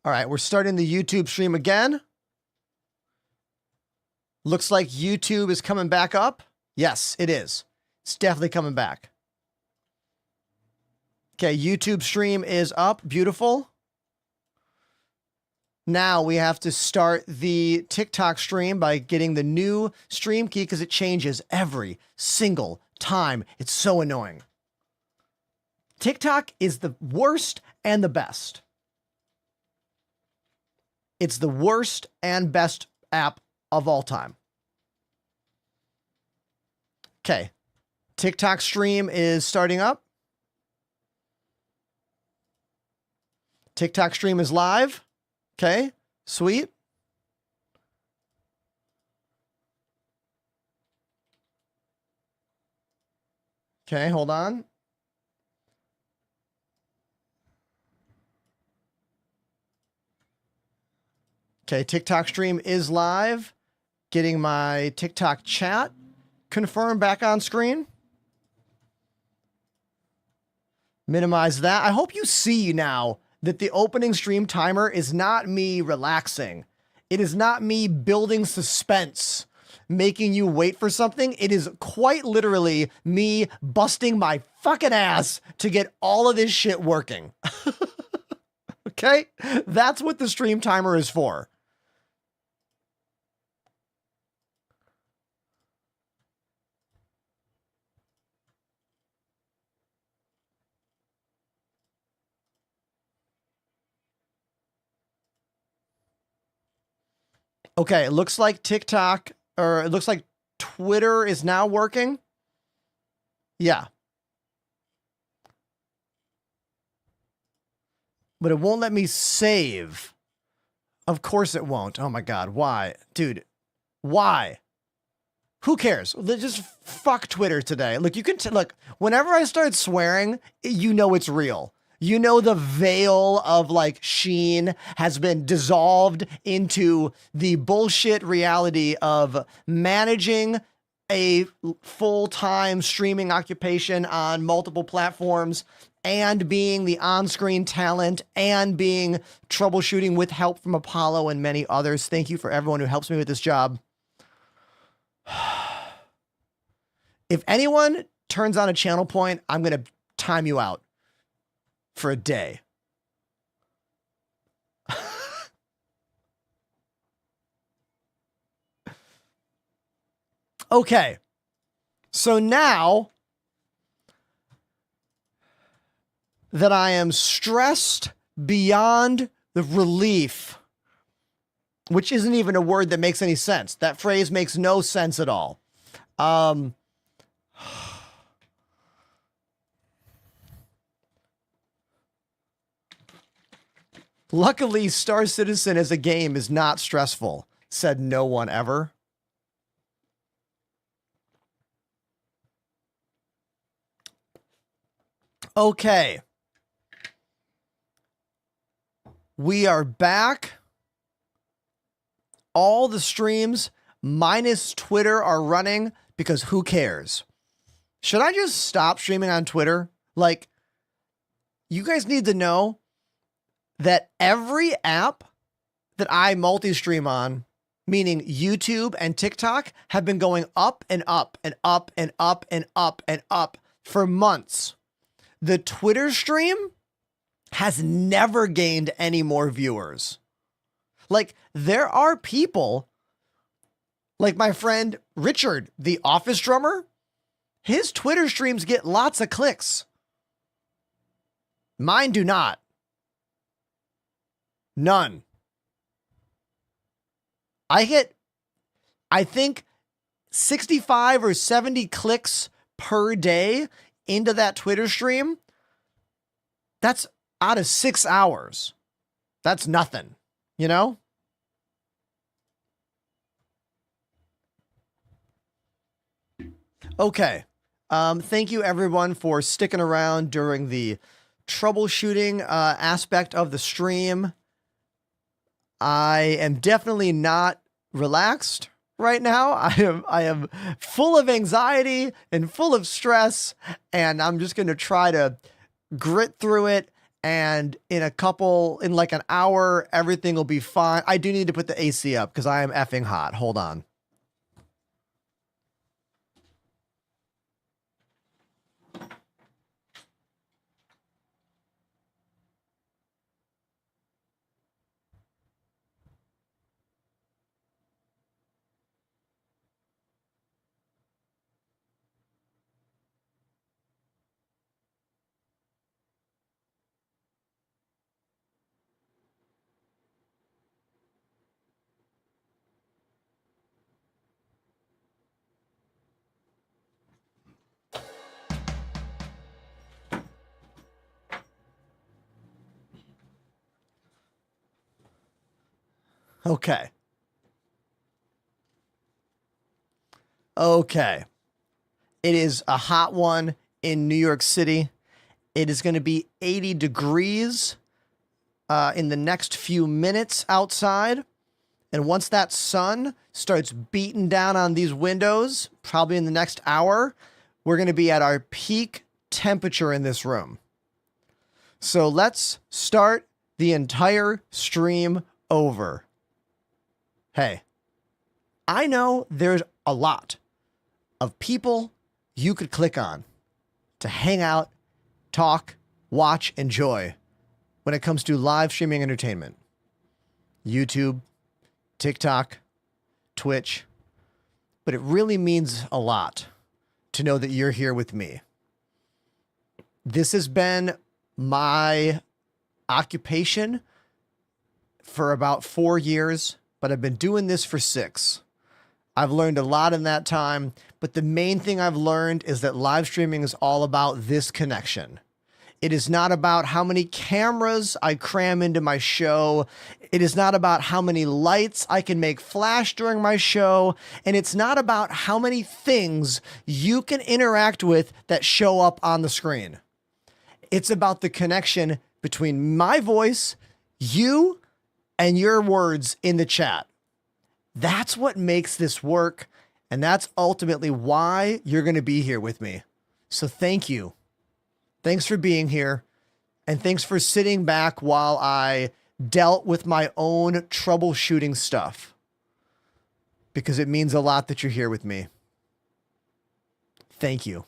All right, we're starting the YouTube stream again. Looks like YouTube is coming back up. Yes, it is. It's definitely coming back. Okay, YouTube stream is up. Beautiful. Now we have to start the TikTok stream by getting the new stream key because it changes every single time. It's so annoying. TikTok is the worst and the best. It's the worst and best app of all time. Okay. TikTok stream is starting up. TikTok stream is live. Okay. Sweet. Okay, hold on. Okay, TikTok stream is live. Getting my TikTok chat confirmed back on screen. Minimize that. I hope you see now that the opening stream timer is not me relaxing. It is not me building suspense, making you wait for something. It is quite literally me busting my fucking ass to get all of this shit working. Okay? That's what the stream timer is for. Okay, it looks like TikTok, or it looks like Twitter is now working. Yeah. But it won't let me save. Of course it won't. Oh my God, why? Dude, why? Who cares? Just fuck Twitter today. Look, you can, look, whenever I start swearing, you know it's real. You know the veil of like sheen has been dissolved into the bullshit reality of managing a full-time streaming occupation on multiple platforms and being the on-screen talent and being troubleshooting with help from Apollo and many others. Thank you for everyone who helps me with this job. If anyone turns on a channel point, I'm going to time you out for a day. Okay. So now that I am stressed beyond the relief, which isn't even a word that makes any sense. That phrase makes no sense at all. Luckily, Star Citizen as a game is not stressful, said no one ever. Okay. We are back. All the streams minus Twitter are running because who cares? Should I just stop streaming on Twitter? Like, you guys need to know that every app that I multi-stream on, meaning YouTube and TikTok, have been going up and up and up and up and up and up for months. The Twitter stream has never gained any more viewers. Like, there are people, like my friend Richard, the Office drummer, his Twitter streams get lots of clicks. Mine do not. None. I get, I think, 65 or 70 clicks per day into that Twitter stream. That's out of 6 hours. That's nothing, you know? Okay. Thank you everyone for sticking around during the troubleshooting aspect of the stream. I am definitely not relaxed right now. I am full of anxiety and full of stress, and I'm just going to try to grit through it And in like an hour, everything will be fine. I do need to put the AC up because I am effing hot. Hold on. Okay. Okay. It is a hot one in New York City. It is going to be 80 degrees in the next few minutes outside. And once that sun starts beating down on these windows, probably in the next hour, we're going to be at our peak temperature in this room. So let's start the entire stream over. Hey, I know there's a lot of people you could click on to hang out, talk, watch, enjoy when it comes to live streaming entertainment. YouTube, TikTok, Twitch. But it really means a lot to know that you're here with me. This has been my occupation for about 4 years, but I've been doing this for 6. I've learned a lot in that time, but the main thing I've learned is that live streaming is all about this connection. It is not about how many cameras I cram into my show. It is not about how many lights I can make flash during my show. And it's not about how many things you can interact with that show up on the screen. It's about the connection between my voice, you, and your words in the chat. That's what makes this work. And that's ultimately why you're going to be here with me. So thank you. Thanks for being here. And thanks for sitting back while I dealt with my own troubleshooting stuff. Because it means a lot that you're here with me. Thank you.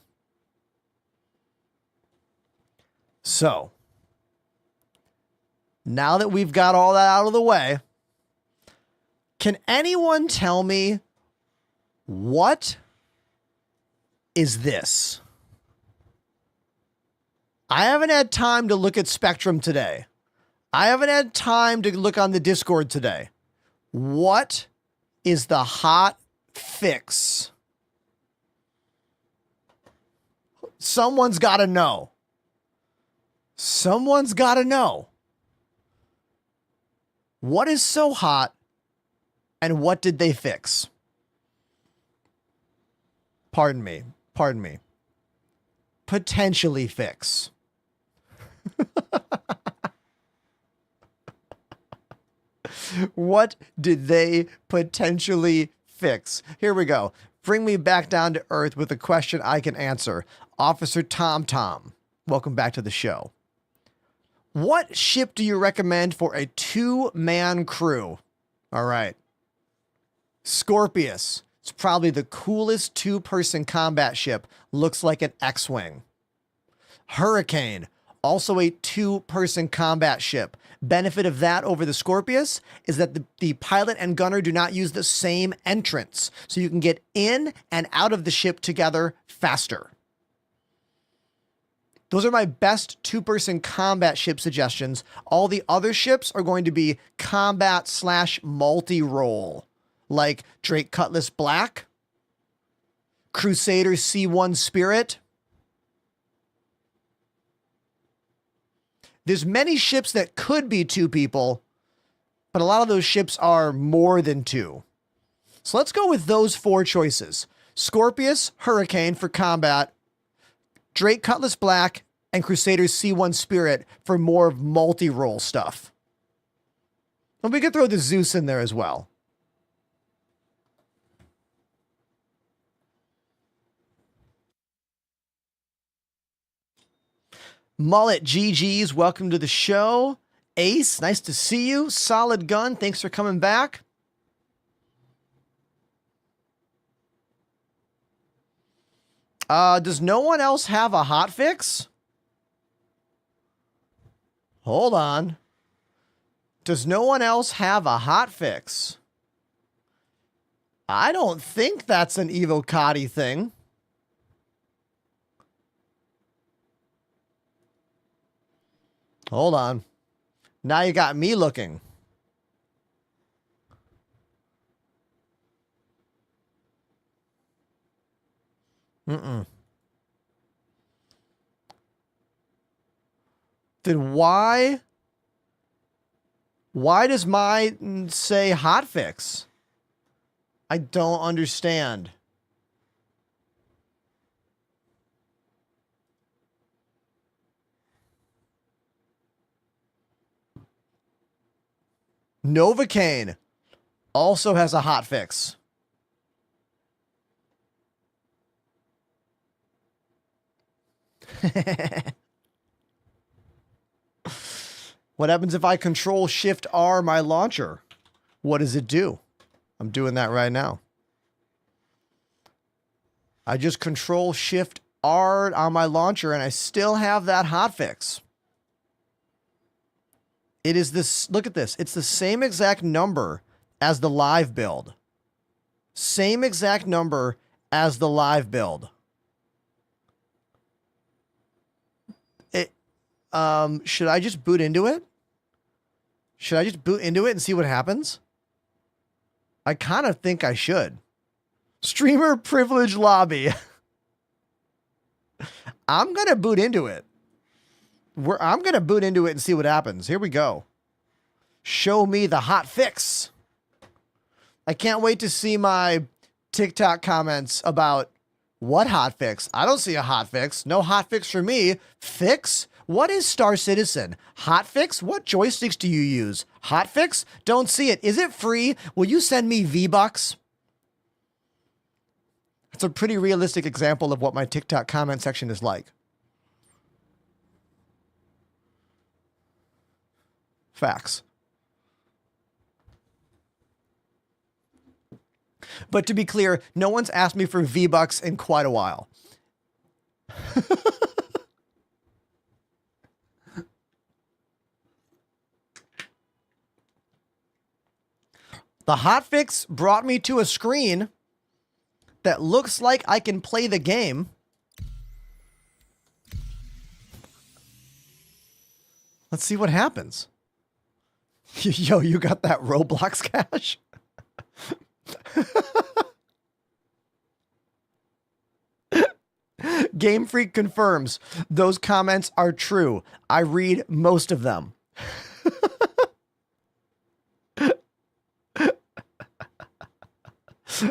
So, now that we've got all that out of the way, can anyone tell me what is this? I haven't had time to look at Spectrum today. I haven't had time to look on the Discord today. What is the hot fix? Someone's got to know. Someone's got to know. What is so hot and what did they fix? Pardon me. Pardon me. Potentially fix. What did they potentially fix? Here we go. Bring me back down to earth with a question I can answer. Officer Tom Tom, welcome back to the show. What ship do you recommend for a 2-man crew? All right. Scorpius. It's probably the coolest 2-person combat ship. Looks like an X-Wing. Hurricane. Also a 2-person combat ship. Benefit of that over the Scorpius is that the pilot and gunner do not use the same entrance. So you can get in and out of the ship together faster. Those are my best 2-person combat ship suggestions. All the other ships are going to be combat / multi-role. Like Drake Cutlass Black, Crusader C1 Spirit. There's many ships that could be 2 people, but a lot of those ships are more than 2. So let's go with those 4 choices. Scorpius, Hurricane for combat, Drake Cutlass Black, and Crusader C1 Spirit for more multi-role stuff. And we could throw the Zeus in there as well. Mullet GG's, welcome to the show. Ace, nice to see you. Solid Gun, thanks for coming back. Does no one else have a hotfix? Hold on. Does no one else have a hotfix? I don't think that's an Evocati thing. Hold on. Now you got me looking. Then why does mine say hotfix? I don't understand. Novocaine also has a hotfix. What happens if I control shift R my launcher? What does it do? I'm doing that right now. I just control shift R on my launcher and I still have that hotfix. It is this, look at this. It's the same exact number as the live build. Same exact number as the live build. Should I just boot into it? Should I just boot into it and see what happens? I kind of think I should. Streamer privilege lobby. I'm going to boot into it. I'm going to boot into it and see what happens. Here we go. Show me the hot fix. I can't wait to see my TikTok comments about what hot fix. I don't see a hot fix. No hot fix for me. Fix? What is Star Citizen? Hotfix? What joysticks do you use? Hotfix? Don't see it. Is it free? Will you send me V-Bucks? It's a pretty realistic example of what my TikTok comment section is like. Facts. But to be clear, no one's asked me for V-Bucks in quite a while. The hotfix brought me to a screen that looks like I can play the game. Let's see what happens. Yo, you got that Roblox cash? Game Freak confirms those comments are true. I read most of them.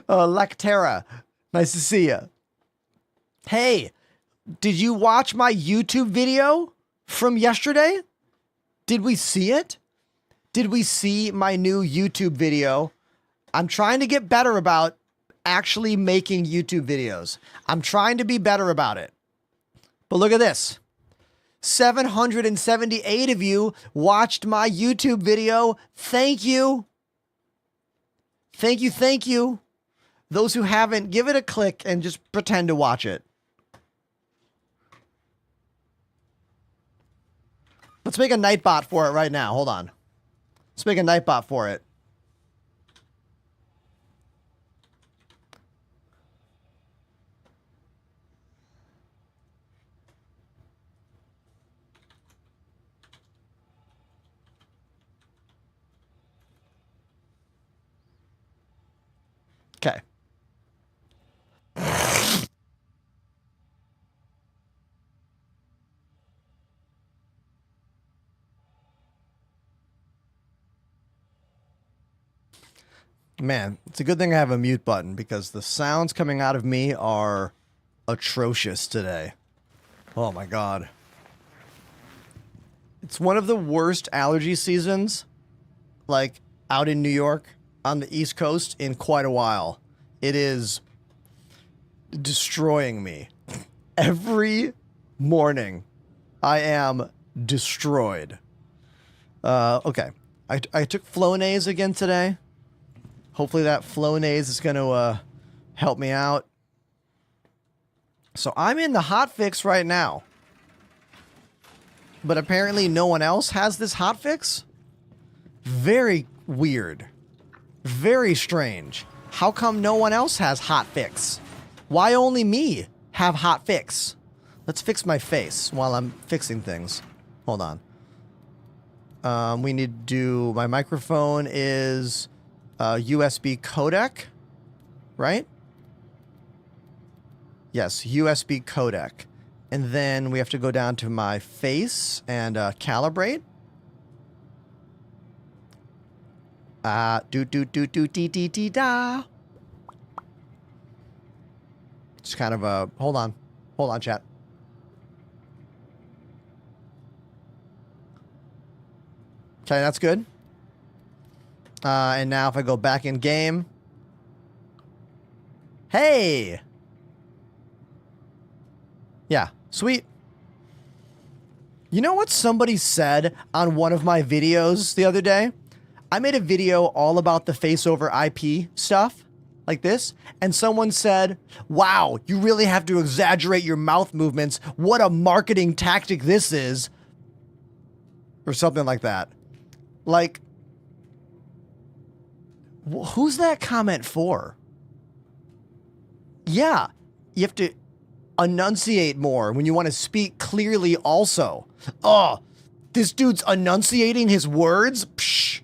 Lactera, nice to see you. Hey, did you watch my YouTube video from yesterday? Did we see it? Did we see my new YouTube video? I'm trying to get better about actually making YouTube videos. I'm trying to be better about it. But look at this. 778 of you watched my YouTube video. Thank you. Thank you, thank you. Those who haven't, give it a click and just pretend to watch it. Let's make a Nightbot for it right now. Hold on. Let's make a Nightbot for it. Okay. Man, it's a good thing I have a mute button because the sounds coming out of me are atrocious today. Oh my God. It's one of the worst allergy seasons, like out in New York on the East Coast in quite a while. It is destroying me. Every morning I am destroyed. Okay. I took Flonase again today. Hopefully that Flonase is going to help me out. So I'm in the hotfix right now. But apparently no one else has this hotfix? Very weird. Very strange. How come no one else has hotfix? Why only me have hotfix? Let's fix my face while I'm fixing things. Hold on. We need to do... My microphone is USB codec, right? Yes, USB codec. And then we have to go down to my face and calibrate. Do-do-do-do-dee-dee-dee-da. Just kind of a... Hold on. Hold on, chat. Okay, that's good. And now if I go back in game. Hey! Yeah, sweet. You know what somebody said on one of my videos the other day? I made a video all about the face over IP stuff, like this, and someone said, wow, you really have to exaggerate your mouth movements. What a marketing tactic this is. Or something like that. Like, who's that comment for? Yeah, you have to enunciate more when you want to speak clearly also. Oh, this dude's enunciating his words? Psh.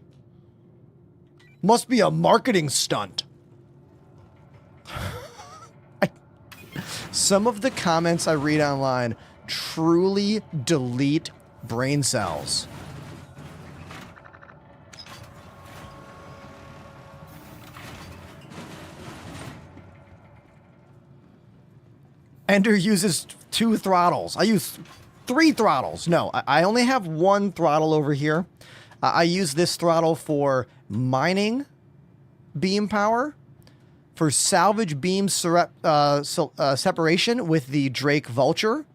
Must be a marketing stunt. Some of the comments I read online truly delete brain cells. Ender uses 2 throttles. I use 3 throttles. No, I only have 1 throttle over here. I use this throttle for mining beam power, for salvage beam separation with the Drake Vulture.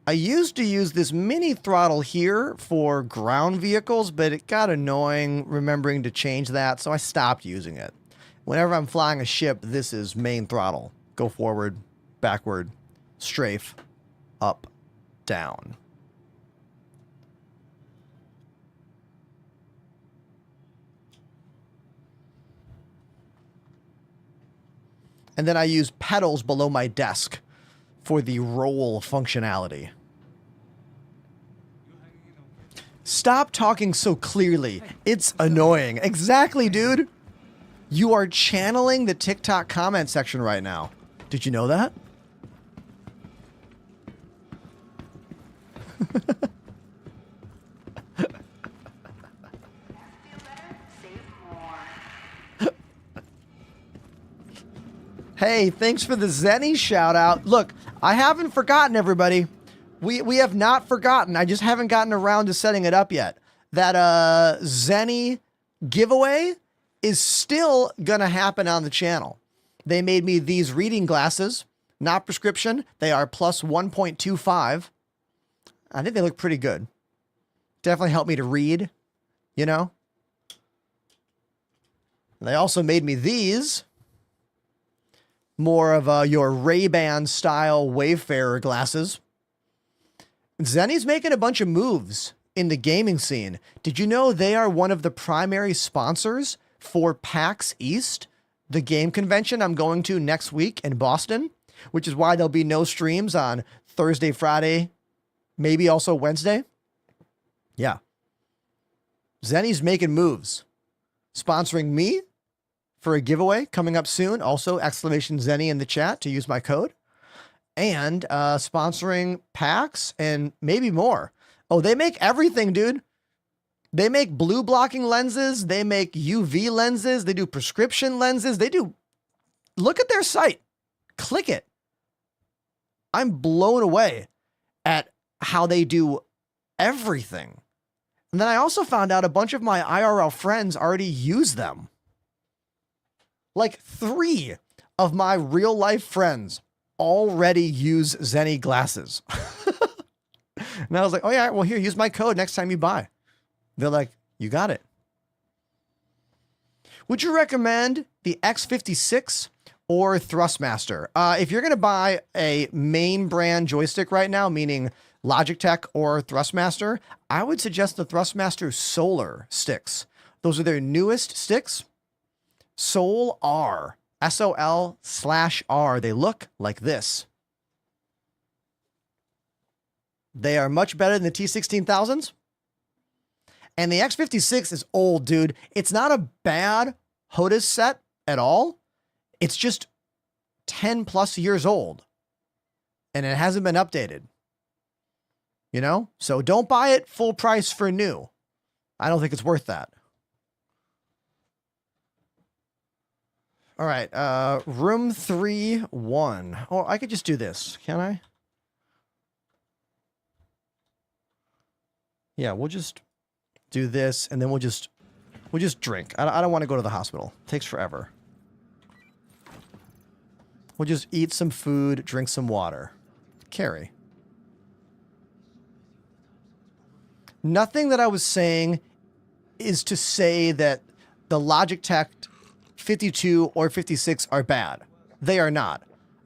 I used to use this mini throttle here for ground vehicles, but it got annoying remembering to change that, so I stopped using it. Whenever I'm flying a ship, this is main throttle. Go forward, backward, strafe, up, down. And then I use pedals below my desk for the roll functionality. Stop talking so clearly. It's annoying. Exactly, dude. You are channeling the TikTok comment section right now. Did you know that? Hey, thanks for the Zenny shout out. Look, I haven't forgotten, everybody. We have not forgotten. I just haven't gotten around to setting it up yet. That Zenny giveaway is still gonna happen on the channel. They made me these reading glasses, not prescription. They are plus 1.25. I think they look pretty good. Definitely help me to read, you know? They also made me these. More of your Ray-Ban style Wayfarer glasses. Zenny's making a bunch of moves in the gaming scene. Did you know they are one of the primary sponsors for PAX East, the game convention I'm going to next week in Boston, which is why there'll be no streams on Thursday, Friday, maybe also Wednesday. Yeah. Zenny's making moves. Sponsoring me for a giveaway coming up soon. Also, exclamation Zenny in the chat to use my code. And sponsoring PAX and maybe more. Oh, they make everything, dude. They make blue blocking lenses. They make UV lenses. They do prescription lenses. They do... Look at their site. Click it. I'm blown away at how they do everything. And then I also found out a bunch of my IRL friends already use them. Like 3 of my real life friends already use Zenny glasses. And I was like, oh yeah, well here, use my code next time you buy. They're like, you got it. Would you recommend the X56 or Thrustmaster? If you're going to buy a main brand joystick right now, meaning Logitech or Thrustmaster, I would suggest the Thrustmaster Solar sticks. Those are their newest sticks. Sol R. SOL/R. They look like this. They are much better than the T16000s. And the X56 is old, dude. It's not a bad HOTAS set at all. It's just 10 plus years old. And it hasn't been updated. You know? So don't buy it full price for new. I don't think it's worth that. All right. Room 3-1. Oh, I could just do this. Can I? Yeah, we'll just do this, and then we'll just drink. I don't want to go to the hospital. It takes forever. We'll just eat some food, drink some water. Carry. Nothing that I was saying is to say that the Logitech 52 or 56 are bad. They are not.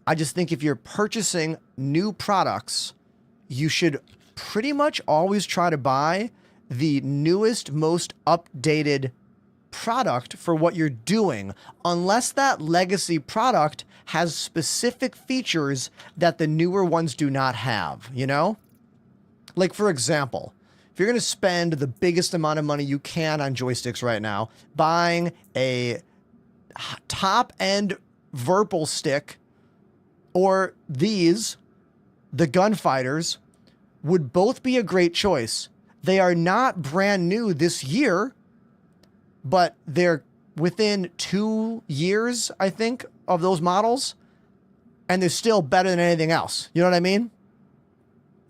I just think if you're purchasing new products, you should pretty much always try to buy the newest, most updated product for what you're doing, unless that legacy product has specific features that the newer ones do not have, you know? Like, for example, if you're going to spend the biggest amount of money you can on joysticks right now, buying a top-end Virpil stick or these, the Gunfighters, would both be a great choice. They are not brand new this year, but they're within 2 years, I think, of those models, and they're still better than anything else. You know what I mean?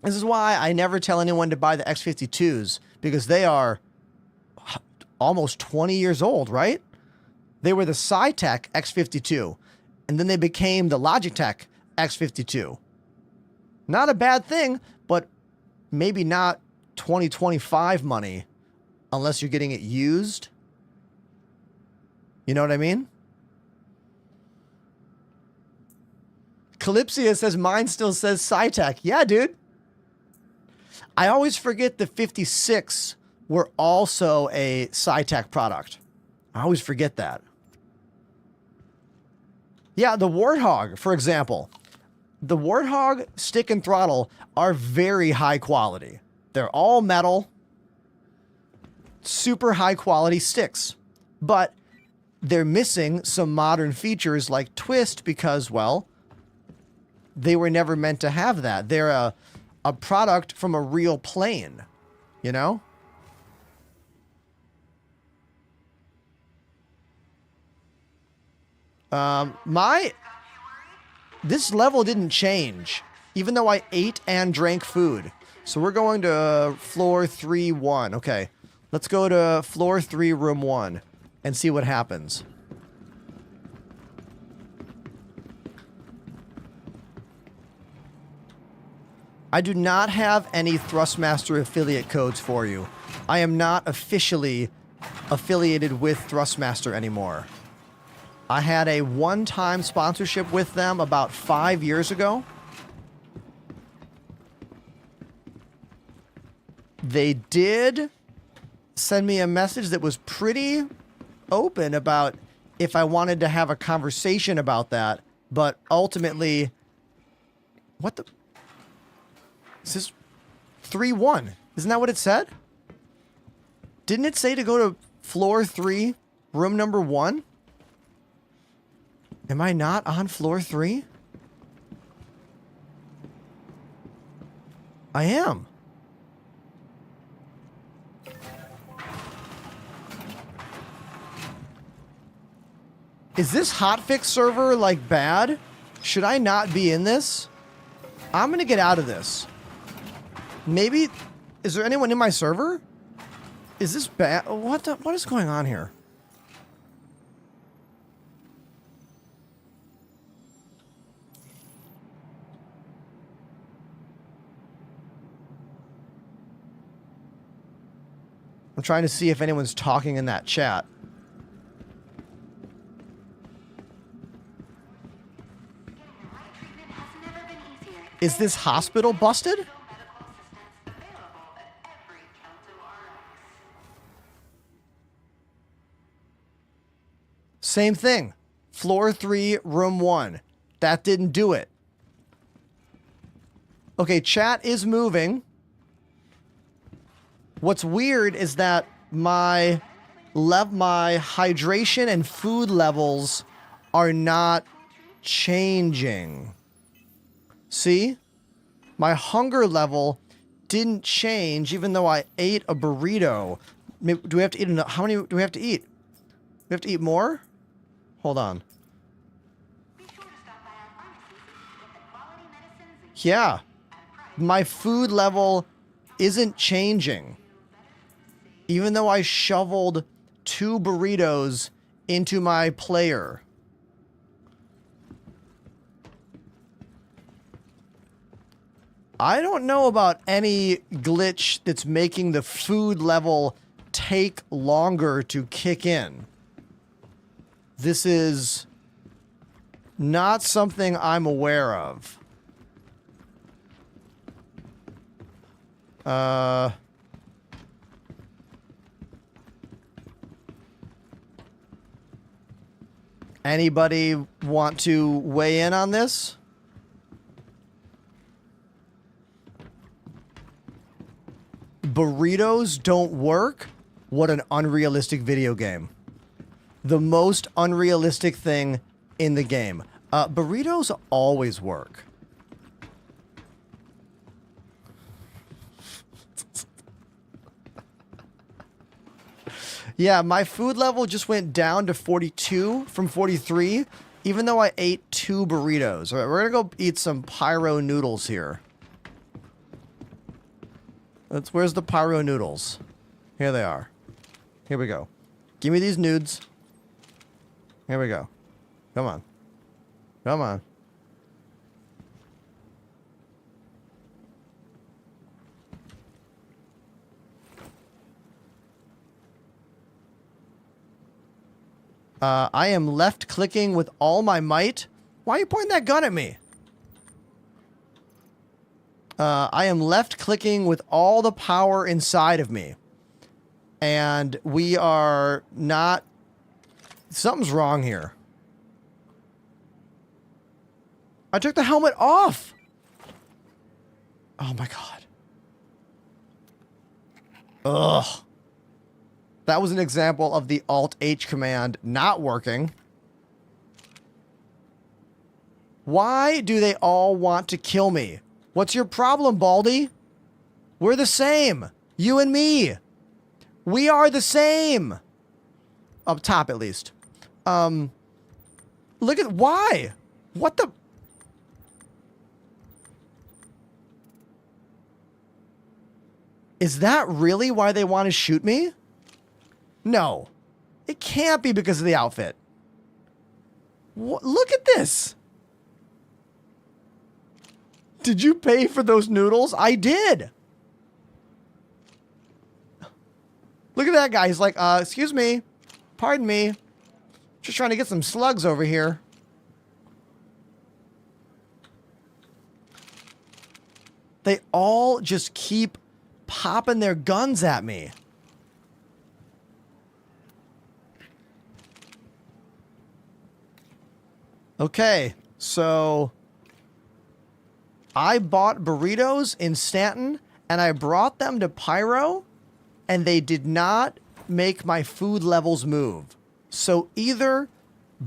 This is why I never tell anyone to buy the X52s, because they are almost 20 years old, right? They were the Cytec X52, and then they became the Logitech X52. Not a bad thing, but maybe not 2025 money unless you're getting it used. You know what I mean? Calypsia says mine still says Cytec. Yeah, dude. I always forget the 56 were also a Cytec product. I always forget that. Yeah, the Warthog, for example. The Warthog stick and throttle are very high quality. They're all metal, super high quality sticks, but they're missing some modern features like twist because, well, they were never meant to have that. They're a product from a real plane, you know? This level didn't change, even though I ate and drank food. So we're going to floor 3-1. Okay, let's go to floor 3, room 1, and see what happens. I do not have any Thrustmaster affiliate codes for you. I am not officially affiliated with Thrustmaster anymore. I had a one-time sponsorship with them about 5 years ago. They did send me a message that was pretty open about if I wanted to have a conversation about that, but ultimately, what the? This is 3-1. Isn't that what it said? Didn't it say to go to floor 3, room number 1? Am I not on floor 3? I am. Is this hotfix server, like, bad? Should I not be in this? I'm gonna get out of this. Maybe... Is there anyone in my server? Is this bad? What is going on here? I'm trying to see if anyone's talking in that chat. Is this hospital busted? Same thing. Floor 3, room 1. That didn't do it. Okay, chat is moving. What's weird is that my hydration and food levels are not changing. See? My hunger level didn't change even though I ate a burrito. Do we have to eat enough? How many do we have to eat? We have to eat more? Hold on. Yeah. My food level isn't changing. Even though I shoveled 2 burritos into my player. I don't know about any glitch that's making the food level take longer to kick in. This is not something I'm aware of. Anybody want to weigh in on this? Burritos don't work? What an unrealistic video game. The most unrealistic thing in the game. Burritos always work. Yeah, my food level just went down to 42 from 43, even though I ate 2 burritos. All right, we're gonna go eat some Pyro noodles here. Where's the Pyro noodles? Here they are. Here we go. Give me these nudes. Here we go. Come on. Come on. I am left clicking with all my might. Why are you pointing that gun at me? I am left clicking with all the power inside of me. And we are not... Something's wrong here. I took the helmet off. Oh my god. Ugh. That was an example of the Alt-H command not working. Why do they all want to kill me? What's your problem, Baldy? We're the same. You and me. We are the same. Up top, at least. Look at... Why? What the... Is that really why they want to shoot me? No. It can't be because of the outfit. Look at this. Did you pay for those noodles? I did. Look at that guy. He's like, excuse me. Pardon me. Just trying to get some slugs over here. They all just keep popping their guns at me. Okay, so I bought burritos in Stanton and I brought them to Pyro and they did not make my food levels move. So either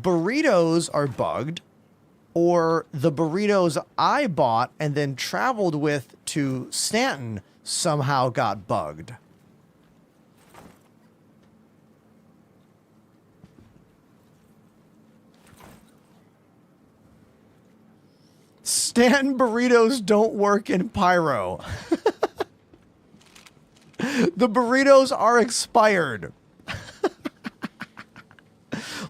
burritos are bugged or the burritos I bought and then traveled with to Stanton somehow got bugged. Stanton burritos don't work in Pyro. The burritos are expired.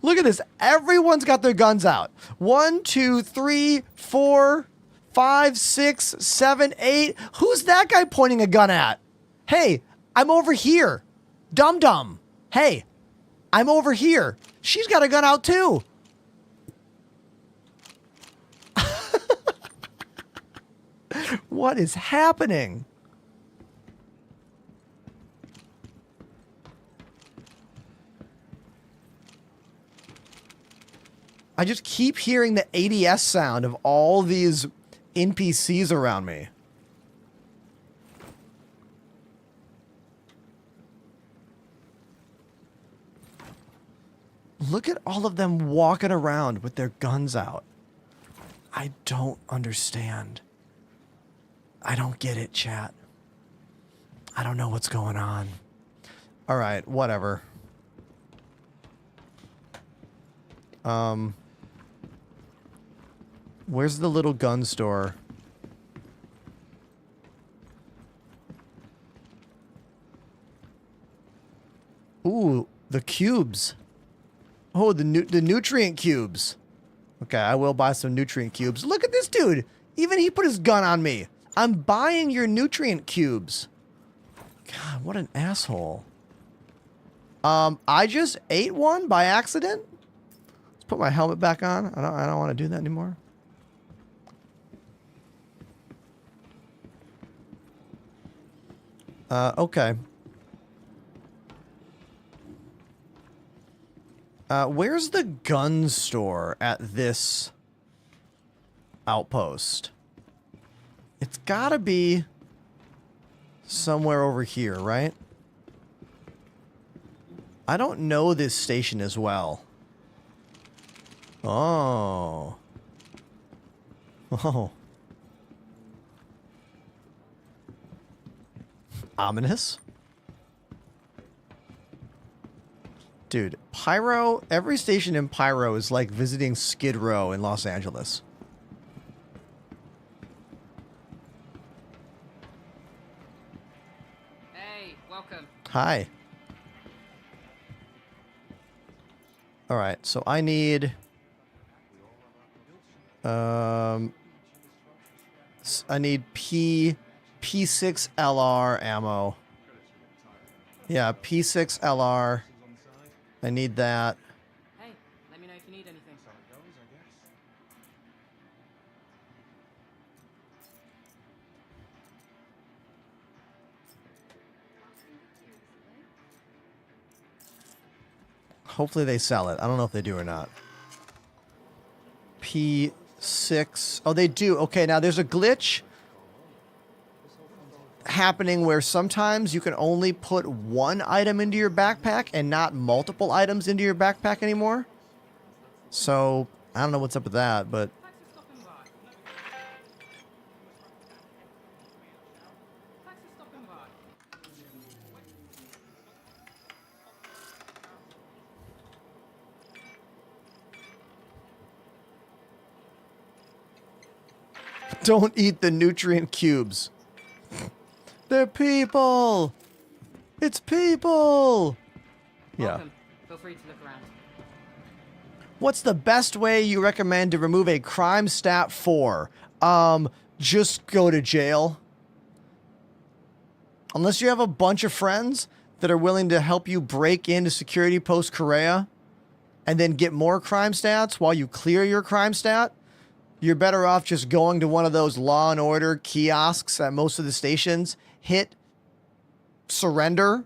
Look at this. Everyone's got their guns out. 1, 2, 3, 4, 5, 6, 7, 8. Who's that guy pointing a gun at? Hey, I'm over here. Dum Dum. Hey, I'm over here. She's got a gun out too. What is happening? I just keep hearing the ADS sound of all these NPCs around me. Look at all of them walking around with their guns out. I don't understand. I don't get it, chat. I don't know what's going on. All right, whatever. Where's the little gun store? Ooh, the cubes. Oh, the nutrient cubes. Okay, I will buy some nutrient cubes. Look at this dude. Even he put his gun on me. I'm buying your nutrient cubes. God, what an asshole. I just ate one by accident. Let's put my helmet back on. I don't want to do that anymore. Okay. Where's the gun store at this outpost? It's gotta be somewhere over here, right? I don't know this station as well. Oh. Oh. Ominous. Dude, Pyro, every station in Pyro is like visiting Skid Row in Los Angeles. Hey, welcome. Hi. All right, so I need I need P6 LR ammo. Yeah, P6 LR. I need that. Hey, let me know if you need anything. Hopefully they sell it. I don't know if they do or not. P6. Oh, they do. Okay, now there's a glitch happening where sometimes you can only put one item into your backpack and not multiple items into your backpack anymore. So, I don't know what's up with that, but... Thanks for stopping by. Thanks for stopping by. Don't eat the nutrient cubes. They're people! It's people! Yeah. Welcome. Feel free to look around. What's the best way you recommend to remove a crime stat 4? Just go to jail. Unless you have a bunch of friends that are willing to help you break into security post Korea and then get more crime stats while you clear your crime stat, you're better off just going to one of those Law and Order kiosks at most of the stations, hit surrender,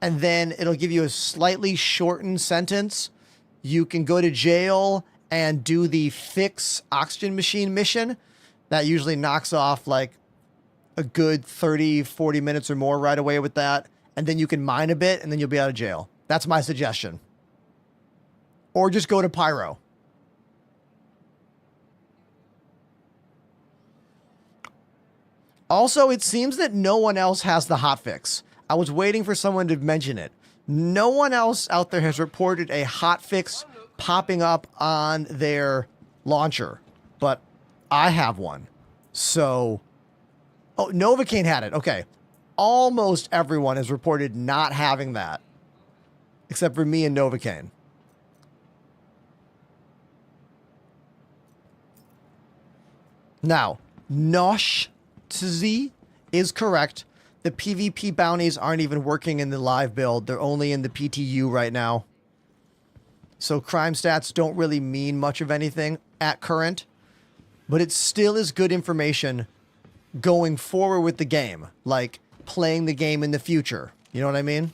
and then it'll give you a slightly shortened sentence. You can go to jail and do the fix oxygen machine mission. That usually knocks off like a good 30, 40 minutes or more right away with that. And then you can mine a bit and then you'll be out of jail. That's my suggestion. Or just go to Pyro. Also, it seems that no one else has the hotfix. I was waiting for someone to mention it. No one else out there has reported a hotfix popping up on their launcher, but I have one. So, oh, Novocaine had it. Okay. Almost everyone has reported not having that, except for me and Novocaine. Now, Nosh Z is correct The PvP bounties aren't even working in the live build. They're only in the PTU right now. So crime stats don't really mean much of anything at current. But it still is good information going forward with the game. Like playing the game in the future. You know what I mean?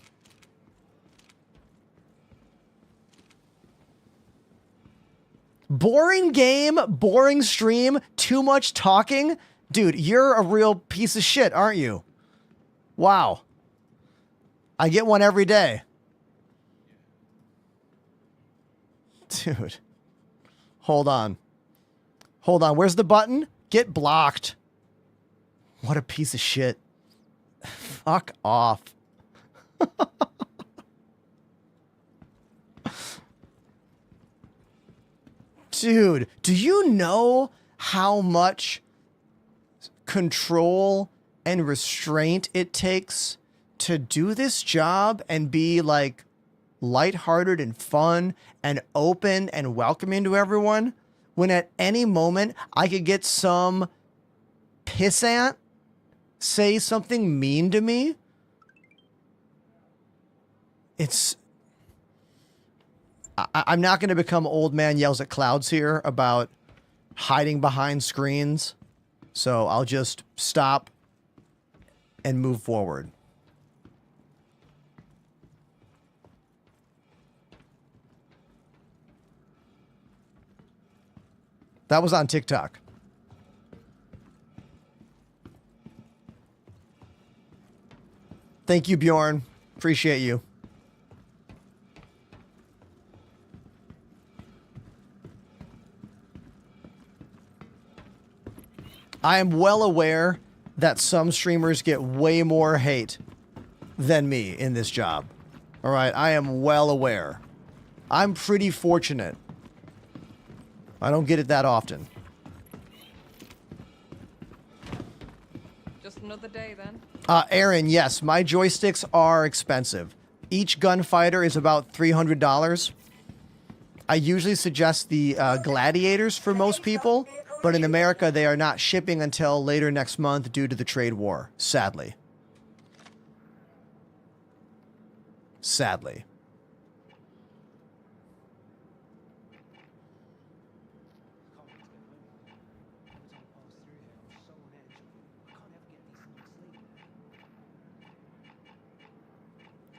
Boring game, boring stream, too much talking. Dude, you're a real piece of shit, aren't you? Wow. I get one every day. Dude. Hold on. Hold on. Where's the button? Get blocked. What a piece of shit. Fuck off. Dude, do you know how much control and restraint it takes to do this job and be like lighthearted and fun and open and welcoming to everyone, when at any moment I could get some pissant say something mean to me? I'm not going to become old man yells at clouds here about hiding behind screens. So I'll just stop and move forward. That was on TikTok. Thank you, Bjorn. Appreciate you. I am well aware that some streamers get way more hate than me in this job. All right, I am well aware. I'm pretty fortunate. I don't get it that often. Just another day then. Aaron, yes, my joysticks are expensive. Each gunfighter is about $300. I usually suggest the gladiators for most people, but in America they are not shipping until later next month due to the trade war, sadly. Sadly.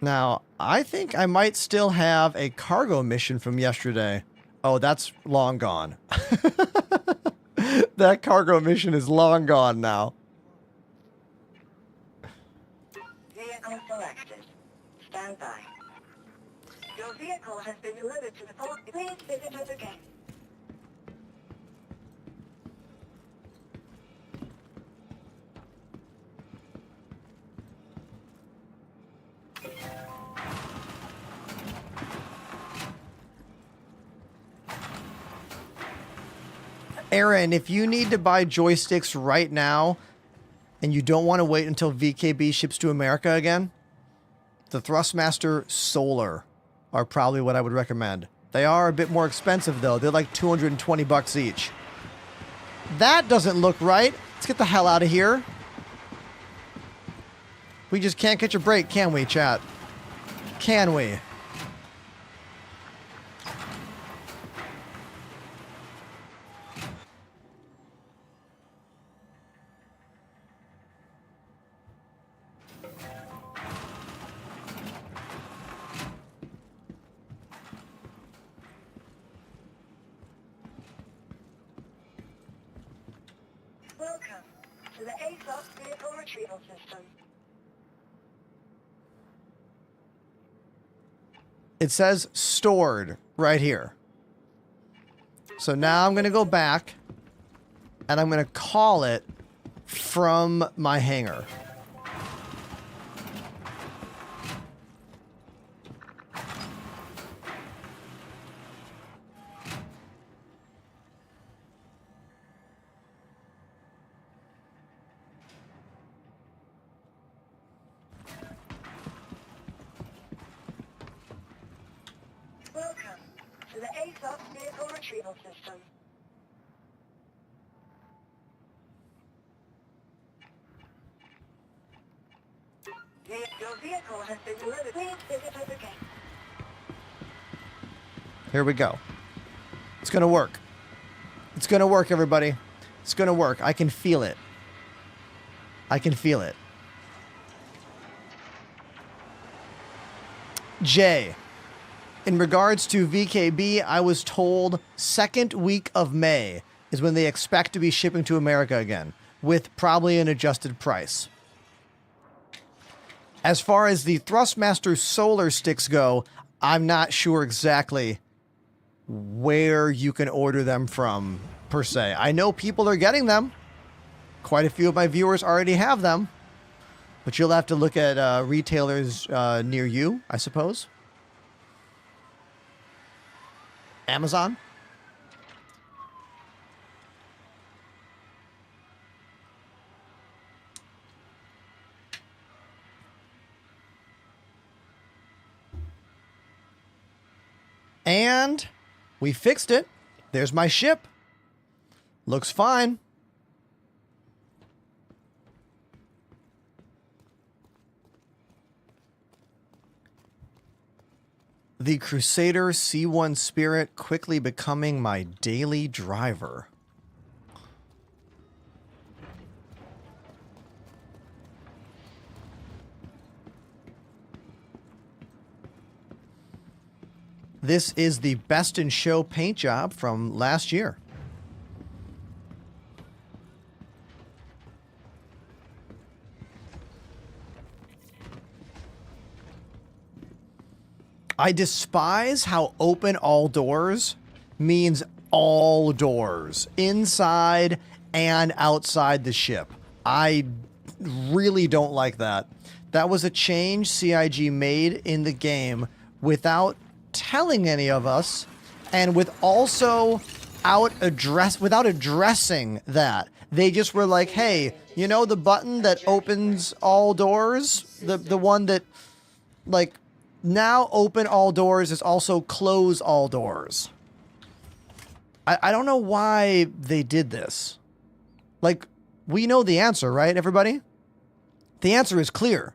Now, I think I might still have a cargo mission from yesterday. Oh, that's long gone. That cargo mission is long gone now. Vehicle selected. Stand by. Your vehicle has been delivered to the port. Please visit us again. Aaron, if you need to buy joysticks right now and you don't want to wait until VKB ships to America again, the Thrustmaster Solar are probably what I would recommend. They are a bit more expensive though. They're like 220 bucks each. That doesn't look right. Let's get the hell out of here. We just can't catch a break, can we, chat? Can we? Welcome to the ASOS vehicle retrieval system. It says stored right here. So now I'm going to go back and I'm going to call it from my hangar. Welcome to the ASOS vehicle retrieval system. vehicle has been delivered. Please visit the gate. Here we go. It's going to work. It's going to work, everybody. It's going to work. I can feel it. I can feel it. Jay, in regards to VKB, I was told second week of May is when they expect to be shipping to America again, with probably an adjusted price. As far as the Thrustmaster solar sticks go, I'm not sure exactly where you can order them from, per se. I know people are getting them. Quite a few of my viewers already have them. But you'll have to look at retailers near you, I suppose. Amazon? And we fixed it. There's my ship. Looks fine. The Crusader C1 Spirit quickly becoming my daily driver. This is the Best in Show paint job from last year. I despise how open all doors means all doors, inside and outside the ship. I really don't like that. That was a change CIG made in the game without telling any of us, and with also without addressing that. They just were like, hey, you know the button that opens all doors? The one that, like, now open all doors is also close all doors. I don't know why they did this. Like, we know the answer, right, everybody? The answer is clear.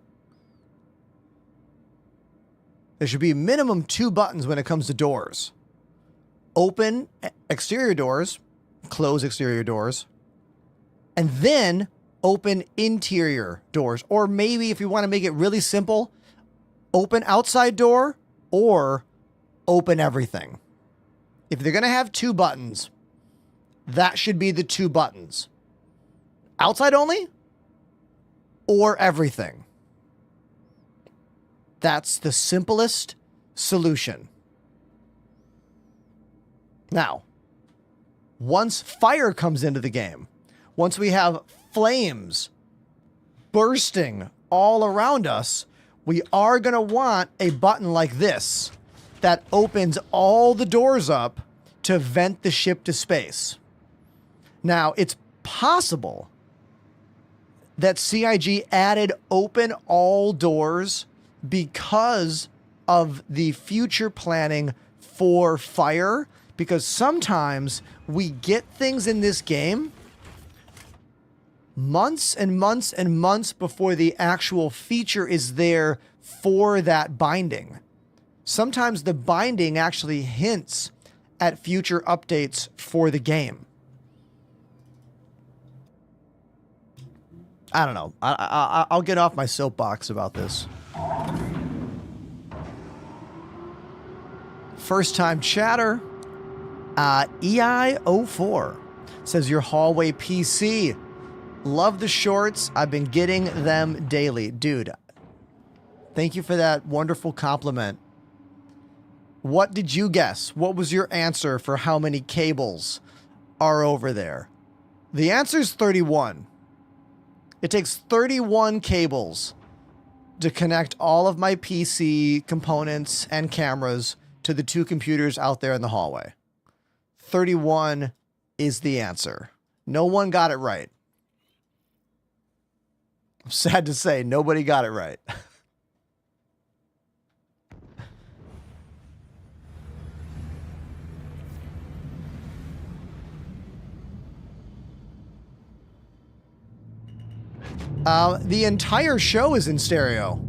There should be minimum 2 buttons when it comes to doors. Open exterior doors, close exterior doors, and then open interior doors. Or maybe if you want to make it really simple, open outside door or open everything. If they're going to have 2 buttons, that should be the 2 buttons. Outside only or everything. That's the simplest solution. Now, once fire comes into the game, once we have flames bursting all around us, we are going to want a button like this that opens all the doors up to vent the ship to space. Now, it's possible that CIG added open all doors because of the future planning for fire, because sometimes we get things in this game months and months and months before the actual feature is there for that binding. Sometimes the binding actually hints at future updates for the game. I don't know. I'll get off my soapbox about this. First time chatter. EI04 says your hallway PC. Love the shorts. I've been getting them daily. Dude, thank you for that wonderful compliment. What did you guess? What was your answer for how many cables are over there? The answer is 31. It takes 31 cables to connect all of my PC components and cameras to the 2 computers out there in the hallway. 31 is the answer. No one got it right. I'm sad to say, nobody got it right. The entire show is in stereo.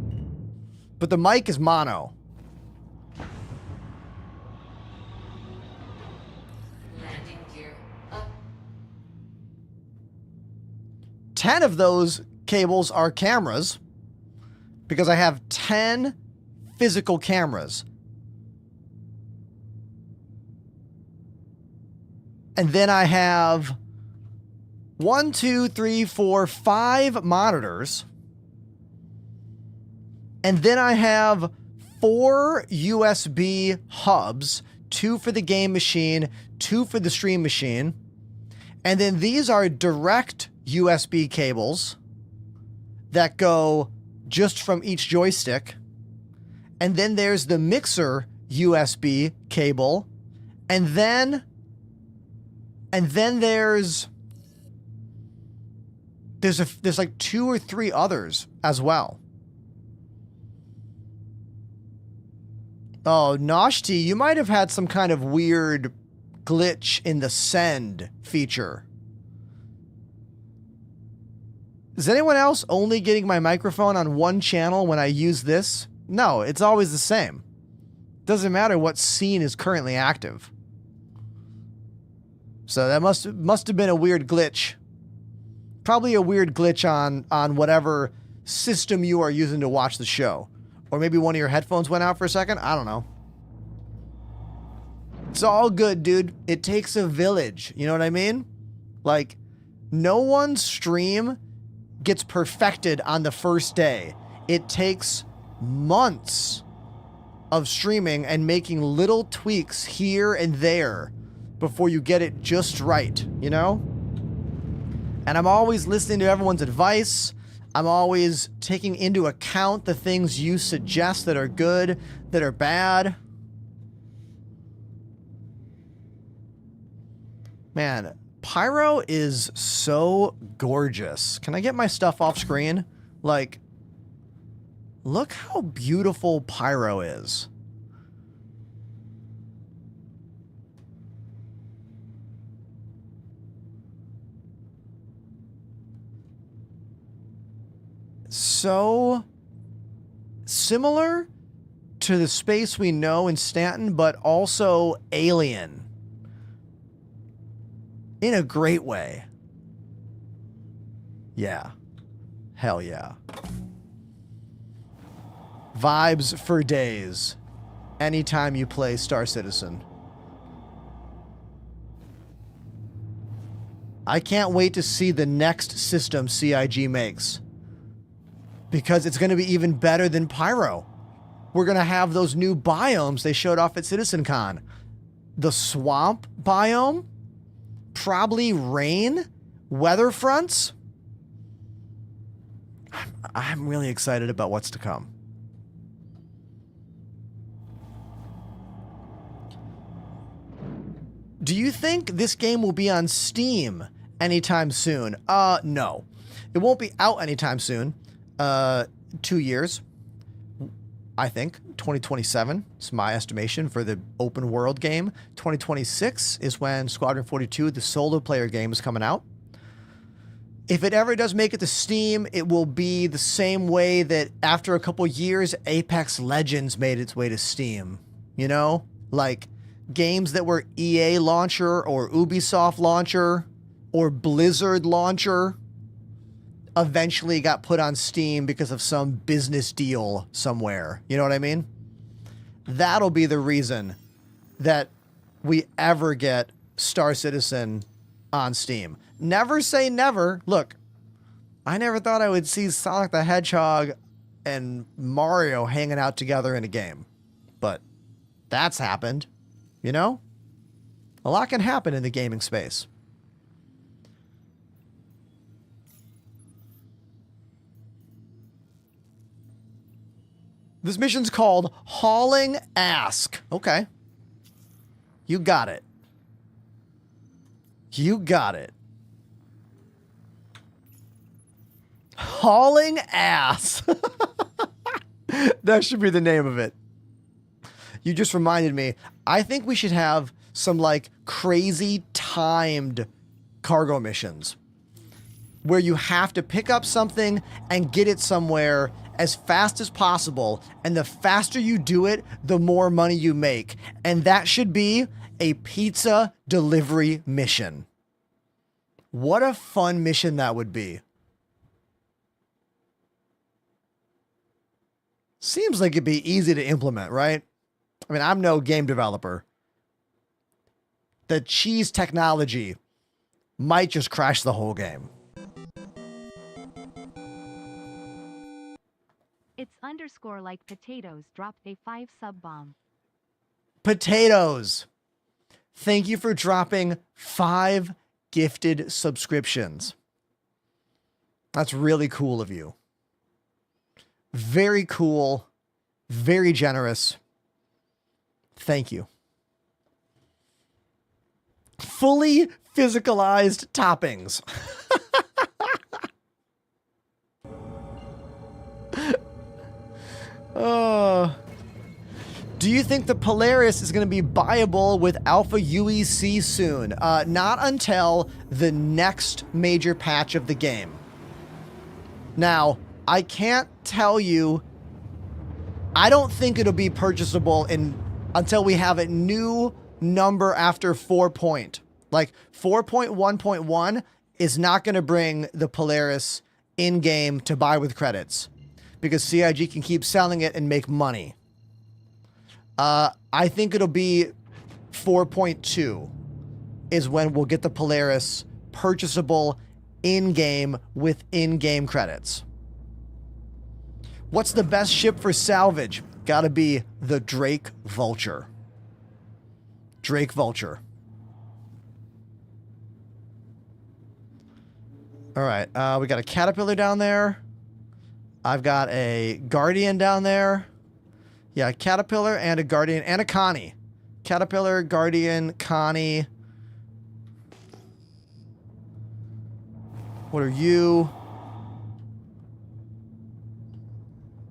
But the mic is mono. Landing gear up. 10 of those cables are cameras because I have 10 physical cameras. And then I have 1, 2, 3, 4, 5 monitors. And then I have 4 USB hubs, 2 for the game machine, 2 for the stream machine. And then these are direct USB cables that go just from each joystick. And then there's the mixer USB cable. And then there's like 2 or 3 others as well. Oh, Noshti, you might have had some kind of weird glitch in the send feature. Is anyone else only getting my microphone on one channel when I use this? No, it's always the same. Doesn't matter what scene is currently active. So that must have been a weird glitch. Probably a weird glitch on whatever system you are using to watch the show. Or maybe one of your headphones went out for a second. I don't know. It's all good, dude. It takes a village. You know what I mean? Like, no one's stream gets perfected on the first day. It takes months of streaming and making little tweaks here and there before you get it just right, you know? And I'm always listening to everyone's advice. I'm always taking into account the things you suggest that are good, that are bad. Man, Pyro is so gorgeous. Can I get my stuff off screen? Like, look how beautiful Pyro is. So similar to the space we know in Stanton, but also alien in a great way. Yeah. Hell yeah. Vibes for days. Anytime you play Star Citizen. I can't wait to see the next system CIG makes. Because it's going to be even better than Pyro. We're going to have those new biomes they showed off at CitizenCon. The swamp biome. Probably rain. Weather fronts. I'm really excited about what's to come. Do you think this game will be on Steam anytime soon? No. It won't be out anytime soon. 2 years, I think. 2027 is my estimation for the open world game. 2026 is when Squadron 42, the solo player game, is coming out. If it ever does make it to Steam, it will be the same way that after a couple years, Apex Legends made its way to Steam. You know? Like, games that were EA launcher or Ubisoft launcher or Blizzard launcher eventually got put on Steam because of some business deal somewhere. You know what I mean? That'll be the reason that we ever get Star Citizen on Steam. Never say never. Look, I never thought I would see Sonic the Hedgehog and Mario hanging out together in a game. But that's happened. You know? A lot can happen in the gaming space. This mission's called Hauling Ask. Okay. You got it. You got it. Hauling Ass. That should be the name of it. You just reminded me. I think we should have some like crazy timed cargo missions where you have to pick up something and get it somewhere as fast as possible, and the faster you do it, the more money you make. And that should be a pizza delivery mission. What a fun mission that would be. Seems like it'd be easy to implement, right? I mean, I'm no game developer. The cheese technology might just crash the whole game. It's underscore like potatoes dropped a 5 sub bomb. Potatoes. Thank you for dropping 5 gifted subscriptions. That's really cool of you. Very cool. Very generous. Thank you. Fully physicalized toppings. Do you think the Polaris is going to be buyable with Alpha UEC soon? Not until the next major patch of the game. Now, I can't tell you. I don't think it'll be purchasable until we have a new number after 4 point. Like 4.1.1 is not going to bring the Polaris in-game to buy with credits because CIG can keep selling it and make money. I think it'll be 4.2 is when we'll get the Polaris purchasable in-game with in-game credits. What's the best ship for salvage? Gotta be the Drake Vulture. Drake Vulture. All right, we got a Caterpillar down there. I've got a Guardian down there. Yeah, a Caterpillar and a Guardian and a Connie. Caterpillar, Guardian, Connie. What are you?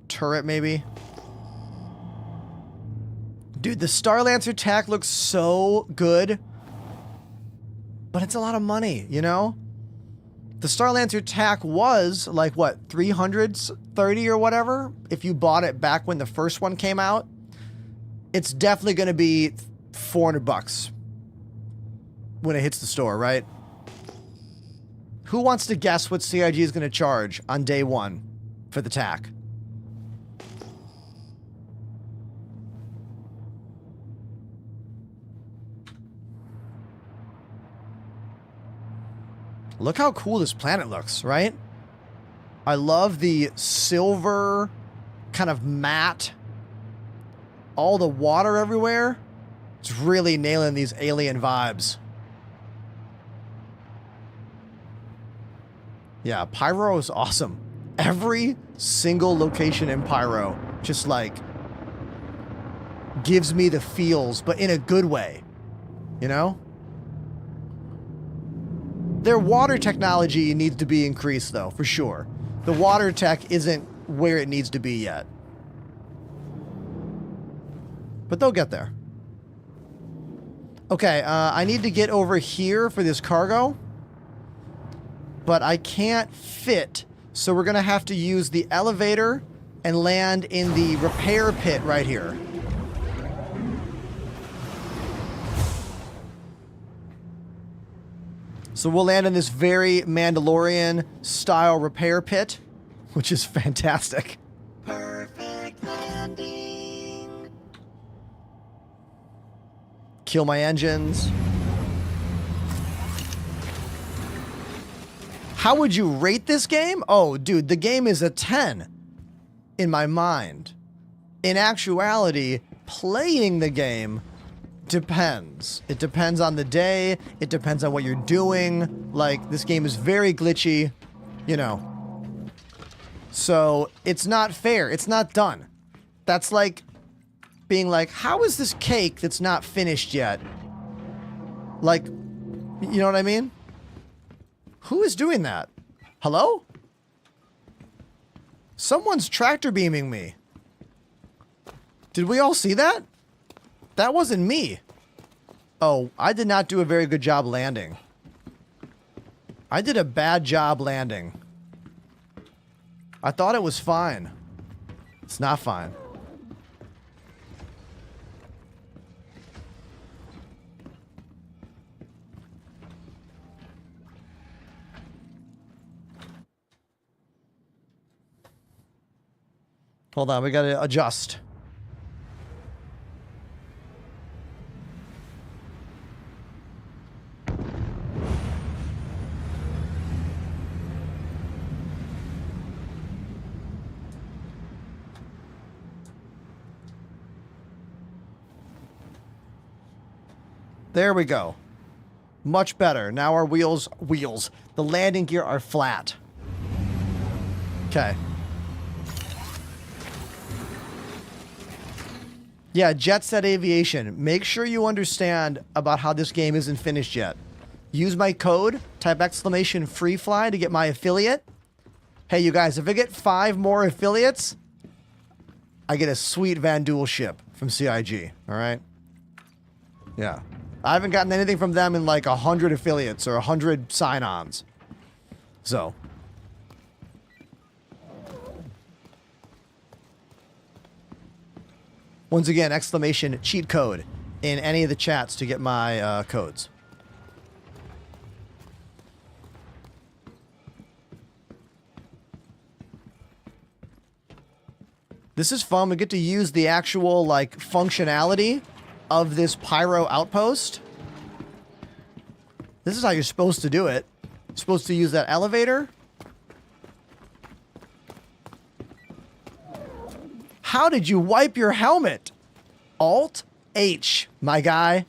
Turret, maybe? Dude, the Starlancer tack looks so good. But it's a lot of money, you know? The Starlancer tack was like, what, 330 or whatever? If you bought it back when the first one came out. It's definitely going to be $400 when it hits the store, right? Who wants to guess what CIG is going to charge on day one for the tack? Look how cool this planet looks, right? I love the silver kind of matte. All the water everywhere. It's really nailing these alien vibes. Yeah, Pyro is awesome. Every single location in Pyro just like gives me the feels, but in a good way. You know? Their water technology needs to be increased, though, for sure. The water tech isn't where it needs to be yet. But they'll get there. Okay, I need to get over here for this cargo. But I can't fit, so we're going to have to use the elevator and land in the repair pit right here. So we'll land in this very Mandalorian style repair pit, which is fantastic. Perfect landing. Kill my engines. How would you rate this game? Oh, dude, the game is a 10 in my mind. In actuality, playing the game depends. It depends on the day. It depends on what you're doing. Like, this game is very glitchy, you know. So, it's not fair. It's not done. That's like being like, how is this cake that's not finished yet? Like, you know what I mean? Who is doing that? Hello? Someone's tractor beaming me. Did we all see that? That wasn't me. Oh, I did not do a very good job landing. I did a bad job landing. I thought it was fine. It's not fine. Hold on, we gotta adjust. There we go. Much better. Now our wheels, the landing gear are flat. Okay. Yeah, Jet Set Aviation. Make sure you understand about how this game isn't finished yet. Use my code, type exclamation free fly to get my affiliate. Hey, you guys, if I get 5 more affiliates, I get a sweet Van Duel ship from CIG. All right? Yeah. I haven't gotten anything from them in like 100 affiliates or 100 sign-ons. So. Once again, exclamation cheat code in any of the chats to get my codes. This is fun. We get to use the actual like functionality of this Pyro outpost. This is how you're supposed to do it. You're supposed to use that elevator. How did you wipe your helmet? Alt H, my guy.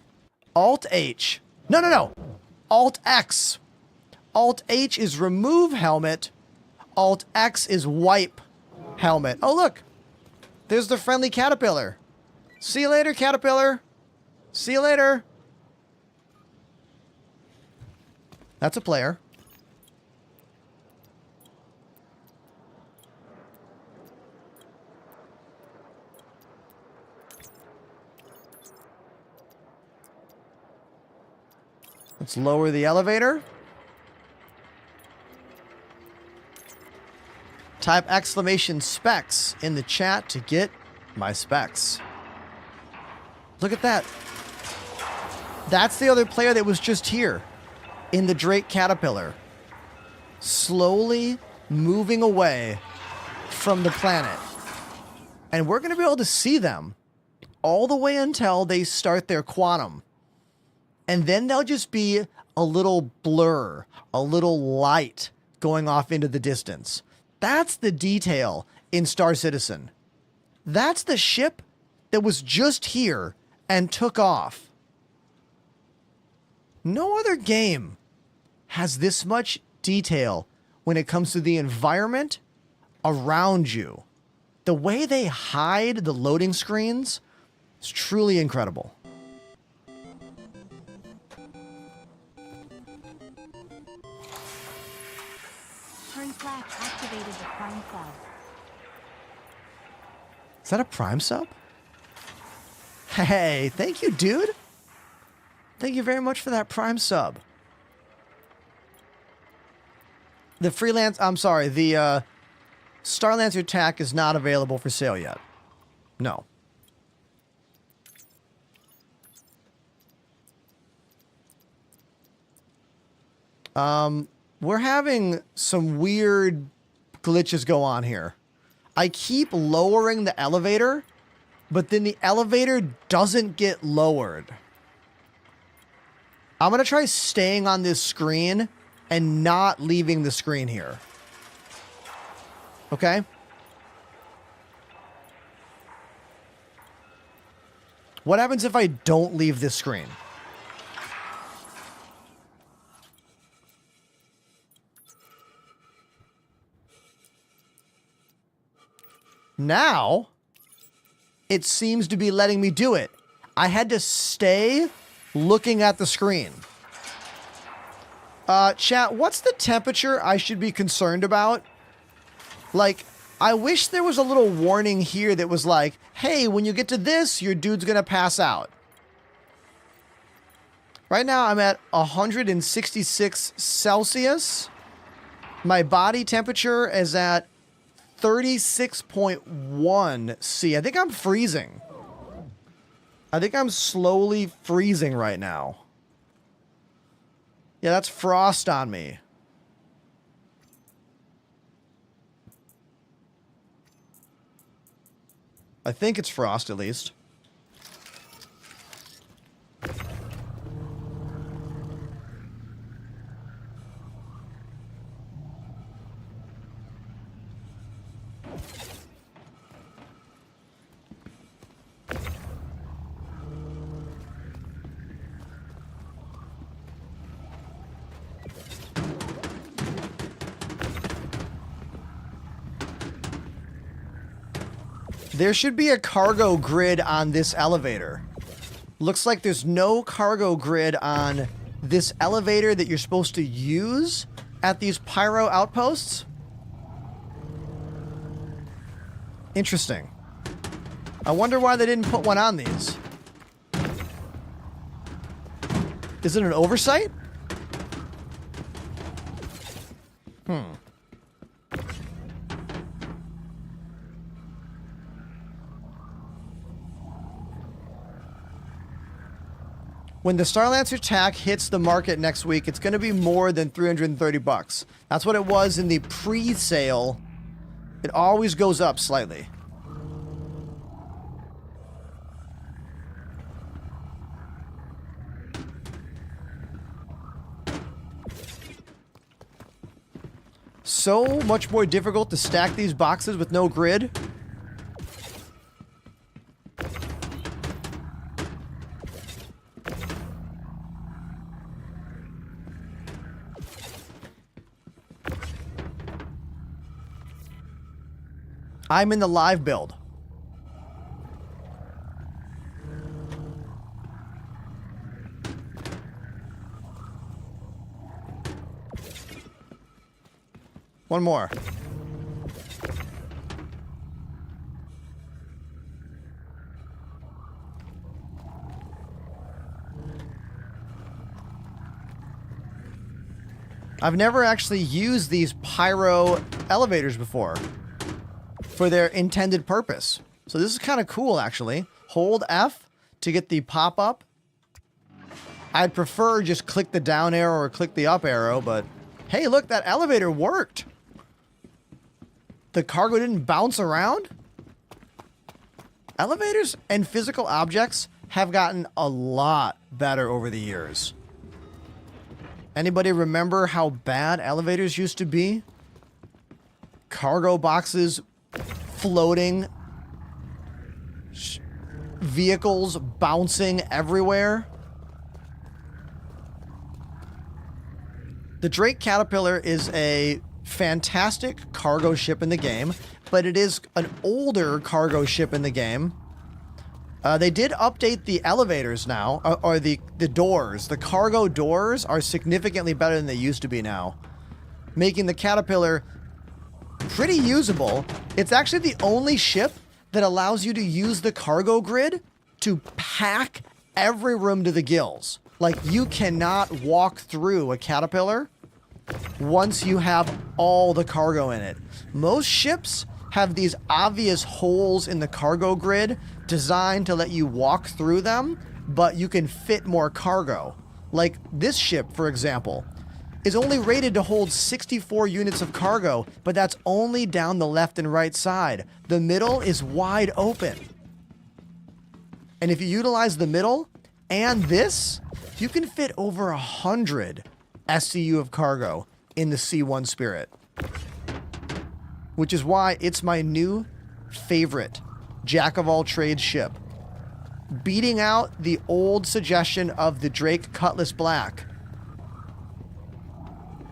Alt H. No. Alt X. Alt H is remove helmet. Alt X is wipe helmet. Oh, look. There's the friendly caterpillar. See you later, caterpillar. See you later. That's a player. Let's lower the elevator. Type exclamation specs in the chat to get my specs. Look at that. That's the other player that was just here in the Drake Caterpillar. Slowly moving away from the planet. And we're going to be able to see them all the way until they start their quantum. And then they'll just be a little blur, a little light going off into the distance. That's the detail in Star Citizen. That's the ship that was just here and took off. No other game has this much detail when it comes to the environment around you. The way they hide the loading screens is truly incredible. Turn flash activated the prime sub. Is that a Prime sub? Hey, thank you, dude. Thank you very much for that Prime sub. The Starlancer TAC is not available for sale yet. No. We're having some weird glitches go on here. I keep lowering the elevator, but then the elevator doesn't get lowered. I'm going to try staying on this screen and not leaving the screen here. Okay? What happens if I don't leave this screen? Now, it seems to be letting me do it. I had to stay looking at the screen. Chat, what's the temperature I should be concerned about? Like, I wish there was a little warning here that was like, hey, when you get to this, your dude's gonna pass out. Right now, I'm at 166 Celsius. My body temperature is at 36.1 C. I think I'm freezing. I think I'm slowly freezing right now. Yeah, that's frost on me. I think it's frost, at least. There should be a cargo grid on this elevator. Looks like there's no cargo grid on this elevator that you're supposed to use at these Pyro outposts. Interesting. I wonder why they didn't put one on these. Is it an oversight? When the Starlancer attack hits the market next week, it's going to be more than 330 bucks. That's what it was in the pre-sale. It always goes up slightly. So much more difficult to stack these boxes with no grid. I'm in the live build. One more. I've never actually used these Pyro elevators before for their intended purpose. So this is kind of cool, actually. Hold F to get the pop-up. I'd prefer just click the down arrow or click the up arrow, but hey, look, that elevator worked. The cargo didn't bounce around. Elevators and physical objects have gotten a lot better over the years. Anybody remember how bad elevators used to be? Cargo boxes floating, vehicles bouncing everywhere. The Drake Caterpillar is a fantastic cargo ship in the game, but it is an older cargo ship in the game. They did update the elevators now, or the doors. The cargo doors are significantly better than they used to be now, making the Caterpillar pretty usable. It's actually the only ship that allows you to use the cargo grid to pack every room to the gills. Like, you cannot walk through a Caterpillar once you have all the cargo in it. Most ships have these obvious holes in the cargo grid designed to let you walk through them, but you can fit more cargo. Like this ship, for example, is only rated to hold 64 units of cargo, but that's only down the left and right side. The middle is wide open. And if you utilize the middle and this, you can fit over 100 SCU of cargo in the C1 Spirit. Which is why it's my new favorite jack-of-all-trades ship. Beating out the old suggestion of the Drake Cutlass Black.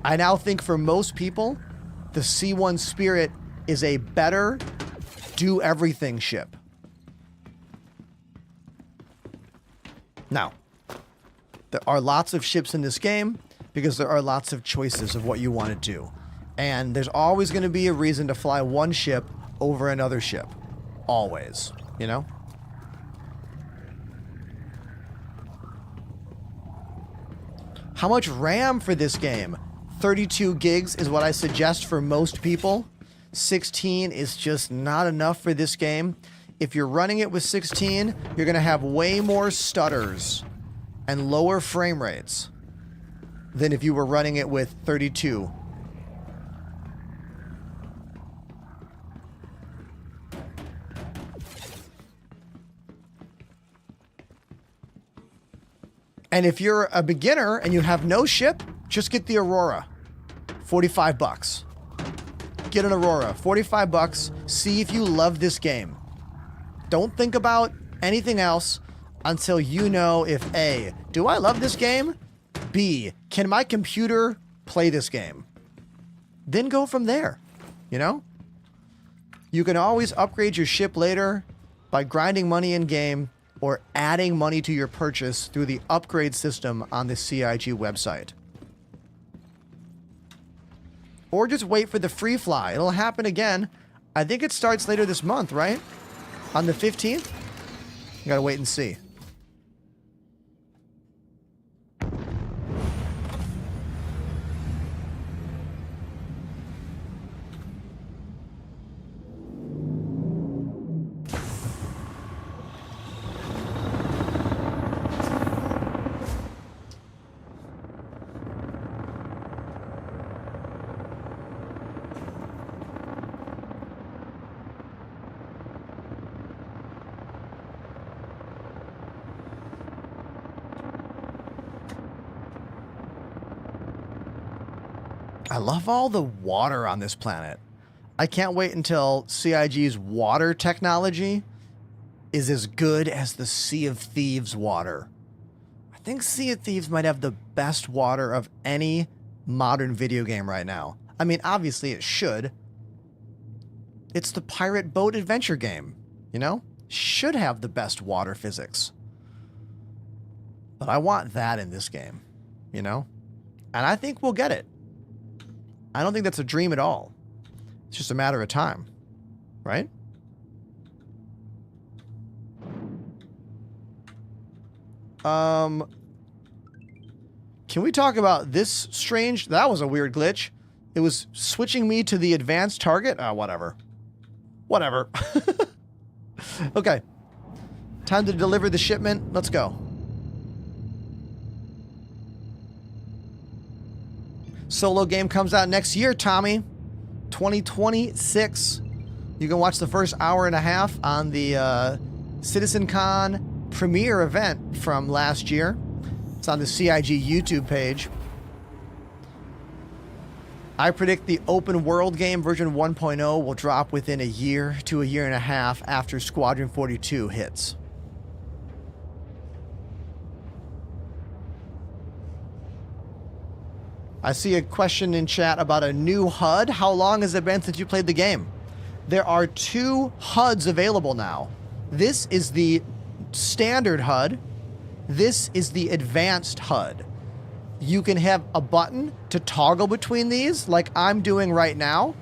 I now think for most people, the C1 Spirit is a better do-everything ship. Now, there are lots of ships in this game because there are lots of choices of what you want to do. And there's always going to be a reason to fly one ship over another ship. Always, you know? How much RAM for this game? 32 gigs is what I suggest for most people. 16 is just not enough for this game. If you're running it with 16, you're going to have way more stutters and lower frame rates than if you were running it with 32. And if you're a beginner and you have no ship, just get the Aurora. 45 bucks. Get an Aurora. 45 bucks. See if you love this game. Don't think about anything else until you know if A, do I love this game? B, can my computer play this game? Then go from there, you know? You can always upgrade your ship later by grinding money in game or adding money to your purchase through the upgrade system on the CIG website. Or just wait for the free fly. It'll happen again. I think it starts later this month, right? On the 15th? You gotta wait and see. I love all the water on this planet. I can't wait until CIG's water technology is as good as the Sea of Thieves water. I think Sea of Thieves might have the best water of any modern video game right now. I mean, obviously it should. It's the pirate boat adventure game, you know? Should have the best water physics. But I want that in this game, you know? And I think we'll get it. I don't think that's a dream at all. It's just a matter of time, right? Can we talk about this strange... That was a weird glitch. It was switching me to the advanced target. Whatever. Whatever. Okay. Time to deliver the shipment. Let's go. Solo game comes out next year, Tommy. 2026. You can watch the first hour and a half on the CitizenCon premiere event from last year. It's on the CIG YouTube page. I predict the open world game version 1.0 will drop within a year to a year and a half after Squadron 42 hits. I see a question in chat about a new HUD. How long has it been since you played the game? There are 2 HUDs available now. This is the standard HUD. This is the advanced HUD. You can have a button to toggle between these, like I'm doing right now.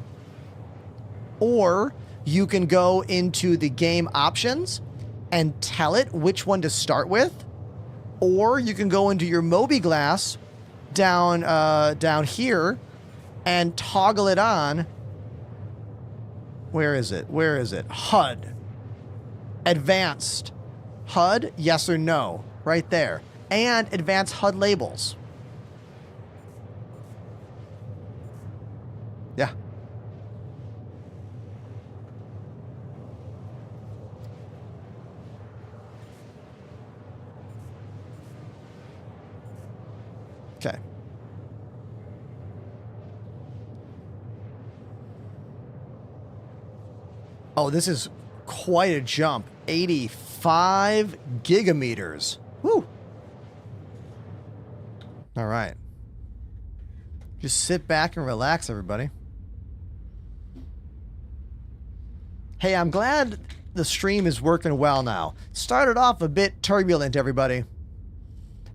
Or you can go into the game options and tell it which one to start with. Or you can go into your mobiGlass down here and toggle it on. Where is it? Where is it? HUD. Advanced. HUD, yes or no. Right there. And advanced HUD labels. Yeah. Okay. Oh, this is quite a jump. 85 gigameters. Woo. All right. Just sit back and relax, everybody. Hey, I'm glad the stream is working well now. Started off a bit turbulent, everybody.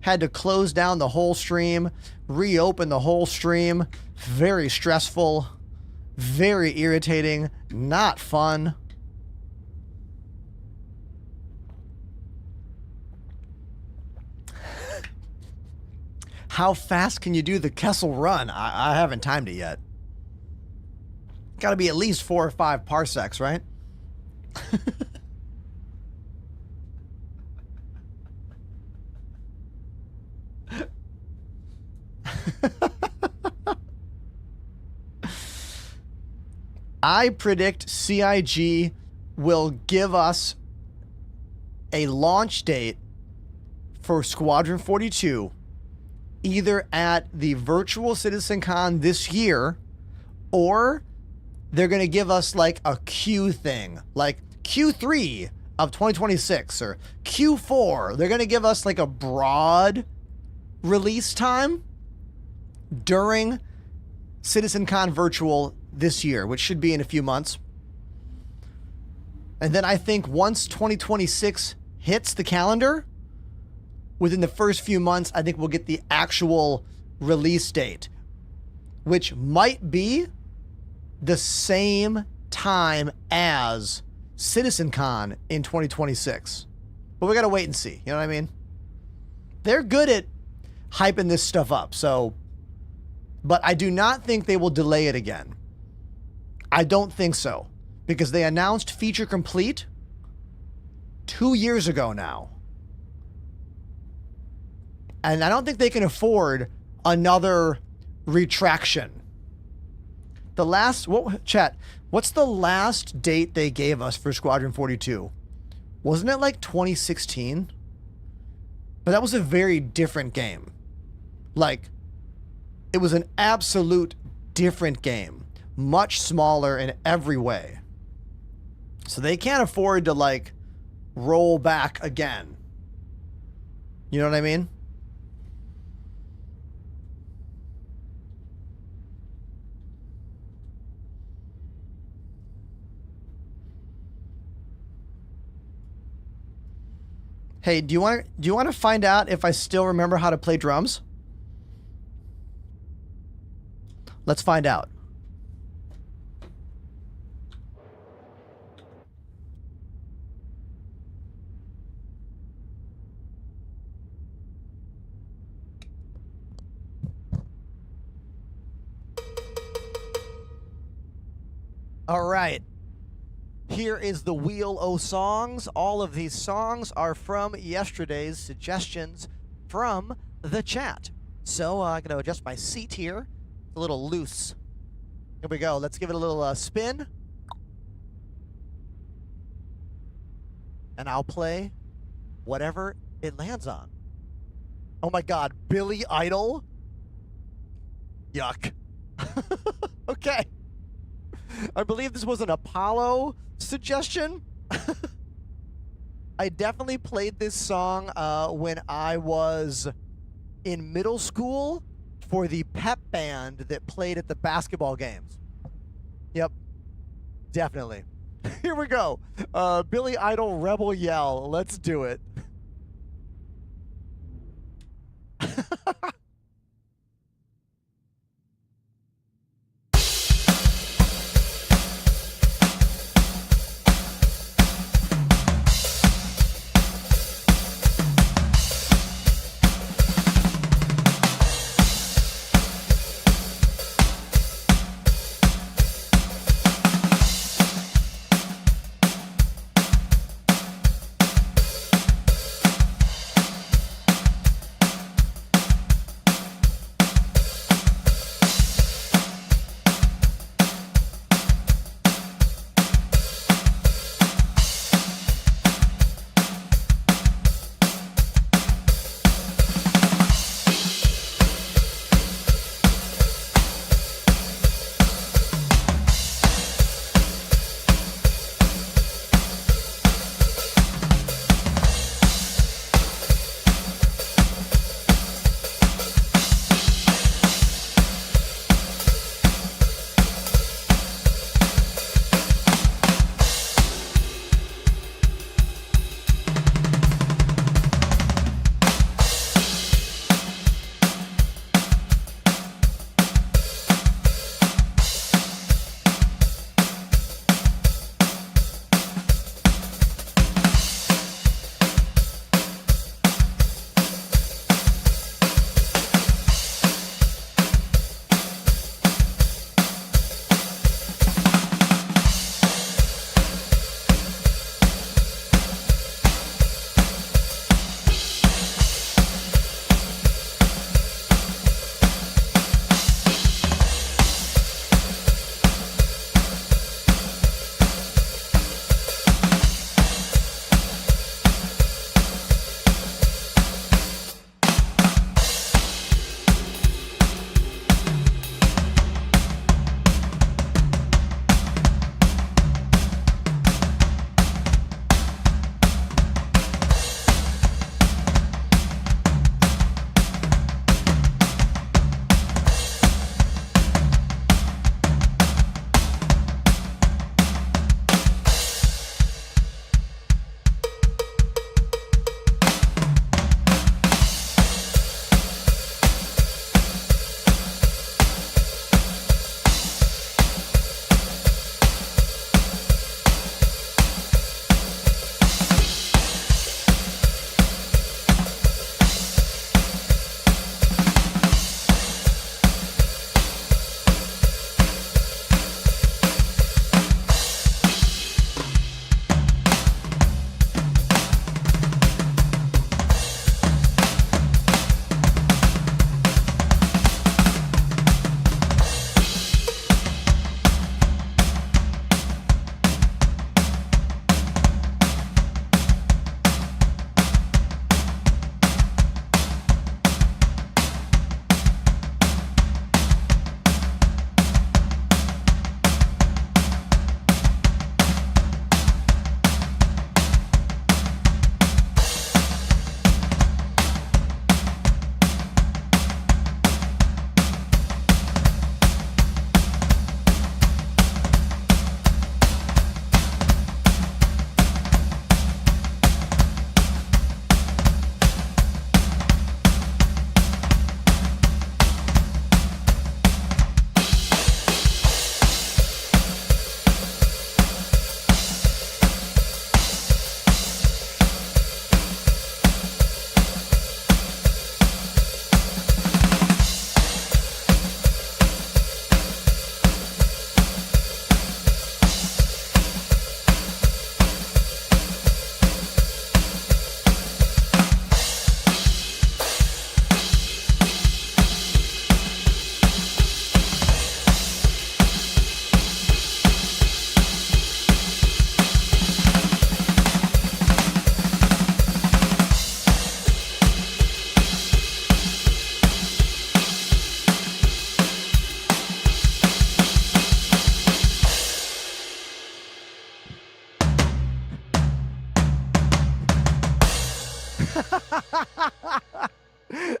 Had to close down the whole stream, reopen the whole stream. Very stressful, very irritating, not fun. How fast can you do the Kessel Run? I haven't timed it yet. Got to be at least 4 or 5 parsecs, right? I predict CIG will give us a launch date for Squadron 42 either at the virtual CitizenCon this year, or they're going to give us like a Q thing, like Q3 of 2026 or Q4. They're going to give us like a broad release time during CitizenCon virtual this year, which should be in a few months. And then I think once 2026 hits the calendar, within the first few months, I think we'll get the actual release date, which might be the same time as CitizenCon in 2026. But we got to wait and see. You know what I mean? They're good at hyping this stuff up. So, but I do not think they will delay it again. I don't think so, because they announced feature complete 2 years ago now. And I don't think they can afford another retraction. The last, what's the last date they gave us for Squadron 42? Wasn't it like 2016? But that was a very different game. Like, it was an absolute different game. Much smaller in every way. So they can't afford to, like, roll back again. You know what I mean? Hey, do you want to find out if I still remember how to play drums? Let's find out. All right. Here is the Wheel o' Songs. All of these songs are from yesterday's suggestions from the chat. So I'm going to adjust my seat here. It's a little loose. Here we go. Let's give it a little spin. And I'll play whatever it lands on. Oh my God, Billy Idol? Yuck. Okay. I believe this was an Apollo suggestion. I definitely played this song when I was in middle school for the pep band that played at the basketball games. Yep, definitely. Here we go. Billy Idol Rebel Yell. Let's do it.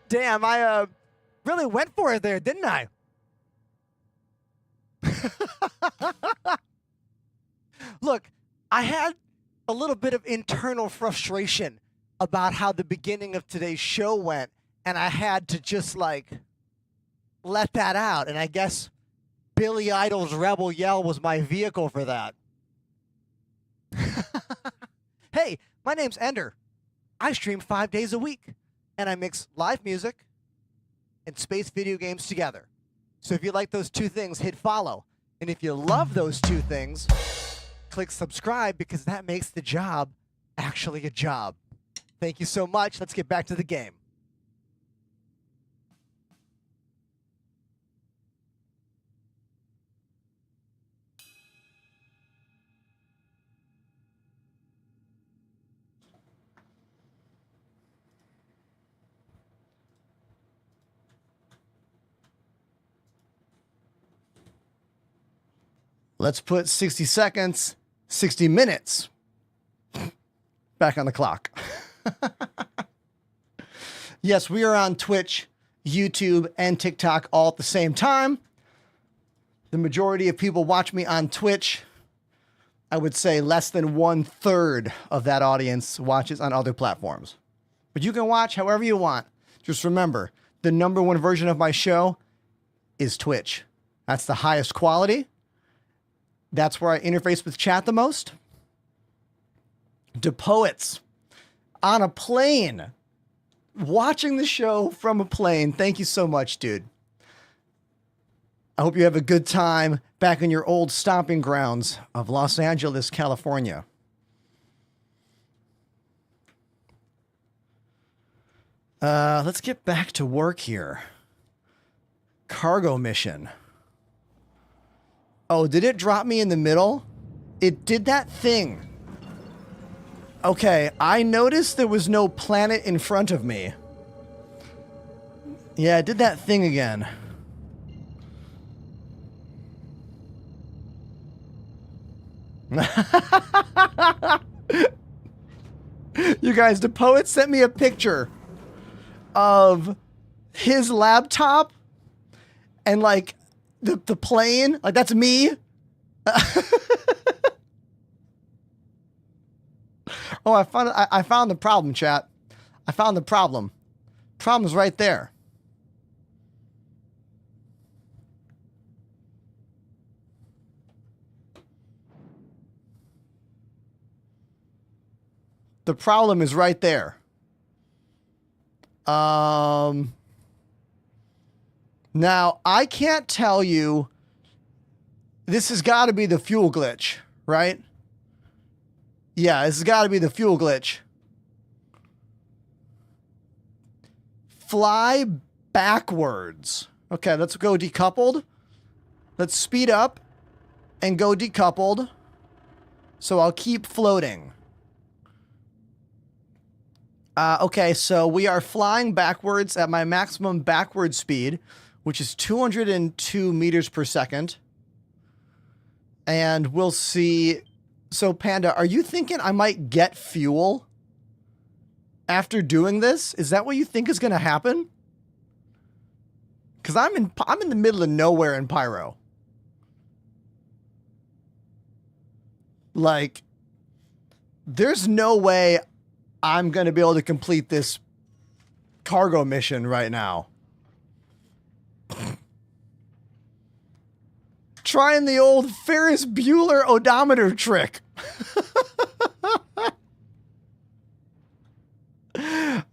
Damn, I really went for it there, didn't I? Look, I had a little bit of internal frustration about how the beginning of today's show went, and I had to just like let that out. And I guess Billy Idol's Rebel Yell was my vehicle for that. Hey, my name's Ender. I stream 5 days a week, and I mix live music and space video games together. So if you like those two things, hit follow. And if you love those two things, click subscribe, because that makes the job actually a job. Thank you so much. Let's get back to the game. Let's put 60 seconds, 60 minutes back on the clock. Yes, we are on Twitch, YouTube, and TikTok all at the same time. The majority of people watch me on Twitch. I would say less than 1/3 of that audience watches on other platforms. But you can watch however you want. Just remember, the #1 version of my show is Twitch. That's the highest quality. That's where I interface with chat the most. DePoets on a plane, watching the show from a plane. Thank you so much, dude. I hope you have a good time back in your old stomping grounds of Los Angeles, California. Let's get back to work here. Cargo mission. Oh, did it drop me in the middle? It did that thing. Okay, I noticed there was no planet in front of me. Yeah, it did that thing again. You guys, the poet sent me a picture of his laptop and like the plane, like that's me. Oh, I found the problem, chat. I found the problem. Problem's right there. The problem is right there. Now, I can't tell you. This has got to be the fuel glitch, right? Yeah, this has got to be the fuel glitch. Fly backwards. Okay, let's go decoupled. Let's speed up and go decoupled. So I'll keep floating. Okay, so we are flying backwards at my maximum backward speed, which is 202 meters per second. And we'll see. So, Panda, are you thinking I might get fuel after doing this? Is that what you think is going to happen? Because I'm in the middle of nowhere in Pyro. Like, there's no way I'm going to be able to complete this cargo mission right now. Trying the old Ferris Bueller odometer trick.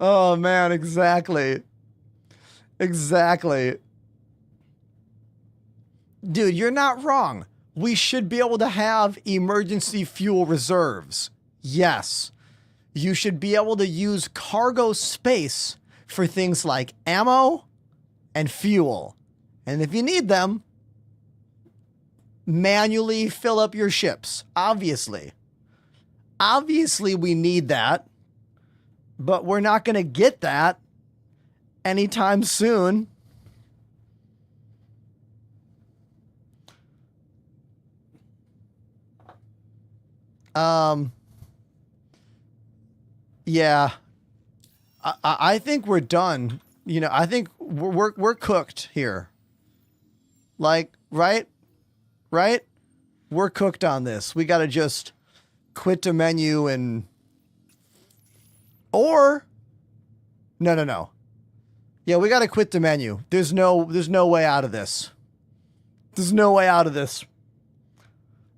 Oh, man, exactly. Exactly. Dude, you're not wrong. We should be able to have emergency fuel reserves. Yes. You should be able to use cargo space for things like ammo and fuel. And if you need them, manually fill up your ships. Obviously. Obviously, we need that. But we're not going to get that anytime soon. Yeah. I think we're done you know, I think we're cooked here. Like, right? Right? We're cooked on this. We got to just quit the menu and or no. Yeah, we got to quit the menu. There's no way out of this. There's no way out of this.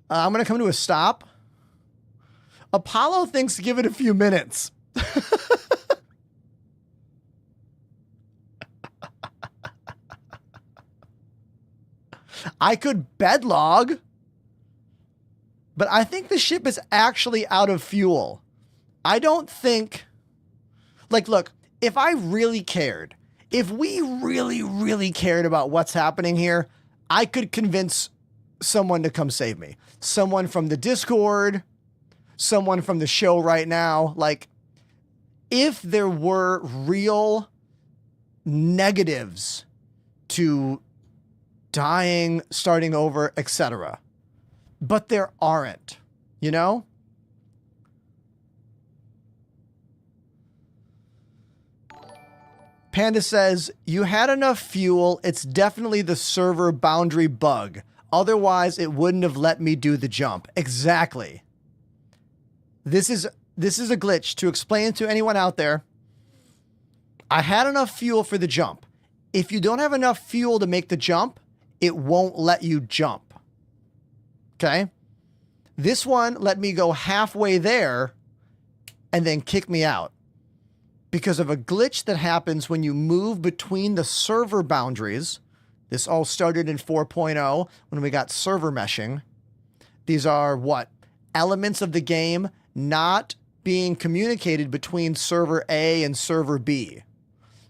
I'm going to come to a stop. Apollo thinks give it a few minutes. I could bedlog, but I think the ship is actually out of fuel. I don't think, like, look, if I really cared, if we really, really cared about what's happening here, I could convince someone to come save me. Someone from the Discord, someone from the show right now. Like, if there were real negatives to dying, starting over, etc. But there aren't, you know? Panda says, you had enough fuel. It's definitely the server boundary bug. Otherwise, it wouldn't have let me do the jump. Exactly. This is a glitch. To explain to anyone out there, I had enough fuel for the jump. If you don't have enough fuel to make the jump, it won't let you jump. Okay? This one let me go halfway there and then kick me out because of a glitch that happens when you move between the server boundaries. This all started in 4.0 when we got server meshing. These are what? Elements of the game not being communicated between server A and server B.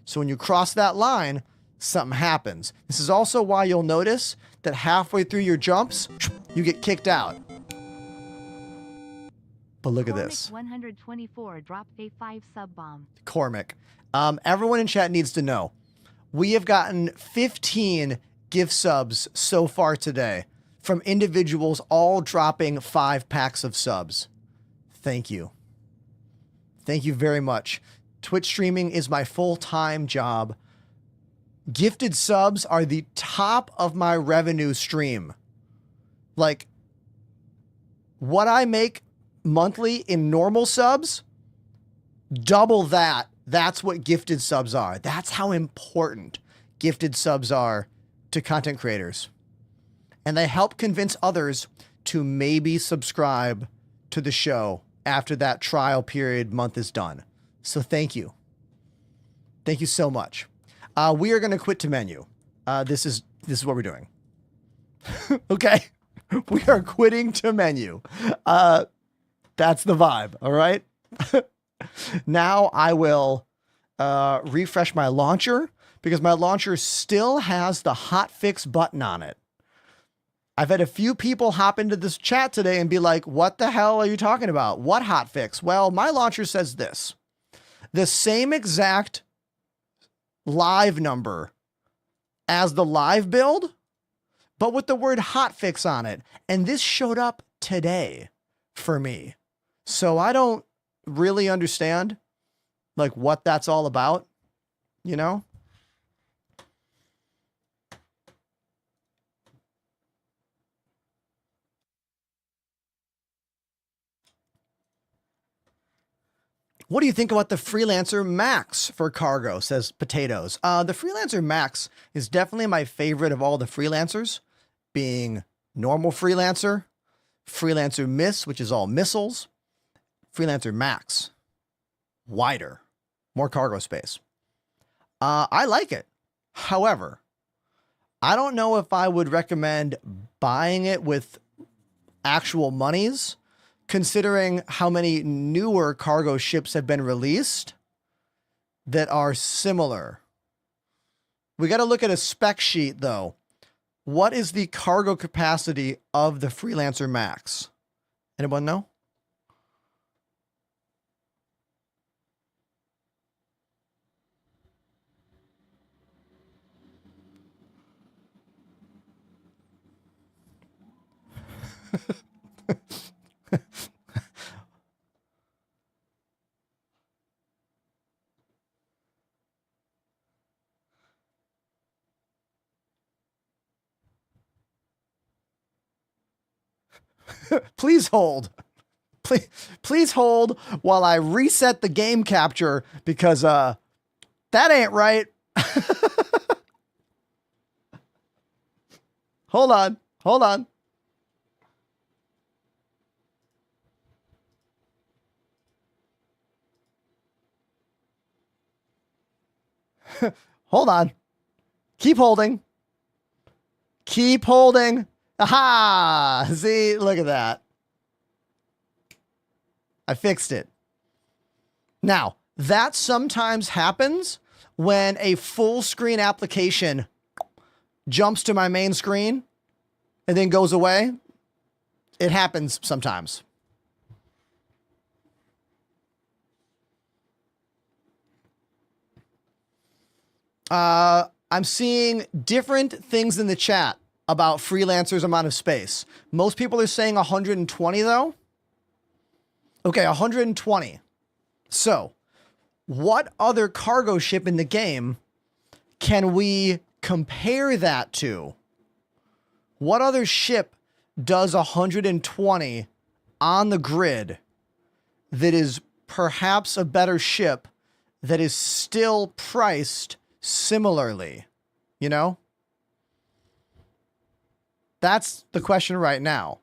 So when you cross that line, something happens. This is also why you'll notice that halfway through your jumps, you get kicked out. But look at this. 124 dropped a 5 sub bomb. Cormac. Everyone in chat needs to know. We have gotten 15 gift subs so far today from individuals all dropping 5 packs of subs. Thank you. Thank you very much. Twitch streaming is my full-time job. Gifted subs are the top of my revenue stream. Like, what I make monthly in normal subs, double that. That's what gifted subs are. That's how important gifted subs are to content creators. And they help convince others to maybe subscribe to the show after that trial period month is done. So thank you. Thank you so much. We are going to quit to menu. This is what we're doing. Okay. We are quitting to menu. That's the vibe. All right. Now I will refresh my launcher because my launcher still has the hotfix button on it. I've had a few people hop into this chat today and be like, what the hell are you talking about? What hotfix? Well, my launcher says this. The same exact live number as the live build, but with the word hotfix on it. And this showed up today for me. So I don't really understand like what that's all about, you know? What do you think about the Freelancer Max for cargo, says Potatoes. The Freelancer Max is definitely my favorite of all the freelancers, being normal Freelancer, Freelancer Miss, which is all missiles, Freelancer Max, wider, more cargo space. I like it. However, I don't know if I would recommend buying it with actual monies, considering how many newer cargo ships have been released that are similar. We got to look at a spec sheet, though. What is the cargo capacity of the Freelancer Max? Anyone know? Please hold. Please hold while I reset the game capture because that ain't right. Hold on. Hold on. Hold on. Keep holding. Keep holding. Aha! See, look at that. I fixed it. Now, that sometimes happens when a full screen application jumps to my main screen and then goes away. It happens sometimes. I'm seeing different things in the chat about freelancers' amount of space. Most people are saying 120 though. Okay, 120. So, what other cargo ship in the game can we compare that to? What other ship does 120 on the grid that is perhaps a better ship that is still priced similarly? You know? That's the question right now.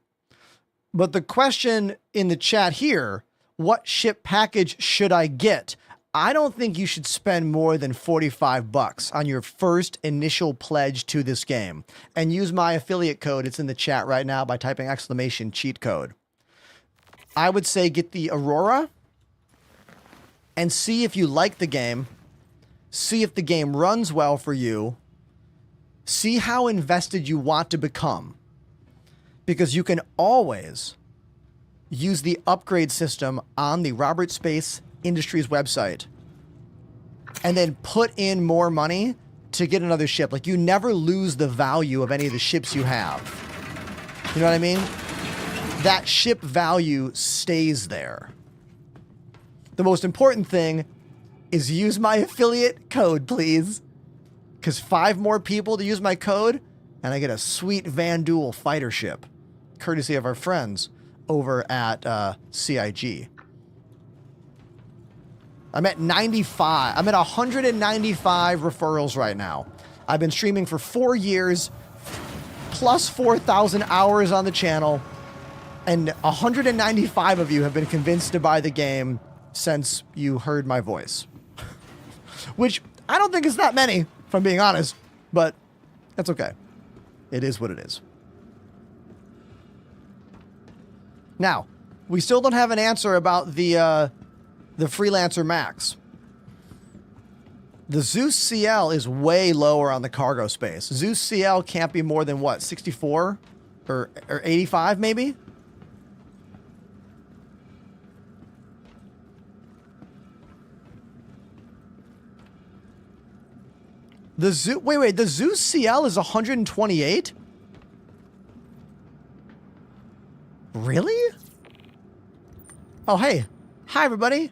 But the question in the chat here, what ship package should I get? I don't think you should spend more than $45 on your first initial pledge to this game. And use my affiliate code. It's in the chat right now by typing exclamation cheat code. I would say get the Aurora and see if you like the game. See if the game runs well for you. See how invested you want to become. Because you can always use the upgrade system on the Robert Space Industries website and then put in more money to get another ship. Like, you never lose the value of any of the ships you have. You know what I mean? That ship value stays there. The most important thing is use my affiliate code, please. Because 5 more people to use my code, and I get a sweet Vanduul fighter ship, courtesy of our friends over at CIG. I'm at 95. I'm at 195 referrals right now. I've been streaming for 4 years, plus 4,000 hours on the channel, and 195 of you have been convinced to buy the game since you heard my voice. Which I don't think is that many, if I'm being honest, but that's okay. It is what it is. Now, we still don't have an answer about the Freelancer Max. The Zeus CL is way lower on the cargo space. Zeus CL can't be more than what, 64 or 85 maybe? The Zeus CL is 128? Really? Oh, hey. Hi, everybody.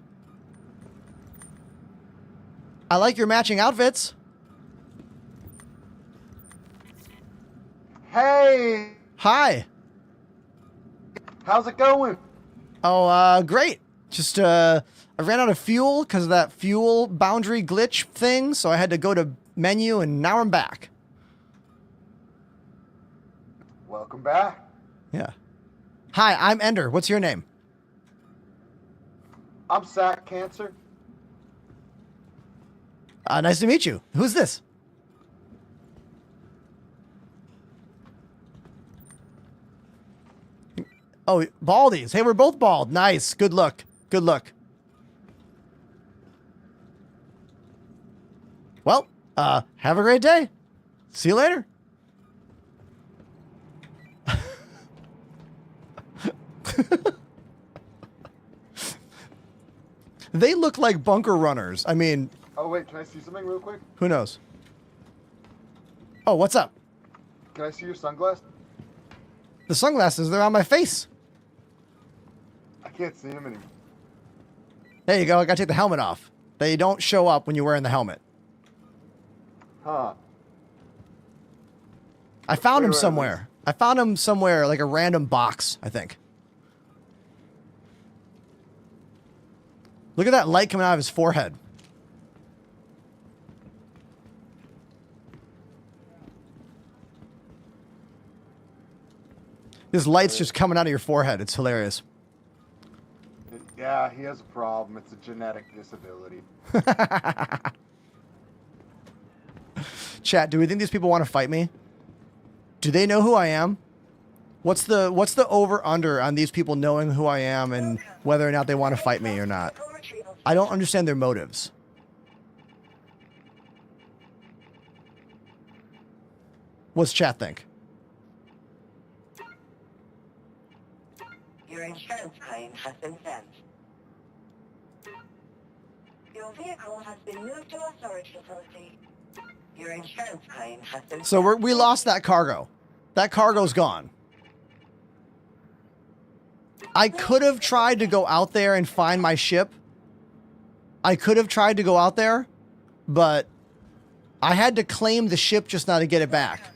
I like your matching outfits. Hey! Hi. How's it going? Oh, great. Just, I ran out of fuel because of that fuel boundary glitch thing, so I had to go to menu, and now I'm back. Welcome back. Yeah. Hi, I'm Ender. What's your name? I'm Sack Cancer. Nice to meet you. Who's this? Oh, baldies. Hey, we're both bald. Nice. Good look. Good look. Well, have a great day. See you later. They look like bunker runners. I mean... Oh, wait, can I see something real quick? Who knows? Oh, what's up? Can I see your sunglasses? The sunglasses, they're on my face. I can't see them anymore. There you go. I gotta take the helmet off. They don't show up when you're wearing the helmet. Huh. I found them Wait, somewhere. I found him somewhere, like a random box, I think. Look at that light coming out of his forehead. This light's just coming out of your forehead. It's hilarious. Yeah, he has a problem. It's a genetic disability. Chat, do we think these people want to fight me? Do they know who I am? What's the over under on these people knowing who I am and whether or not they want to fight me or not? I don't understand their motives. What's chat think? Your insurance claim has been sent. Your vehicle has been moved to a storage facility. Your insurance claim has been So we lost that cargo. That cargo's gone. I could have tried to go out there and find my ship. I could have tried to go out there, but I had to claim the ship just now to get it back.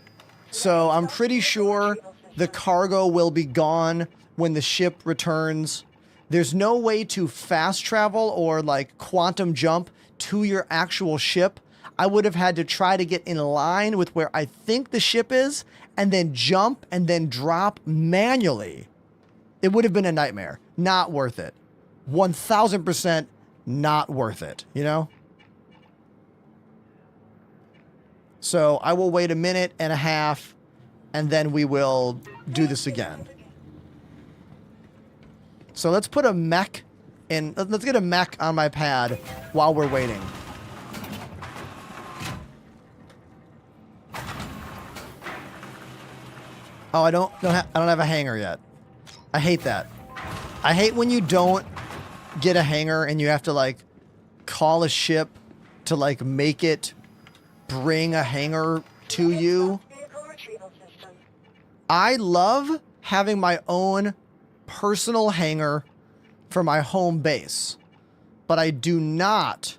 So I'm pretty sure the cargo will be gone when the ship returns. There's no way to fast travel or like quantum jump to your actual ship. I would have had to try to get in line with where I think the ship is and then jump and then drop manually. It would have been a nightmare. Not worth it. 1000% not worth it, you know? So I will wait a minute and a half and then we will do this again. So let's put a mech in. Let's get a mech on my pad while we're waiting. Oh, I don't have a hanger yet. I hate that. I hate when you don't get a hanger and you have to like call a ship to like make it bring a hanger to you. I love having my own personal hanger for my home base, but I do not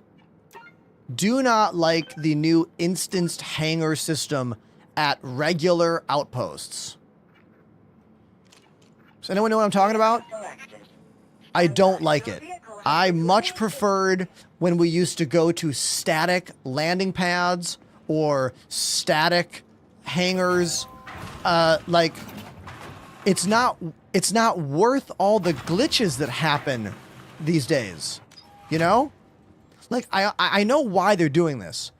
like the new instanced hanger system at regular outposts. Does anyone know what I'm talking about? I don't like it. I much preferred when we used to go to static landing pads or static hangars. Like, it's not worth all the glitches that happen these days. You know? Like, I know why they're doing this.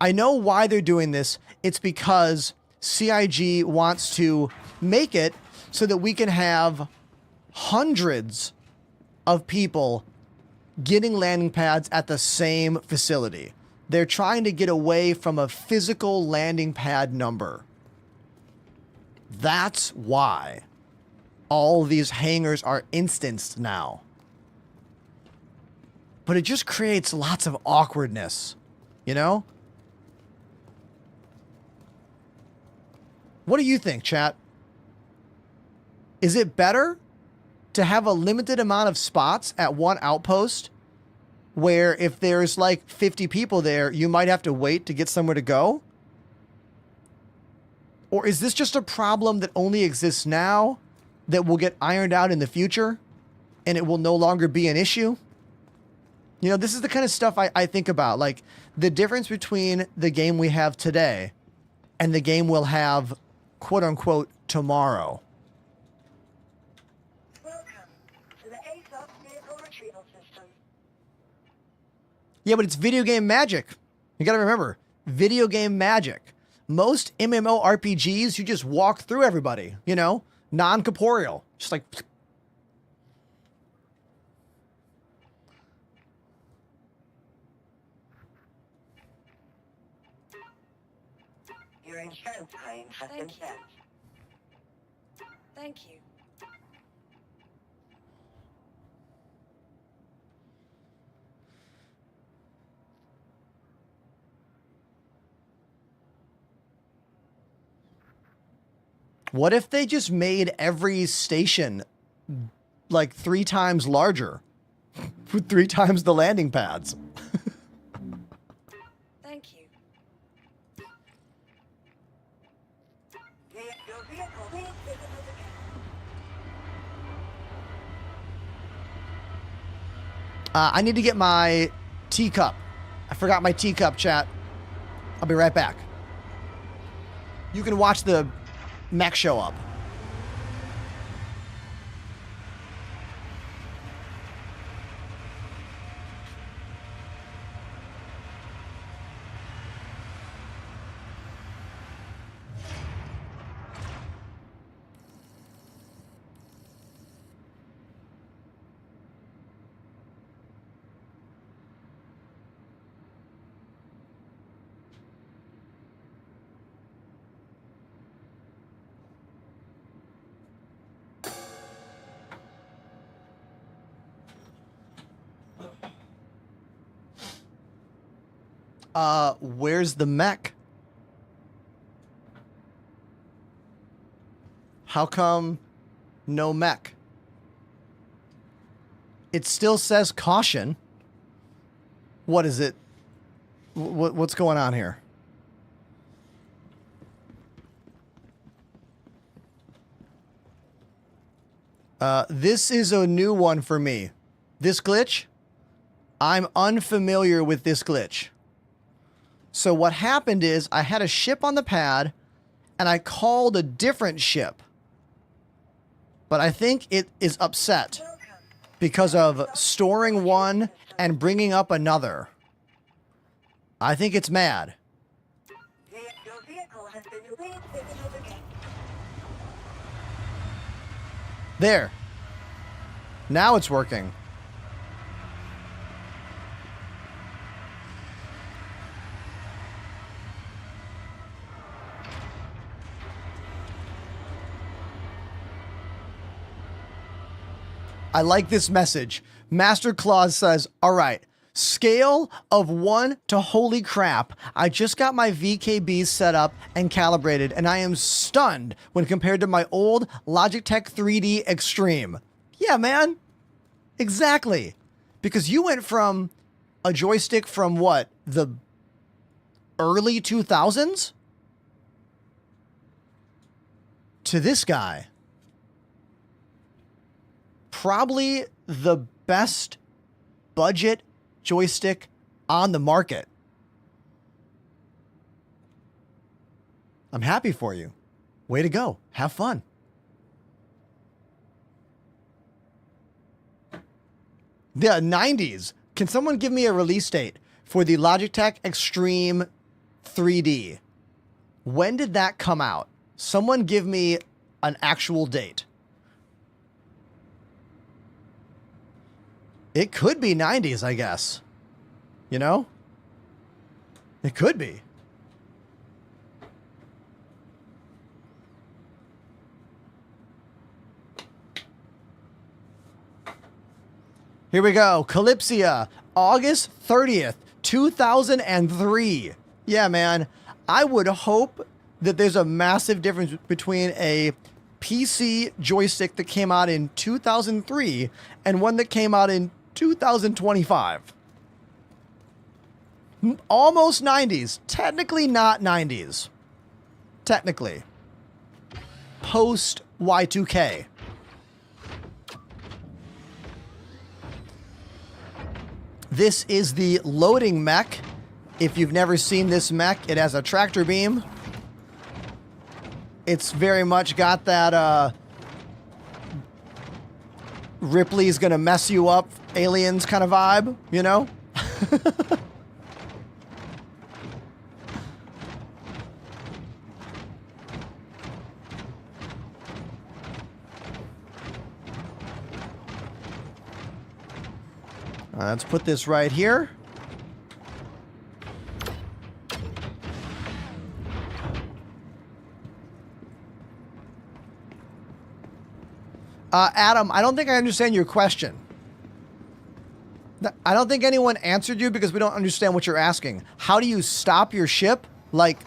I know why they're doing this. It's because CIG wants to make it so that we can have hundreds of people getting landing pads at the same facility. They're trying to get away from a physical landing pad number. That's why all these hangars are instanced now. But it just creates lots of awkwardness, you know? What do you think, chat? Is it better to have a limited amount of spots at one outpost where if there's like 50 people there, you might have to wait to get somewhere to go? Or is this just a problem that only exists now that will get ironed out in the future and it will no longer be an issue? You know, this is the kind of stuff I think about, like the difference between the game we have today and the game we'll have, quote unquote, tomorrow. Yeah, but it's video game magic. You gotta remember, video game magic. Most MMORPGs, you just walk through everybody, you know, non-corporeal. Just like... Your insurance claim has been sent. Thank you. What if they just made every station like 3 times larger with 3 times the landing pads? Thank you. Your vehicle I need to get my teacup. I forgot my teacup, chat. I'll be right back. You can watch the mech show up. Where's the mech? How come no mech? It still says caution. What is it? What's going on here? This is a new one for me. This glitch? I'm unfamiliar with this glitch. So what happened is I had a ship on the pad and I called a different ship. But I think it is upset because of storing one and bringing up another. I think it's mad. Your vehicle has been refitted again. There. Now it's working. I like this message. Master Claus says, all right, scale of 1 to holy crap. I just got my VKBs set up and calibrated, and I am stunned when compared to my old Logitech 3D Extreme. Yeah, man. Exactly. Because you went from a joystick from what? The early 2000s? To this guy. Probably the best budget joystick on the market. I'm happy for you. Way to go. Have fun. The 90s. Can someone give me a release date for the Logitech Extreme 3D? When did that come out? Someone give me an actual date. It could be 90s, I guess. You know? It could be. Here we go. Calypsia, August 30th, 2003. Yeah, man. I would hope that there's a massive difference between a PC joystick that came out in 2003 and one that came out in 2025. Almost 90s. Technically not 90s. Technically. Post Y2K. This is the loading mech. If you've never seen this mech, it has a tractor beam. It's very much got that Ripley's gonna mess you up, aliens kind of vibe, you know? Let's put this right here. Adam, I don't think I understand your question. I don't think anyone answered you because we don't understand what you're asking. How do you stop your ship? Like,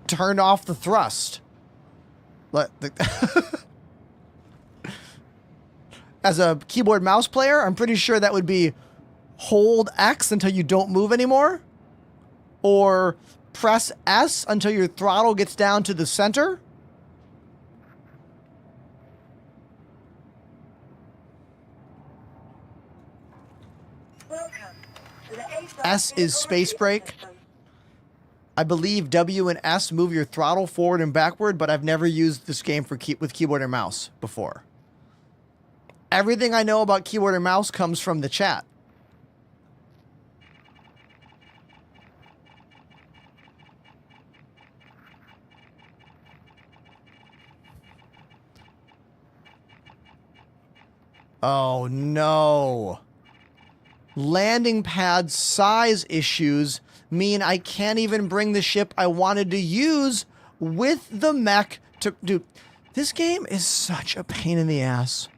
turn off the thrust. As a keyboard mouse player, I'm pretty sure that would be hold X until you don't move anymore. Or press S until your throttle gets down to the center. S is space brake. I believe W and S move your throttle forward and backward, but I've never used this game for with keyboard and mouse before. Everything I know about keyboard and mouse comes from the chat. Oh no. Landing pad size issues mean I can't even bring the ship I wanted to use with the mech to... Dude, this game is such a pain in the ass.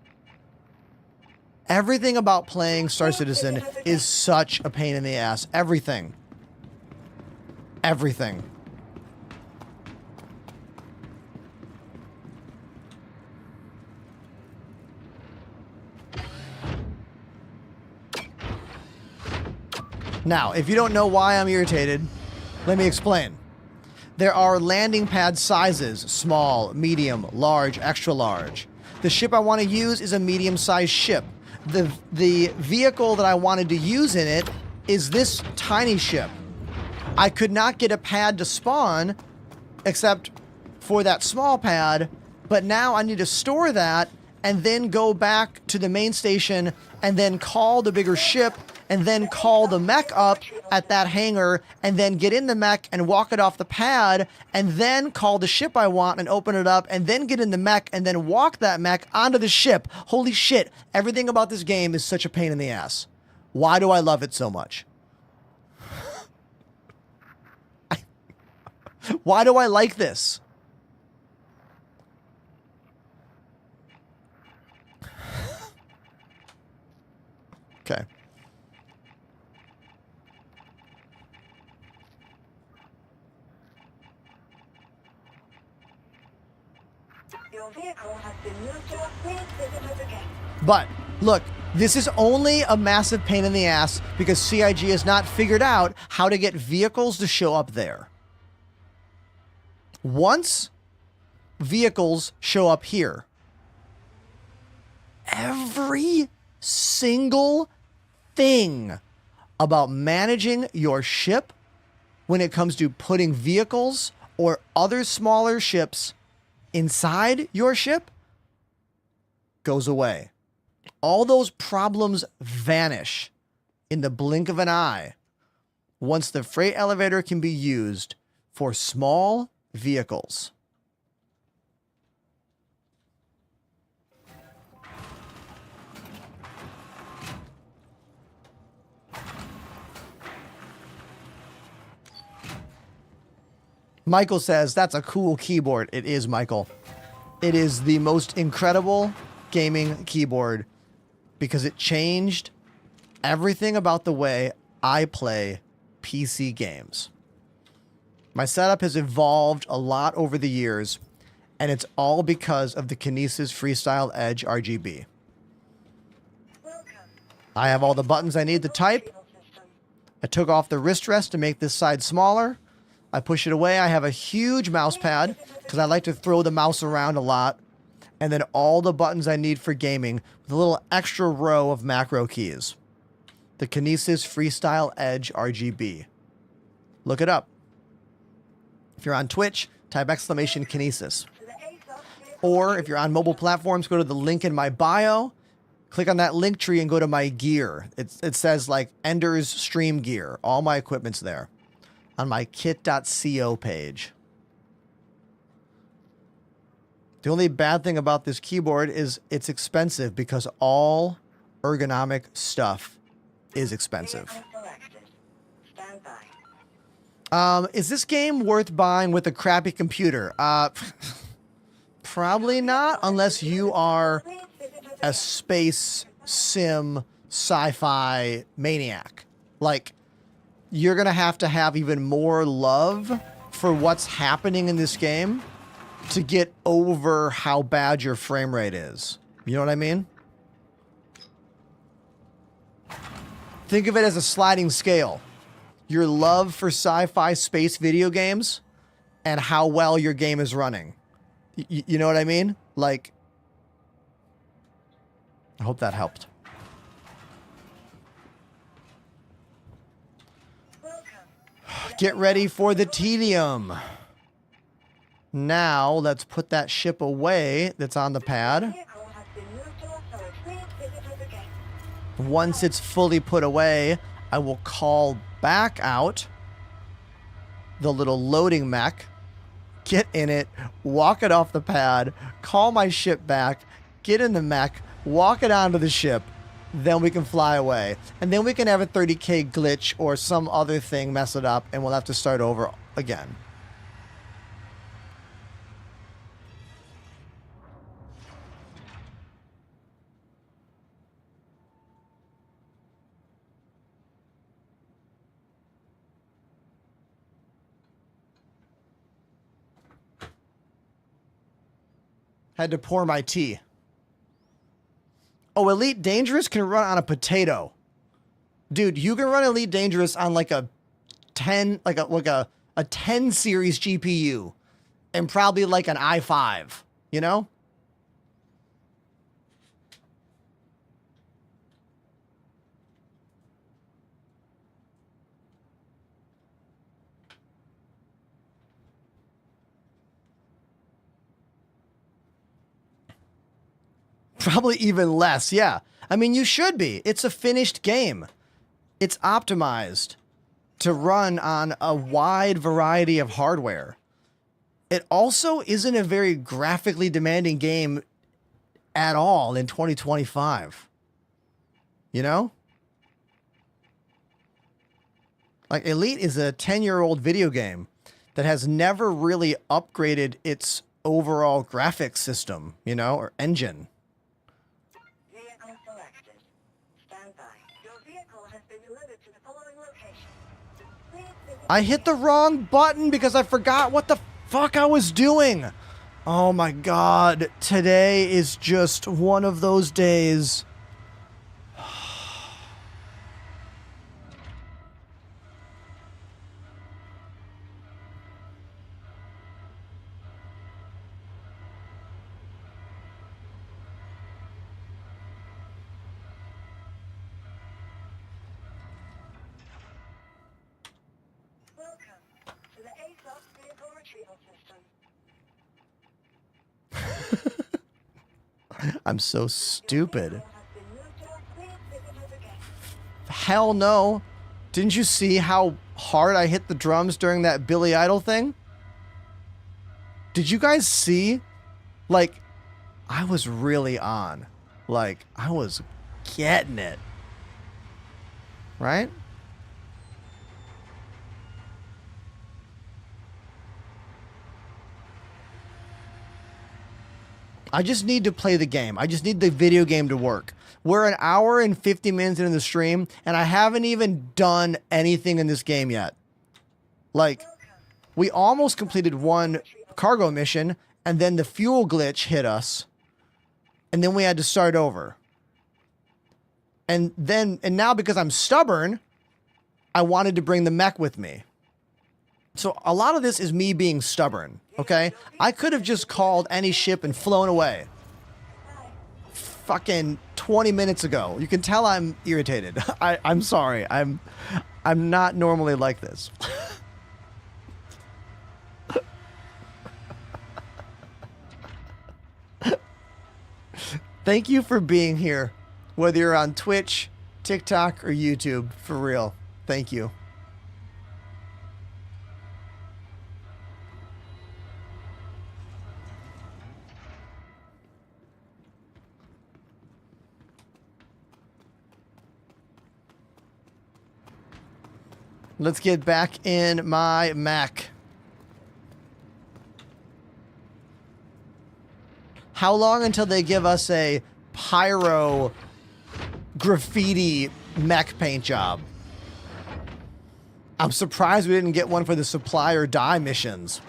Everything about playing Star Citizen is such a pain in the ass. Everything. Everything. Now, if you don't know why I'm irritated, let me explain. There are landing pad sizes: small, medium, large, extra large. The ship I want to use is a medium-sized ship. The vehicle that I wanted to use in it is this tiny ship. I could not get a pad to spawn except for that small pad, but now I need to store that and then go back to the main station and then call the bigger ship and then call the mech up at that hangar and then get in the mech and walk it off the pad and then call the ship I want and open it up and then get in the mech and then walk that mech onto the ship. Holy shit. Everything about this game is such a pain in the ass. Why do I love it so much? Why do I like this? Okay. Your vehicle has been moved to a please visit the gate. But look, this is only a massive pain in the ass because CIG has not figured out how to get vehicles to show up there. Once vehicles show up here, every single thing about managing your ship when it comes to putting vehicles or other smaller ships inside your ship goes away. All those problems vanish in the blink of an eye once the freight elevator can be used for small vehicles. Michael says, that's a cool keyboard. It is, Michael. It is the most incredible gaming keyboard because it changed everything about the way I play PC games. My setup has evolved a lot over the years, and it's all because of the Kinesis Freestyle Edge RGB. I have all the buttons I need to type. I took off the wrist rest to make this side smaller. I push it away. I have a huge mouse pad because I like to throw the mouse around a lot. And then all the buttons I need for gaming with a little extra row of macro keys. The Kinesis Freestyle Edge RGB. Look it up. If you're on Twitch, type !Kinesis. Or if you're on mobile platforms, go to the link in my bio. Click on that link tree and go to my gear. It says like Ender's Stream Gear. All my equipment's there on my kit.co page. The only bad thing about this keyboard is it's expensive because all ergonomic stuff is expensive. Is this game worth buying with a crappy computer? Probably not unless you are a space sim sci-fi maniac. Like, you're going to have even more love for what's happening in this game to get over how bad your frame rate is. You know what I mean? Think of it as a sliding scale. Your love for sci-fi space video games and how well your game is running. You know what I mean? Like, I hope that helped. Get ready for the tedium. Now, let's put that ship away that's on the pad. Vehicle has been moved to our storage. Please visit us again. Once it's fully put away, I will call back out the little loading mech, get in it, walk it off the pad, call my ship back, get in the mech, walk it onto the ship, then we can fly away. And then we can have a 30K glitch or some other thing mess it up, and we'll have to start over again. Had to pour my tea. Oh, Elite Dangerous can run on a potato. Dude, you can run Elite Dangerous on like a 10, like a 10 series GPU and probably like an i5, you know? Probably even less, yeah. I mean, you should be. It's a finished game. It's optimized to run on a wide variety of hardware. It also isn't a very graphically demanding game at all in 2025. You know? Like, Elite is a 10-year-old video game that has never really upgraded its overall graphics system, you know, or engine. Vehicle selected. Stand by. Your vehicle has been delivered to the following location. Please visit I hit the wrong button because I forgot what the fuck I was doing. Oh my god. Today is just one of those days. Welcome to the ASOS vehicle retrieval system. I'm so stupid. Vehicle has been moved to us. Please visit us again. Hell no. Didn't you see how hard I hit the drums during that Billy Idol thing? Did you guys see? Like, I was really on. Like, I was getting it. Right? I just need to play the game. I just need the video game to work. We're an hour and 50 minutes into the stream, and I haven't even done anything in this game yet. Like, we almost completed one cargo mission, and then the fuel glitch hit us, and then we had to start over. And now because I'm stubborn, I wanted to bring the mech with me. So a lot of this is me being stubborn, okay? I could have just called any ship and flown away. Fucking 20 minutes ago. You can tell I'm irritated. I'm sorry. I'm not normally like this. Thank you for being here. Whether you're on Twitch, TikTok, or YouTube, for real. Thank you. Let's get back in my Mac. How long until they give us a Pyro graffiti mech paint job? I'm surprised we didn't get one for the supply or die missions.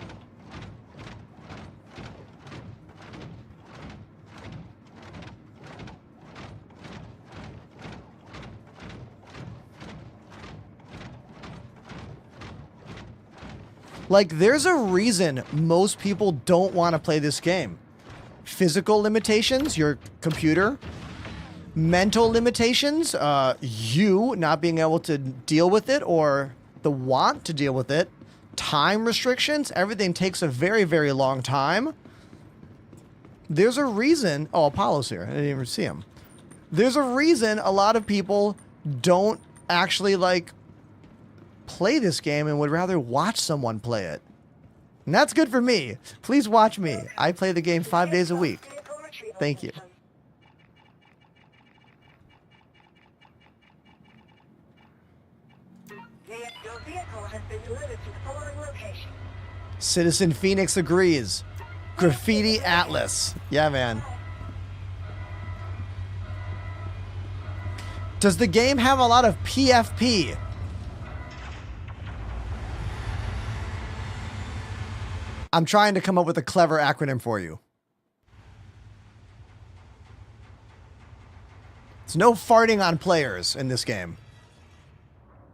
Like, there's a reason most people don't want to play this game. Physical limitations, your computer. Mental limitations, you not being able to deal with it, or the want to deal with it. Time restrictions, everything takes a very, very long time. There's a reason. Oh, Apollo's here. I didn't even see him. There's a reason a lot of people don't actually like play this game and would rather watch someone play it. And that's good for me. Please watch me. I play the game 5 days a week. Vehicle retrieval Thank you. system. Your vehicle has been delivered to the following location. Citizen Phoenix agrees. Graffiti Atlas. Yeah, man. Does the game have a lot of PFP? I'm trying to come up with a clever acronym for you. There's no farting on players in this game.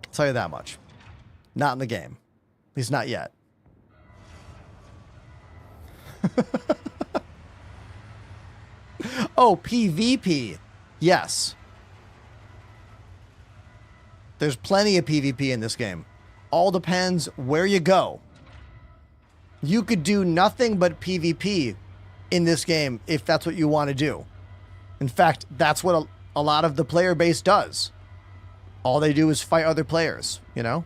I'll tell you that much. Not in the game. At least not yet. Oh, PvP. Yes. There's plenty of PvP in this game. All depends where you go. You could do nothing but PvP in this game if that's what you want to do. In fact, that's what a lot of the player base does. All they do is fight other players, you know?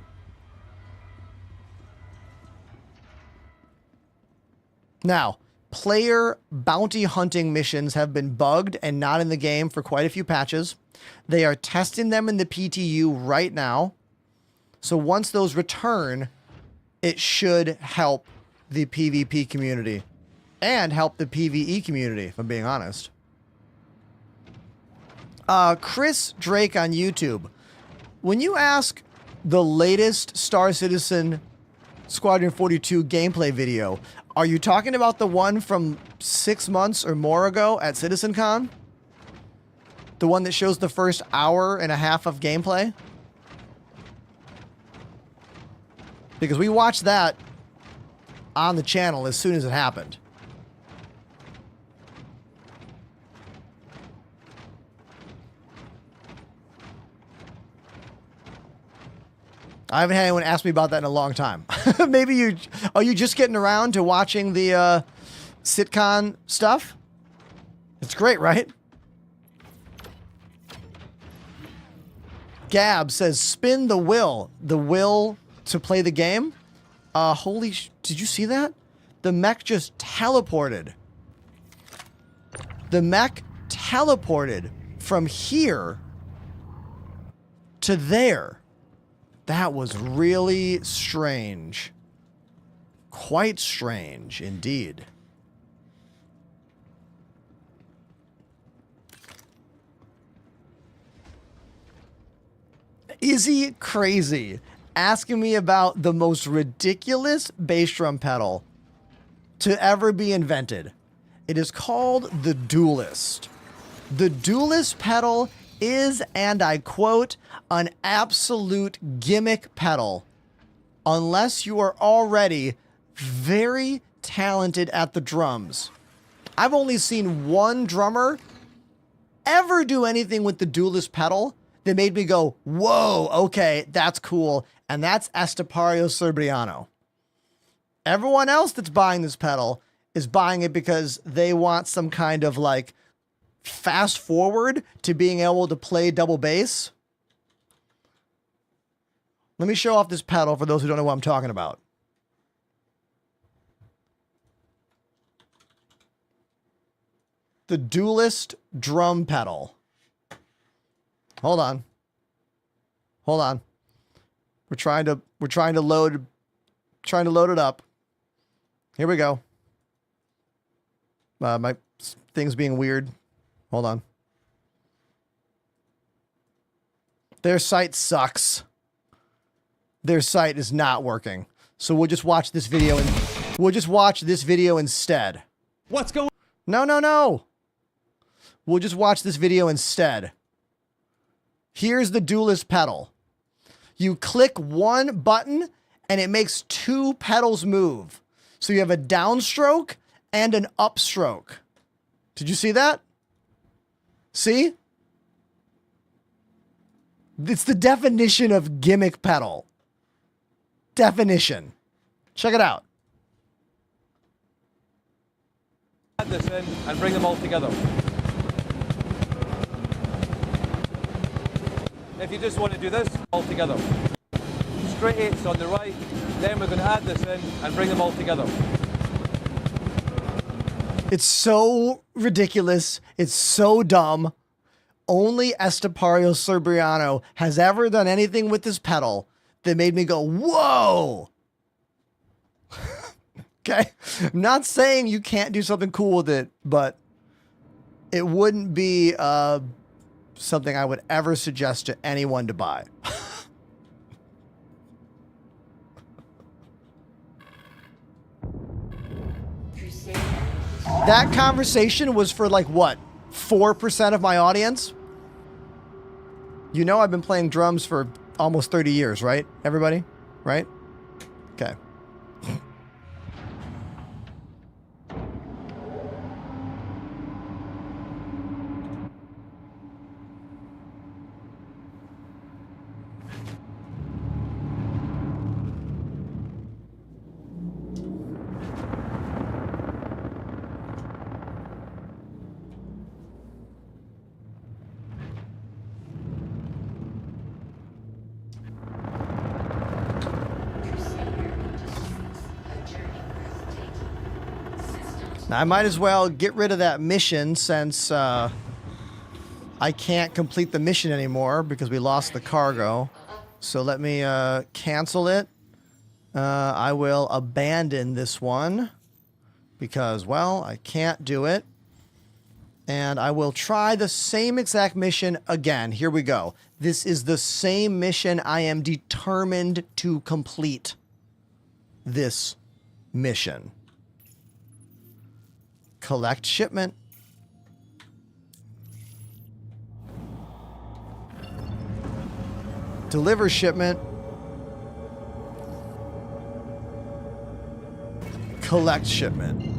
Now, player bounty hunting missions have been bugged and not in the game for quite a few patches. They are testing them in the PTU right now. So once those return, it should help the PvP community and help the PvE community, if I'm being honest. Chris Drake on YouTube. When you ask the latest Star Citizen Squadron 42 gameplay video, are you talking about the one from 6 months or more ago at CitizenCon? The one that shows the first hour and a half of gameplay? Because we watched that on the channel as soon as it happened. I haven't had anyone ask me about that in a long time. Maybe are you just getting around to watching the sitcom stuff? It's great, right? Gab says, spin the will. The will to play the game? Did you see that? The mech just teleported. The mech teleported from here to there. That was really strange. Quite strange, indeed. Izzy Crazy asking me about the most ridiculous bass drum pedal to ever be invented. It is called the Duelist. The Duelist pedal is, and I quote, an absolute gimmick pedal unless you are already very talented at the drums. I've only seen one drummer ever do anything with the Duelist pedal that made me go, whoa, okay, that's cool. And that's Estepario Serbriano. Everyone else that's buying this pedal is buying it because they want some kind of like fast forward to being able to play double bass. Let me show off this pedal for those who don't know what I'm talking about. The Duelist drum pedal. Hold on. Hold on. We're trying to load it up. Here we go. My thing's being weird. Hold on. Their site sucks. Their site is not working. So we'll just watch this video and we'll just watch this video instead. What's going on? No. We'll just watch this video instead. Here's the Duelist pedal. You click one button and it makes two pedals move. So you have a downstroke and an upstroke. Did you see that? See? It's the definition of gimmick pedal. definition. Check it out. Add this in and bring them all together. If you just want to do this all together. Straight 8s on the right, then we're going to add this in and bring them all together. It's so ridiculous. It's so dumb. Only Estepario Serbriano has ever done anything with this pedal that made me go, whoa. Okay. I'm not saying you can't do something cool with it, but it wouldn't be something I would ever suggest to anyone to buy. That conversation was for like what? 4% of my audience? You know I've been playing drums for almost 30 years, right? Everybody? Right? Okay. I might as well get rid of that mission since I can't complete the mission anymore because we lost the cargo. So let me cancel it. I will abandon this one because, well, I can't do it. And I will try the same exact mission again. Here we go. This is the same mission. I am determined to complete this mission. Collect shipment. Deliver shipment. Collect shipment.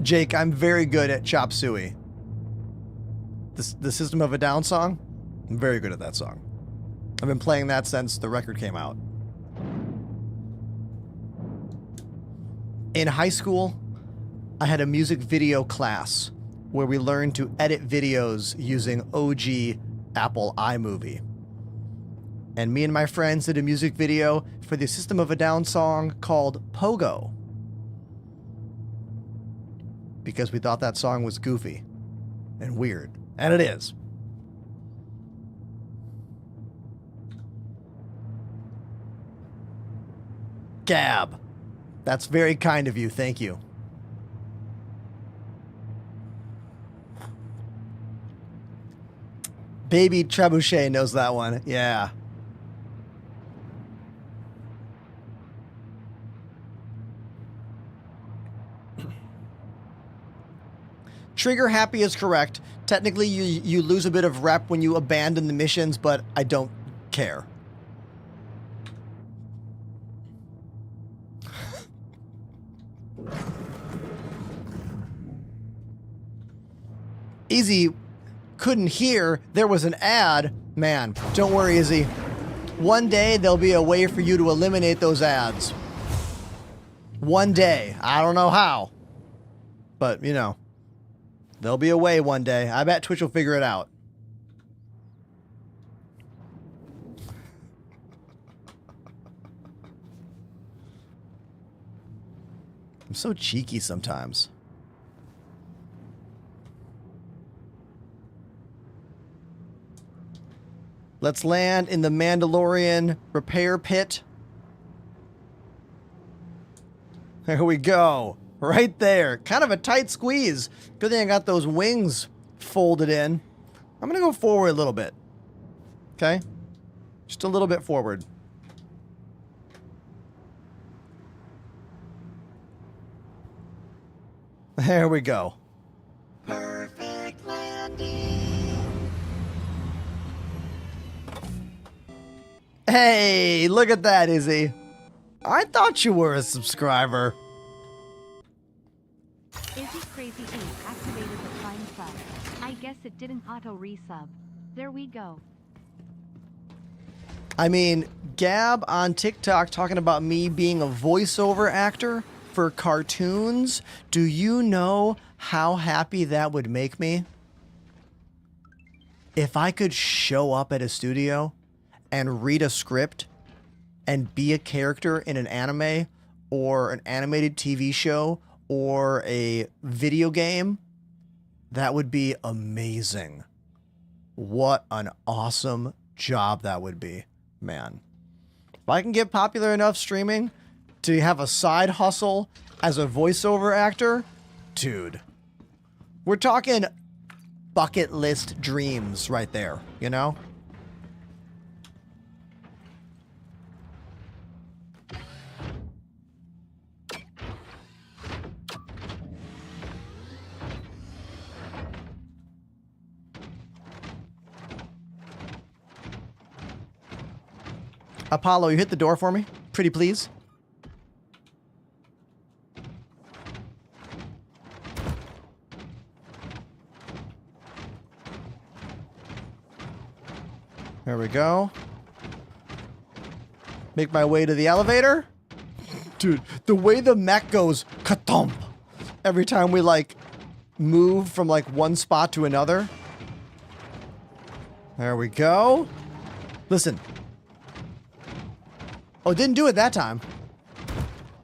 Jake, I'm very good at Chop Suey. The System of a Down song? I'm very good at that song. I've been playing that since the record came out. In high school, I had a music video class where we learned to edit videos using OG Apple iMovie. And me and my friends did a music video for the System of a Down song called Pogo. Because we thought that song was goofy and weird. And it is. Gab. That's very kind of you. Thank you. Baby Trebuchet knows that one. Yeah. Trigger happy is correct. Technically, you lose a bit of rep when you abandon the missions, but I don't care. Izzy couldn't hear there was an ad. Man, don't worry, Izzy. One day, there'll be a way for you to eliminate those ads. One day. I don't know how. But, you know. There'll be a way one day. I bet Twitch will figure it out. I'm so cheeky sometimes. Let's land in the Mandalorian repair pit. There we go. Right there. Kind of a tight squeeze. Good thing I got those wings folded in. I'm gonna go forward a little bit. Okay? Just a little bit forward. There we go. Perfect landing. Hey, look at that, Izzy. I thought you were a subscriber. Izzy Crazy 8 activated the Prime sub. I guess it didn't auto resub. There we go. I mean, Gab on TikTok talking about me being a voiceover actor for cartoons. Do you know how happy that would make me? If I could show up at a studio and read a script and be a character in an anime or an animated TV show or a video game, that would be amazing. What an awesome job that would be, man. If I can get popular enough streaming to have a side hustle as a voiceover actor, dude, we're talking bucket list dreams right there, you know? Apollo, you hit the door for me? Pretty please. There we go. Make my way to the elevator. Dude, the way the mech goes ka-thump every time we like move from like one spot to another. There we go. Listen. Oh, it didn't do it that time.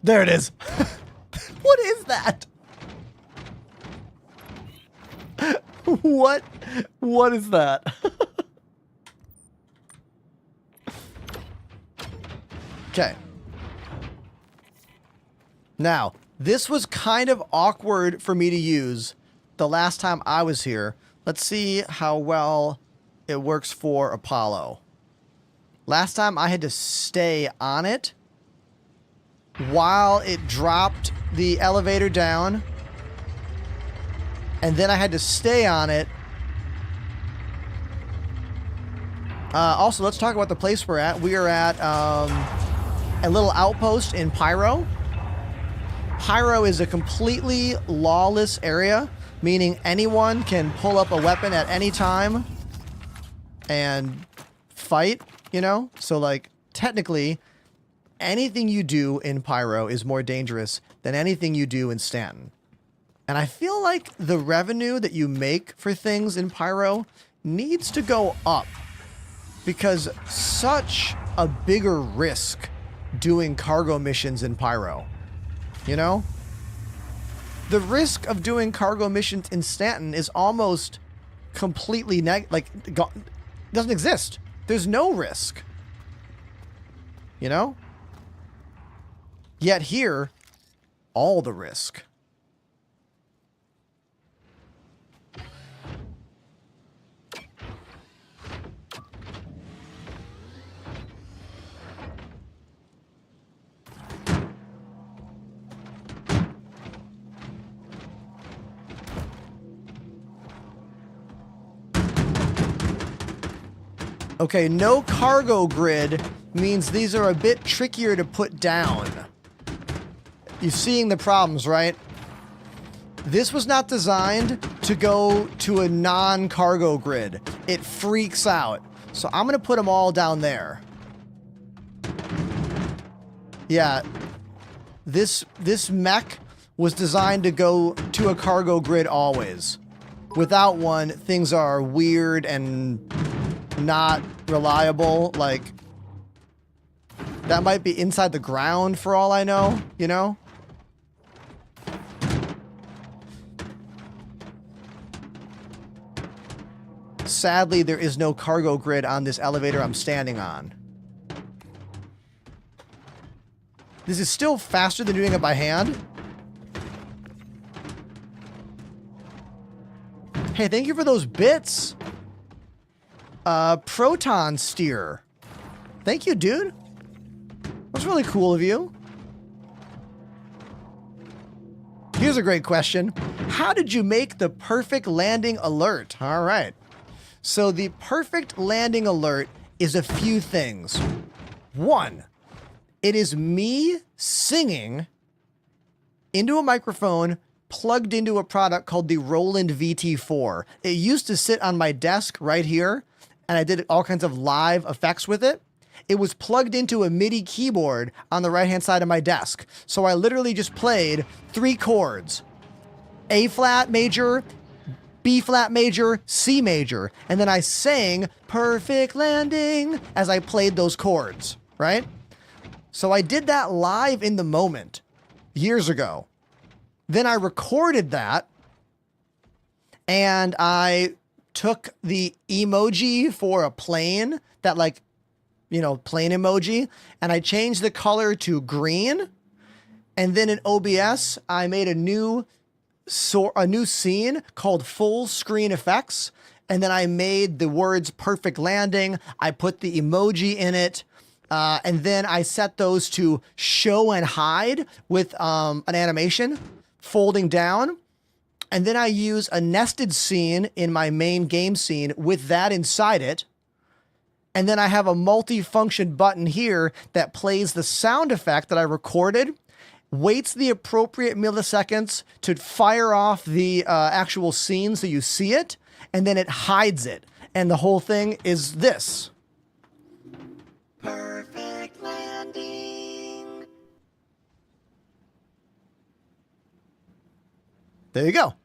There it is. What is that? What is that? Okay. Now, this was kind of awkward for me to use the last time I was here. Let's see how well it works for Apollo. Last time I had to stay on it while it dropped the elevator down. And then I had to stay on it. Also, let's talk about the place we're at. We are at a little outpost in Pyro. Pyro is a completely lawless area, meaning anyone can pull up a weapon at any time and fight, you know? So, like, technically, anything you do in Pyro is more dangerous than anything you do in Stanton. And I feel like the revenue that you make for things in Pyro needs to go up because such a bigger risk doing cargo missions in Pyro, you know? The risk of doing cargo missions in Stanton is almost completely doesn't exist. There's no risk, you know? Yet here, all the risk. Okay, no cargo grid means these are a bit trickier to put down. You're seeing the problems, right? This was not designed to go to a non-cargo grid. It freaks out. So I'm gonna put them all down there. Yeah, this mech was designed to go to a cargo grid always. Without one, things are weird and not reliable. Like, that might be inside the ground for all I know, you know? Sadly, there is no cargo grid on this elevator I'm standing on. This is still faster than doing it by hand. Hey, thank you for those bits. Proton Steer. Thank you, dude. That's really cool of you. Here's a great question. How did you make the perfect landing alert? All right. So the perfect landing alert is a few things. One, it is me singing into a microphone plugged into a product called the Roland VT4. It used to sit on my desk right here, and I did all kinds of live effects with it. It was plugged into a MIDI keyboard on the right-hand side of my desk. So I literally just played 3 chords. A flat major, B flat major, C major. And then I sang Perfect Landing as I played those chords, right? So I did that live in the moment years ago. Then I recorded that and I took the emoji for a plane, that like, you know, plane emoji, and I changed the color to green. And then in OBS, I made a new scene called full screen effects. And then I made the words perfect landing. I put the emoji in it. And then I set those to show and hide with an animation folding down. And then I use a nested scene in my main game scene with that inside it. And then I have a multi-function button here that plays the sound effect that I recorded, waits the appropriate milliseconds to fire off the actual scene so you see it, and then it hides it. And the whole thing is this. Perfect landing. There you go.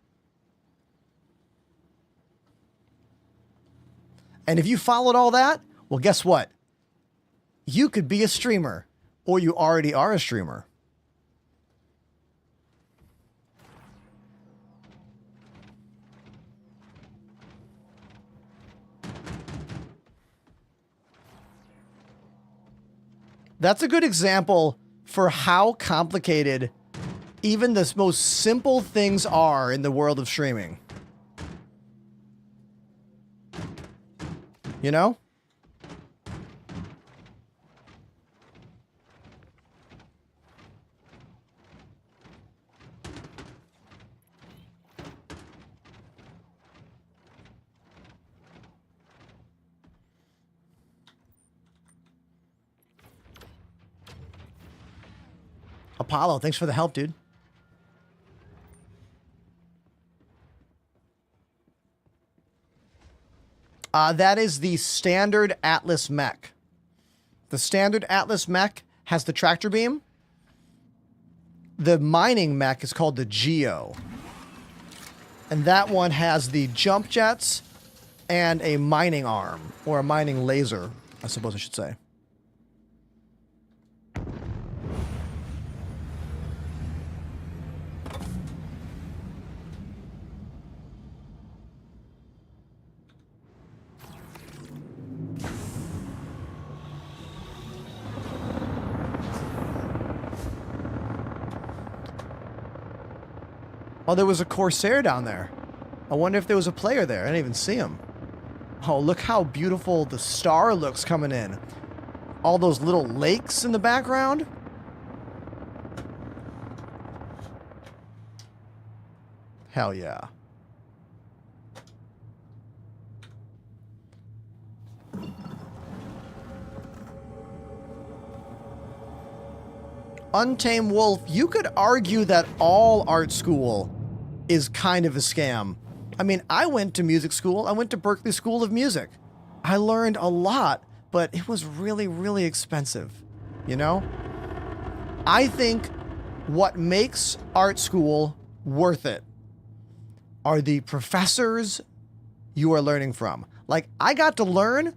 And if you followed all that, well, guess what? You could be a streamer, or you already are a streamer. That's a good example for how complicated even the most simple things are in the world of streaming. You know? Apollo, thanks for the help, dude. That is the standard Atlas mech. The standard Atlas mech has the tractor beam. The mining mech is called the Geo. And that one has the jump jets and a mining arm, or a mining laser, I suppose I should say. Oh, there was a Corsair down there. I wonder if there was a player there. I didn't even see him. Oh, look how beautiful the star looks coming in. All those little lakes in the background. Hell yeah. Untamed Wolf, you could argue that all art school is kind of a scam. I mean, I went to music school. I went to Berklee School of Music. I learned a lot, but it was really, really expensive, you know? I think what makes art school worth it are the professors you are learning from. Like, I got to learn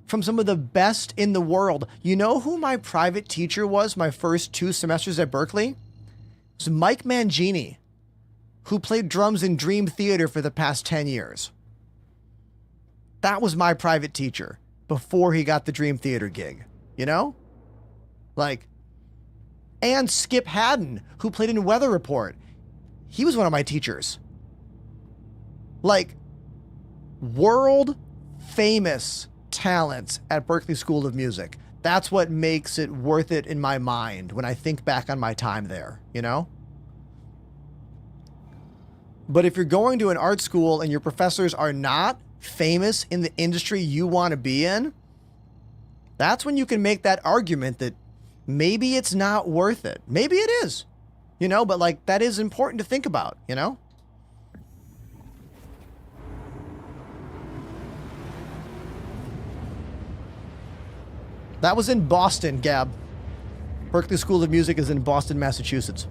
from some of the best in the world. You know who my private teacher was my first 2 semesters at Berklee? It was Mike Mangini, who played drums in Dream Theater for the past 10 years. That was my private teacher before he got the Dream Theater gig, you know? Like, and Skip Haddon, who played in Weather Report. He was one of my teachers. Like, world famous talents at Berklee School of Music. That's what makes it worth it in my mind when I think back on my time there, you know? But if you're going to an art school and your professors are not famous in the industry you want to be in, that's when you can make that argument that maybe it's not worth it. Maybe it is, you know, but like that is important to think about, you know? That was in Boston, Gab. Berklee School of Music is in Boston, Massachusetts.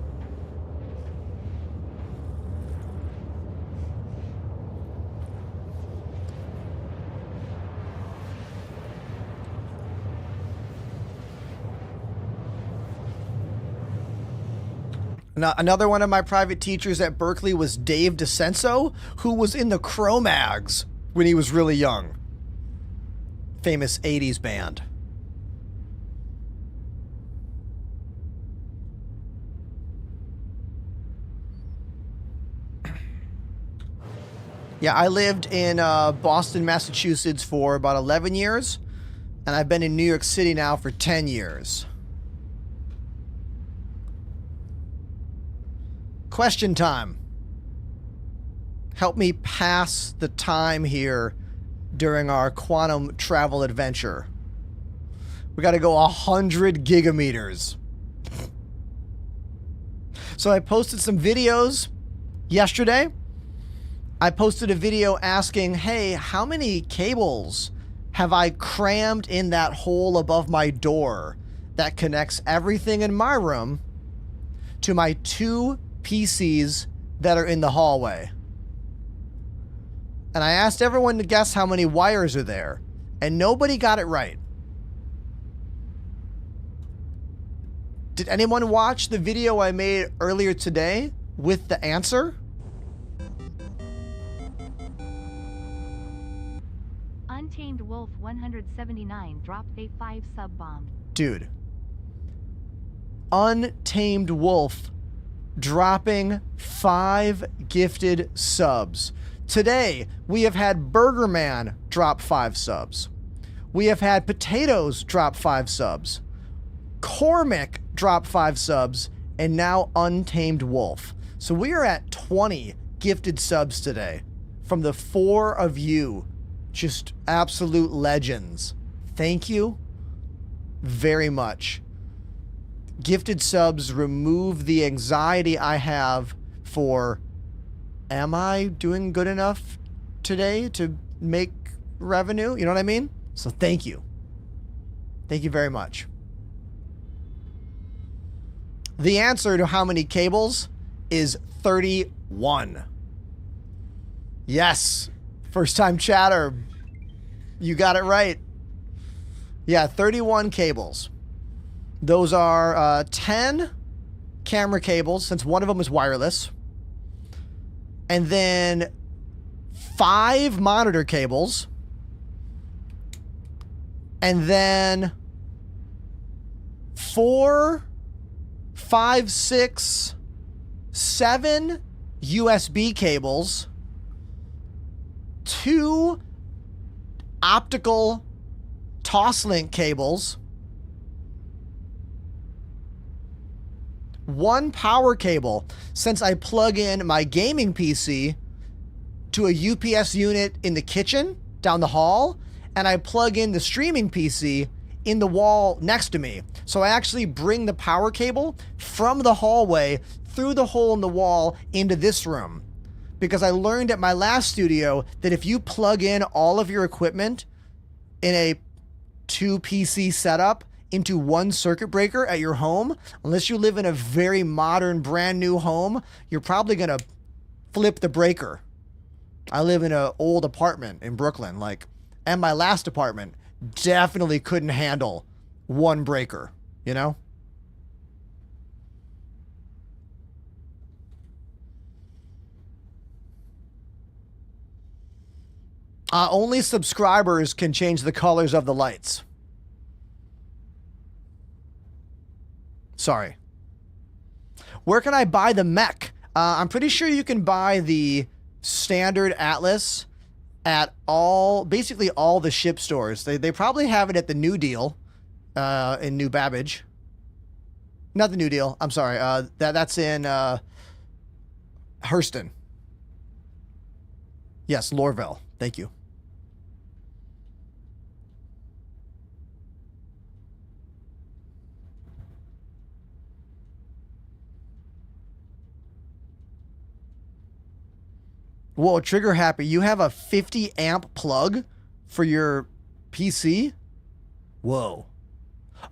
Now, another one of my private teachers at Berklee was Dave DeCenso, who was in the Cro-Mags when he was really young. Famous 80s band. Yeah, I lived in Boston, Massachusetts for about 11 years, and I've been in New York City now for 10 years. Question time. Help me pass the time here during our quantum travel adventure. We got to go 100 gigameters. So I posted some videos yesterday. I posted a video asking, hey, how many cables have I crammed in that hole above my door that connects everything in my room to my 2 PCs that are in the hallway? And I asked everyone to guess how many wires are there, and nobody got it right. Did anyone watch the video I made earlier today with the answer? Untamed Wolf 179 dropped a 5 sub bomb. Dude. Untamed Wolf dropping 5 gifted subs. Today, we have had Burger Man drop 5 subs. We have had Potatoes drop 5 subs. Cormick drop 5 subs. And now Untamed Wolf. So we are at 20 gifted subs today from the 4 of you. Just absolute legends. Thank you very much. Gifted subs remove the anxiety I have for, am I doing good enough today to make revenue? You know what I mean? So thank you. Thank you very much. The answer to how many cables is 31. Yes. First time chatter. You got it right. Yeah, 31 cables. Those are 10 camera cables, since one of them is wireless. And then 5 monitor cables. And then 4, 5, 6, 7 USB cables. 2 optical toslink cables. 1 power cable, since I plug in my gaming PC to a UPS unit in the kitchen down the hall, and I plug in the streaming PC in the wall next to me. So I actually bring the power cable from the hallway through the hole in the wall into this room. Because I learned at my last studio that if you plug in all of your equipment in a 2 PC setup into 1 circuit breaker at your home, unless you live in a very modern, brand new home, you're probably gonna flip the breaker. I live in an old apartment in Brooklyn, and my last apartment definitely couldn't handle 1 breaker, you know? Only subscribers can change the colors of the lights. Sorry. Where can I buy the mech? I'm pretty sure you can buy the standard Atlas at basically all the ship stores. They probably have it at the New Deal in New Babbage. Not the New Deal. I'm sorry. That's in Hurston. Yes, Lorville. Thank you. Whoa, Trigger Happy, you have a 50 amp plug for your PC? Whoa.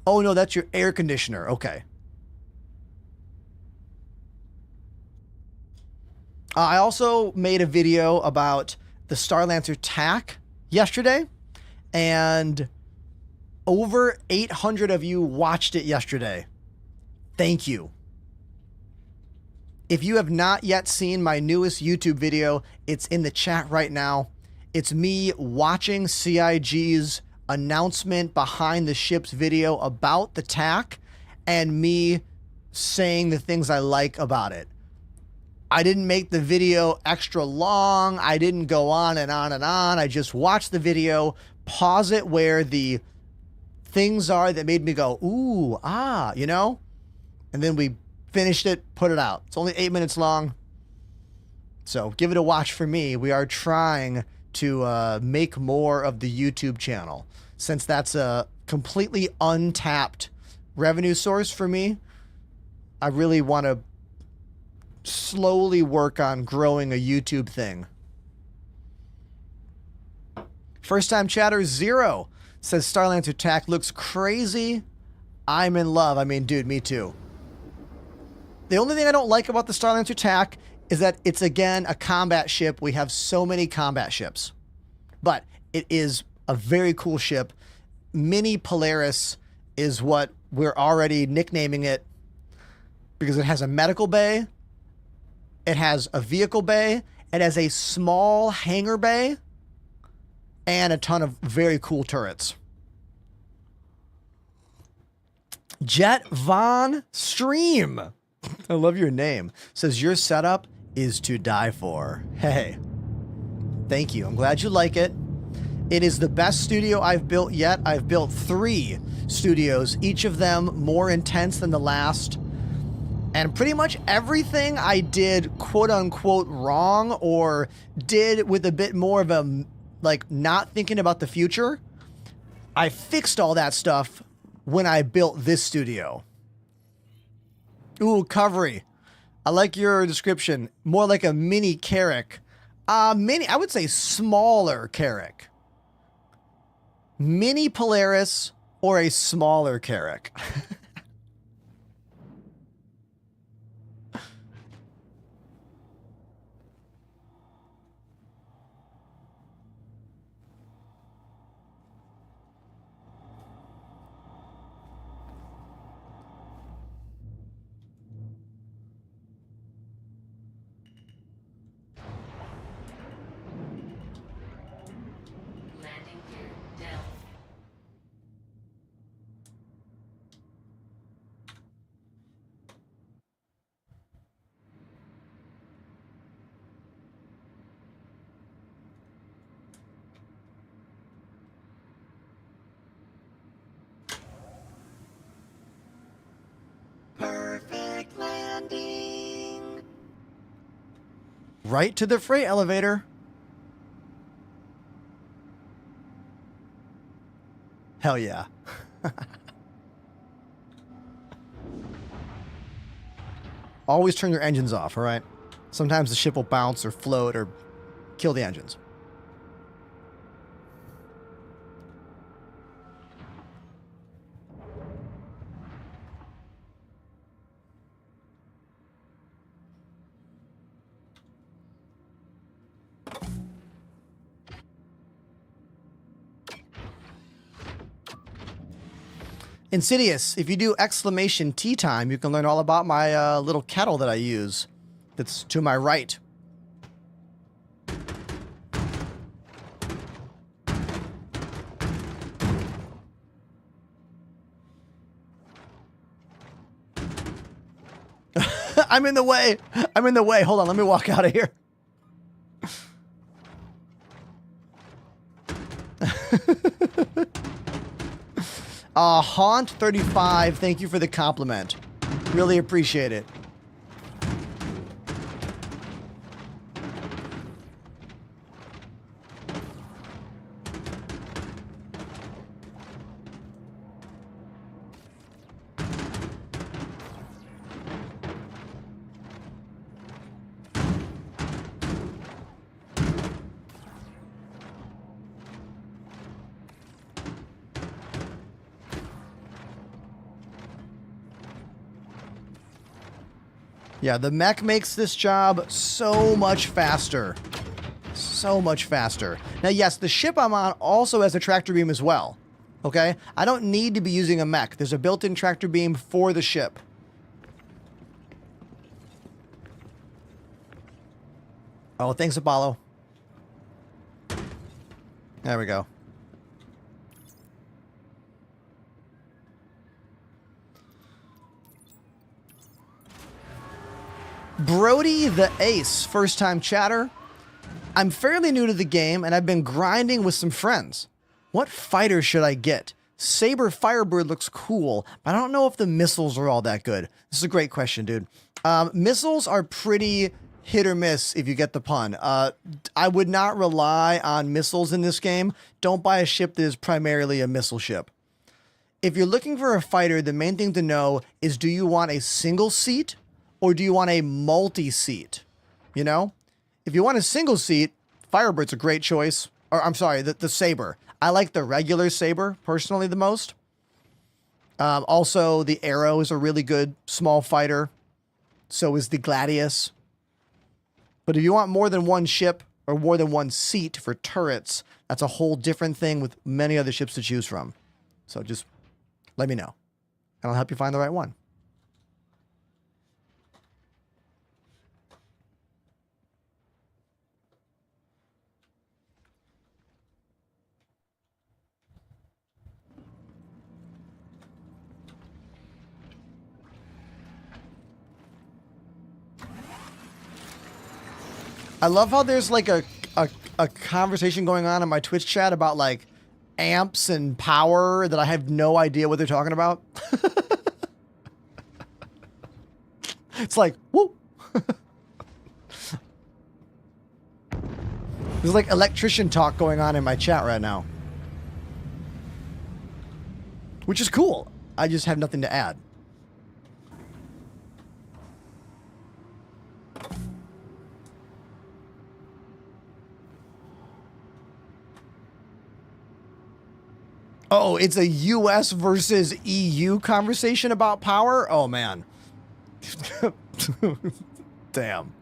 Oh no, that's your air conditioner. Okay. I also made a video about the Starlancer TAC yesterday, and over 800 of you watched it yesterday. Thank you. If you have not yet seen my newest YouTube video, it's in the chat right now. It's me watching CIG's announcement behind the ship's video about the TAC and me saying the things I like about it. I didn't make the video extra long. I didn't go on and on and on. I just watched the video, pause it where the things are that made me go, ooh, ah, you know? And then we finished it, put it out. It's only 8 minutes long. So give it a watch for me. We are trying to make more of the YouTube channel, since that's a completely untapped revenue source for me. I really want to slowly work on growing a YouTube thing. First time chatter 0 says Starlancer TAC looks crazy. I'm in love. I mean, dude, me too. The only thing I don't like about the Starlancer TAC is that it's, again, a combat ship. We have so many combat ships. But it is a very cool ship. Mini Polaris is what we're already nicknaming it, because it has a medical bay, it has a vehicle bay, it has a small hangar bay, and a ton of very cool turrets. Jet Von Stream, I love your name, says your setup is to die for. Hey, thank you. I'm glad you like it. It is the best studio I've built yet. I've built 3 studios, each of them more intense than the last. And pretty much everything I did quote unquote wrong, or did with a bit more of a, like, not thinking about the future, I fixed all that stuff when I built this studio. Ooh, Covery. I like your description. More like a mini Carrack. Mini, I would say smaller Carrack. Mini Polaris or a smaller Carrack. Landing gear down. Perfect landing. Right to the freight elevator. Hell yeah. Always turn your engines off, all right? Sometimes the ship will bounce or float or kill the engines. Insidious, if you do exclamation tea time, you can learn all about my little kettle that I use that's to my right. I'm in the way. I'm in the way. Hold on, let me walk out of here. Haunt35, thank you for the compliment. Really appreciate it. Yeah, the mech makes this job so much faster. So much faster. Now, yes, the ship I'm on also has a tractor beam as well. Okay? I don't need to be using a mech. There's a built-in tractor beam for the ship. Oh, thanks, Apollo. There we go. Brody the Ace, first-time chatter. I'm fairly new to the game, and I've been grinding with some friends. What fighter should I get? Saber Firebird looks cool, but I don't know if the missiles are all that good. This is a great question, dude. Missiles are pretty hit or miss, if you get the pun. I would not rely on missiles in this game. Don't buy a ship that is primarily a missile ship. If you're looking for a fighter, the main thing to know is, do you want a single seat or do you want a multi-seat? You know? If you want a single seat, Firebird's a great choice. Or, I'm sorry, the Saber. I like the regular Saber, personally, the most. Also, the Arrow is a really good small fighter. So is the Gladius. But if you want more than one ship or more than one seat for turrets, that's a whole different thing with many other ships to choose from. So just let me know, and I'll help you find the right one. I love how there's like a conversation going on in my Twitch chat about like amps and power that I have no idea what they're talking about. It's like, whoop. There's like electrician talk going on in my chat right now. Which is cool. I just have nothing to add. Oh, it's a US versus EU conversation about power? Oh, man. Damn.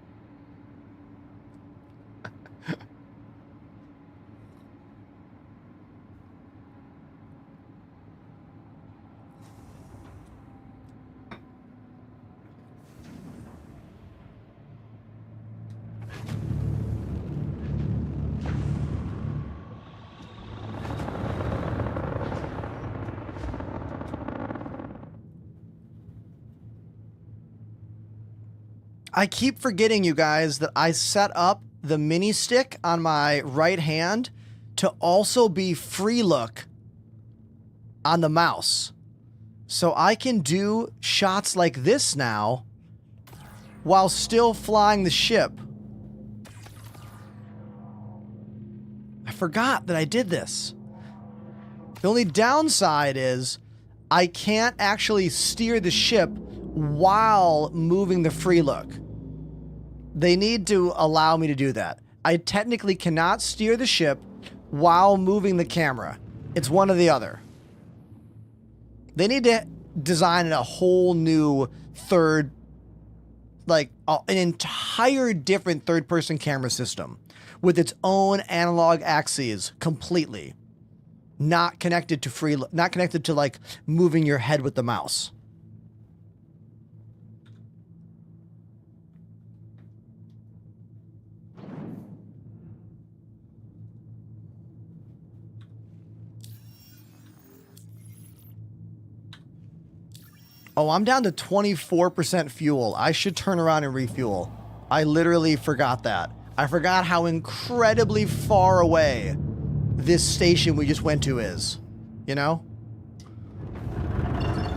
I keep forgetting, you guys, that I set up the mini stick on my right hand to also be free look on the mouse. So I can do shots like this now while still flying the ship. I forgot that I did this. The only downside is I can't actually steer the ship while moving the free look. They need to allow me to do that. I technically cannot steer the ship while moving the camera. It's one or the other. They need to design a whole new third, like an entire different third-person camera system with its own analog axes completely. Not connected to not connected to like moving your head with the mouse. Oh, I'm down to 24% fuel. I should turn around and refuel. I literally forgot that. I forgot how incredibly far away this station we just went to is. You know?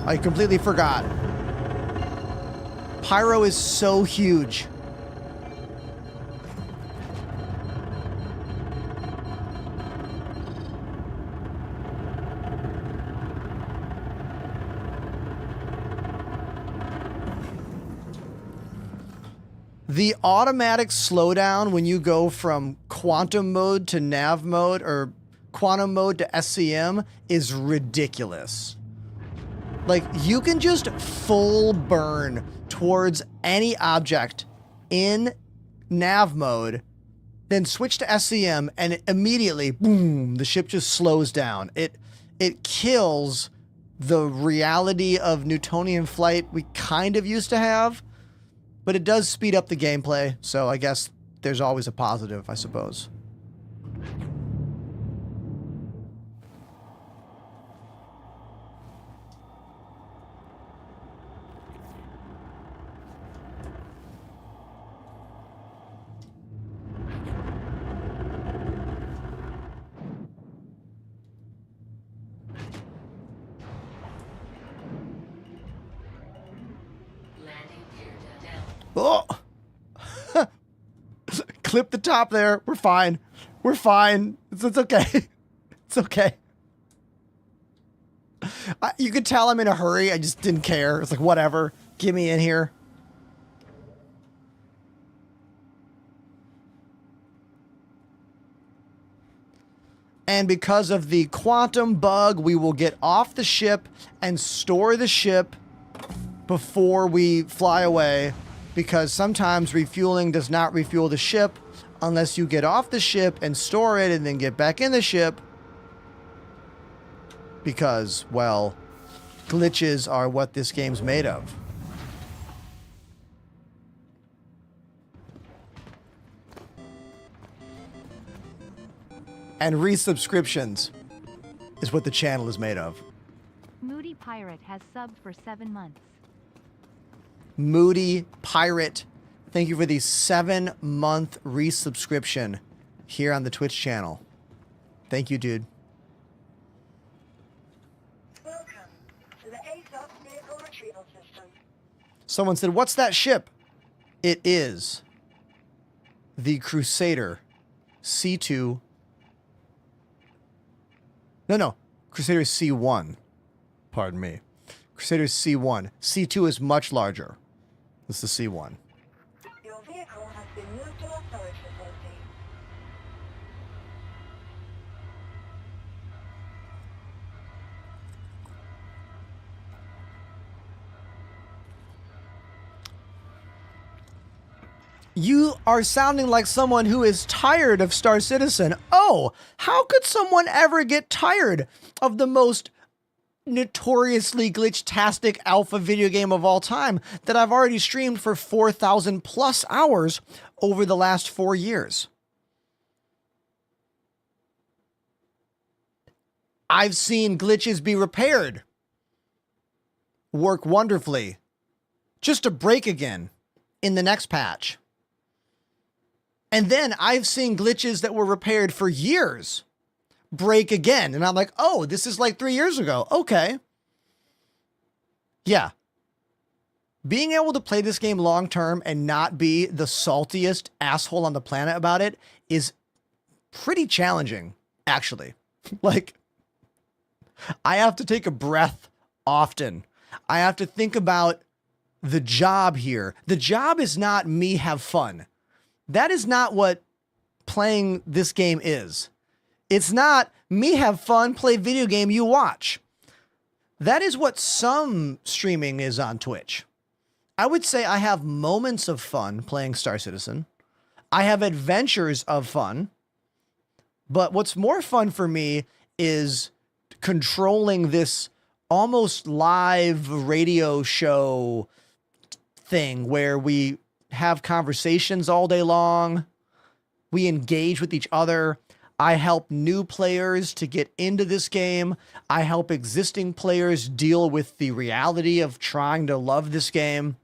I completely forgot. Pyro is so huge. The automatic slowdown when you go from quantum mode to nav mode or quantum mode to SCM is ridiculous. Like, you can just full burn towards any object in nav mode, then switch to SCM, and immediately, boom, the ship just slows down. It kills the reality of Newtonian flight we kind of used to have, but it does speed up the gameplay, so I guess there's always a positive, I suppose. Landing gear down. Oh! Clip the top there. We're fine. We're fine. It's okay. It's okay. You could tell I'm in a hurry. I just didn't care. It's like, whatever. Get me in here. And because of the quantum bug, we will get off the ship and store the ship before we fly away, because sometimes refueling does not refuel the ship unless you get off the ship and store it and then get back in the ship, because, well, glitches are what this game's made of. And resubscriptions is what the channel is made of. Moody Pirate has subbed for 7 months. Moody Pirate, thank you for the 7-month resubscription here on the Twitch channel. Thank you, dude. Welcome to the ASOP vehicle retrieval system. Someone said, what's that ship? It is the Crusader C2. No. Crusader C1. Pardon me. Crusader C1. C2 is much larger. This is the C1. Your vehicle has been moved to our storage facility. You are sounding like someone who is tired of Star Citizen. Oh, how could someone ever get tired of the most notoriously glitch-tastic alpha video game of all time that I've already streamed for 4,000 plus hours over the last 4 years? I've seen glitches be repaired, work wonderfully, just to break again in the next patch. And then I've seen glitches that were repaired for years break again. And I'm like, oh, this is like 3 years ago. Okay. Yeah. Being able to play this game long term and not be the saltiest asshole on the planet about it is pretty challenging, actually. Like, I have to take a breath often. I have to think about the job here. The job is not me have fun. That is not what playing this game is. It's not me have fun, play video game, you watch. That is what some streaming is on Twitch. I would say I have moments of fun playing Star Citizen. I have adventures of fun. But what's more fun for me is controlling this almost live radio show thing where we have conversations all day long. We engage with each other. I help new players to get into this game. I help existing players deal with the reality of trying to love this game.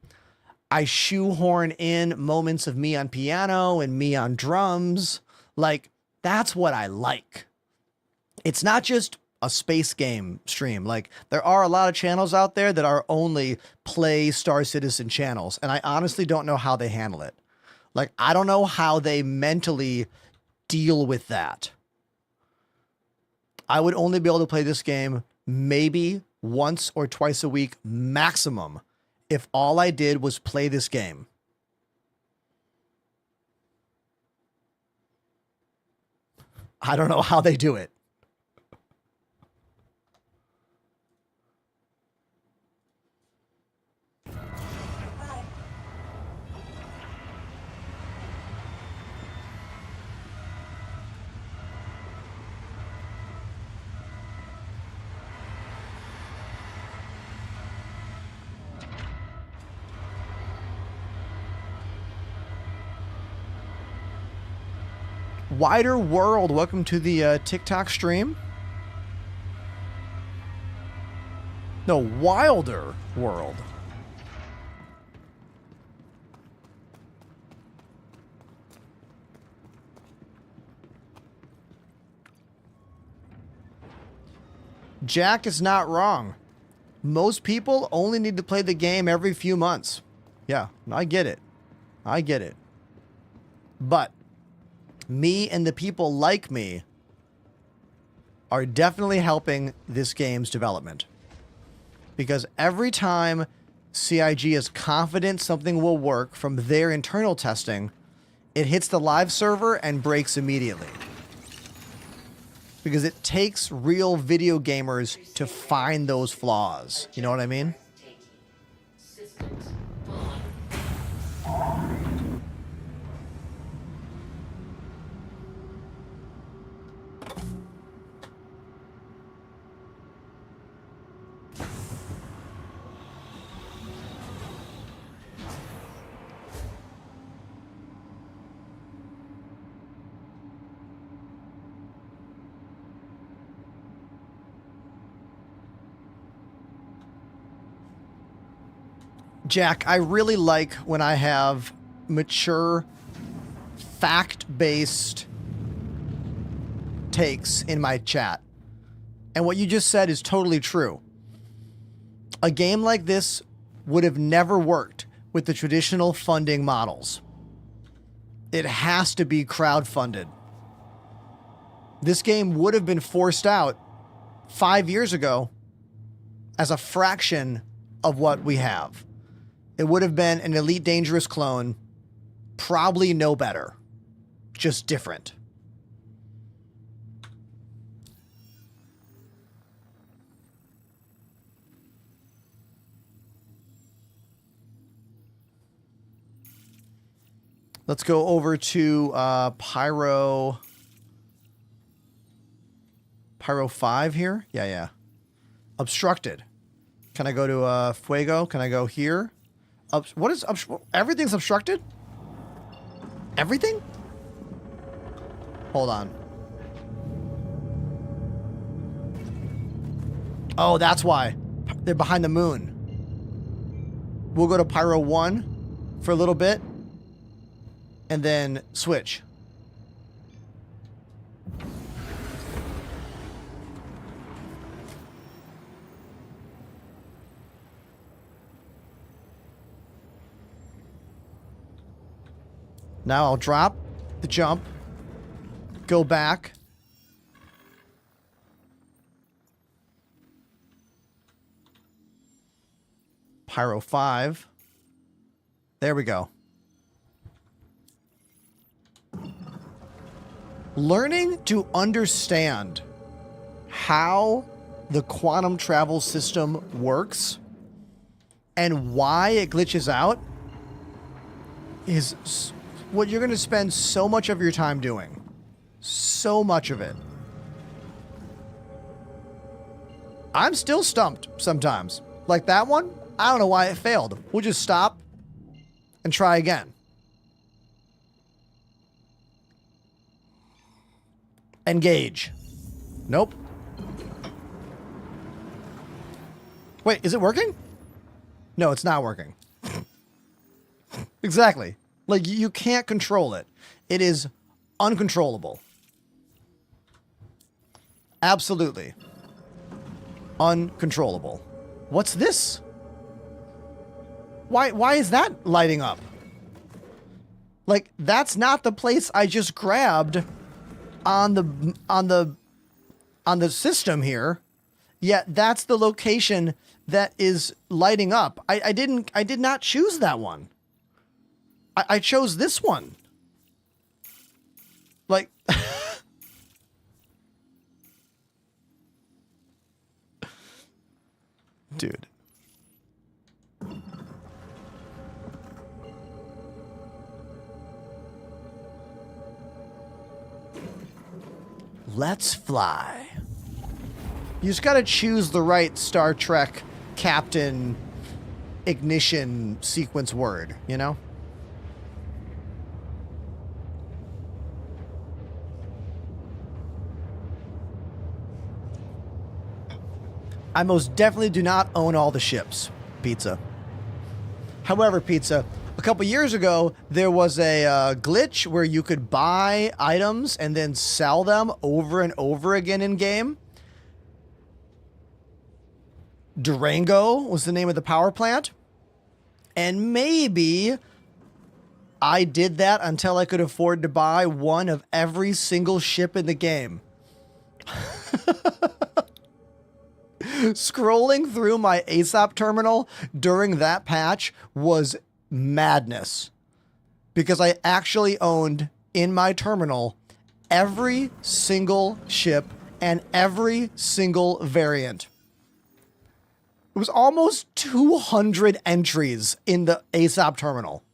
I shoehorn in moments of me on piano and me on drums. Like, that's what I like. it's not just a space game stream. Like, there are a lot of channels out there that are only play Star Citizen channels, and I honestly don't know how they handle it. Like, I don't know how they mentally deal with that. I would only be able to play this game maybe once or twice a week maximum if all I did was play this game. I don't know how they do it. Wider World, welcome to the TikTok stream. No, Wilder World. Jack is not wrong. Most people only need to play the game every few months. Yeah, I get it. I get it. But me and the people like me are definitely helping this game's development. Because every time CIG is confident something will work from their internal testing, it hits the live server and breaks immediately. Because it takes real video gamers to find those flaws. You know what I mean? Systems. Jack, I really like when I have mature, fact-based takes in my chat. And what you just said is totally true. A game like this would have never worked with the traditional funding models. It has to be crowdfunded. This game would have been forced out 5 years ago as a fraction of what we have. It would have been an Elite Dangerous clone, probably no better, just different. Let's go over to Pyro 5 here. Yeah. Obstructed. Can I go to Fuego? Can I go here? What is everything's obstructed? Everything? Hold on. Oh, that's why. They're behind the moon. We'll go to Pyro 1 for a little bit and then switch. Now I'll drop the jump, go back. Pyro 5. There we go. Learning to understand how the quantum travel system works and why it glitches out is what you're going to spend so much of your time doing. So much of it. I'm still stumped sometimes. Like that one, I don't know why it failed. We'll just stop and try again. Engage. Nope. Wait, is it working? No, it's not working. Exactly. Like, you can't control it. It is uncontrollable. Absolutely. Uncontrollable. What's this? Why is that lighting up? Like, that's not the place I just grabbed on the system here. Yet that's the location that is lighting up. I did not choose that one. I chose this one. Like dude. Let's fly. You just gotta choose the right Star Trek captain ignition sequence word, you know? I most definitely do not own all the ships, Pizza. However, Pizza, a couple years ago, there was a glitch where you could buy items and then sell them over and over again in game. Durango was the name of the power plant. And maybe I did that until I could afford to buy one of every single ship in the game. Scrolling through my ASOP terminal during that patch was madness. Because I actually owned in my terminal every single ship and every single variant. It was almost 200 entries in the ASOP terminal.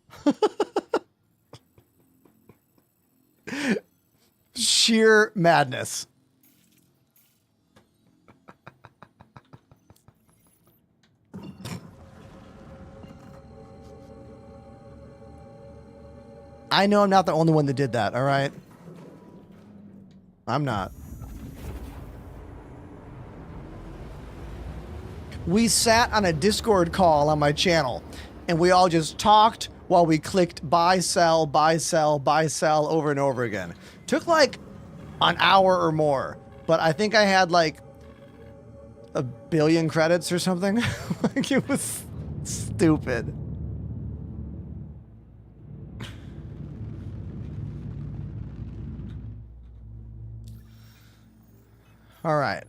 Sheer madness. I know I'm not the only one that did that, all right? I'm not. We sat on a Discord call on my channel, and we all just talked while we clicked buy, sell, buy, sell, buy, sell over and over again. Took like an hour or more, but I think I had like 1 billion credits or something. Like, it was stupid. All right.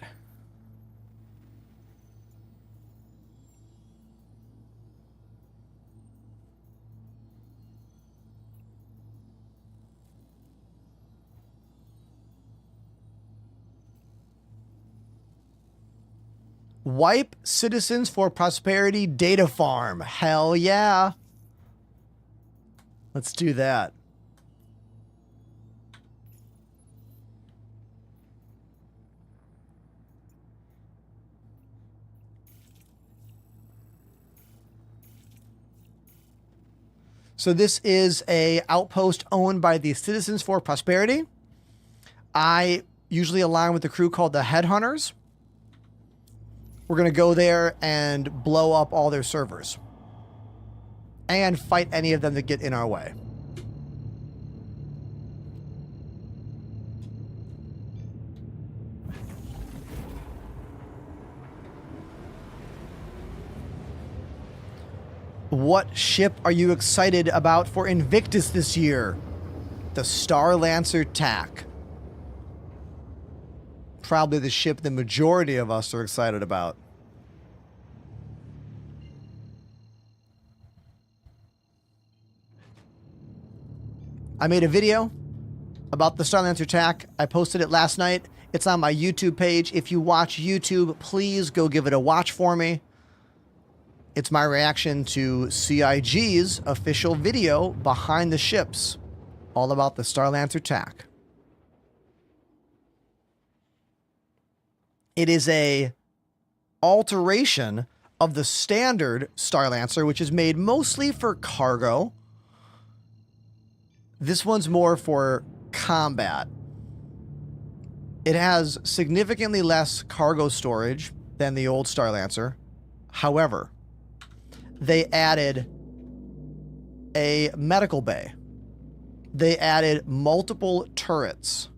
Wipe Citizens for Prosperity data farm. Hell yeah. Let's do that. So this is a outpost owned by the Citizens for Prosperity. I usually align with the crew called the Headhunters. We're going to go there and blow up all their servers. And fight any of them that get in our way. What ship are you excited about for Invictus this year? The Star Lancer TAC. Probably the ship the majority of us are excited about. I made a video about the Star Lancer TAC. I posted it last night. It's on my YouTube page. If you watch YouTube, please go give it a watch for me. It's my reaction to CIG's official video behind the ships, all about the Star Lancer TAC. It is a alteration of the standard Star Lancer, which is made mostly for cargo. This one's more for combat. It has significantly less cargo storage than the old Star Lancer. However, they added a medical bay. They added multiple turrets.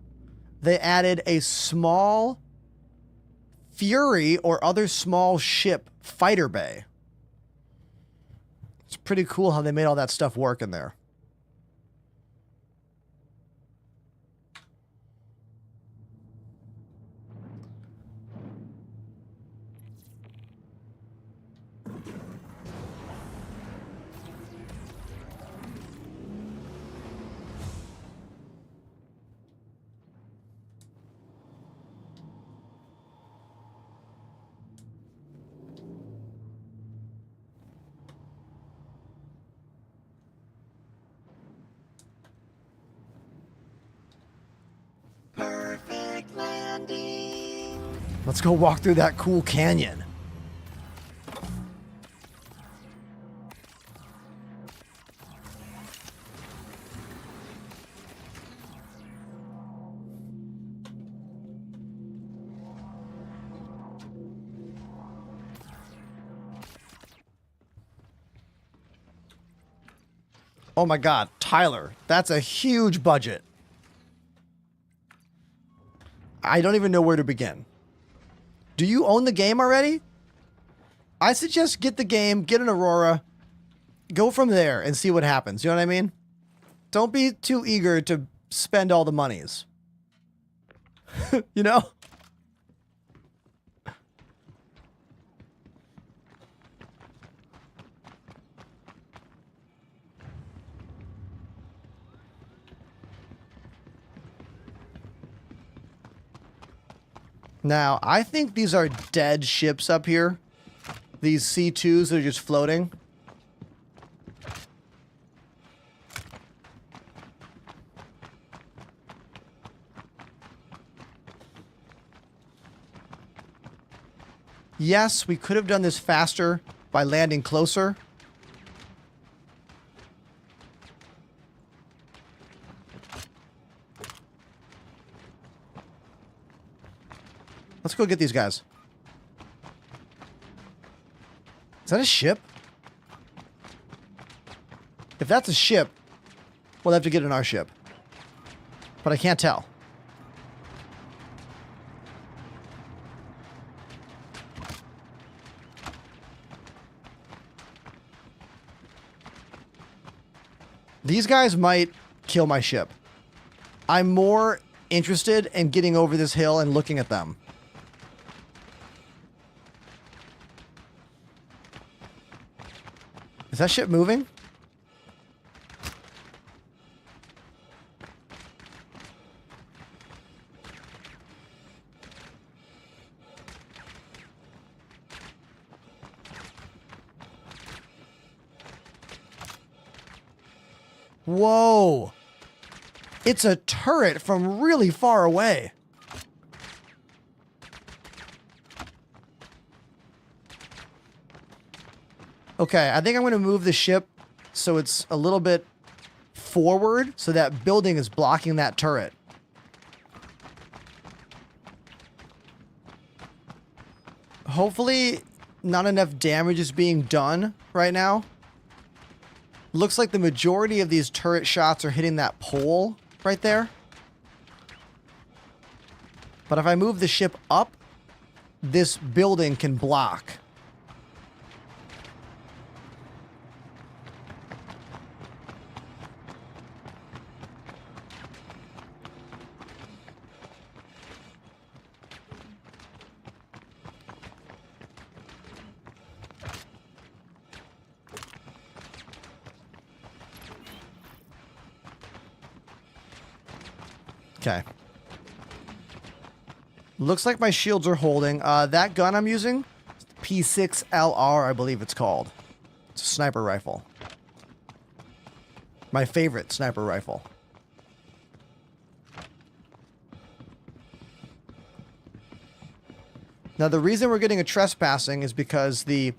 They added a small Fury or other small ship fighter bay. It's pretty cool how they made all that stuff work in there. Perfect landing. Let's go walk through that cool canyon. Oh my God, Tyler, that's a huge budget. I don't even know where to begin. Do you own the game already? I suggest get the game, get an Aurora, go from there and see what happens. You know what I mean? Don't be too eager to spend all the monies. You know? Now, I think these are dead ships up here. These C2s are just floating. Yes, we could have done this faster by landing closer. Let's go get these guys. Is that a ship? If that's a ship, we'll have to get in our ship. But I can't tell. These guys might kill my ship. I'm more interested in getting over this hill and looking at them. Is that ship moving? Whoa. It's a turret from really far away. Okay, I think I'm going to move the ship so it's a little bit forward so that building is blocking that turret. Hopefully, not enough damage is being done right now. Looks like the majority of these turret shots are hitting that pole right there. But if I move the ship up, this building can block. Okay. Looks like my shields are holding. That gun I'm using, P6LR, I believe it's called. It's a sniper rifle. My favorite sniper rifle. Now, the reason we're getting a trespassing is because the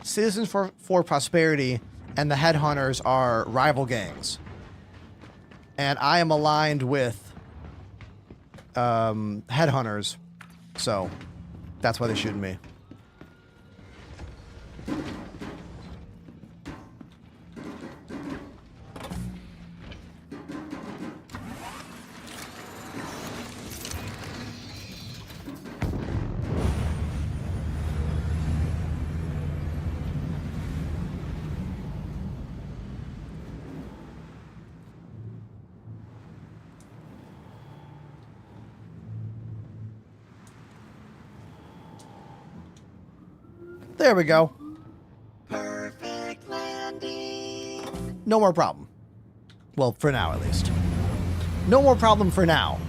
Citizens for Prosperity and the Headhunters are rival gangs. And I am aligned with Headhunters, so that's why they're shooting me. There we go. Perfect landing. No more problem. Well, for now at least. No more problem for now.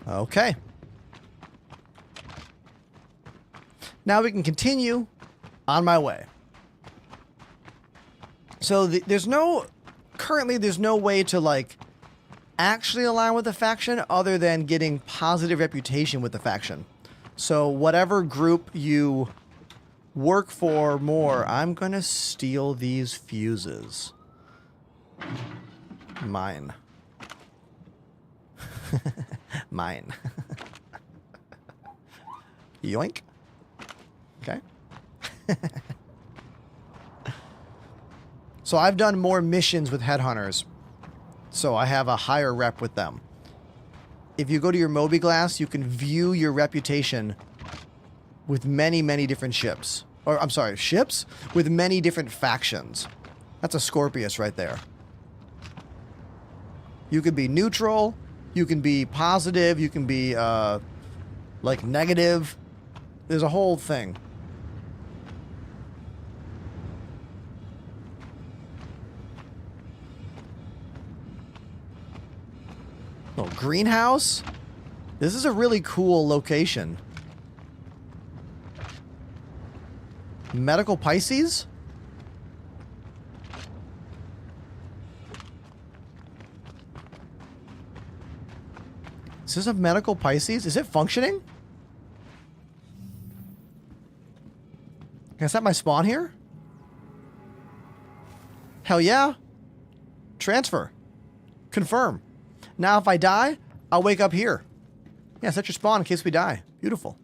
Okay. Now we can continue on my way. So currently there's no way to like actually align with the faction other than getting positive reputation with the faction. So whatever group you work for more, I'm gonna steal these fuses. Mine. Mine. Yoink. Okay. So I've done more missions with headhunters, so I have a higher rep with them. If you go to your Moby Glass, you can view your reputation with many, many different ships. Or, I'm sorry, ships? With many different factions. That's a Scorpius right there. You could be neutral, you can be positive, you can be, like, negative. There's a whole thing. Oh, greenhouse? This is a really cool location. Medical Pisces? Is this a medical Pisces? Is it functioning? Can I set my spawn here? Hell yeah. Transfer. Confirm. Now if I die, I'll wake up here. Yeah, set your spawn in case we die. Beautiful.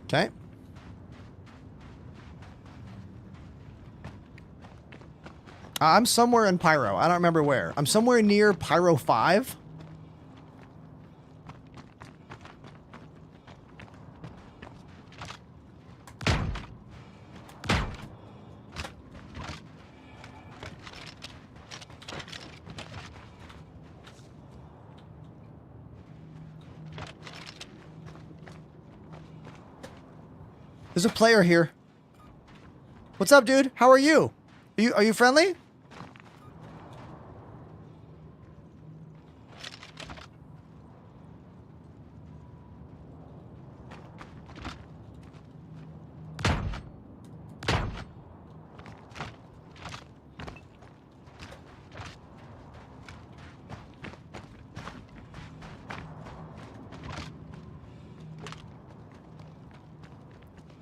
Okay. I'm somewhere in Pyro. I don't remember where. I'm somewhere near Pyro 5. There's a player here. What's up, dude? How are you? Are you friendly?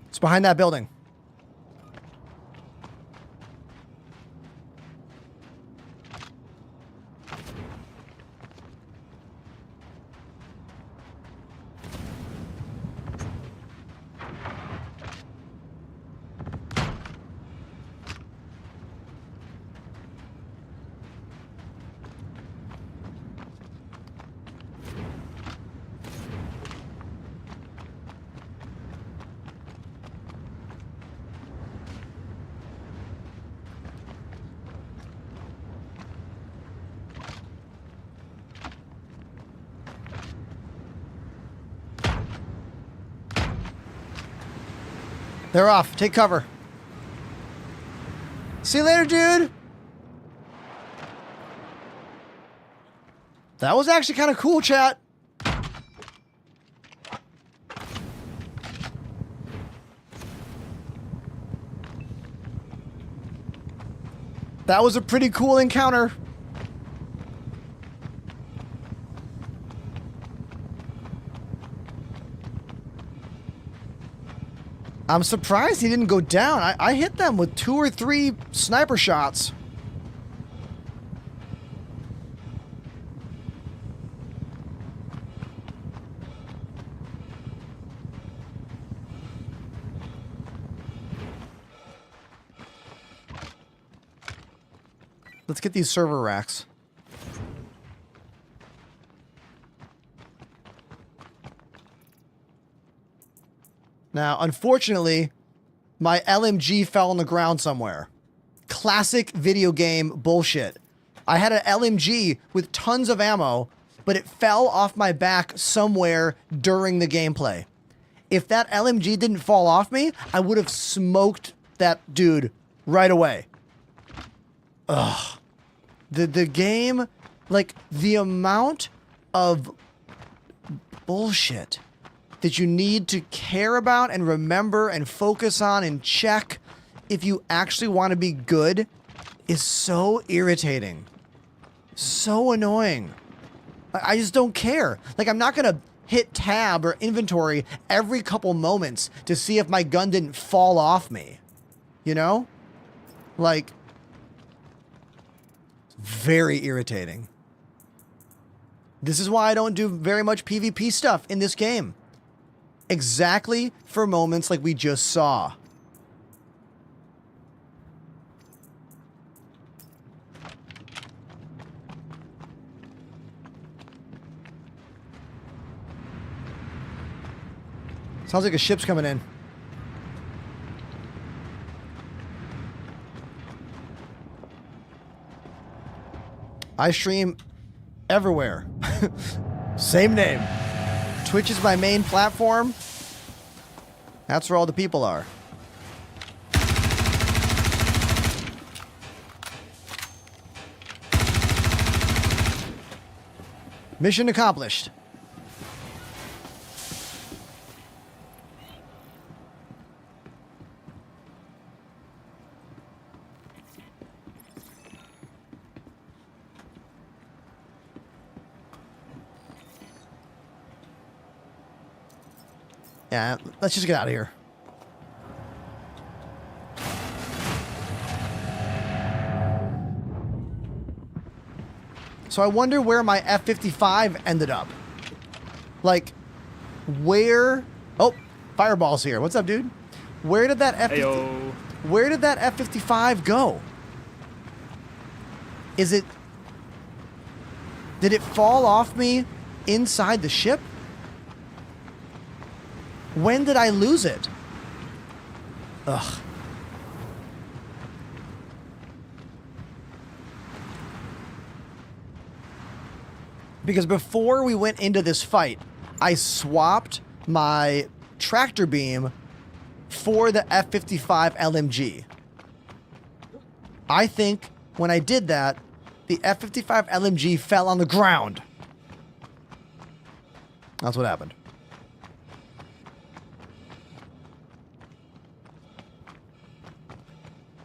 It's behind that building. They're off. Take cover. See you later, dude. That was actually kind of cool, chat. That was a pretty cool encounter. I'm surprised he didn't go down. I hit them with 2 or 3 sniper shots. Let's get these server racks. Now, unfortunately, my LMG fell on the ground somewhere. Classic video game bullshit. I had an LMG with tons of ammo, but it fell off my back somewhere during the gameplay. If that LMG didn't fall off me, I would have smoked that dude right away. Ugh. The game, like, the amount of bullshit that you need to care about and remember and focus on and check if you actually want to be good is so irritating. So annoying. I just don't care. Like, I'm not going to hit tab or inventory every couple moments to see if my gun didn't fall off me. You know? Like, very irritating. This is why I don't do very much PvP stuff in this game. Exactly for moments like we just saw. Sounds like a ship's coming in. I stream everywhere. Same name. Twitch is my main platform. That's where all the people are. Mission accomplished. Yeah, let's just get out of here. So I wonder where my F-55 ended up. Like, where... Oh, Fireball's here. What's up, dude? Where did that Where did that F-55 go? Is it... Did it fall off me inside the ship? When did I lose it? Ugh. Because before we went into this fight, I swapped my tractor beam for the F-55 LMG. I think when I did that, the F-55 LMG fell on the ground. That's what happened.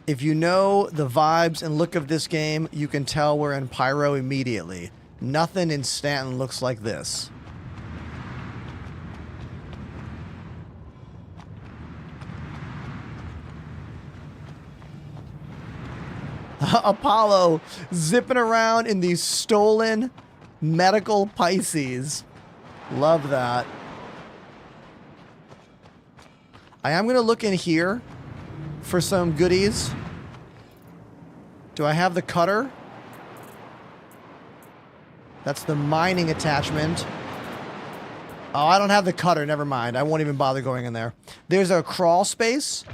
If you know the vibes and look of this game, you can tell we're in Pyro immediately. Nothing in Stanton looks like this. Apollo zipping around in these stolen medical Pisces. Love that. I am going to look in here for some goodies. Do I have the cutter? That's the mining attachment. Oh, I don't have the cutter. Never mind. I won't even bother going in there. There's a crawl space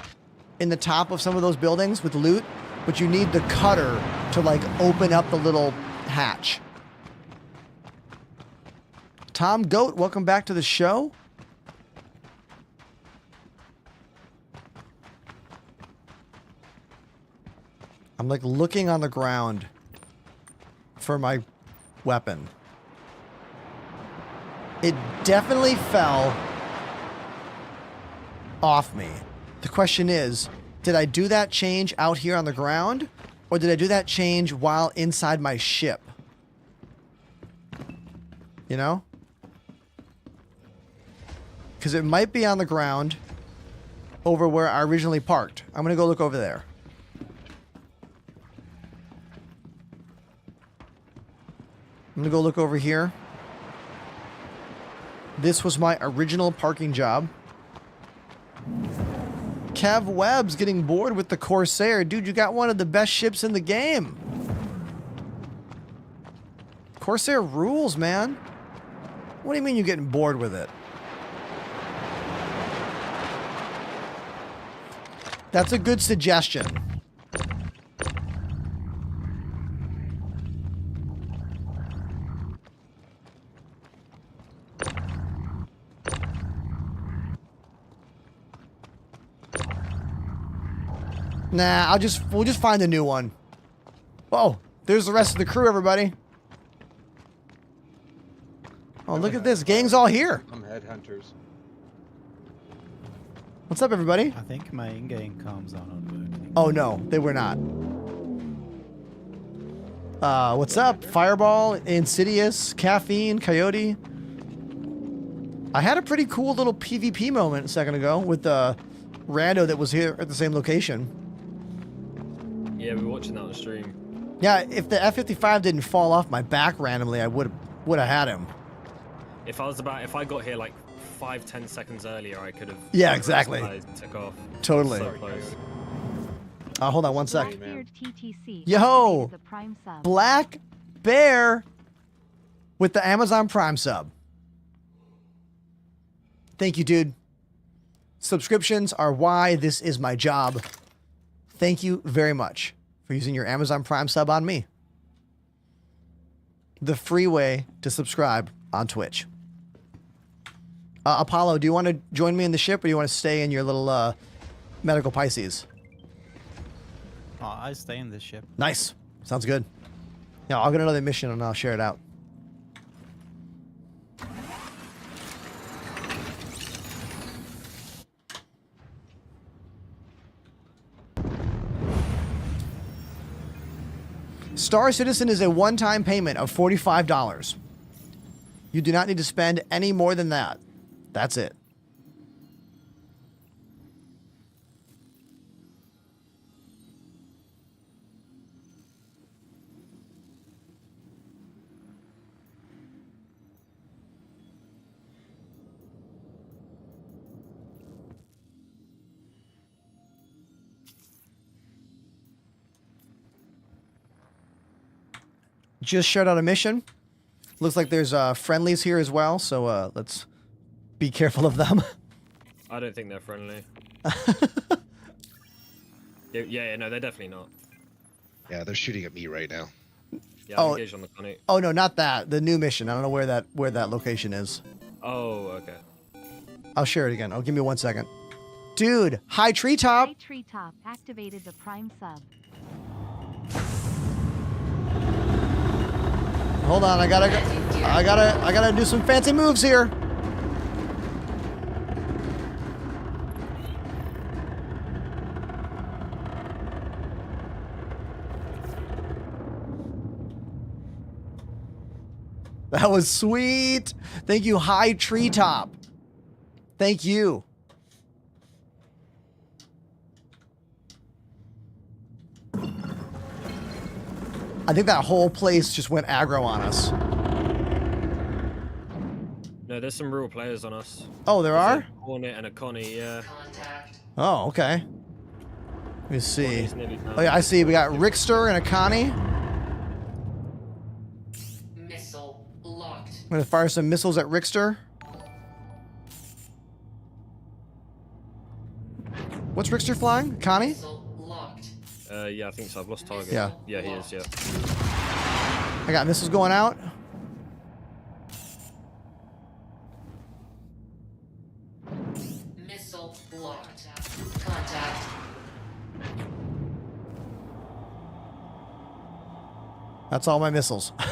in the top of some of those buildings with loot, but you need the cutter to, like, open up the little hatch. Tom Goat, welcome back to the show. I'm, like, looking on the ground for my weapon. It definitely fell off me. The question is, did I do that change out here on the ground, or did I do that change while inside my ship? You know? Because it might be on the ground over where I originally parked. I'm going to go look over there. I'm going to go look over here. This was my original parking job. Kev Webb's getting bored with the Corsair. Dude, you got one of the best ships in the game. Corsair rules, man. What do you mean you're getting bored with it? That's a good suggestion. Nah, we'll just find a new one. Oh, there's the rest of the crew, everybody. Oh, look at this. Gang's all here. I'm headhunters. What's up, everybody? I think my in-game comms are not working. Oh, no, they were not. What's up? Fireball, Insidious, Caffeine, Coyote. I had a pretty cool little PvP moment a second ago with the rando that was here at the same location. Yeah, we were watching that on stream. Yeah, if the F-55 didn't fall off my back randomly, I would have had him. If I got here like 5-10 seconds earlier, I could have. Yeah, exactly. Took off. Totally. So close. Hold on one sec. Blackbeard TTC Yo, activated the Prime sub. Black Bear with the Amazon Prime sub. Thank you, dude. Subscriptions are why this is my job. Thank you very much for using your Amazon Prime sub on me. The free way to subscribe on Twitch. Apollo, do you want to join me in the ship, or do you want to stay in your little medical Pisces? Oh, I stay in this ship. Nice. Sounds good. Yeah, I'll get another mission and I'll share it out. Star Citizen is a one-time payment of $45. You do not need to spend any more than that. That's it. Just shared out a mission. Looks like there's friendlies here as well, so let's be careful of them. I don't think they're friendly. yeah, no, they're definitely not. Yeah, they're shooting at me right now. Yeah, I'm engaged on the Connie. Oh no, not that. The new mission. I don't know where that location is. Oh, okay. I'll share it again. Oh, give me 1 second. Dude, High Treetop. High Treetop activated the Prime sub. Hold on, I gotta do some fancy moves here. That was sweet. Thank you, High Treetop. Thank you. I think that whole place just went aggro on us. No, there's some real players on us. Oh, there are? A Hornet and a Connie, yeah. Oh, okay. Let me see. Connie's nearly down. Oh yeah, I see. We got Rickster and a Connie. Missile locked. I'm gonna fire some missiles at Rickster. What's Rickster flying? Connie? Missile locked. Yeah, I think so. I've lost target. Yeah. Yeah, he is, yeah. I got missiles going out. Missile locked. Contact. That's all my missiles. All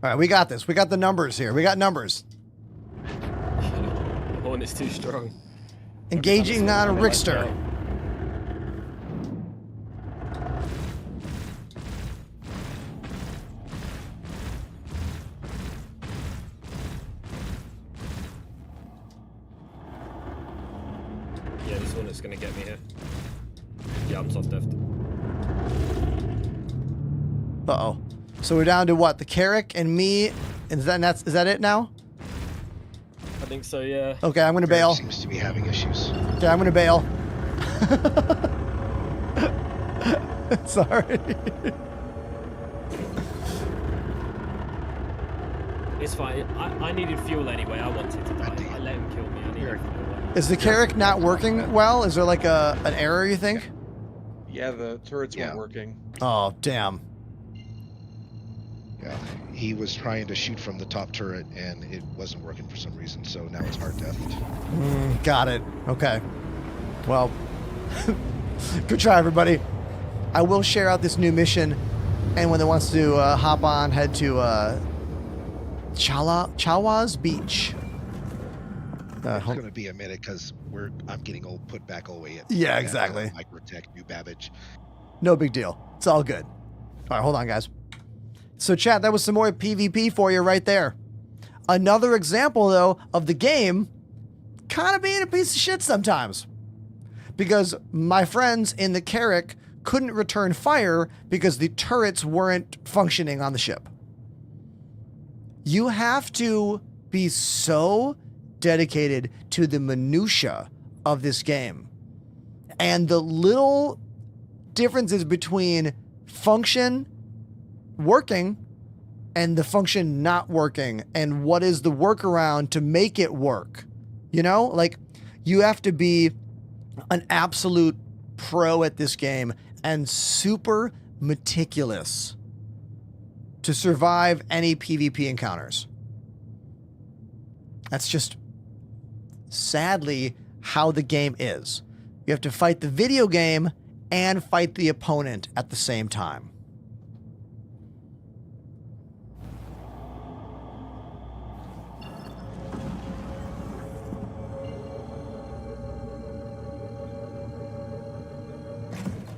right, we got this. We got the numbers here. We got numbers. The Hornet's too strong. Engaging on Rickster. Yeah, this Hornet's gonna get me here. Yeah, I'm soft deft. Uh-oh. So we're down to what? The Carrick and me. Is that it now? I think so, yeah. Okay, I'm gonna bail. Seems to be having issues. Okay, I'm gonna bail. Sorry. It's fine. I needed fuel anyway. I wanted to die. I let him kill me. I needed fuel. Is the Carrick not working well? Is there like an error, you think? Yeah, the turrets weren't working. Oh, damn. Yeah, he was trying to shoot from the top turret and it wasn't working for some reason, so now it's hard death. Got it. Okay. Well, good try, everybody. I will share out this new mission. Anyone that wants to hop on, head to Chawas Beach. It's going to be a minute because I'm getting put back all the way in. Yeah, exactly. Microtech, new Babbage. No big deal. It's all good. All right, hold on, guys. So, chat, that was some more PvP for you right there. Another example, though, of the game kind of being a piece of shit sometimes. Because my friends in the Carrick couldn't return fire because the turrets weren't functioning on the ship. You have to be so dedicated to the minutia of this game. And the little differences between function working and the function not working, and what is the workaround to make it work. You know, like, you have to be an absolute pro at this game and super meticulous to survive any PvP encounters. That's just sadly how the game is. You have to fight the video game and fight the opponent at the same time.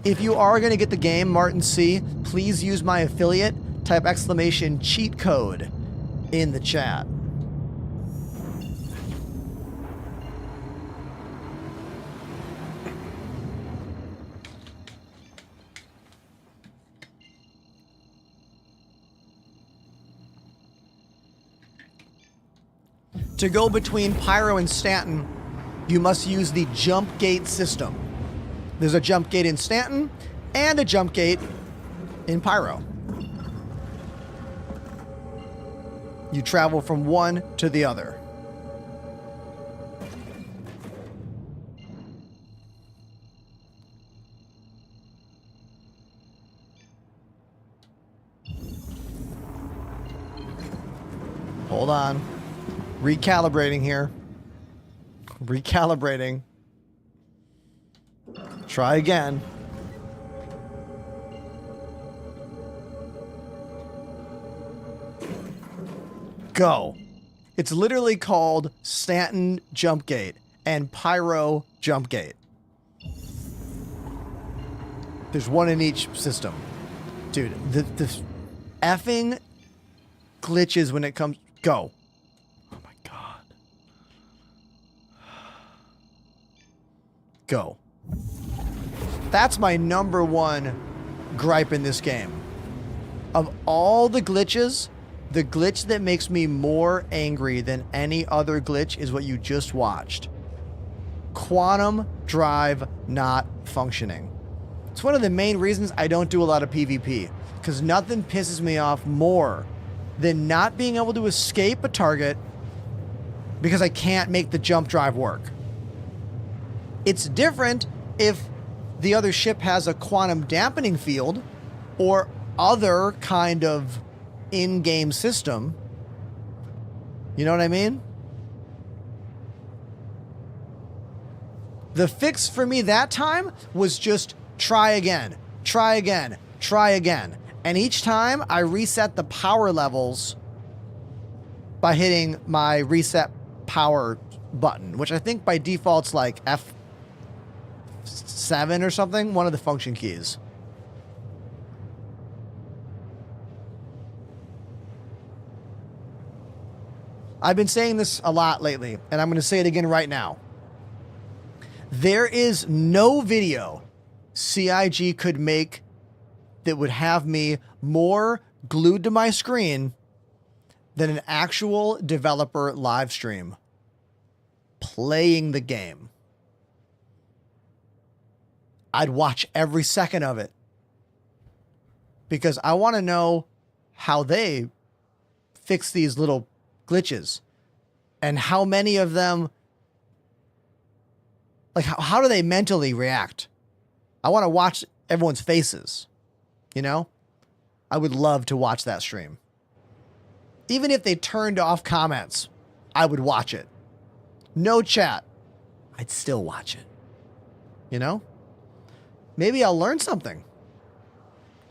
If you are going to get the game, Martin C., please use my affiliate. Type exclamation cheat code in the chat. To go between Pyro and Stanton, you must use the jump gate system. There's a jump gate in Stanton and a jump gate in Pyro. You travel from one to the other. Hold on. Recalibrating here. Recalibrating. Try again. Go. It's literally called Stanton Jump Gate and Pyro Jump Gate. There's one in each system. Dude, the effing glitches when it comes... Go. Oh my god. Go. That's my number one gripe in this game. Of all the glitches, the glitch that makes me more angry than any other glitch is what you just watched. Quantum drive not functioning. It's one of the main reasons I don't do a lot of PvP, because nothing pisses me off more than not being able to escape a target because I can't make the jump drive work. It's different if the other ship has a quantum dampening field or other kind of in-game system. You know what I mean? The fix for me that time was just try again, try again, try again. And each time I reset the power levels by hitting my reset power button, which I think by default's like F7 or something, one of the function keys. I've been saying this a lot lately, and I'm going to say it again right now. There is no video CIG could make that would have me more glued to my screen than an actual developer live stream playing the game. I'd watch every second of it because I want to know how they fix these little glitches and how many of them, like, how do they mentally react? I want to watch everyone's faces, you know? I would love to watch that stream. Even if they turned off comments, I would watch it. No chat, I'd still watch it. You know? Maybe I'll learn something.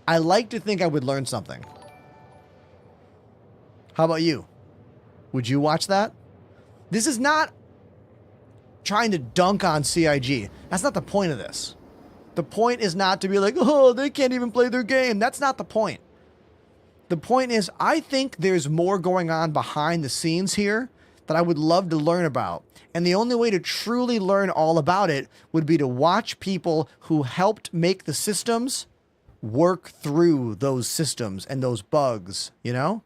I like to think I would learn something. How about you? Would you watch that? This is not trying to dunk on CIG. That's not the point of this. The point is not to be like, oh, they can't even play their game. That's not the point. The point is, I think there's more going on behind the scenes here that I would love to learn about. And the only way to truly learn all about it would be to watch people who helped make the systems work through those systems and those bugs, you know?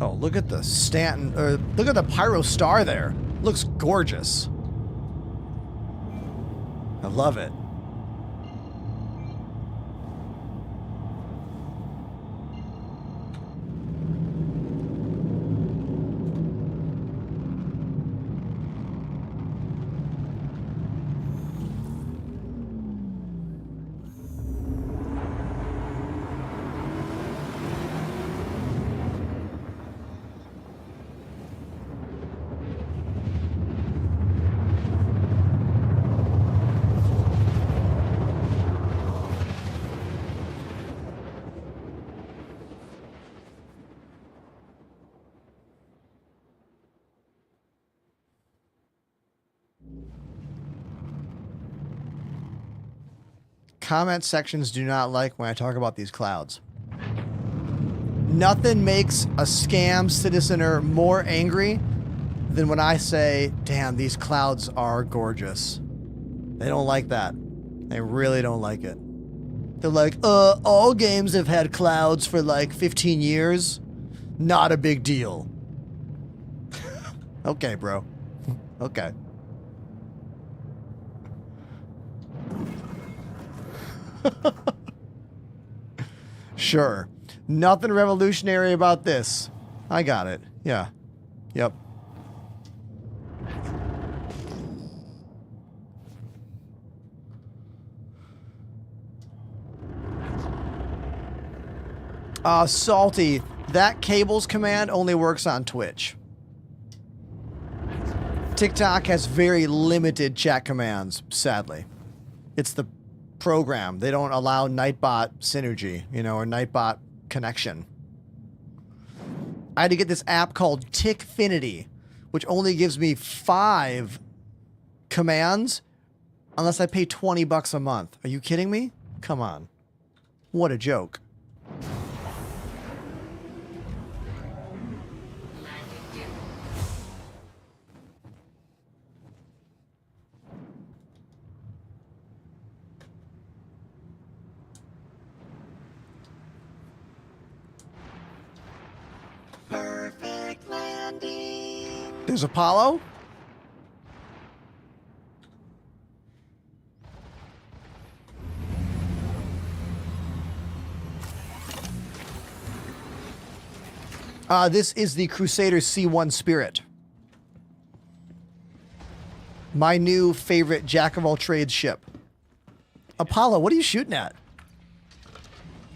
Oh, look at the Stanton, or look at the Pyro star there. Looks gorgeous. I love it. Comment sections do not like when I talk about these clouds. Nothing makes a scam citizener more angry than when I say, damn, these clouds are gorgeous. They don't like that. They really don't like it. They're like, all games have had clouds for like 15 years. Not a big deal. Okay, bro. Okay. Sure. Nothing revolutionary about this. I got it. Yeah. Yep. Salty. That cables command only works on Twitch. TikTok has very limited chat commands, sadly. It's the program. They don't allow Nightbot synergy, you know, or Nightbot connection. I had to get this app called Tickfinity, which only gives me 5 commands unless I pay $20 a month. Are you kidding me? Come on. What a joke. Perfect landing. There's Apollo. This is the Crusader C1 Spirit. My new favorite jack-of-all-trades ship. Apollo, what are you shooting at?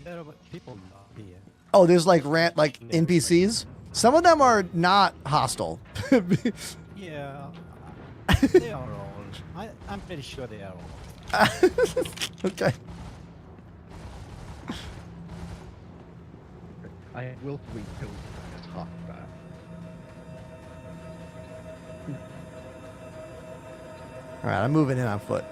There are people here. Oh, there's like NPCs? Some of them are not hostile. Yeah, they are all. I'm pretty sure they are all. Okay. I will rebuild top that. All right, I'm moving in on foot.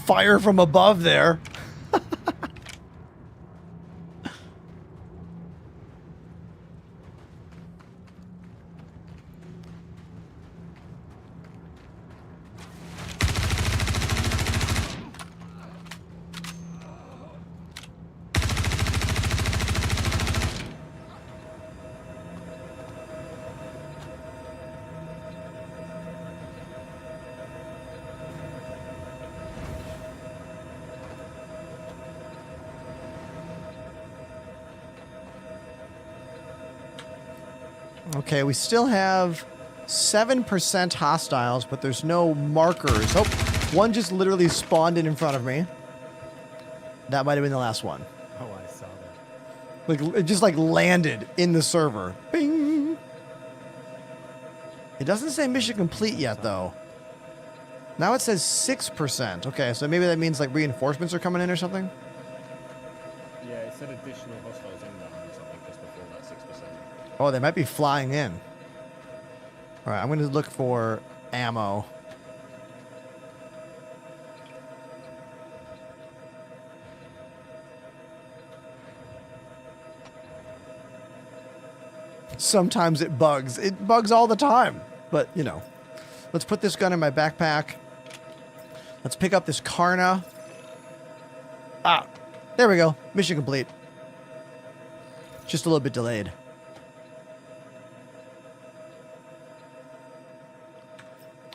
fire from above there. Okay, we still have 7% hostiles, but there's no markers. Oh, one just literally spawned in front of me. That might have been the last one. Oh, I saw that. Like, it just like landed in the server. Bing! It doesn't say mission complete yet, though. Now it says 6%. Okay, so maybe that means like reinforcements are coming in or something? Yeah, it said additional hostiles inbound or something just before that 6%. Oh, they might be flying in. All right, I'm going to look for ammo. Sometimes it bugs. It bugs all the time. But, you know. Let's put this gun in my backpack. Let's pick up this Karna. Ah, there we go. Mission complete. Just a little bit delayed.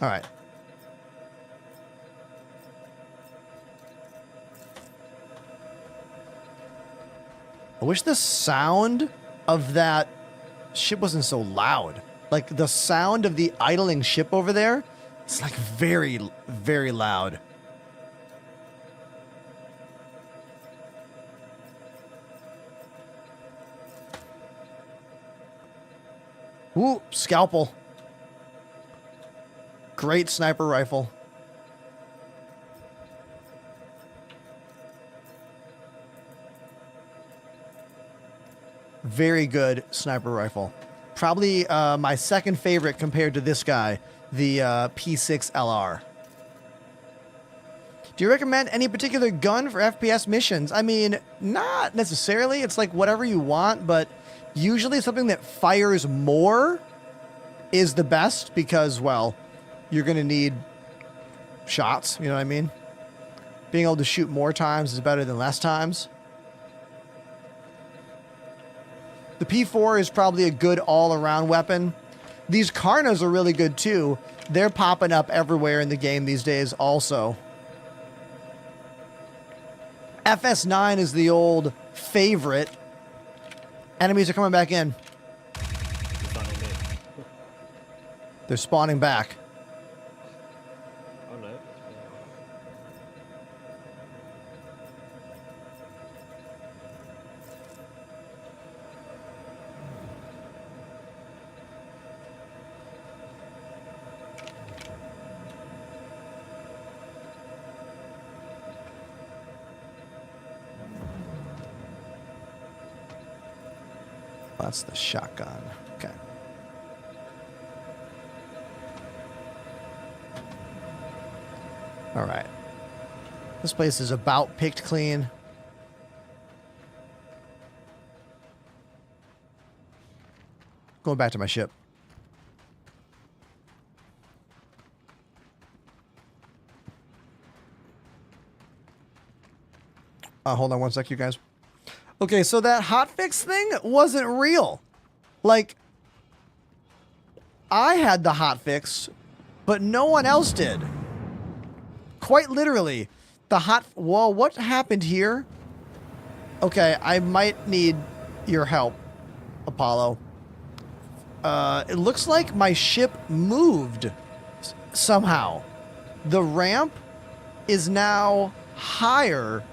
All right. I wish the sound of that ship wasn't so loud. Like the sound of the idling ship over there, it's like very, very loud. Ooh, scalpel. Great sniper rifle. Very good sniper rifle. Probably my second favorite compared to this guy, the P6 LR. Do you recommend any particular gun for FPS missions? I mean, not necessarily. It's like whatever you want, but usually something that fires more is the best because, well, you're going to need shots, you know what I mean? Being able to shoot more times is better than less times. The P4 is probably a good all-around weapon. These Karnas are really good too. They're popping up everywhere in the game these days also. FS9 is the old favorite. Enemies are coming back in. They're spawning back. Oh no. That's the shotgun. Okay. All right. This place is about picked clean. Going back to my ship. Hold on one sec, you guys. Okay, so that hotfix thing wasn't real. Like, I had the hotfix, but no one else did. Quite literally, whoa, what happened here? Okay, I might need your help, Apollo. It looks like my ship moved somehow. The ramp is now higher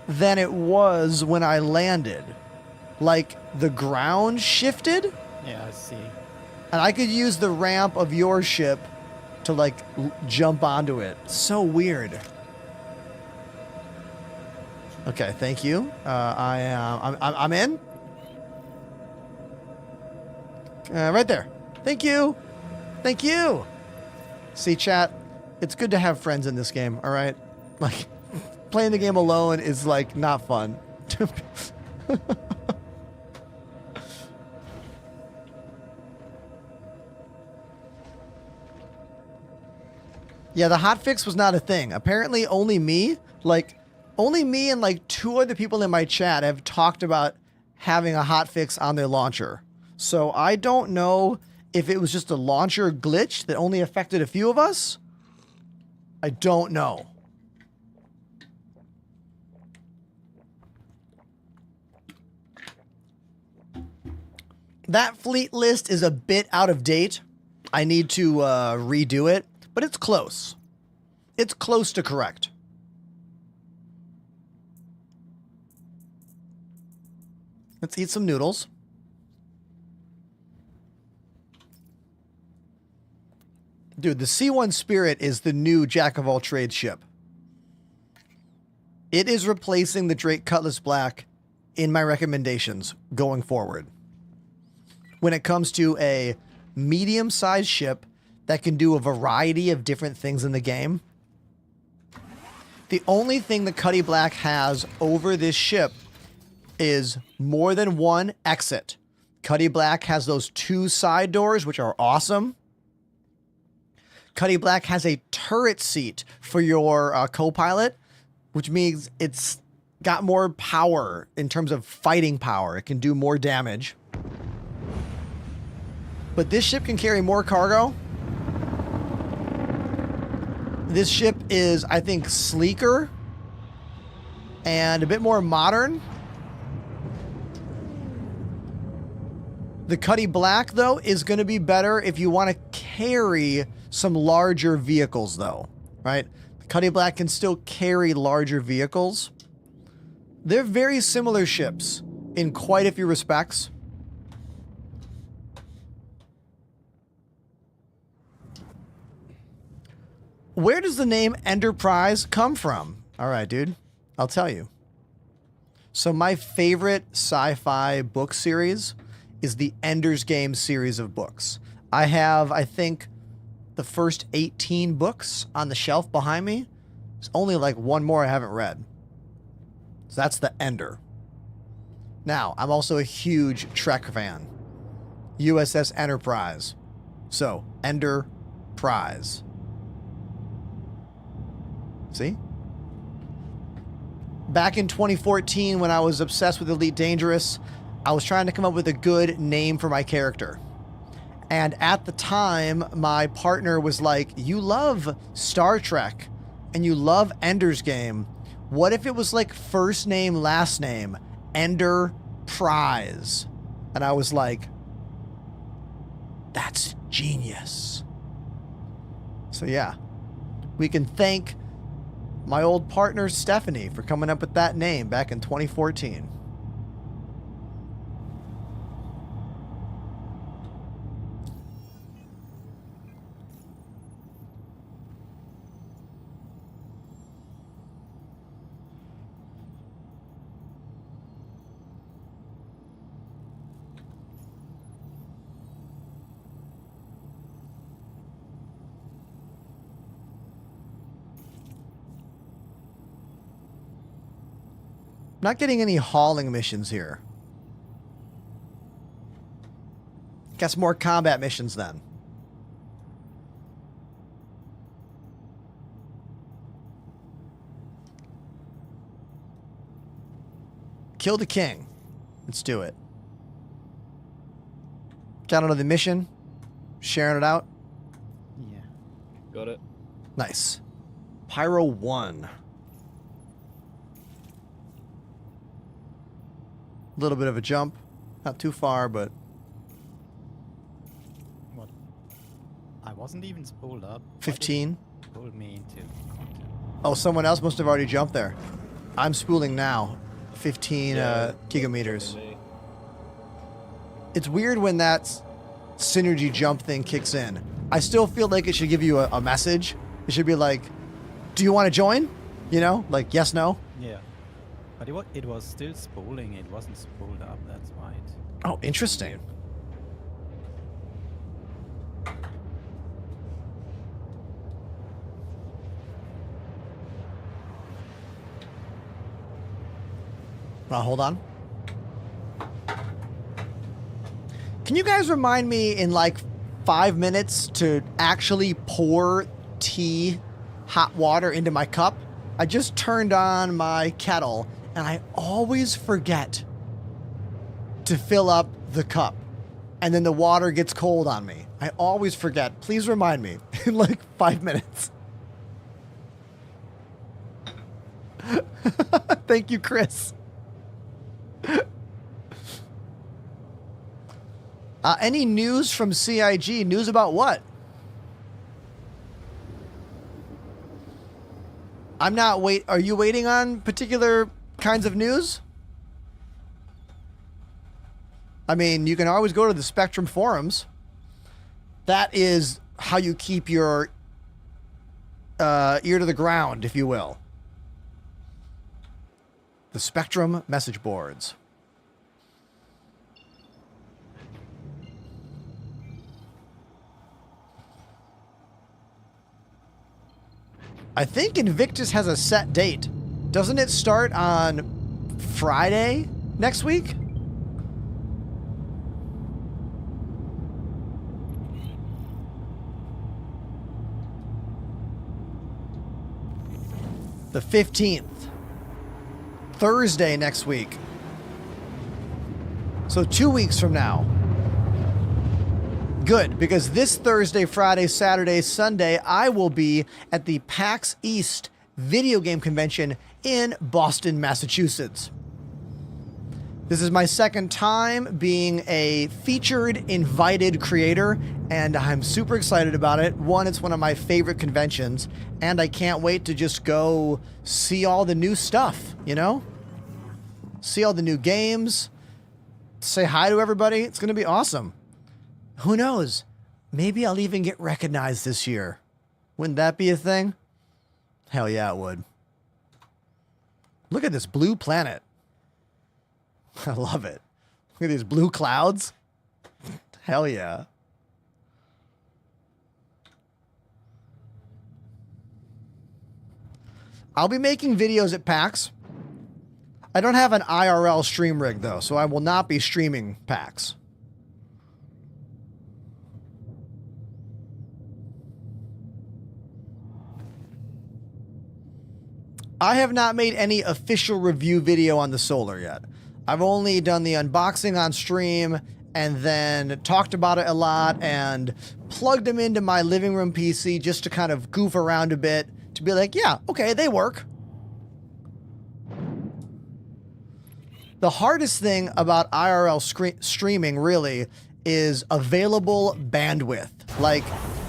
than it was when I landed. Like, the ground shifted? Yeah, I see. And I could use the ramp of your ship to, like, jump onto it. So weird. Okay, thank you. I'm in. Right there. Thank you. Thank you. See, chat, it's good to have friends in this game, all right? Like, playing the game alone is, like, not fun. Yeah, the hotfix was not a thing. Apparently, only me and, like, 2 other people in my chat have talked about having a hotfix on their launcher. So I don't know if it was just a launcher glitch that only affected a few of us. I don't know. That fleet list is a bit out of date. I need to redo it, but it's close. It's close to correct. Let's eat some noodles. Dude, the C1 Spirit is the new Jack of all trades ship. It is replacing the Drake Cutlass Black in my recommendations going forward. When it comes to a medium-sized ship that can do a variety of different things in the game, the only thing the Cutty Black has over this ship is more than one exit. Cutty Black has those 2 side doors, which are awesome. Cutty Black has a turret seat for your co-pilot, which means it's got more power in terms of fighting power. It can do more damage. But this ship can carry more cargo. This ship is, I think, sleeker and a bit more modern. The Cutty Black, though, is going to be better if you want to carry some larger vehicles, though, right? The Cutty Black can still carry larger vehicles. They're very similar ships in quite a few respects. Where does the name Enterprise come from? All right, dude. I'll tell you. So my favorite sci-fi book series is the Ender's Game series of books. I have, I think, the first 18 books on the shelf behind me. There's only like one more I haven't read. So that's the Ender. Now, I'm also a huge Trek fan. USS Enterprise. So, Enterprise. See? Back in 2014, when I was obsessed with Elite Dangerous, I was trying to come up with a good name for my character. And at the time, my partner was like, you love Star Trek and you love Ender's Game. What if it was like first name, last name, Enderprise? And I was like, that's genius. So yeah, we can thank my old partner, Stephanie, for coming up with that name back in 2014. Not getting any hauling missions here. Got some more combat missions then. Kill the king. Let's do it. Got another mission. Sharing it out. Yeah. Got it. Nice. Pyro 1. A little bit of a jump. Not too far, but... What? I wasn't even spooled up. 15. Pulled me into content. Oh, someone else must have already jumped there. I'm spooling now. 15 gigameters. It's weird when that synergy jump thing kicks in. I still feel like it should give you a message. It should be like, do you want to join? You know, like yes, no. Yeah. But it was still spooling. It wasn't spooled up. That's why. Oh, interesting. Hold on. Can you guys remind me in like 5 minutes to actually pour tea, hot water into my cup? I just turned on my kettle and I always forget to fill up the cup. And then the water gets cold on me. I always forget. Please remind me in like 5 minutes. Thank you, Chris. Any news from CIG? News about what? I'm not Are you waiting on particular kinds of news? I mean, you can always go to the Spectrum forums. That is how you keep your ear to the ground, if you will. The Spectrum message boards. I think Invictus has a set date. Doesn't it start on Friday next week? The 15th. Thursday next week. So 2 weeks from now. Good, because this Thursday, Friday, Saturday, Sunday, I will be at the PAX East video game convention in Boston, Massachusetts. This is my second time being a featured invited creator, and I'm super excited about it. One, it's one of my favorite conventions, and I can't wait to just go see all the new stuff, you know? See all the new games, say hi to everybody. It's going to be awesome. Who knows? Maybe I'll even get recognized this year. Wouldn't that be a thing? Hell yeah, it would. Look at this blue planet. I love it. Look at these blue clouds. Hell yeah. I'll be making videos at PAX. I don't have an IRL stream rig though, so I will not be streaming PAX. I have not made any official review video on the Solar yet. I've only done the unboxing on stream and then talked about it a lot and plugged them into my living room PC just to kind of goof around a bit to be like, yeah, okay, they work. The hardest thing about IRL streaming really is available bandwidth. Like,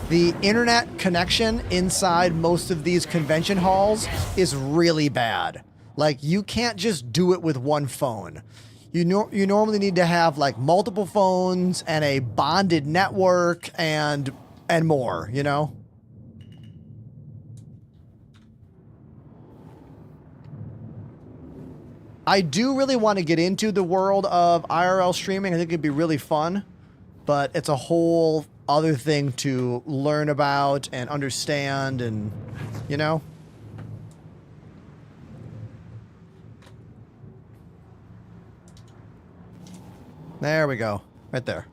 the internet connection inside most of these convention halls is really bad. Like, you can't just do it with one phone. You normally need to have like multiple phones and a bonded network and more, you know? I do really want to get into the world of IRL streaming. I think it'd be really fun, but it's a whole other thing to learn about and understand and, you know? There we go. Right there.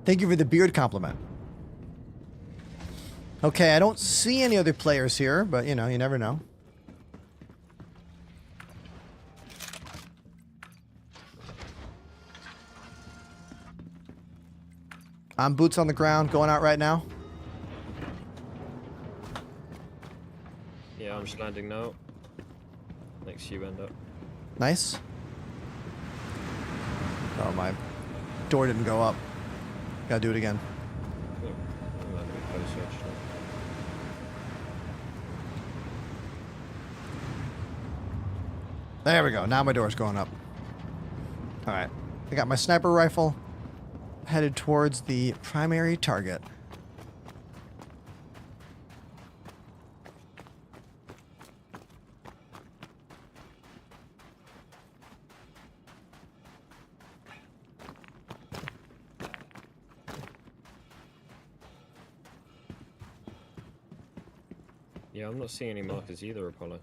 Thank you for the beard compliment. Okay, I don't see any other players here, but, you know, you never know. I'm boots on the ground, going out right now. Yeah, I'm just landing now. Next to you, end up. Nice. Oh, my door didn't go up. Gotta do it again. Yeah, I'm landing a bit closer, actually. There we go. Now my door's going up. All right. I got my sniper rifle headed towards the primary target. Yeah, I'm not seeing any markers either, Apollo.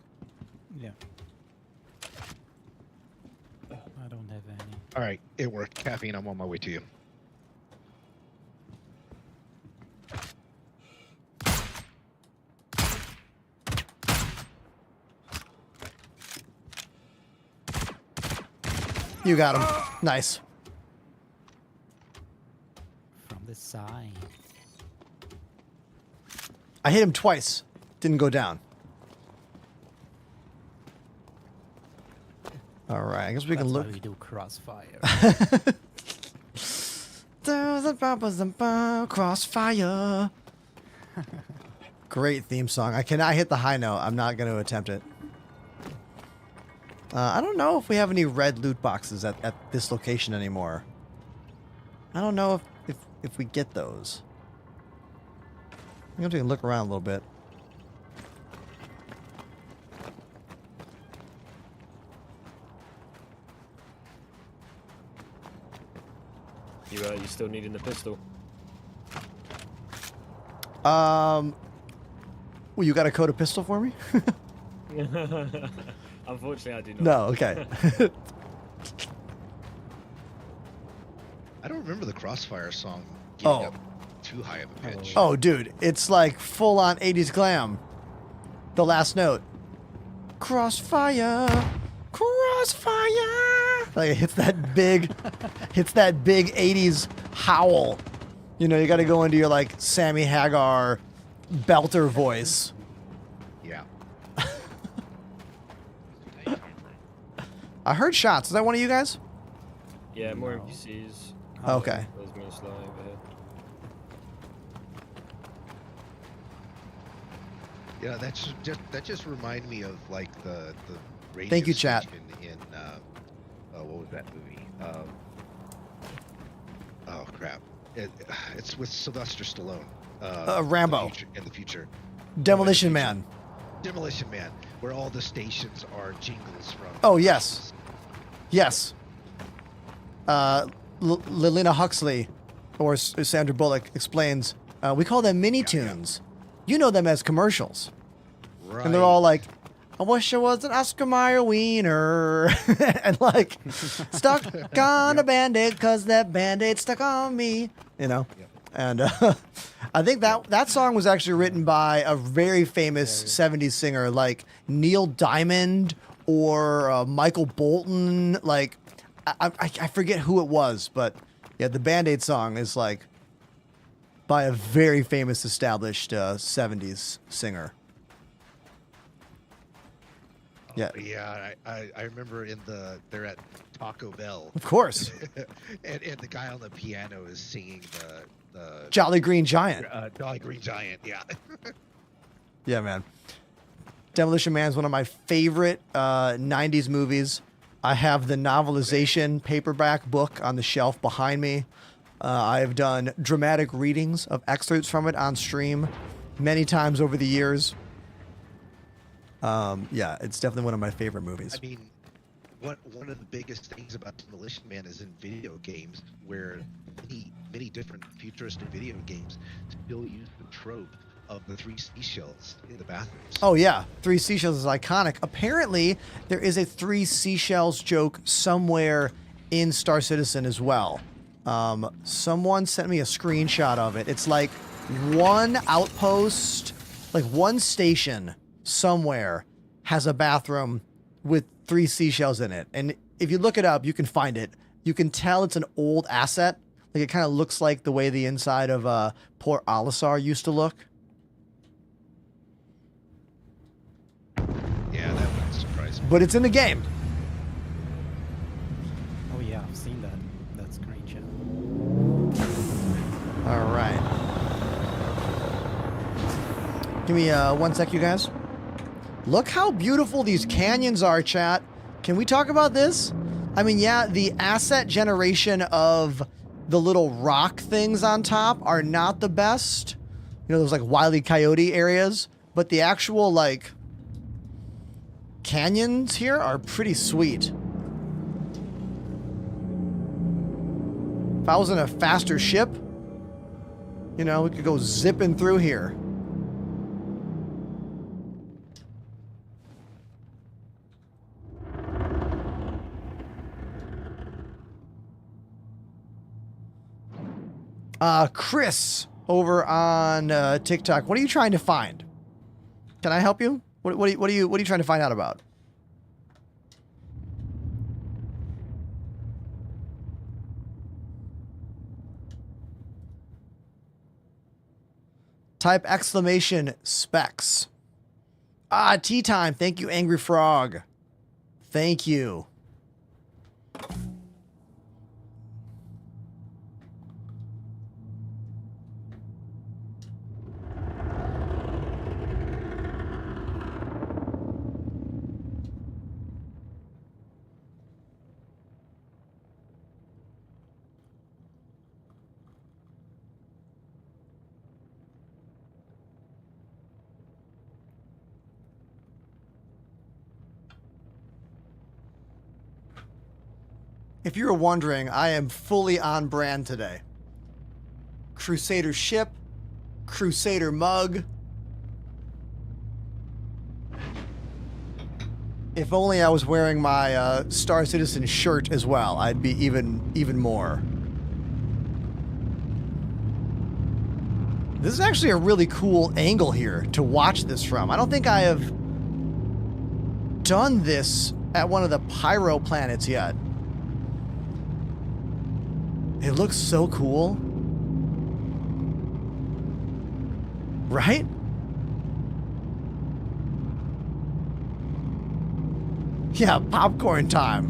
Yeah. I don't have any. All right, it worked. Caffeine, I'm on my way to you. You got him. Nice. From the side. I hit him twice. Didn't go down. All right, I guess we can That's look. why we do crossfire. Crossfire. Great theme song. I cannot hit the high note. I'm not going to attempt it. I don't know if we have any red loot boxes at this location anymore. I don't know if we get those. I'm going to look around a little bit. You still needing the pistol? Well, you got a code of pistol for me? Unfortunately, I do not. No, okay. I don't remember the Crossfire song getting Oh. up too high of a pitch. Oh, dude, it's like full on 80s glam. The last note. Crossfire, crossfire. Like it hits that big 80s howl. You know, you got to go into your like Sammy Hagar belter voice. Yeah. I heard shots. Is that one of you guys? Yeah, more NPCs. Okay. There's me slide over here. Yeah, that just reminded me of like the radio Thank you, chat. station in what was that movie? Oh crap! It's with Sylvester Stallone. Rambo. In the future. Demolition Man. Demolition Man, where all the stations are jingles from. Oh yes, yes. Lilina Huxley, or Sandra Bullock explains. We call them mini tunes. You know them as commercials. Right. And they're all like, I wish I was an Oscar Mayer wiener. And like, stuck on a Band-Aid because that Band-Aid stuck on me. You know? Yep. And I think that song was actually written by a very famous 70s singer like Neil Diamond or Michael Bolton. Like, I forget who it was, but yeah, the Band-Aid song is like by a very famous established 70s singer. Yeah. Yeah, I remember they're at Taco Bell. Of course. and the guy on the piano is singing the Jolly Green Giant. Jolly Green Giant, yeah. Yeah, man. Demolition Man is one of my favorite 90s movies. I have the novelization paperback book on the shelf behind me. I have done dramatic readings of excerpts from it on stream many times over the years. Yeah, it's definitely one of my favorite movies. I mean, one of the biggest things about Demolition Man is in video games, where many different futuristic video games still use the trope of the 3 seashells in the bathrooms. Oh yeah, 3 seashells is iconic. Apparently, there is a 3 seashells joke somewhere in Star Citizen as well. Someone sent me a screenshot of it. It's like one outpost, like one station somewhere has a bathroom with 3 seashells in it. And if you look it up, you can find it. You can tell it's an old asset. Like it kind of looks like the way the inside of Port Olisar used to look. Yeah, that wouldn't surprise me. But it's in the game. Oh yeah, I've seen that screenshot. All right. Give me 1 sec, you guys. Look how beautiful these canyons are, chat. Can we talk about this? I mean, yeah, the asset generation of the little rock things on top are not the best. You know, those like Wile E. Coyote areas. But the actual, like, canyons here are pretty sweet. If I was in a faster ship, you know, we could go zipping through here. Chris over on TikTok. What are you trying to find? Can I help you? What are you trying to find out about? Type exclamation specs. Tea time. Thank you, Angry Frog. Thank you. If you were wondering, I am fully on brand today. Crusader ship, Crusader mug. If only I was wearing my Star Citizen shirt as well, I'd be even more. This is actually a really cool angle here to watch this from. I don't think I have done this at one of the Pyro planets yet. It looks so cool. Right? Yeah, popcorn time.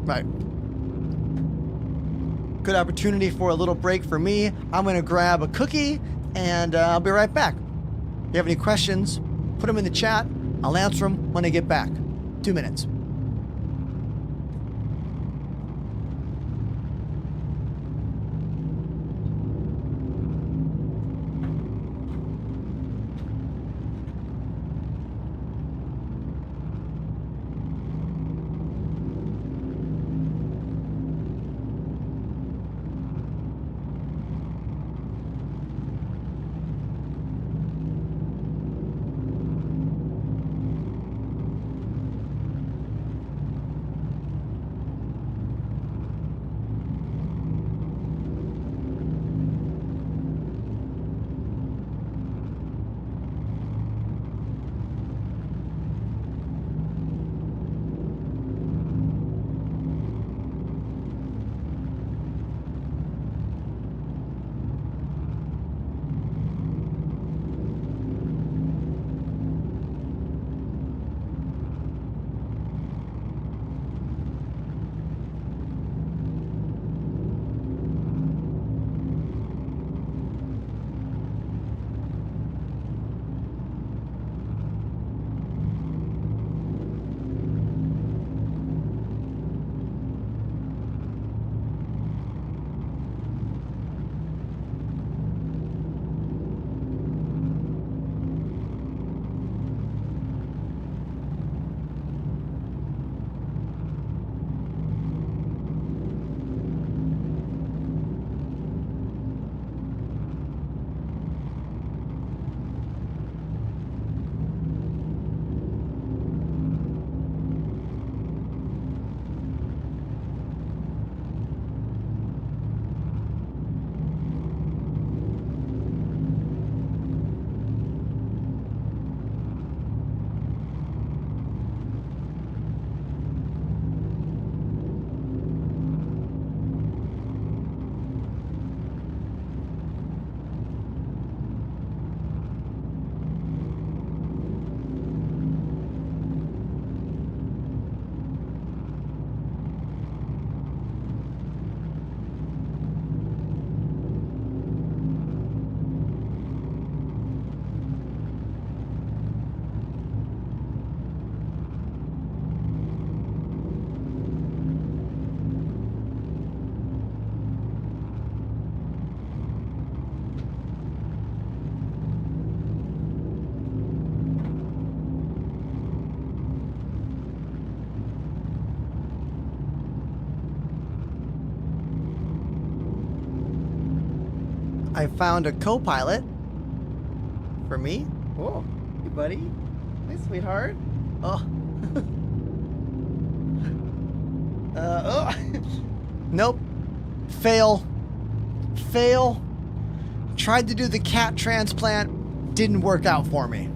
Right. Good opportunity for a little break for me. I'm going to grab a cookie and I'll be right back. If you have any questions, put them in the chat. I'll answer them when I get back. 2 minutes. I found a co-pilot for me. Oh, hey buddy. Hey sweetheart. Oh. Oh. Nope. Fail. Fail. Tried to do the cat transplant. Didn't work out for me.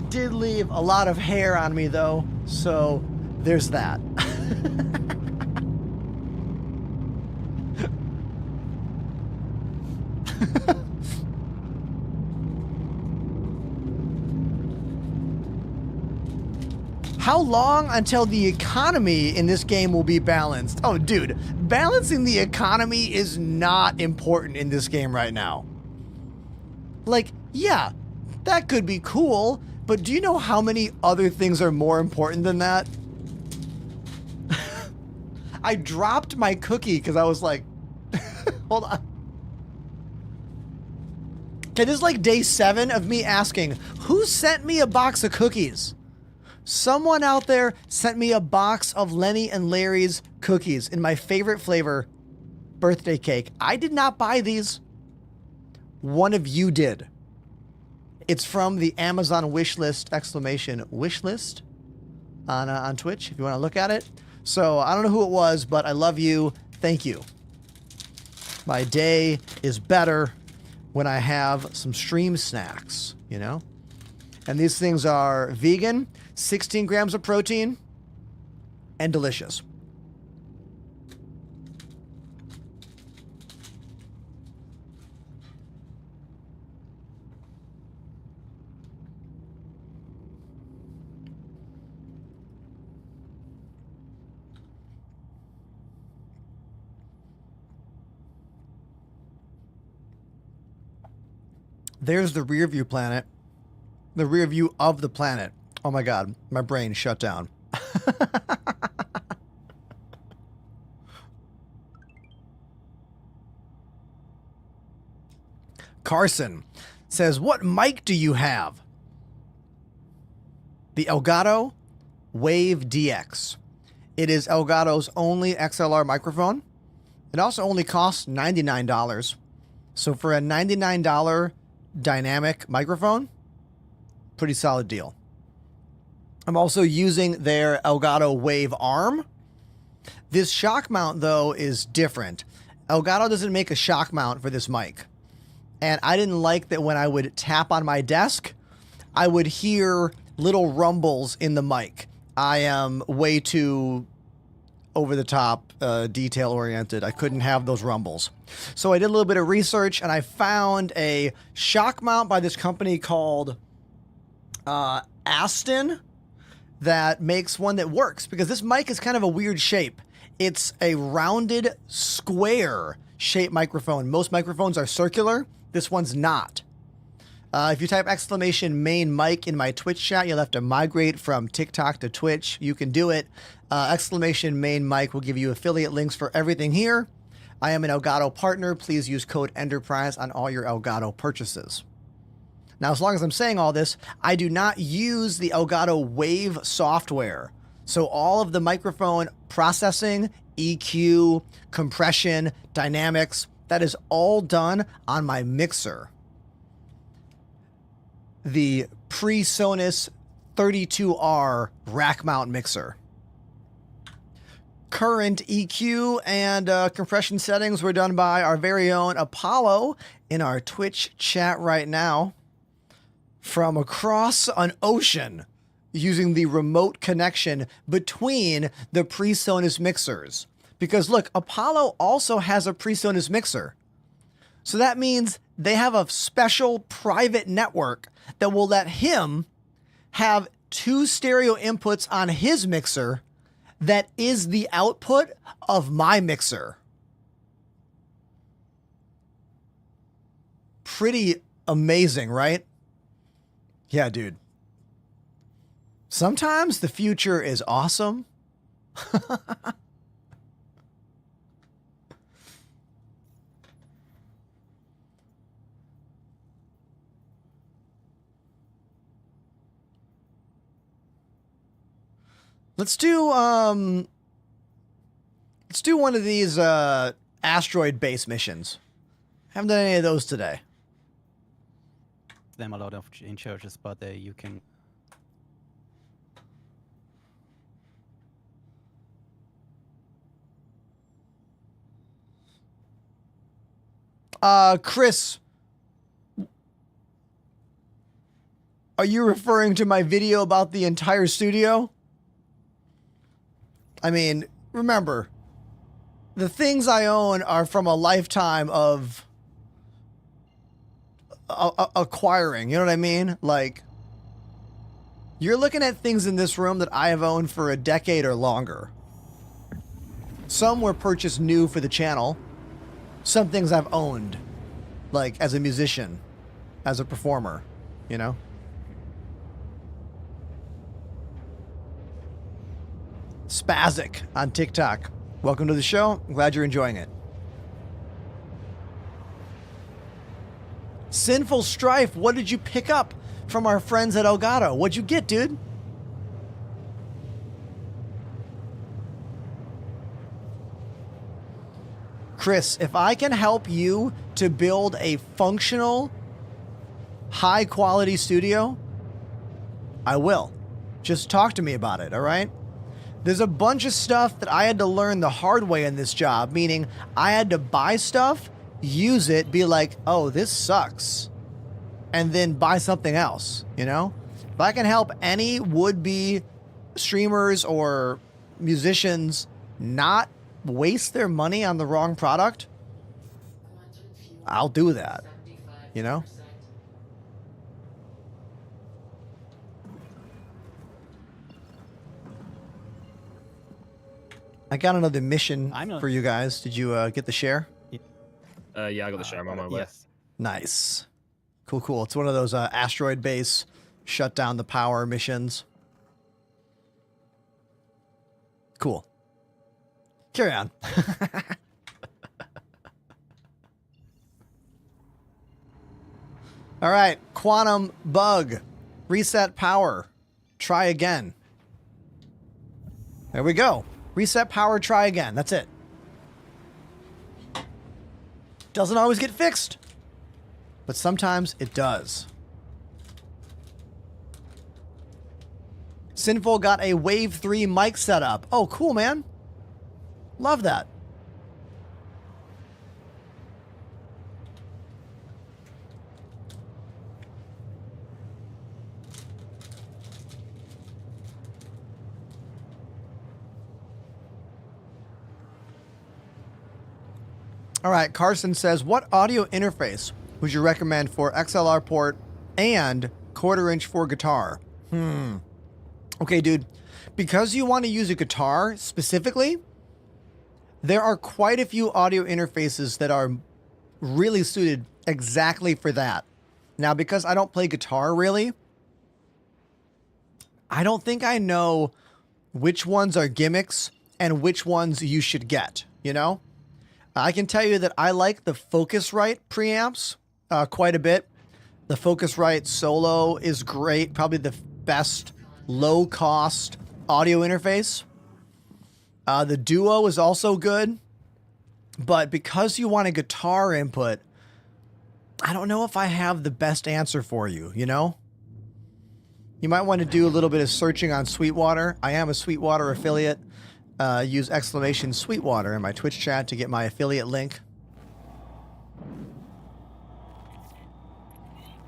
Did leave a lot of hair on me though, so there's that. How long until the economy in this game will be balanced? Oh, dude, balancing the economy is not important in this game right now. Like, yeah, that could be cool, but do you know how many other things are more important than that? I dropped my cookie because I was like, hold on. Okay, this is like day 7 of me asking, who sent me a box of cookies? Someone out there sent me a box of Lenny and Larry's cookies in my favorite flavor, birthday cake. I did not buy these. One of you did. It's from the Amazon wish list, exclamation wish list on Twitch if you want to look at it. So I don't know who it was, but I love you. Thank you. My day is better when I have some stream snacks, you know? And these things are vegan, 16 grams of protein, and delicious. There's the rear view planet. The rear view of the planet. Oh my god, my brain shut down. Carson says, what mic do you have? The Elgato Wave DX. It is Elgato's only XLR microphone. It also only costs $99. So for a $99 dynamic microphone, pretty solid deal. I'm also using their Elgato Wave arm. This shock mount, though, is different. Elgato doesn't make a shock mount for this mic. And I didn't like that when I would tap on my desk, I would hear little rumbles in the mic. I am way too over-the-top, detail-oriented. I couldn't have those rumbles. So I did a little bit of research, and I found a shock mount by this company called Aston that makes one that works, because this mic is kind of a weird shape. It's a rounded, square-shaped microphone. Most microphones are circular. This one's not. If you type exclamation main mic in my Twitch chat, you'll have to migrate from TikTok to Twitch. You can do it. Exclamation main mic will give you affiliate links for everything here. I am an Elgato partner. Please use code ENTERPRISE on all your Elgato purchases. Now, as long as I'm saying all this, I do not use the Elgato Wave software. So all of the microphone processing, EQ, compression, dynamics, that is all done on my mixer. The PreSonus 32R rack mount mixer. Current EQ and compression settings were done by our very own Apollo in our Twitch chat right now from across an ocean using the remote connection between the PreSonus mixers. Because look, Apollo also has a PreSonus mixer. So that means they have a special private network that will let him have 2 stereo inputs on his mixer that is the output of my mixer. Pretty amazing, right? Yeah, dude. Sometimes the future is awesome. Let's do one of these asteroid base missions. Haven't done any of those today. Them a lot of in churches, but you can Chris, are you referring to my video about the entire studio? I mean, remember, the things I own are from a lifetime of acquiring. You know what I mean? Like, you're looking at things in this room that I have owned for a decade or longer. Some were purchased new for the channel. Some things I've owned, like as a musician, as a performer, you know? Spazic on TikTok. Welcome to the show. I'm glad you're enjoying it. Sinful Strife, what did you pick up from our friends at Elgato? What'd you get, dude? Chris, if I can help you to build a functional, high-quality studio, I will. Just talk to me about it, all right? There's a bunch of stuff that I had to learn the hard way in this job, meaning I had to buy stuff, use it, be like, oh, this sucks, and then buy something else, you know? If I can help any would-be streamers or musicians not waste their money on the wrong product, I'll do that, you know? I got another mission for you guys. Did you get the share? Yeah, I got the share. I'm on my way. Yes. Nice. Cool, cool. It's one of those asteroid base, shut down the power missions. Cool. Carry on. All right. Quantum bug. Reset power. Try again. There we go. Reset power, try again. That's it. Doesn't always get fixed, but sometimes it does. Sinful got a Wave 3 mic setup. Oh, cool, man. Love that. All right, Carson says, what audio interface would you recommend for XLR port and 1/4 inch for guitar? Okay, dude, because you want to use a guitar specifically, there are quite a few audio interfaces that are really suited exactly for that. Now, because I don't play guitar really, I don't think I know which ones are gimmicks and which ones you should get, you know? I can tell you that I like the Focusrite preamps quite a bit. The Focusrite Solo is great, probably the best low-cost audio interface. The Duo is also good, but because you want a guitar input, I don't know if I have the best answer for you, you know? You might want to do a little bit of searching on Sweetwater. I am a Sweetwater affiliate. Use exclamation Sweetwater in my Twitch chat to get my affiliate link.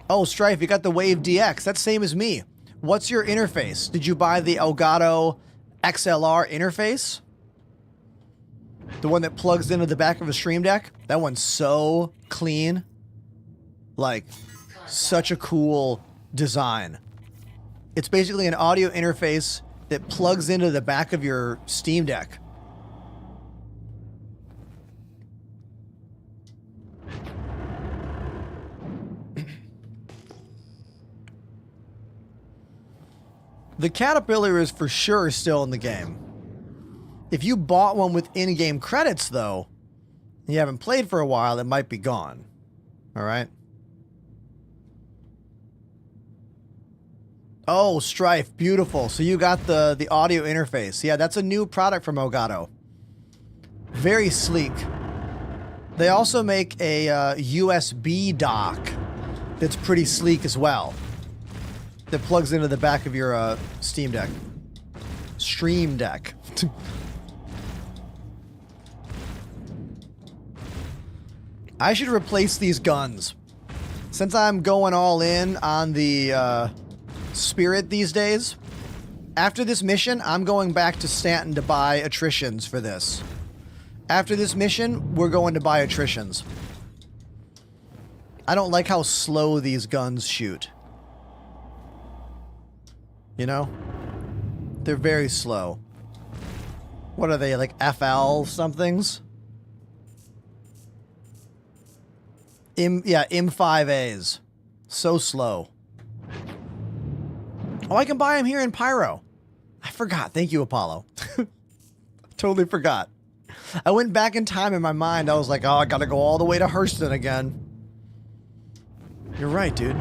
Oh, Strife, you got the Wave DX. That's same as me. What's your interface? Did you buy the Elgato XLR interface? The one that plugs into the back of a Stream Deck? That one's so clean. Like, such a cool design. It's basically an audio interface that plugs into the back of your Steam Deck. The Caterpillar is for sure still in the game. If you bought one with in-game credits, though, and you haven't played for a while, it might be gone. All right? Oh, Strife, beautiful. So you got the audio interface. Yeah, that's a new product from Elgato. Very sleek. They also make a USB dock that's pretty sleek as well. That plugs into the back of your Steam Deck. Stream Deck. I should replace these guns. Since I'm going all in on the Spirit these days, after this mission, I'm going back to Stanton to buy attritions for this. After this mission, we're going to buy attritions. I don't like how slow these guns shoot. You know? They're very slow. What are they, like FL somethings? M5As. So slow. Oh, I can buy them here in Pyro. I forgot. Thank you, Apollo. Totally forgot. I went back in time in my mind. I was like, oh, I gotta go all the way to Hurston again. You're right, dude.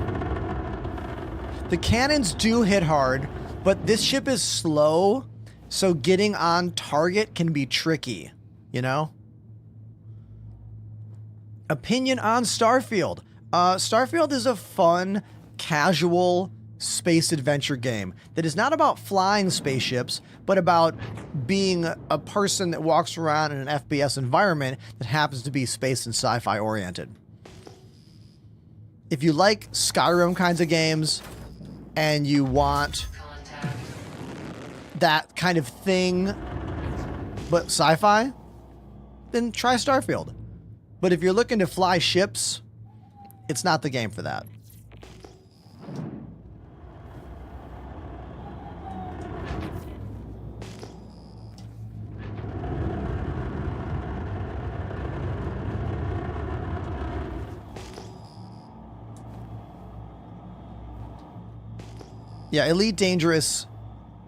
The cannons do hit hard, but this ship is slow, so getting on target can be tricky, you know? Opinion on Starfield. Starfield is a fun, casual space adventure game that is not about flying spaceships, but about being a person that walks around in an FPS environment that happens to be space and sci-fi oriented. If you like Skyrim kinds of games and you want that kind of thing, but sci-fi, then try Starfield. But if you're looking to fly ships, it's not the game for that. Yeah, Elite Dangerous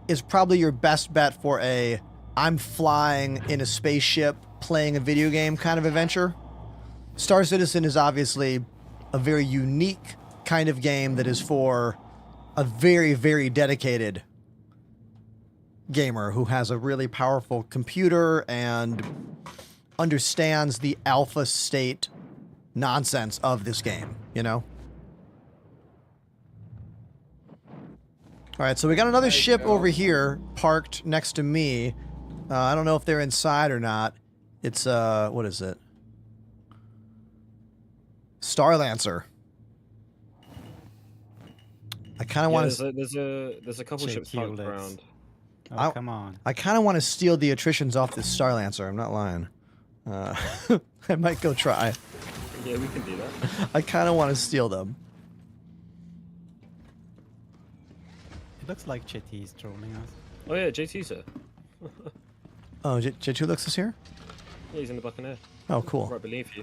is probably your best bet for a I'm flying in a spaceship playing a video game kind of adventure. Star Citizen is obviously a very unique kind of game that is for a very, very dedicated gamer who has a really powerful computer and understands the alpha state nonsense of this game, you know? All right, so we got another ship over here parked next to me. I don't know if they're inside or not. It's, what is it? Starlancer. I kind of want to... There's a couple ships parked around. Oh, come on. I kind of want to steal the attritions off this Starlancer. I'm not lying. I might go try. Yeah, we can do that. I kind of want to steal them. It looks like JT is trolling us. Oh yeah, JT's here. Oh, J2 looks is here? Yeah, he's in the Buccaneer. Oh, cool. Right beneath you.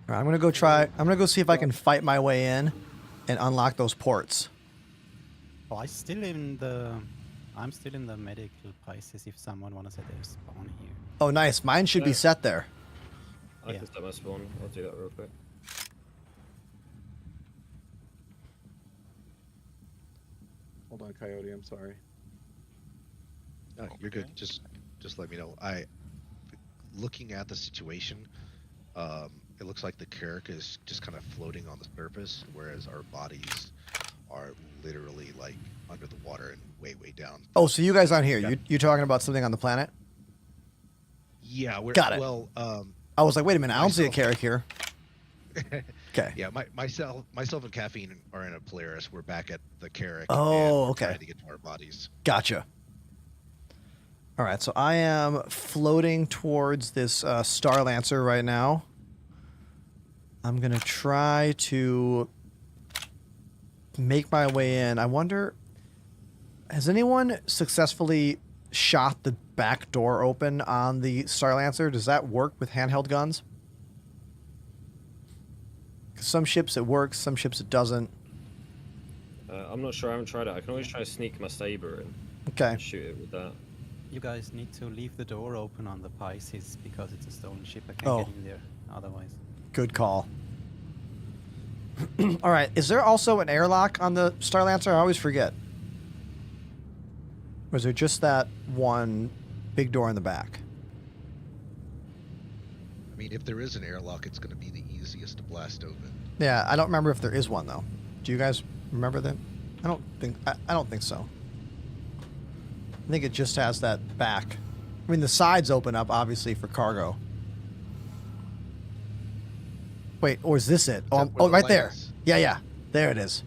All right, I'm gonna go try. I'm gonna go see if I can fight my way in and unlock those ports. Oh, I'm still in the medical prices if someone wanna set their spawn here. Oh, nice. Mine should be set there. I can set my spawn. I'll do that real quick. Hold on, Coyote. I'm sorry. No, you're good. Just let me know. Looking at the situation, it looks like the Carrack is just kind of floating on the surface, whereas our bodies are literally like under the water and way down. Oh, so you guys aren't here. You're talking about something on the planet? Yeah, we're got it. Well, I was like, wait a minute, I don't see a Carrack here. Okay. Yeah, myself and Caffeine are in a Polaris. We're back at the Carrack. Oh, and okay. Trying to get to our bodies. Gotcha. All right, so I am floating towards this Starlancer right now. I'm gonna try to make my way in. I wonder, has anyone successfully shot the back door open on the Starlancer? Does that work with handheld guns? 'Cause some ships it works, some ships it doesn't. I'm not sure. I haven't tried it. I can always try to sneak my saber in. Okay. And shoot it with that. You guys need to leave the door open on the Pisces because it's a stolen ship. I can't get in there otherwise. Good call. All right, is there also an airlock on the Starlancer? I always forget. Or is there just that one big door in the back? I mean, if there is an airlock, it's going to be the easiest to blast open. Yeah, I don't remember if there is one though. Do you guys remember that? I don't think so. I think it just has that back. I mean, the sides open up, obviously, for cargo. Wait, or is this it? Oh, where the right light there. is? Yeah, yeah. There it is.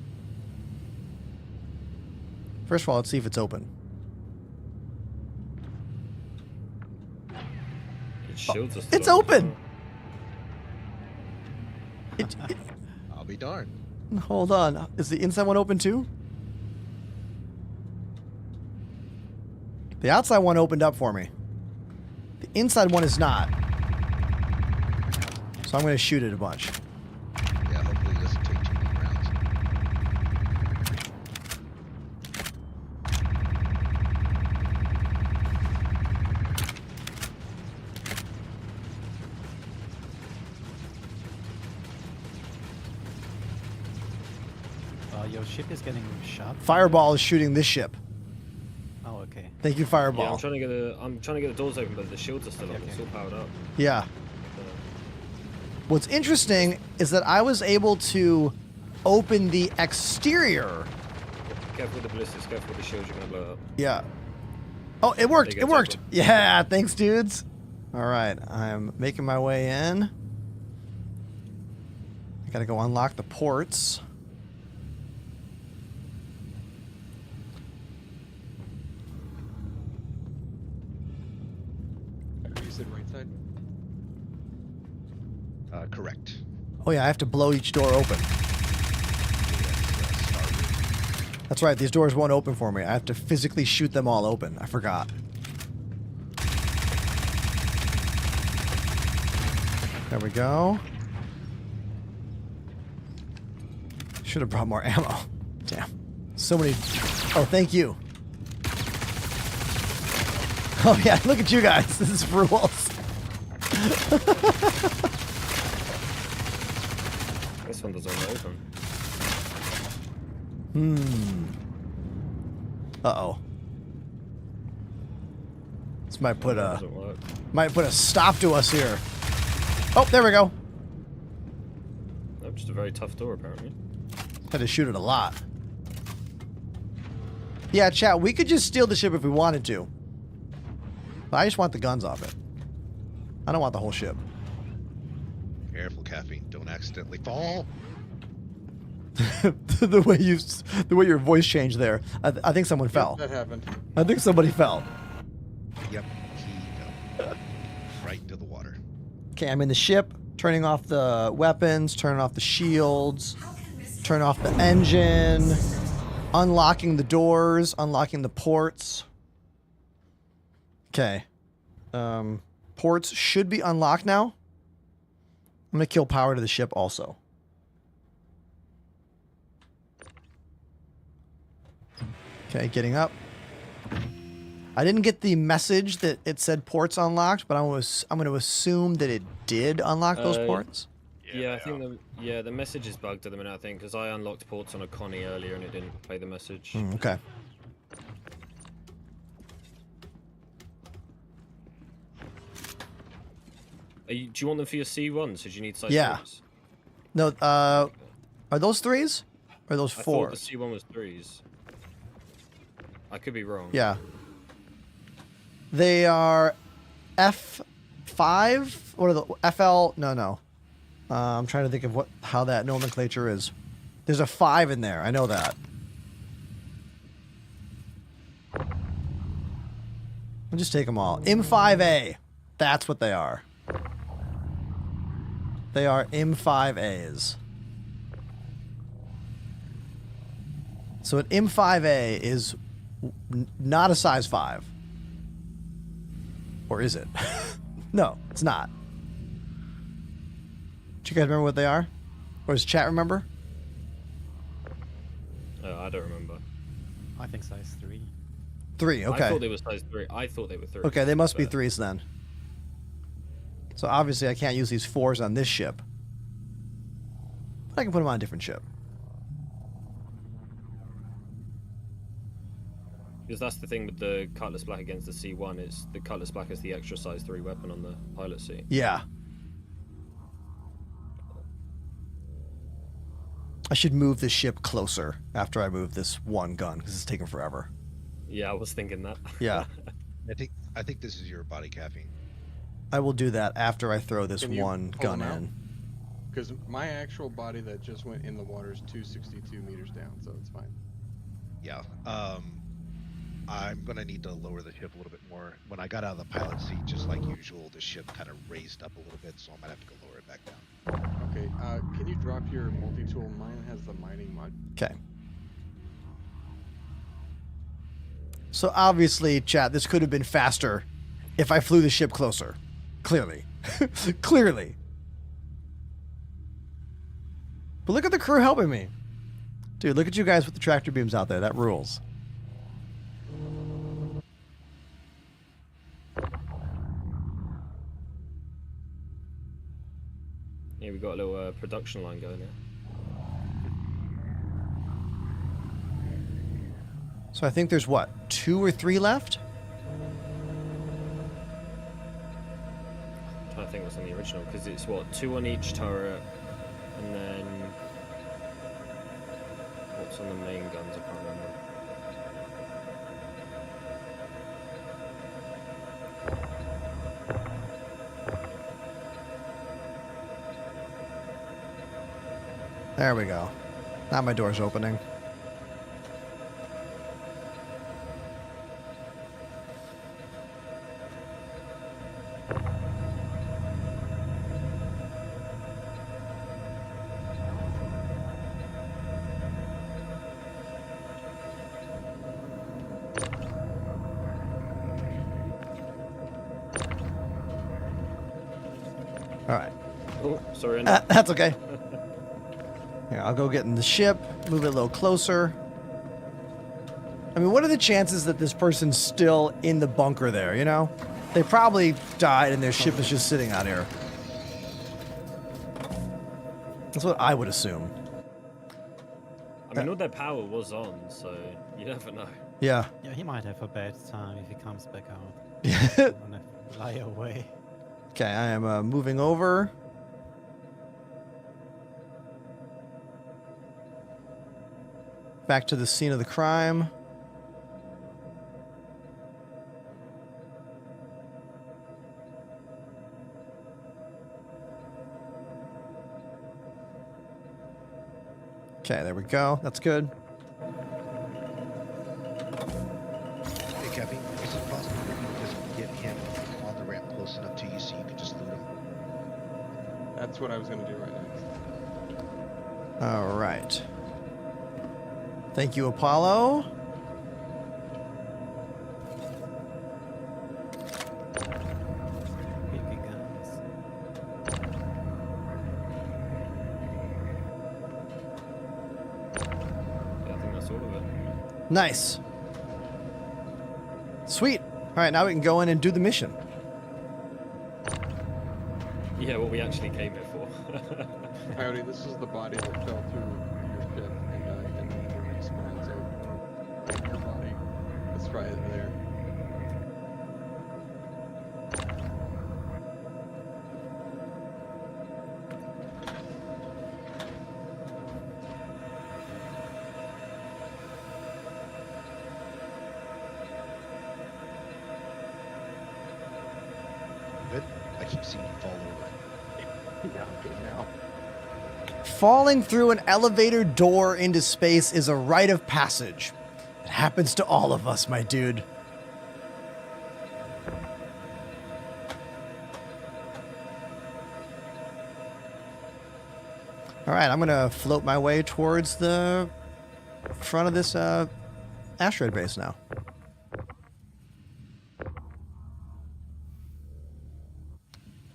First of all, let's see if it's open. It shields us. It's open! I'll be darned. Hold on. Is the inside one open too? The outside one opened up for me. The inside one is not. So I'm going to shoot it a bunch. Yeah, hopefully it doesn't take too many rounds. Your ship is getting shot. Fireball is shooting this ship. Oh, okay. Thank you, Fireball. Yeah, I'm trying to get the doors open, but the shields are still on. It's all powered up. Yeah. What's interesting is that I was able to open the exterior. Careful with the ballistics. Careful with the shields. You're gonna blow up. Yeah. Oh, it worked. There you It go, worked. Temple. Yeah, thanks, dudes. All right, I'm making my way in. I gotta go unlock the ports. You said right side? Correct. Oh yeah, I have to blow each door open. That's right, these doors won't open for me. I have to physically shoot them all open. I forgot. There we go. Should have brought more ammo. Damn. So many... Oh, thank you. Oh yeah, look at you guys. This is rules. This one doesn't open. Uh-oh. This might put a... Doesn't work. Might put a stop to us here. Oh, there we go. Nope, just a very tough door apparently. Had to shoot it a lot. Yeah, chat, we could just steal the ship if we wanted to. But I just want the guns off it. I don't want the whole ship. Careful, Caffeine. Don't accidentally fall. the way your voice changed there. I think someone fell. That happened. I think somebody fell. Yep, he fell. Right into the water. Okay, I'm in the ship, turning off the weapons, turning off the shields, turn off the engine, unlocking the doors, unlocking the ports. Okay. Ports should be unlocked now. I'm gonna kill power to the ship also. Okay, getting up. I didn't get the message that it said ports unlocked, but I'm going to assume that it did unlock those ports. Yeah, I think the message is bugged at the minute. I think because I unlocked ports on a Connie earlier and it didn't play the message. Okay. Do you want them for your C1s? So do you need size Yeah. 3s? No, are those 3s? Or are those 4s? I thought the C1 was 3s. I could be wrong. Yeah. They are F5? What are the FL? No. I'm trying to think of how that nomenclature is. There's a 5 in there. I know that. I'll just take them all. M5A. That's what they are. They are M5As. So an M5A is not a size 5. Or is it? No, it's not. Do you guys remember what they are? Or does chat remember? I don't remember. I think size 3. 3, okay. I thought they were size 3. I thought they were 3. Okay, they must be 3s then. So obviously I can't use these 4s on this ship. But I can put them on a different ship. Because that's the thing with the Cutlass Black against the C1. It's the Cutlass Black is the extra size 3 weapon on the pilot seat. Yeah. I should move this ship closer after I move this one gun, because it's taking forever. Yeah, I was thinking that. Yeah. I think this is your body, Caffeine. I will do that after I throw this Can you one pull gun them out? in. Because my actual body that just went in the water is 262 meters down, so it's fine. Yeah. I'm gonna need to lower the ship a little bit more. When I got out of the pilot seat, just like usual, the ship kind of raised up a little bit, so I might have to go lower it back down. Okay, can you drop your multi-tool? Mine has the mining mod. Okay. So obviously, chat, this could have been faster if I flew the ship closer. Clearly. Clearly. But look at the crew helping me. Dude, look at you guys with the tractor beams out there. That rules. Yeah, we got a little production line going there. So I think there's what, 2 or 3 left? I'm trying to think what's on the original, because it's what, 2 on each turret, and then what's on the main guns? I can't remember. There we go. Now my door's opening. All right. Oh, sorry. That's okay. Here, I'll go get in the ship, move it a little closer. I mean, what are the chances that this person's still in the bunker there, you know? They probably died and their ship is just sitting out here. That's what I would assume. I mean, all their power was on, so you never know. Yeah. Yeah, he might have a bad time if he comes back out. Yeah. Wanna lie away. Okay, I am moving over. Back to the scene of the crime. Okay, there we go. That's good. Hey, Caffeine, is it possible for you to just get him on the ramp close enough to you so you can just loot him? That's what I was going to do right next. All right. Thank you, Apollo. Big guns. Yeah, I think that's all of it. Nice. Sweet. All right, now we can go in and do the mission. Yeah, what we actually came here for. Coyote, this is the body that fell through your ship and then the respawn. So, right, your body. Let's try it there. Good. I keep seeing you fall over. Yeah, I'm good now. Falling through an elevator door into space is a rite of passage. It happens to all of us, my dude. All right, I'm gonna float my way towards the front of this asteroid base now.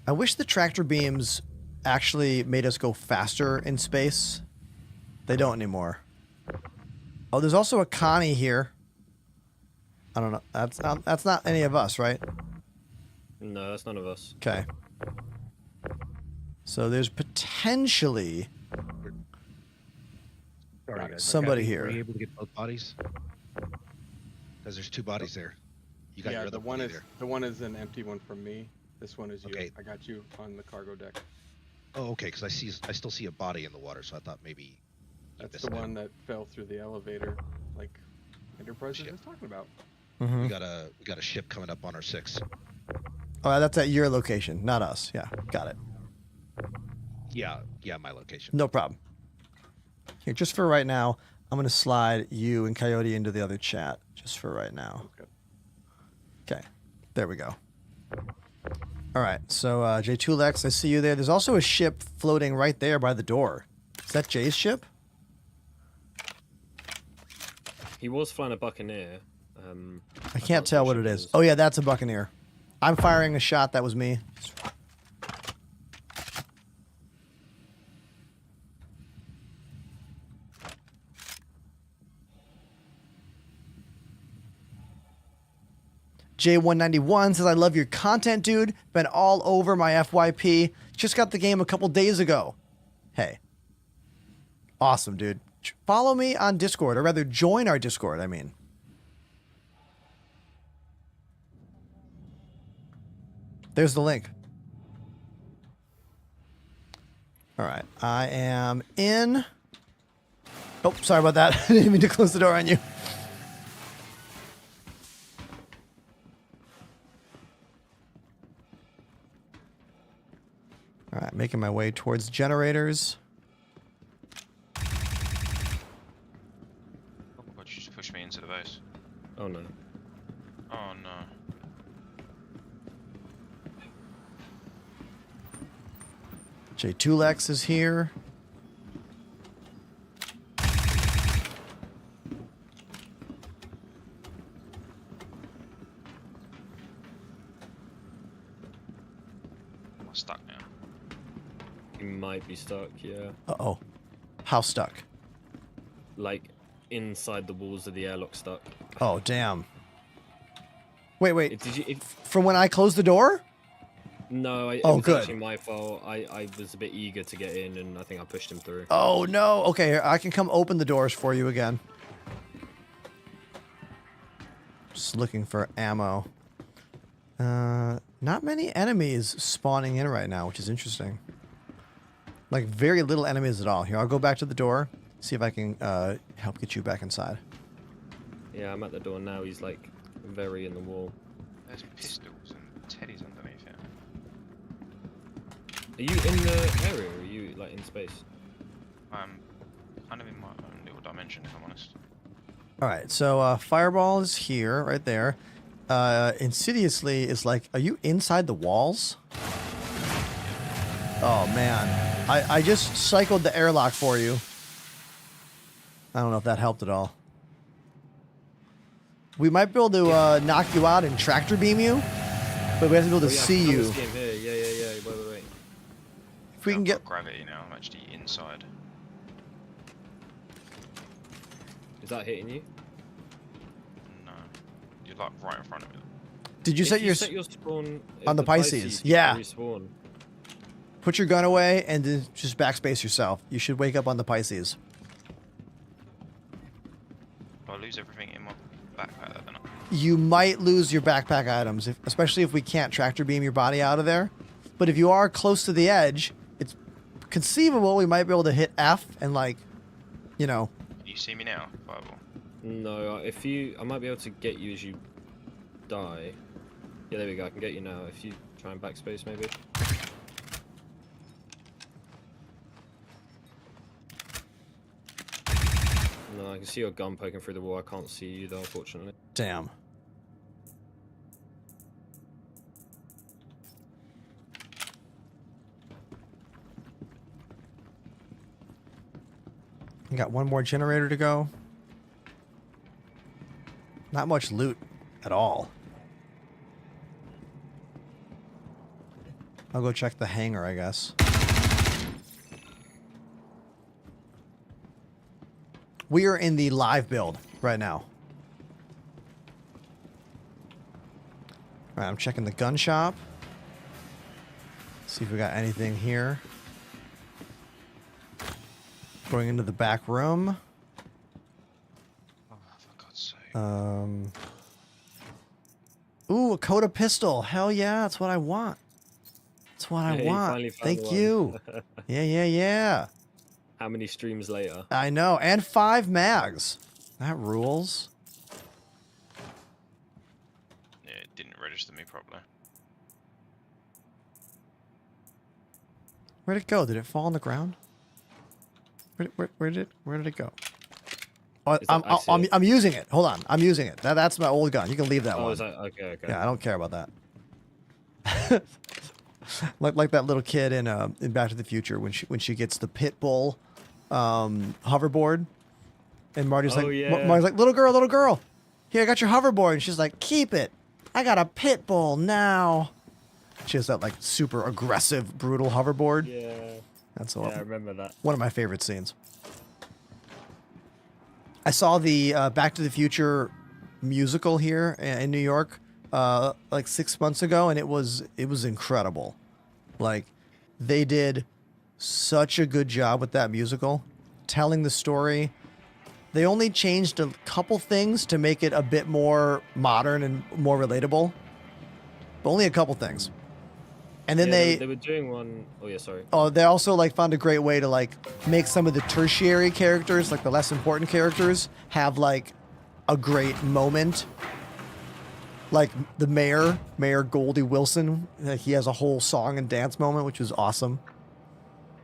I wish the tractor beams actually made us go faster in space. They don't anymore. Oh, there's also a Connie here. I don't know. That's not any of us, right? No, that's none of us. Okay. So there's potentially Sorry, guys. somebody Caffeine, here. Were you able to get both bodies? Because there's 2 bodies there. You got Yeah, your other the one body is there. the one is an empty one from me. This one is you. Okay. I got you on the cargo deck. Oh, okay. Because I still see a body in the water, so I thought maybe. you That's missed the it. one that fell through the elevator like Enterprise is just talking about. We got a ship coming up on our 6. Oh, that's at your location, not us. Yeah, got it. Yeah, my location. No problem. Here, just for right now, I'm going to slide you and Coyote into the other chat, just for right now. Okay, there we go. All right, so J2Lex, I see you there. There's also a ship floating right there by the door. Is that Jay's ship? He was flying a Buccaneer. I can't tell what it is. Oh yeah, that's a Buccaneer. I'm firing a shot. That was me. J191 says, I love your content, dude. Been all over my FYP. Just got the game a couple days ago. Hey. Awesome, dude. Follow me on Discord, or rather join our Discord, I mean. There's the link. All right, I am in. Oh, sorry about that. I didn't mean to close the door on you. All right, making my way towards generators. Oh my god, you just pushed me into the base. Oh no. Oh no. J2Lex is here. I'm stuck now. You might be stuck, yeah. Uh-oh. How stuck? Like, inside the walls of the airlock stuck. Oh, damn. Wait. Did you... From when I closed the door? No, it Oh, was good. actually my fault. I was a bit eager to get in, and I think I pushed him through. Oh, no. Okay, here, I can come open the doors for you again. Just looking for ammo. Not many enemies spawning in right now, which is interesting. Like, very little enemies at all. Here, I'll go back to the door, see if I can help get you back inside. Yeah, I'm at the door now. He's, like, very in the wall. There's pistols and teddies underneath here. Are you in the area, or are you, like, in space? I'm kind of in my own little dimension, if I'm honest. All right, so Fireball is here, right there. Insidiously is like, are you inside the walls? Oh, man. I just cycled the airlock for you. I don't know if that helped at all. We might be able to knock you out and tractor beam you, but we have to be able to see you. Yeah. Wait. If we can get gravity now, I'm actually inside. Is that hitting you? No. You're like right in front of me. Did you set your spawn on the Pisces? Yeah. Respawn. Put your gun away and then just backspace yourself. You should wake up on the Pisces. Do I lose everything in my backpack then? You might lose your backpack items, especially if we can't tractor beam your body out of there. But if you are close to the edge, it's conceivable we might be able to hit F and, like, you know. Can you see me now, Fireball? No, I might be able to get you as you die. Yeah, there we go. I can get you now. If you try and backspace, maybe. No, I can see your gun poking through the wall. I can't see you though, unfortunately. Damn. I got one more generator to go. Not much loot at all. I'll go check the hangar, I guess. We are in the live build right now. All right, I'm checking the gun shop. See if we got anything here. Going into the back room. Oh, for God's sake. Ooh, a Coda pistol. Hell yeah, that's what I want. That's what I want. Thank you. Yeah. How many streams later? I know, and 5 mags. That rules. didn't register me properly. Where'd it go? Did it fall on the ground? Where did it go? Oh, I'm using it. Hold on, I'm using it. That's my old gun. You can leave that one. Is that okay? Yeah, I don't care about that. like that little kid in Back to the Future when she gets the pit bull hoverboard, and Marty's Marty's like, little girl, here, I got your hoverboard, and she's like, keep it. I got a pit bull now. She has that like super aggressive, brutal hoverboard. Yeah. That's I remember that. One of my favorite scenes. I saw the Back to the Future musical here in New York like 6 months ago, and it was incredible. Like, they did such a good job with that musical, telling the story. They only changed a couple things to make it a bit more modern and more relatable, but only a couple things. And then they were doing one. Oh yeah, sorry. Oh, they also like found a great way to like make some of the tertiary characters, like the less important characters, have like a great moment. Like the Mayor Goldie Wilson, he has a whole song and dance moment, which was awesome.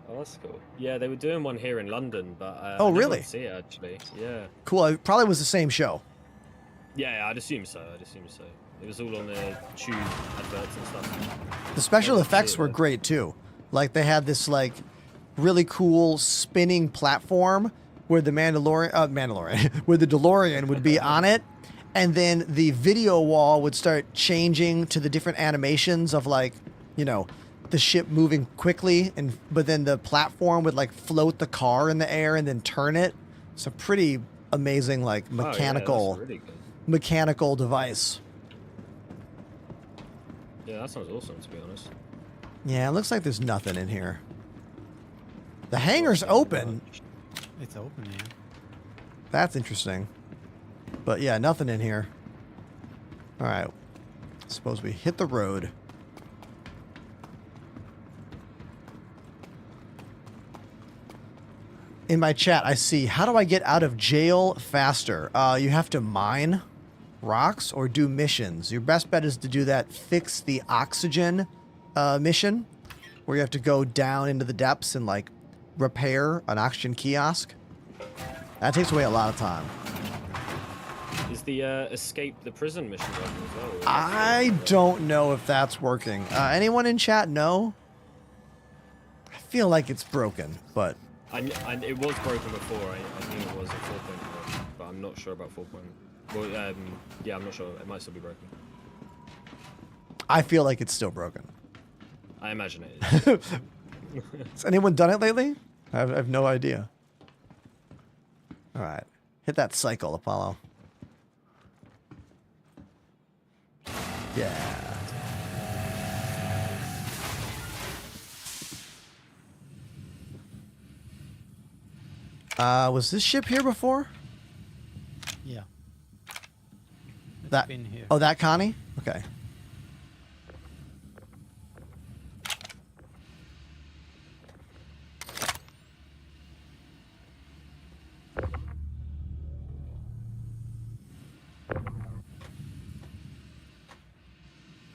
Oh, that's cool. Yeah, they were doing one here in London, but oh, I really? didn't see it actually. Yeah. Cool. It probably was the same show. Yeah, I'd assume so. It was all on the tube adverts and stuff. The special effects were great too. Like they had this like really cool spinning platform where the where the DeLorean would be on it, and then the video wall would start changing to the different animations of like, you know, the ship moving quickly, but then the platform would like float the car in the air and then turn it. It's a pretty amazing like mechanical mechanical device. Yeah, that sounds awesome, to be honest. Yeah, it looks like there's nothing in here. The hangar's open. It's open, yeah. That's interesting. But yeah, nothing in here. All right. Suppose we hit the road. In my chat, I see, how do I get out of jail faster? You have to mine rocks or do missions. Your best bet is to do that fix the oxygen mission, where you have to go down into the depths and like repair an oxygen kiosk. That takes away a lot of time. Is the escape the prison mission working as well? I don't know if that's working. Anyone in chat know? I feel like it's broken, but... it was broken before. I knew it was at 4.0, but I'm not sure about 4.0. Well, yeah, I'm not sure. It might still be broken. I feel like it's still broken. I imagine it is. Has anyone done it lately? I have no idea. All right. Hit that cycle, Apollo. Yeah. Was this ship here before? Yeah. That been here. Oh, that Connie? Okay.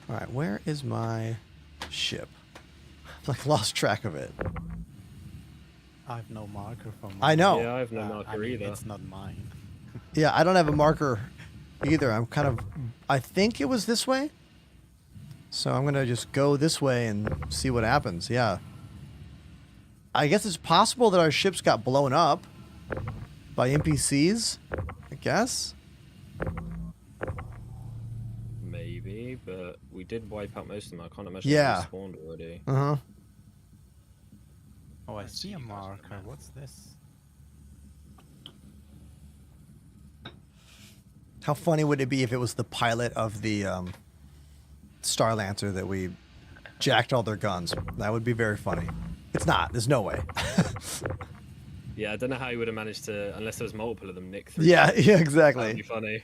All right, where is my ship? Like lost track of it. I have no marker for mine. I know. Yeah, I have no marker either. It's not mine. Yeah, I don't have a marker either. I'm kind of... I think it was this way. So I'm going to just go this way and see what happens. Yeah. I guess it's possible that our ships got blown up by NPCs, I guess. Maybe, but we did wipe out most of them. I can't imagine they spawned already. Uh-huh. Oh, I see a marker. What's this? How funny would it be if it was the pilot of the Star Lancer that we jacked all their guns? That would be very funny. It's not. There's no way. Yeah, I don't know how he would have managed to, unless there was multiple of them, nick through. Yeah, exactly. That'd be funny.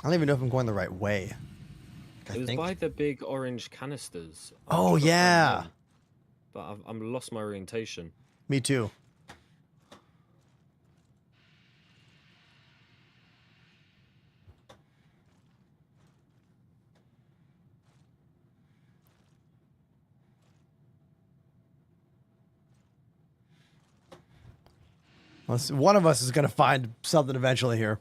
I don't even know if I'm going the right way. It was by the big orange canisters. Oh, yeah. But I've lost my orientation. Me too. One of us is going to find something eventually here.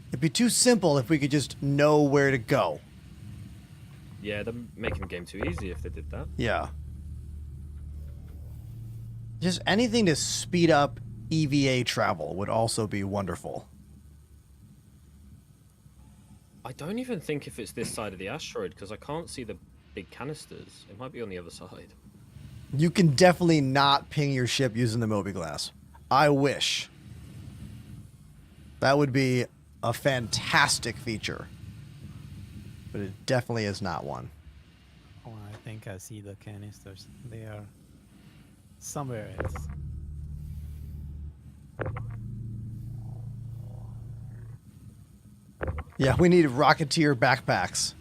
It'd be too simple if we could just know where to go. Yeah, they're making the game too easy if they did that. Yeah. Just anything to speed up EVA travel would also be wonderful. I don't even think if it's this side of the asteroid, because I can't see the big canisters. It might be on the other side. You can definitely not ping your ship using the Mobi-Glass. I wish. That would be a fantastic feature. But it definitely is not one. Oh, I think I see the canisters. They are somewhere else. Yeah, we need Rocketeer backpacks.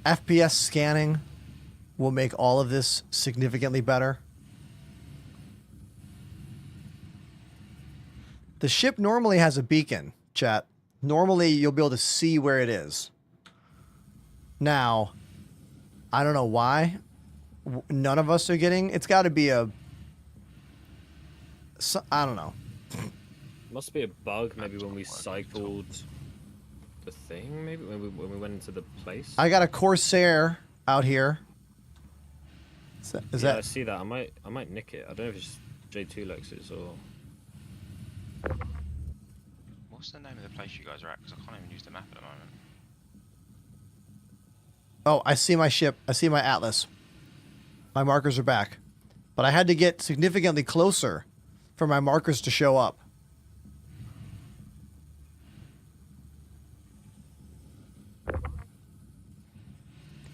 FPS scanning will make all of this significantly better. The ship normally has a beacon, chat. Normally, you'll be able to see where it is. Now, I don't know why none of us are getting. It's got to be a... I don't know. Must be a bug, maybe when we cycled the thing, maybe when we went into the place. I got a Corsair out here. Is Yeah, that... I see that. I might nick it. I don't know if it's J2 Lexus or... What's the name of the place you guys are at? Because I can't even use the map at the moment. Oh, I see my ship. I see my Atlas. My markers are back. But I had to get significantly closer for my markers to show up.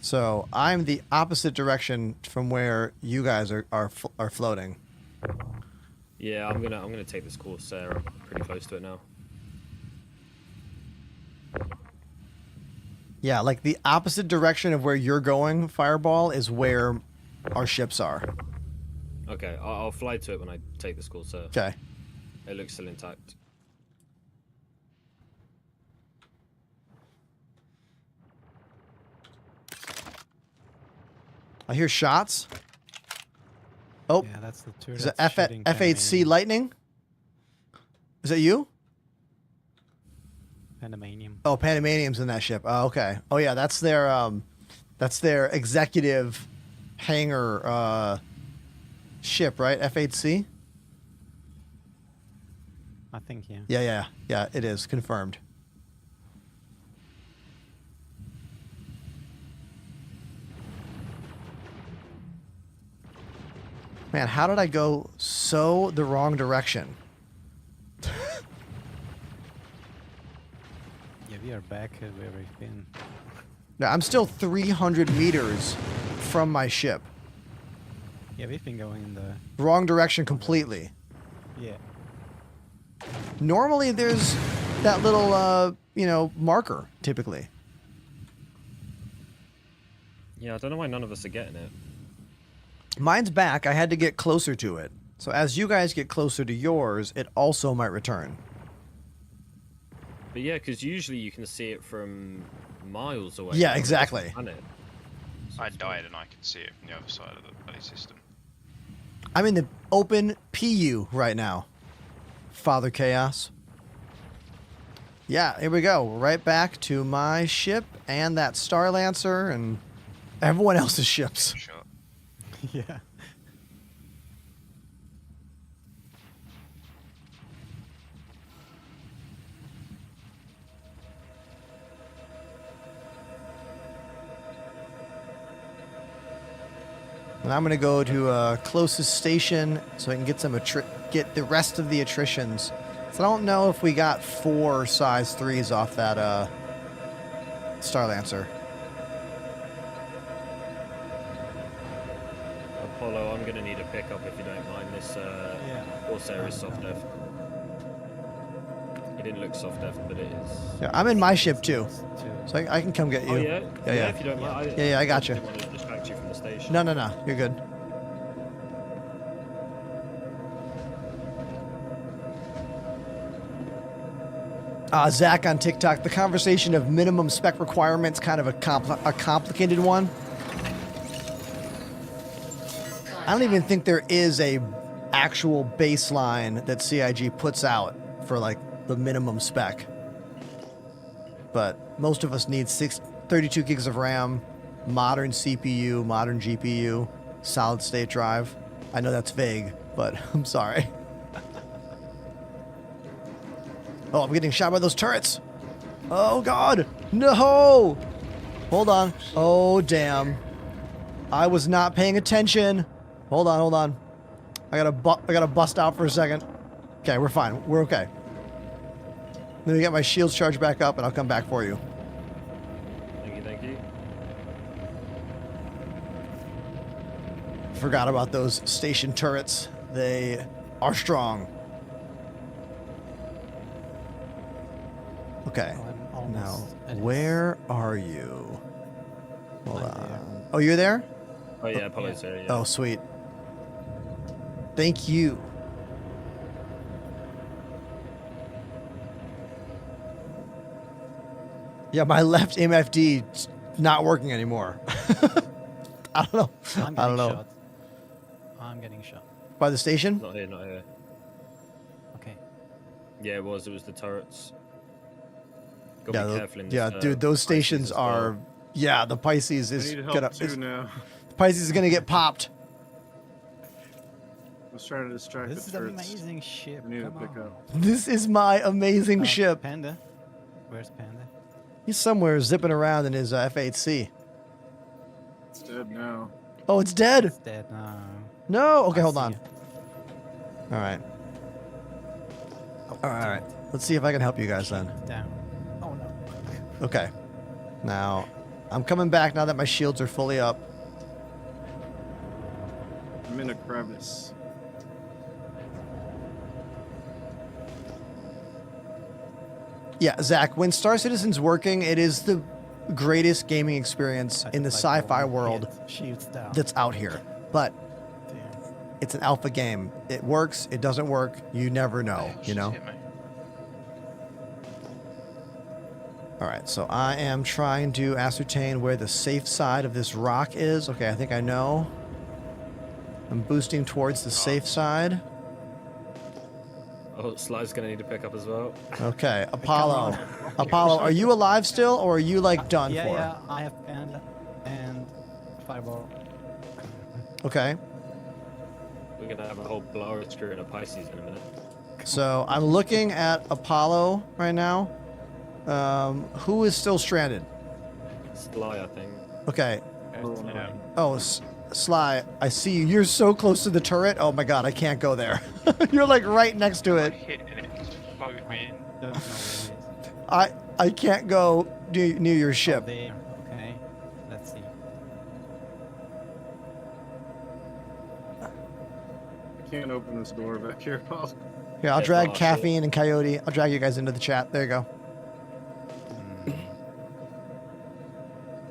So I'm the opposite direction from where you guys are floating. Yeah, I'm gonna take this Corsair. I'm pretty close to it now. Yeah, like the opposite direction of where you're going, Fireball, is where our ships are. Okay, I'll fly to it when I take this Corsair. Okay. It looks still intact. I hear shots. Oh, yeah, that's the turret. is it F8C Lightning? Is that you? Panamanium. Oh, Panamanium's in that ship. Oh, okay. Oh yeah, that's their executive hangar ship, right? F8C? I think, yeah. Yeah, it is confirmed. Man, how did I go so the wrong direction? Yeah, we are back where we've been. No, I'm still 300 meters from my ship. Yeah, we've been going in the... Wrong direction completely. Yeah. Normally there's that little, marker, typically. Yeah, I don't know why none of us are getting it. Mine's back. I had to get closer to it. So as you guys get closer to yours, it also might return. But yeah, because usually you can see it from miles away. Yeah, exactly. I died and I can see it from the other side of the bloody system. I'm in the open PU right now. Father Chaos. Yeah, here we go. Right back to my ship and that Star Lancer and everyone else's ships. Sure. Yeah. And I'm gonna go to closest station so I can get get the rest of the attritions. So I don't know if we got 4 size 3s off that Star Lancer. Apollo, I'm gonna need a pickup if you don't mind. This Corsair is soft def. It didn't look soft def, but it is. Yeah, I'm in my ship too, so I can come get you. Oh yeah? Yeah. If you don't mind. Yeah, I got you. I didn't want to distract you from the station. No, you're good. Zach on TikTok, the conversation of minimum spec requirements, kind of a complicated one. I don't even think there is a actual baseline that CIG puts out for like the minimum spec. But most of us need 32 gigs of RAM, modern CPU, modern GPU, solid state drive. I know that's vague, but I'm sorry. Oh, I'm getting shot by those turrets. Oh God, no. Hold on. Oh, damn. I was not paying attention. Hold on. I gotta bust out for a second. Okay, we're fine. We're okay. Let me get my shields charged back up and I'll come back for you. Thank you. Forgot about those station turrets. They are strong. Okay. Now, where are you? Hold on. Oh, you're there? Oh yeah, Apollo's there, yeah. Oh, sweet. Thank you. Yeah, my left MFD is not working anymore. I don't know. I don't know. I'm getting shot. By the station? Not here. Okay. Yeah, it was the turrets. Gotta be careful in this, yeah, dude, those stations are. Yeah, the Pisces is gonna. Now. Pisces is gonna get popped. I was trying to distract This the is an turrets. amazing ship. I need to Come pick on. up. This is my amazing ship. Panda. Where's Panda? He's somewhere zipping around in his F8C. It's dead now. Oh, it's dead. It's dead now. No. Okay, I hold see on. it. All right. All right. Let's see if I can help you guys then. Down. Oh no. Okay. Now, I'm coming back now that my shields are fully up. I'm in a crevice. Yeah, Zach, when Star Citizen's working, it is the greatest gaming experience in the sci-fi world that's out here. But it's an alpha game. It works, it doesn't work, you never know, you know? All right, so I am trying to ascertain where the safe side of this rock is. Okay, I think I know. I'm boosting towards the safe side. Oh, Sly's gonna need to pick up as well. Okay, Apollo. Apollo, are you alive still, or are you like done for? Yeah, I have Panda and Fireball. Okay. We're gonna have a whole blower screw in a Pisces in a minute. So I'm looking at Apollo right now. Who is still stranded? Sly, I think. Okay. Oh, Sly, I see you. You're so close to the turret. Oh my God, I can't go there. You're like right next to it. I can't go near your ship. There. Okay. Let's see. I can't open this door back here, Paul. Here, I'll drag Caffeine and Coyote. I'll drag you guys into the chat. There you go.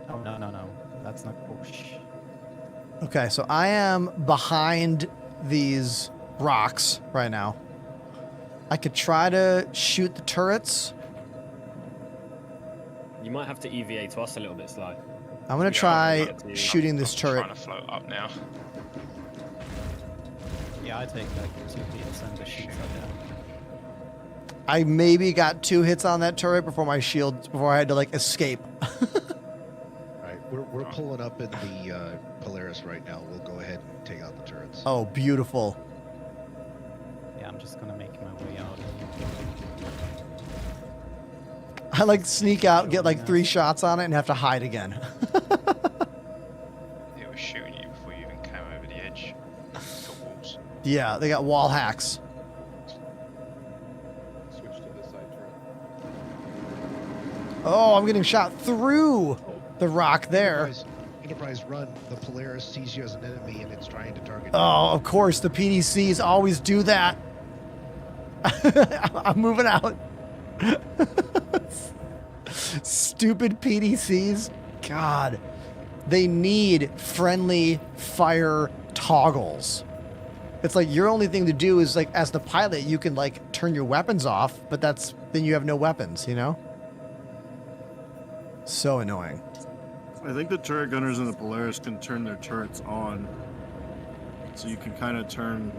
Oh no. That's not push. Okay, so I am behind these rocks right now. I could try to shoot the turrets. You might have to EVA to us a little bit, Sly. I'm gonna try shooting this turret. Trying to float up now. Yeah, I take like 2 hits and the shields are down. I maybe got 2 hits on that turret before my shield, before I had to like escape. Alright, we're pulling up in the Polaris right now. We'll go ahead and take out the turrets. Oh, beautiful. Yeah, I'm just gonna make my way out. I like sneak out, get like 3 shots on it, and have to hide again. It was shooting you before you even came over the edge. Got walls. Yeah, they got wall hacks. Switch to this side turret. Oh, I'm getting shot through the rock there. Enterprise run. The Polaris sees you as an enemy and it's trying to target you. Oh, of course, the PDCs always do that. I'm moving out. Stupid PDCs. God. They need friendly fire toggles. It's like your only thing to do is like, as the pilot, you can like turn your weapons off, but then you have no weapons, you know? So annoying. I think the turret gunners in the Polaris can turn their turrets on. So you can kind of turn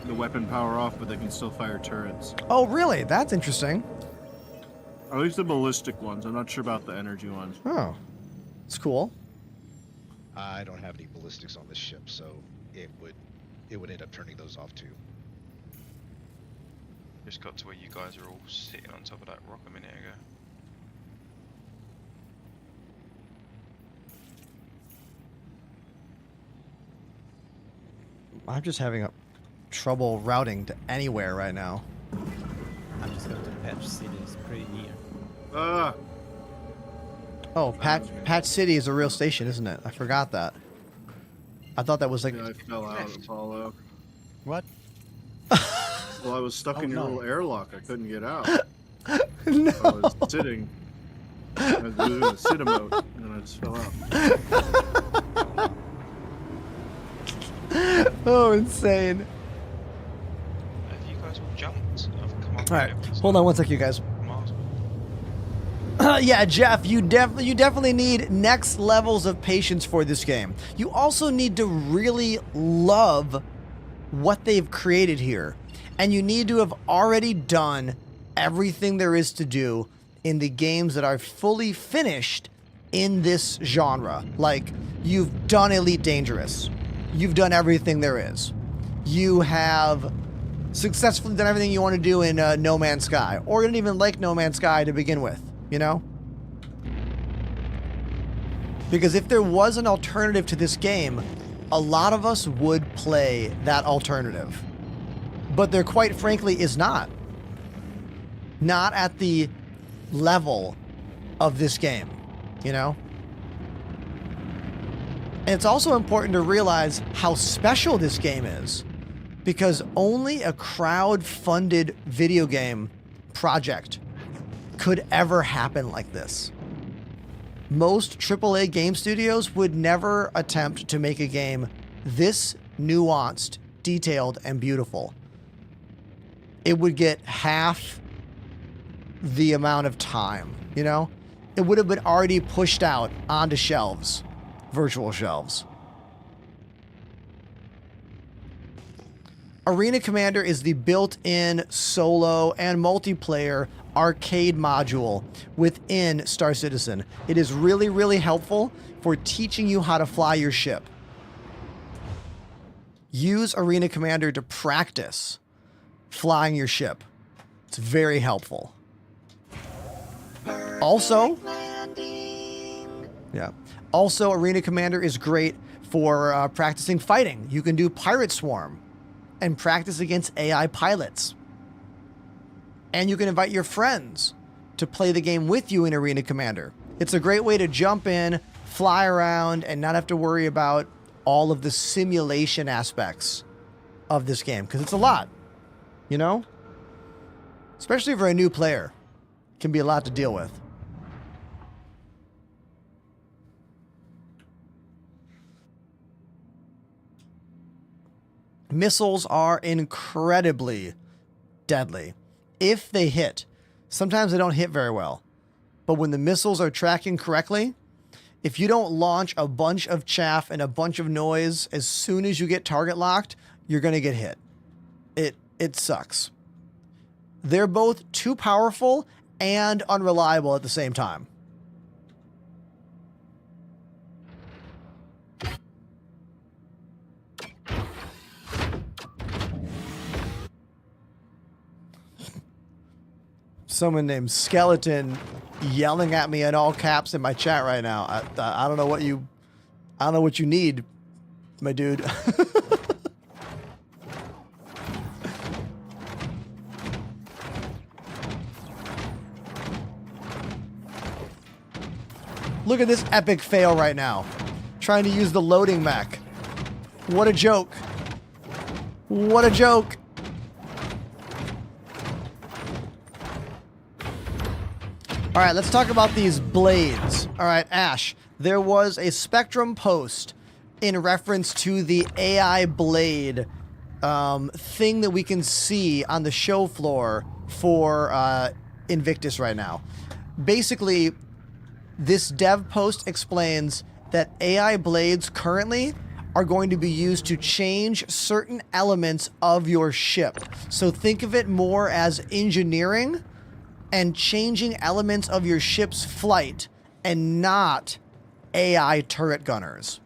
the weapon power off, but they can still fire turrets. Oh, really? That's interesting. Or at least the ballistic ones. I'm not sure about the energy ones. Oh, it's cool. I don't have any ballistics on this ship, so it would end up turning those off too. Just got to where you guys are all sitting on top of that rock a minute ago. I'm just having trouble routing to anywhere right now. I'm just going to Patch City. It's pretty near. Ah! Oh, Patch City is a real station, isn't it? I forgot that. I thought that was like... Yeah, I fell out, Apollo. What? Well, I was stuck in your no. little airlock. I couldn't get out. No. I was sitting. I was doing a sit emote, and I just fell out. Oh, insane. Have you guys all jumped? I've come up All right, hold on one sec, you guys. Yeah, Jeff, you definitely need next levels of patience for this game. You also need to really love what they've created here. And you need to have already done everything there is to do in the games that are fully finished in this genre. Like, you've done Elite Dangerous. You've done everything there is. You have successfully done everything you want to do in No Man's Sky. Or you didn't even like No Man's Sky to begin with, you know? Because if there was an alternative to this game, a lot of us would play that alternative. But there quite frankly is not. Not at the level of this game, you know? And it's also important to realize how special this game is, because only a crowd-funded video game project could ever happen like this. Most AAA game studios would never attempt to make a game this nuanced, detailed, and beautiful. It would get half the amount of time, you know? It would have been already pushed out onto shelves, virtual shelves. Arena Commander is the built-in solo and multiplayer arcade module within Star Citizen. It is really, really helpful for teaching you how to fly your ship. Use Arena Commander to practice flying your ship. It's very helpful. Also, Arena Commander is great for practicing fighting. You can do Pirate Swarm and practice against AI pilots. And you can invite your friends to play the game with you in Arena Commander. It's a great way to jump in, fly around, and not have to worry about all of the simulation aspects of this game, because it's a lot, you know? Especially for a new player. It can be a lot to deal with. Missiles are incredibly deadly if they hit. Sometimes they don't hit very well. But when the missiles are tracking correctly, if you don't launch a bunch of chaff and a bunch of noise as soon as you get target locked, you're going to get hit. It sucks. They're both too powerful and unreliable at the same time. Someone named Skeleton yelling at me in all caps in my chat right now. I don't know what you need, my dude. Look at this epic fail right now. Trying to use the loading mech. What a joke. What a joke. All right, let's talk about these blades. All right, Ash, there was a Spectrum post in reference to the AI blade thing that we can see on the show floor for Invictus right now. Basically, this dev post explains that AI blades currently are going to be used to change certain elements of your ship. So think of it more as engineering and changing elements of your ship's flight and not AI turret gunners.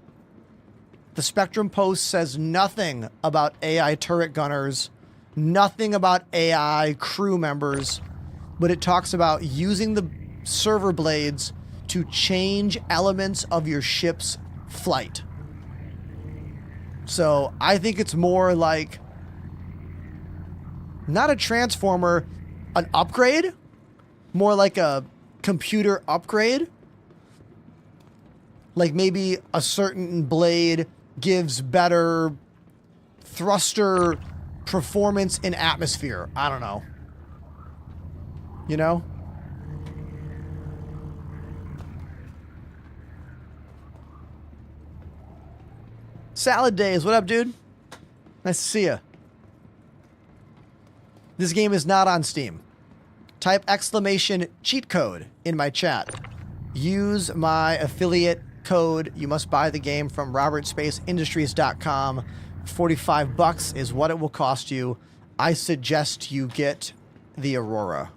The Spectrum post says nothing about AI turret gunners, nothing about AI crew members, but it talks about using the server blades to change elements of your ship's flight. So I think it's more like not a transformer, an upgrade, more like a computer upgrade. Like maybe a certain blade gives better thruster performance in atmosphere. I don't know. You know? Salad Days, what up, dude? Nice to see you. This game is not on Steam. Type / cheat code in my chat. Use my affiliate code. You must buy the game from robertspaceindustries.com. $45 is what it will cost you. I suggest you get the Aurora.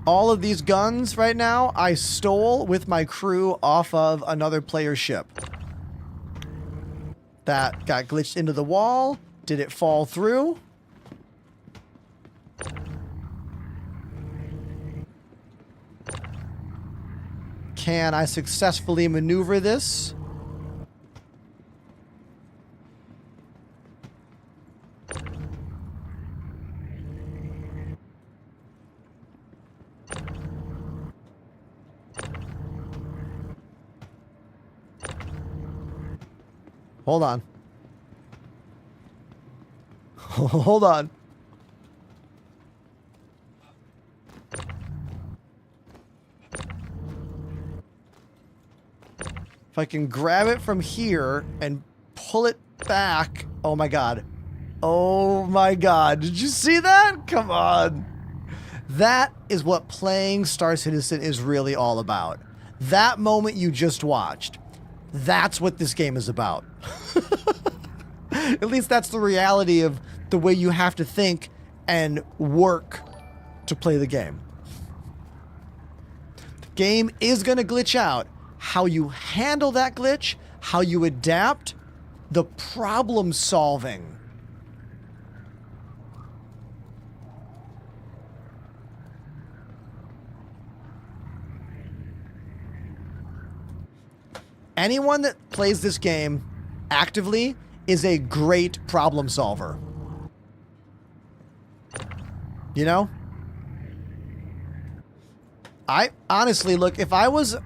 All of these guns right now, I stole with my crew off of another player's ship. That got glitched into the wall. Did it fall through? Can I successfully maneuver this? Hold on. Hold on. If I can grab it from here and pull it back. Oh my god. Oh my god. Did you see that? Come on. That is what playing Star Citizen is really all about. That moment you just watched. That's what this game is about. At least that's the reality of the way you have to think and work to play the game. The game is going to glitch out. How you handle that glitch, how you adapt, the problem solving. Anyone that plays this game actively is a great problem solver. You know? I honestly, look, if I was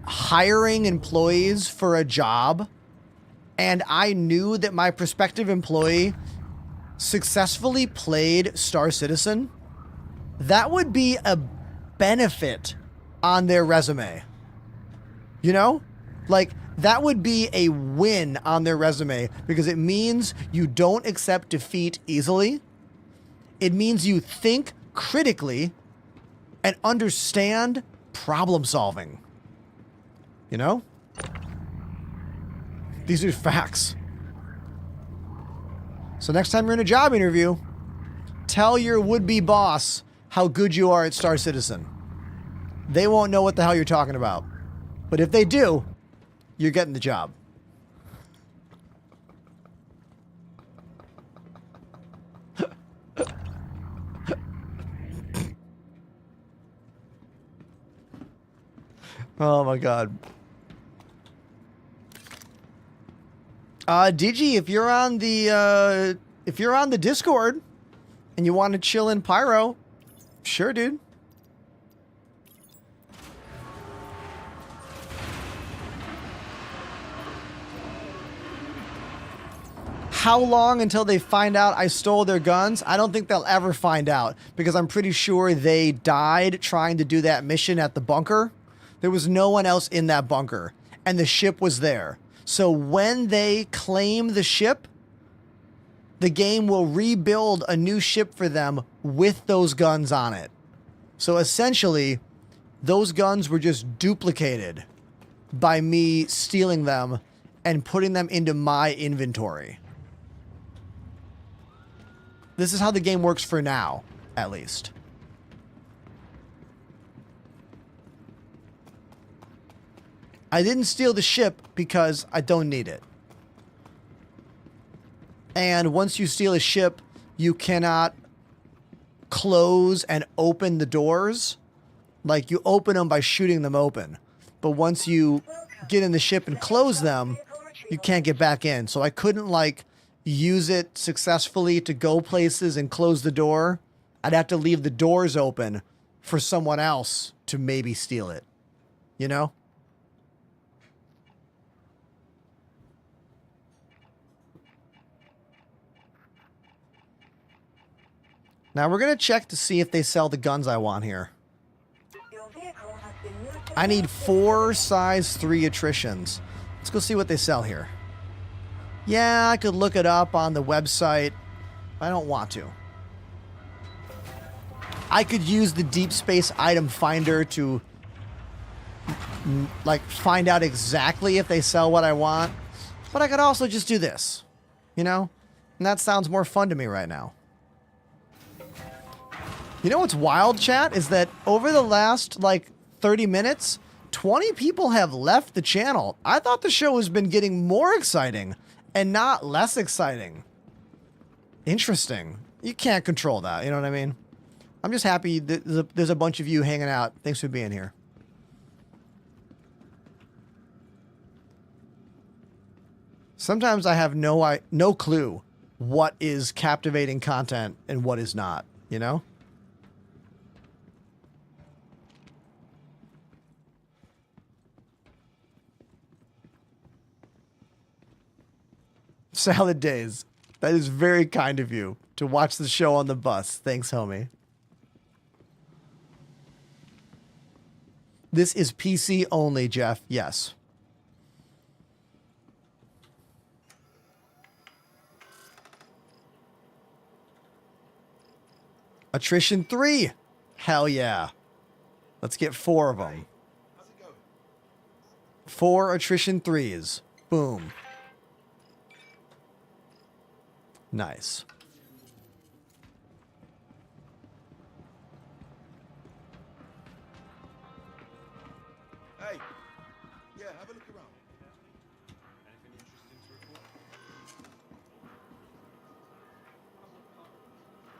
hiring employees for a job and I knew that my prospective employee successfully played Star Citizen, that would be a benefit on their resume. You know? Like, that would be a win on their resume because it means you don't accept defeat easily. It means you think critically and understand problem solving. You know? These are facts. So next time you're in a job interview, tell your would-be boss how good you are at Star Citizen. They won't know what the hell you're talking about. But if they do, you're getting the job. Oh my god. Digi, if you're on the Discord and you want to chill in Pyro, sure, dude. How long until they find out I stole their guns? I don't think they'll ever find out because I'm pretty sure they died trying to do that mission at the bunker. There was no one else in that bunker and the ship was there. So when they claim the ship, the game will rebuild a new ship for them with those guns on it. So essentially, those guns were just duplicated by me stealing them and putting them into my inventory. This is how the game works for now, at least. I didn't steal the ship because I don't need it. And once you steal a ship, you cannot close and open the doors. Like, you open them by shooting them open. But once you get in the ship and close them, you can't get back in. So I couldn't, like, use it successfully to go places and close the door. I'd have to leave the doors open for someone else to maybe steal it. You know? Now we're going to check to see if they sell the guns I want here. I need 4 size 3 attritions. Let's go see what they sell here. Yeah, I could look it up on the website. I don't want to. I could use the Deep Space Item Finder to like find out exactly if they sell what I want. But I could also just do this, you know? And that sounds more fun to me right now. You know what's wild, chat, is that over the last, like, 30 minutes, 20 people have left the channel. I thought the show has been getting more exciting and not less exciting. Interesting. You can't control that, you know what I mean? I'm just happy that there's a bunch of you hanging out. Thanks for being here. Sometimes I have no clue what is captivating content and what is not, you know? Salad days. That is very kind of you to watch the show on the bus. Thanks, homie. This is PC only, Jeff. Yes. Attrition 3. Hell yeah. Let's get 4 of them. 4 attrition 3s. Boom. Nice. Hey, yeah, have a look around. Anything interesting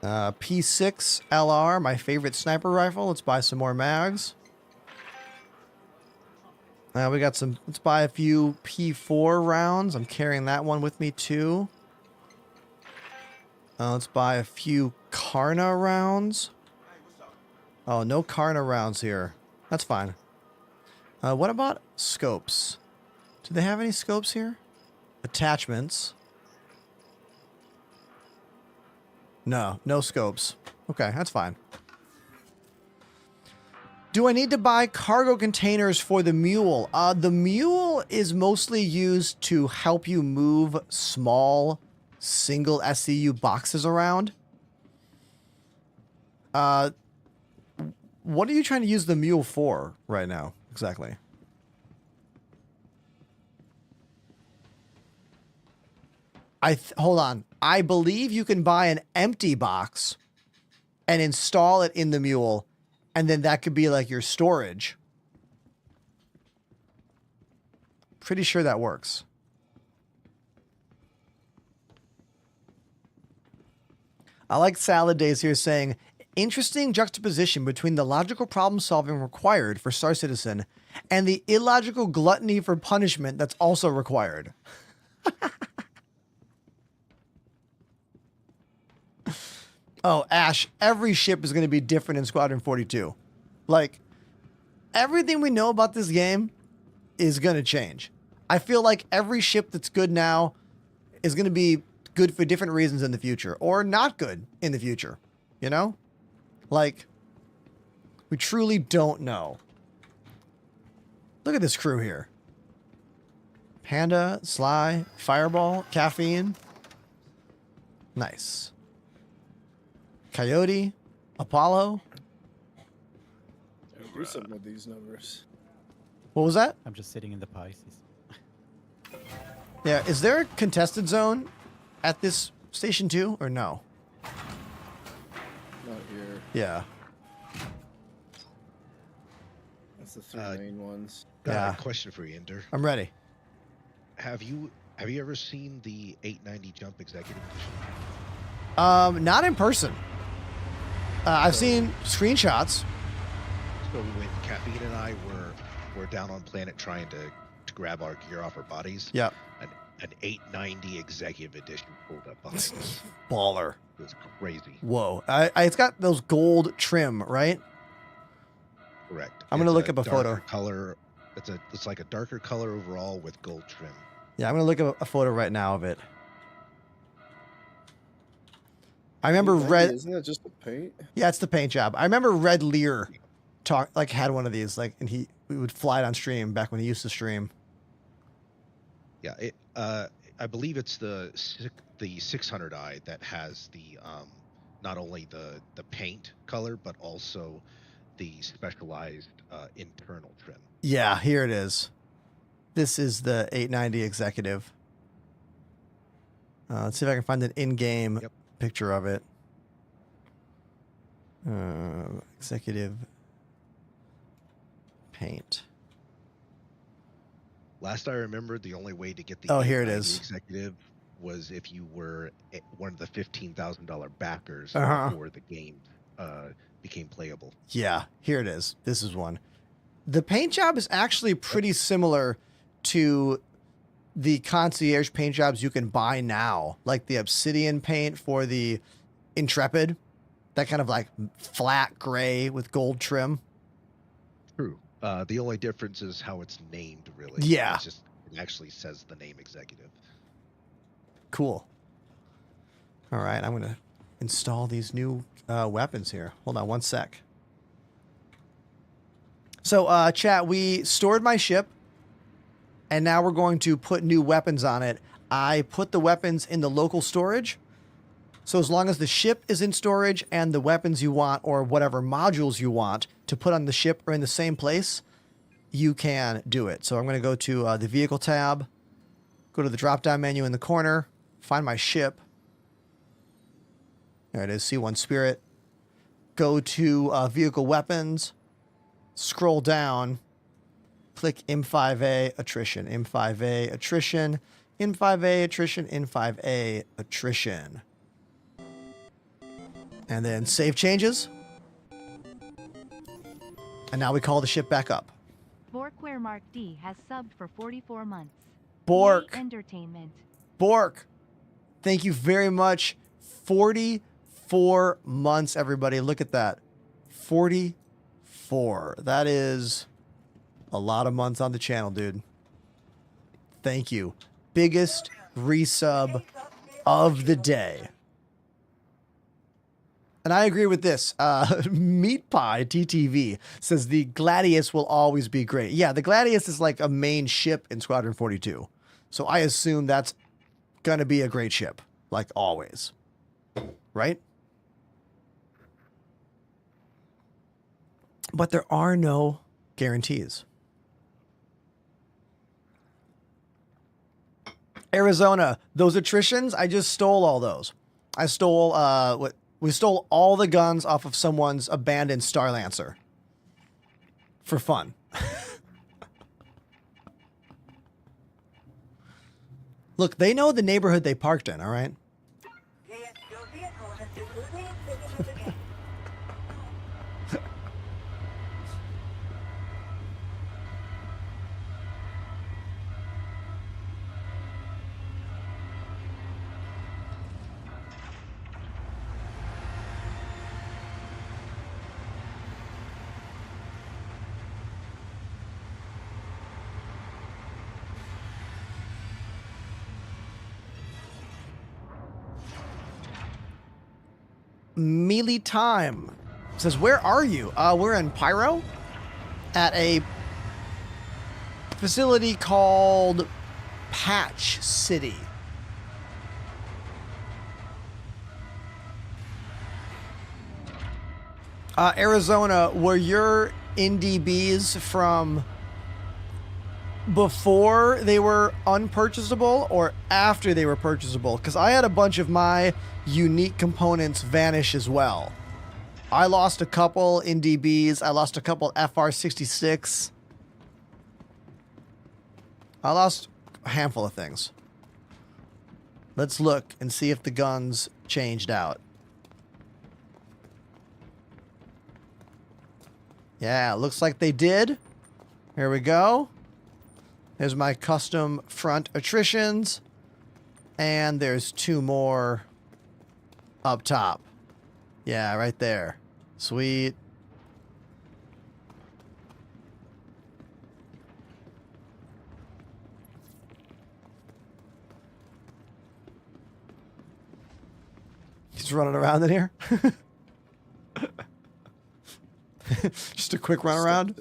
to report? P6 LR, my favorite sniper rifle. Let's buy some more mags. We got some. Let's buy a few P4 rounds. I'm carrying that one with me too. Let's buy a few Karna rounds. Oh, no Karna rounds here. That's fine. What about scopes? Do they have any scopes here? Attachments. No, no scopes. Okay, that's fine. Do I need to buy cargo containers for the mule? The mule is mostly used to help you move small single SCU boxes around. What are you trying to use the mule for right now, exactly? Hold on. I believe you can buy an empty box and install it in the mule, and then that could be like your storage. Pretty sure that works. I like Salad Days here saying, interesting juxtaposition between the logical problem solving required for Star Citizen and the illogical gluttony for punishment that's also required. Oh, Ash, every ship is going to be different in Squadron 42. Like, everything we know about this game is going to change. I feel like every ship that's good now is going to be good for different reasons in the future or not good in the future. You know? Like, we truly don't know. Look at this crew here. Panda, Sly, Fireball, Caffeine. Nice. Coyote, Apollo. Do something with these numbers. What was that? I'm just sitting in the Pisces. Yeah, is there a contested zone at this station too, or no? Not here. Yeah. That's the three main ones. Yeah. A question for you, Ender. I'm ready. Have you ever seen the 890 Jump Executive Edition? Not in person. I've seen screenshots. So when Caffeine and I were down on planet trying to grab our gear off our bodies, Yep. an 890 Executive Edition pulled up behind us. Baller. It was crazy. Whoa. It's got those gold trim, right? Correct. I'm gonna It's look a up a photo. darker color. It's like a darker color overall with gold trim. Yeah, I'm gonna look at a photo right now of it. I remember Red. Isn't that just the paint? Yeah, it's the paint job. I remember Red Lear had one of these, and we would fly it on stream back when he used to stream. Yeah, I believe it's the 600i that has the not only the paint color but also the specialized internal trim. Yeah, here it is. This is the 890 Executive. Let's see if I can find an in-game picture of it. Executive paint. Last I remember, the only way to get the here it 890 is. Executive was if you were one of the $15,000 backers before the game became playable. Yeah, here it is. This is one. The paint job is actually pretty similar to the concierge paint jobs you can buy now, like the obsidian paint for the Intrepid, that kind of like flat gray with gold trim. True. The only difference is how it's named, really. Yeah. It actually says the name Executive. Cool. All right, I'm going to install these new weapons here. Hold on one sec. So, chat, we stored my ship, and now we're going to put new weapons on it. I put the weapons in the local storage. So as long as the ship is in storage and the weapons you want or whatever modules you want to put on the ship are in the same place, you can do it. So I'm going to go to the vehicle tab, go to the drop-down menu in the corner, find my ship. There it is, C1 Spirit. Go to vehicle weapons, scroll down, click M5A attrition, M5A attrition, M5A attrition, M5A attrition. And then save changes. And now we call the ship back up. Borkware Mark D has subbed for 44 months. Bork. Yay, entertainment. Bork. Thank you very much. 44 months, everybody. Look at that. 44. That is a lot of months on the channel, dude. Thank you. Biggest resub of the day. And I agree with this. Meat Pie TTV says the Gladius will always be great. Yeah, the Gladius is like a main ship in Squadron 42. So I assume that's going to be a great ship, like always. Right? But there are no guarantees. Arizona, those attritions, I just stole all those. I stole we stole all the guns off of someone's abandoned Starlancer. For fun. Look, they know the neighborhood they parked in, all right? Melee Time says, where are you? We're in Pyro at a facility called Patch City. Arizona, were your NDBs from before they were unpurchasable or after they were purchasable? Because I had a bunch of my unique components vanish as well. I lost a couple NDBs. I lost a couple FR66. I lost a handful of things. Let's look and see if the guns changed out. Yeah, looks like they did. Here we go. There's my custom front attritions. And there's 2 more up top. Yeah, right there. Sweet. He's running around in here. Just a quick run around.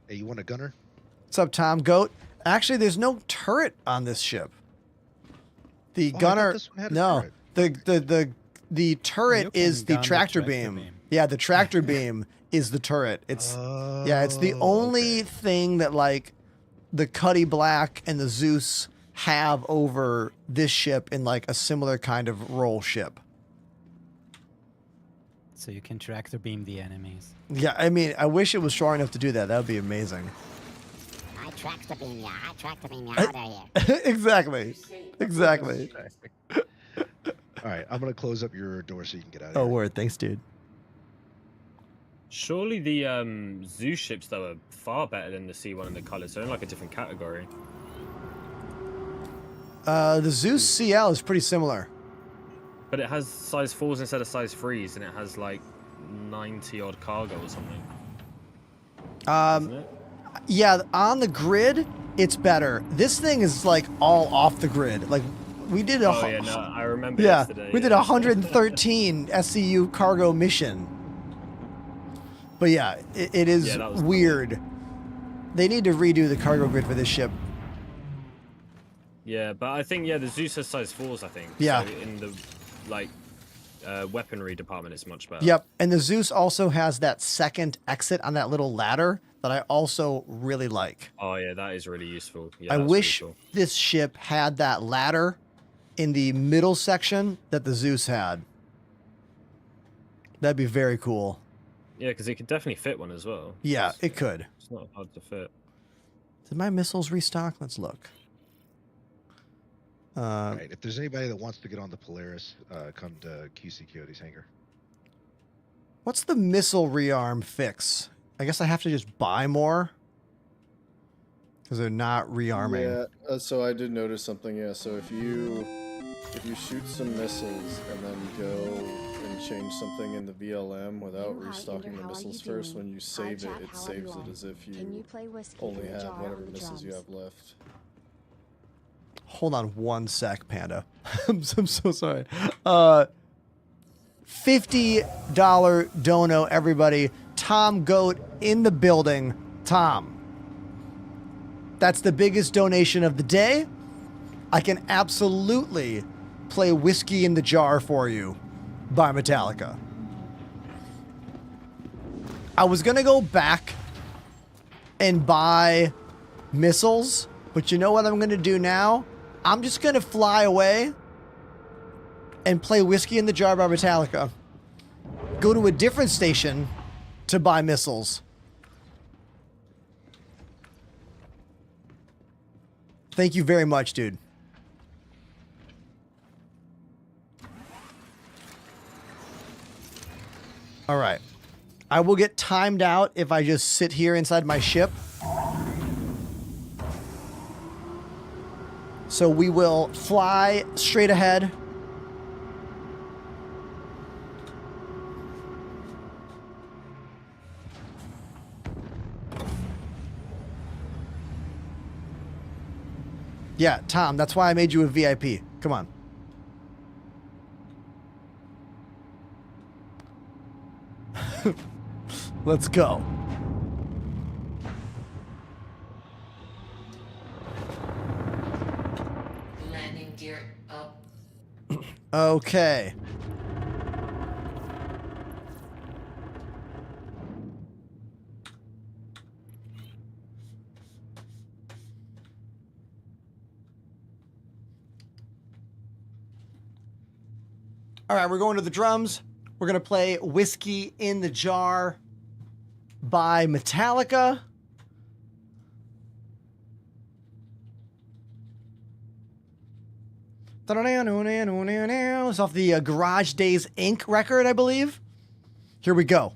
Hey, you want a gunner? What's up, Tom Goat? Actually, there's no turret on this ship. The Oh, I thought gunner, this one had a no, the turret You is can the gun the tractor tractor beam. beam. Yeah, the tractor beam is the turret. It's yeah, it's the only thing that like the Cuddy Black and the Zeus have over this ship in like a similar kind of role ship. So you can tractor beam the enemies. Yeah, I mean, I wish it was strong enough to do that. That would be amazing. I tractor beam ya. I tractor beam ya out of here. Exactly. Exactly. All right, I'm gonna close up your door so you can get out of Oh, here. word. Thanks, dude. Surely the Zeus ships though are far better than the C1 and the colors. They're in like a different category. The Zeus CL is pretty similar. But it has size 4s instead of size 3s, and it has like 90 odd cargo or something. Isn't it? Yeah, on the grid, it's better. This thing is like all off the grid. Like we did a Oh yeah, no, I remember yeah, yesterday. we did 113 SCU cargo mission. But yeah, it is Yeah, that was weird. They need to redo the cargo grid for this ship. Yeah, but I think the Zeus has size 4s. I think. Yeah. So in the like weaponry department, it's much better. Yep, and the Zeus also has that second exit on that little ladder that I also really like. Oh yeah, that is really useful. Yeah, I that's wish really cool. this ship had that ladder in the middle section that the Zeus had. That'd be very cool. Yeah, because it could definitely fit one as well. Yeah, it could. It's not hard to fit. Did my missiles restock? Let's look. All right, if there's anybody that wants to get on the Polaris, come to QC Coyote's hangar. What's the missile rearm fix? I guess I have to just buy more because they're not rearming. Yeah, so I did notice something. Yeah, so if you shoot some missiles and then go and change something in the VLM without restocking the missiles first, when you save it, it saves it as if you only have whatever missiles you have left. Hold on one sec, Panda. I'm so sorry. $50 dono, everybody. Tom Goat in the building. Tom. That's the biggest donation of the day. I can absolutely play Whiskey in the Jar for you by Metallica. I was going to go back and buy missiles, but you know what I'm going to do now? I'm just going to fly away and play Whiskey in the Jar by Metallica. Go to a different station to buy missiles. Thank you very much, dude. All right. I will get timed out if I just sit here inside my ship. So we will fly straight ahead. Yeah, Tom, that's why I made you a VIP. Come on. Let's go. Landing gear up. Okay. All right, we're going to the drums. We're going to play Whiskey in the Jar by Metallica. It's off the Garage Days Inc. record, I believe. Here we go.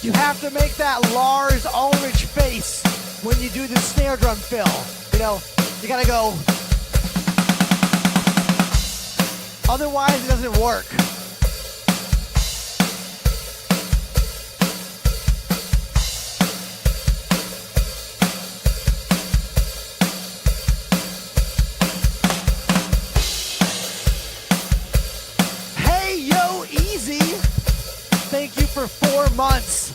You have to make that Lars Ulrich face when you do the snare drum fill. You know, you gotta go. Otherwise, it doesn't work. Hey, yo, easy. Thank you for 4 months.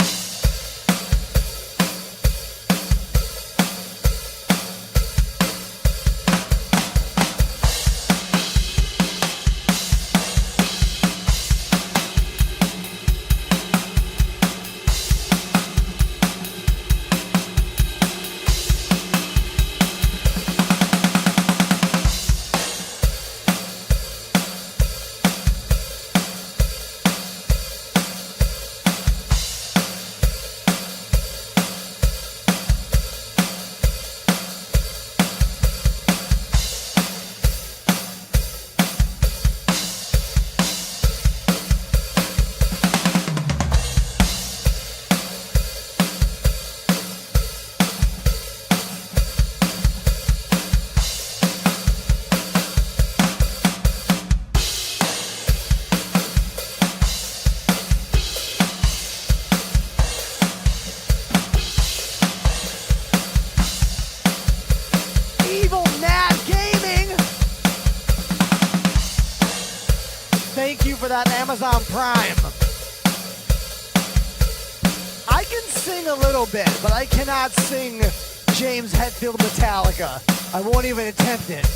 Thank you for that Amazon Prime. I can sing a little bit, but I cannot sing James Hetfield Metallica. I won't even attempt it.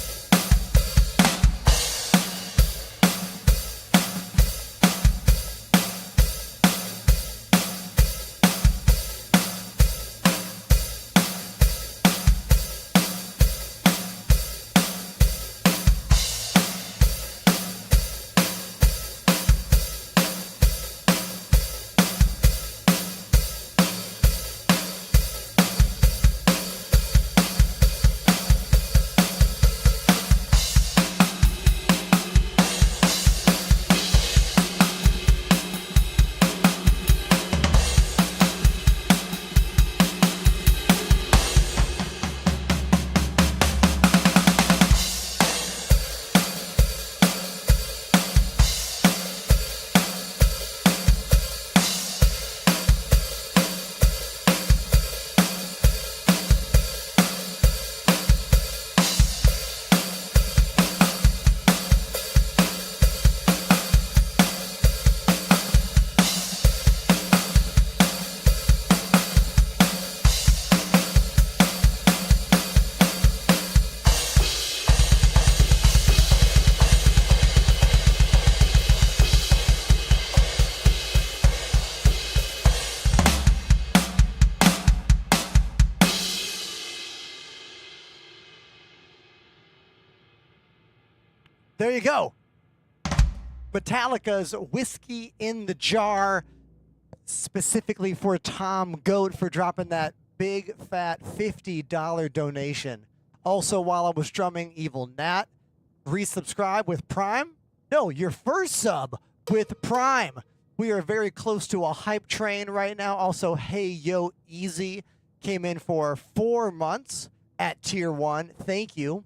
There you go. Metallica's Whiskey in the Jar, specifically for Tom Goat for dropping that big fat $50 donation. Also, while I was drumming, Evil Nat, resubscribe with Prime. No, your first sub with Prime. We are very close to a hype train right now. Also, Hey Yo Easy came in for 4 months at tier 1. Thank you.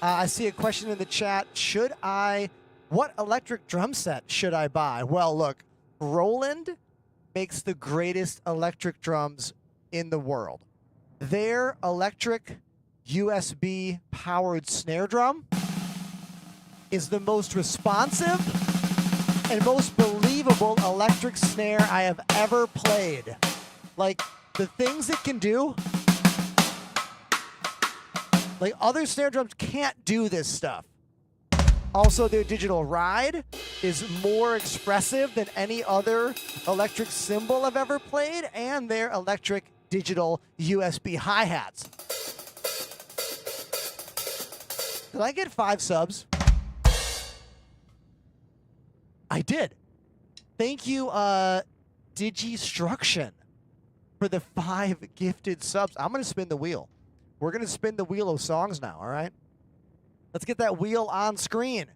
I see a question in the chat. What electric drum set should I buy? Well, look, Roland makes the greatest electric drums in the world. Their electric USB powered snare drum is the most responsive and most believable electric snare I have ever played. Like, the things it can do, like other snare drums can't do this stuff. Also, their digital ride is more expressive than any other electric cymbal I've ever played, and their electric digital USB hi-hats. Did I get 5 subs? I did. Thank you, Digistruction, for the 5 gifted subs. I'm going to spin the wheel. We're going to spin the wheel of songs now, all right? Let's get that wheel on screen.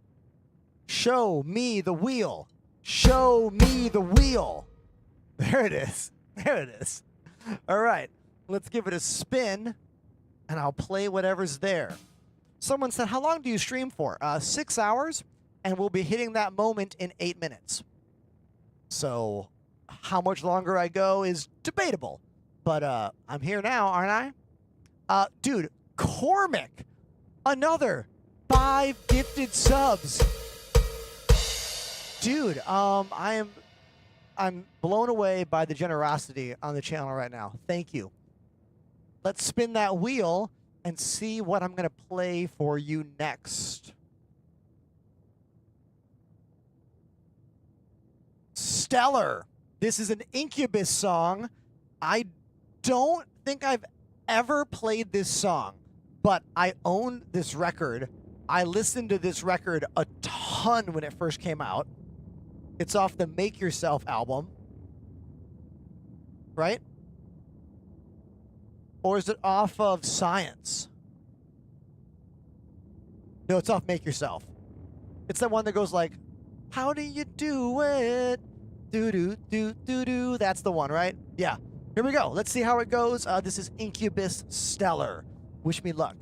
Show me the wheel. Show me the wheel. There it is. There it is. All right. Let's give it a spin, and I'll play whatever's there. Someone said, how long do you stream for? 6 hours, and we'll be hitting that moment in 8 minutes. So how much longer I go is debatable. But I'm here now, aren't I? Dude, Cormac, another 5 gifted subs. Dude, I'm blown away by the generosity on the channel right now. Thank you. Let's spin that wheel and see what I'm going to play for you next. Stellar. This is an Incubus song. I don't think I've ever played this song, but I own this record. I listened to this record a ton when it first came out. It's off the Make Yourself album, right? Or is it off of Science? No, it's off Make Yourself. It's that one that goes like, how do you do it? Do-do-do-do-do. That's the one, right? Yeah. Here we go. Let's see how it goes. This is Incubus Stellar. Wish me luck.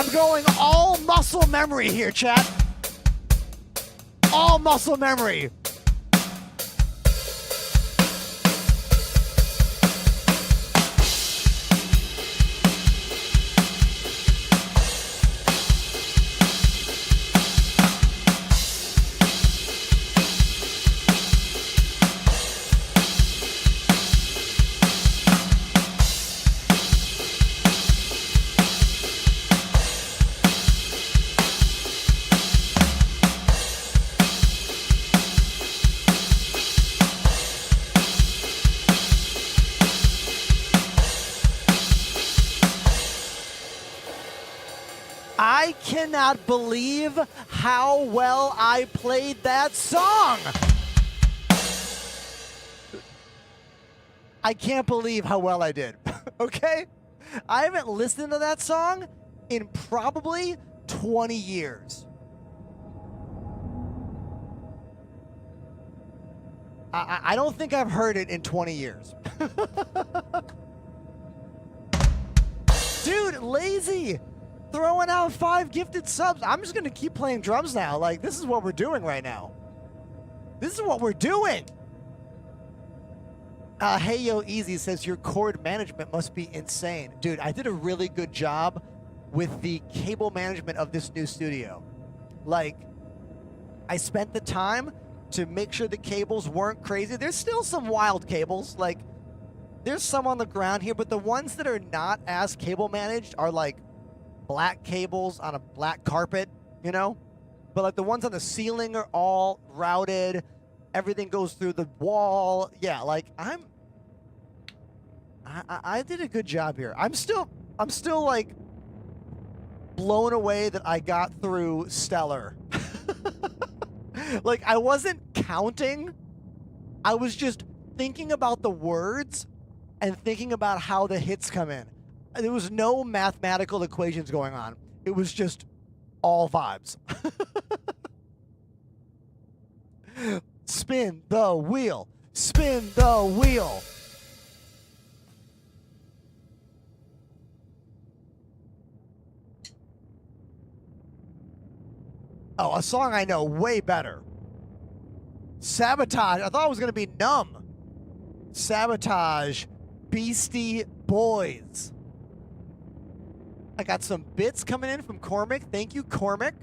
I'm going all muscle memory here, chat. All muscle memory. I cannot believe how well I played that song. I can't believe how well I did. Okay? I haven't listened to that song in probably 20 years. I don't think I've heard it in 20 years. Dude, lazy. Throwing out 5 gifted subs. I'm just going to keep playing drums now. Like, this is what we're doing right now. This is what we're doing. Hey Yo Easy says your cord management must be insane. Dude, I did a really good job with the cable management of this new studio. Like, I spent the time to make sure the cables weren't crazy. There's still some wild cables. Like, there's some on the ground here, but the ones that are not as cable managed are like black cables on a black carpet, you know? But like the ones on the ceiling are all routed. Everything goes through the wall. Yeah, like I did a good job here. I'm still like blown away that I got through Stellar. Like, I wasn't counting. I was just thinking about the words and thinking about how the hits come in. There was no mathematical equations going on. It was just all vibes. Spin the wheel. Spin the wheel. Oh, a song I know way better. Sabotage. I thought it was going to be Numb. Sabotage. Beastie Boys. I got some bits coming in from Cormac. Thank you, Cormac.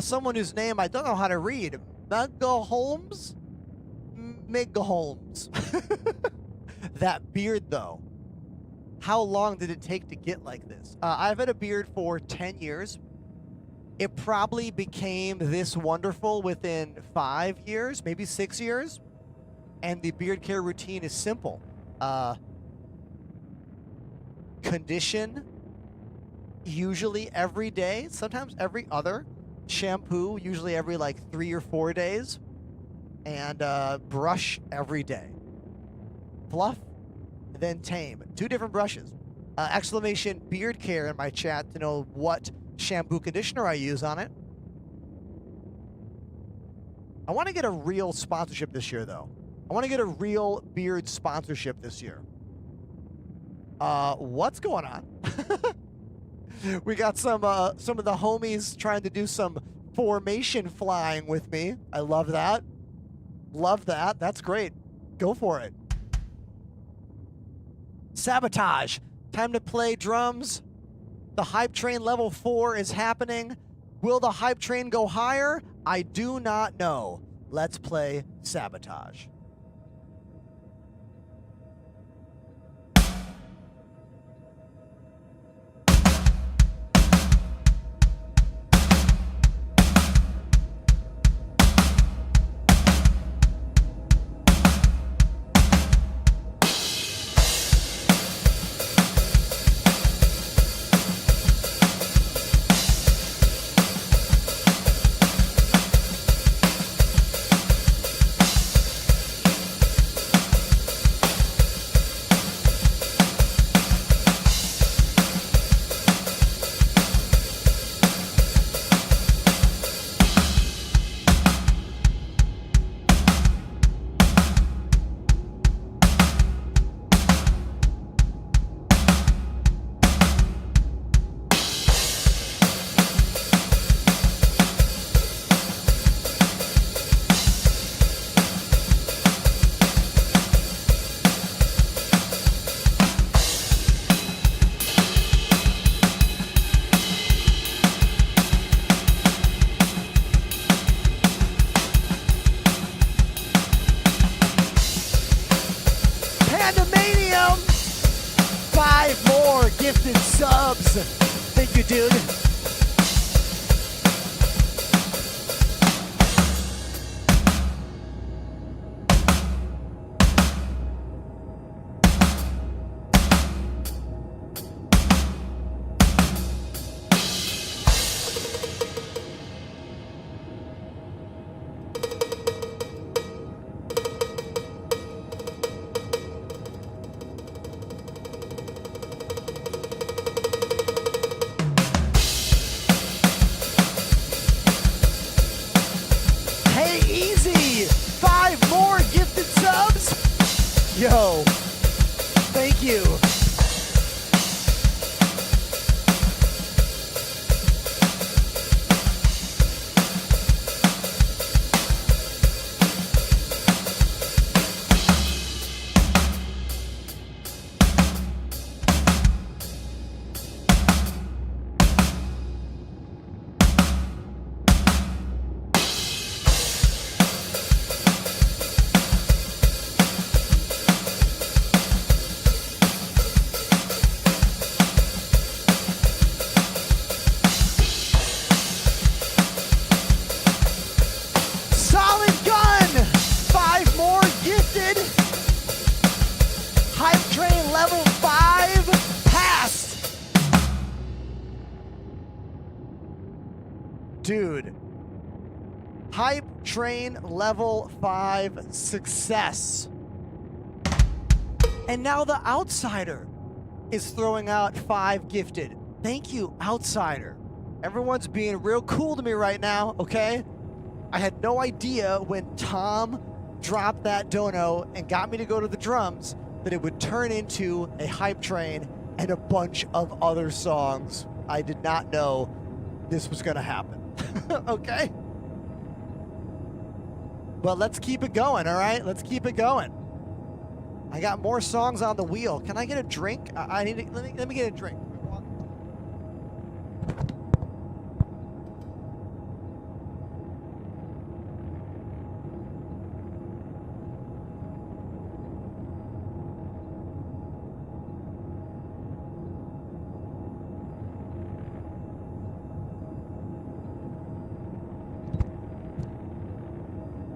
Someone whose name I don't know how to read. Mega Holmes? Mega Holmes. That beard, though. How long did it take to get like this? I've had a beard for 10 years. It probably became this wonderful within 5 years, maybe 6 years. And the beard care routine is simple. Condition, usually every day, sometimes every other. Shampoo, usually every like 3 or 4 days. And brush every day. Fluff, then tame. 2 different brushes. Exclamation beard care in my chat to know what shampoo conditioner I use on it. I want to get a real sponsorship this year, though. I want to get a real beard sponsorship this year. What's going on? We got some of the homies trying to do some formation flying with me. I love that. Love that. That's great. Go for it. Sabotage. Time to play drums. The hype train level 4 is happening. Will the hype train go higher? I do not know. Let's play Sabotage. subs. Thank you, dude. Hey, easy! 5 more gifted subs? Yo, thank you. Solid gun! 5 more gifted. Hype train level 5 passed. Dude. Hype train level 5 success. And now the outsider is throwing out 5 gifted. Thank you, outsider. Everyone's being real cool to me right now, okay? I had no idea when Tom dropped that dono and got me to go to the drums that it would turn into a hype train and a bunch of other songs. I did not know this was gonna happen. Okay? But let's keep it going, all right? Let's keep it going. I got more songs on the wheel. Can I get a drink? I need to, let me get a drink.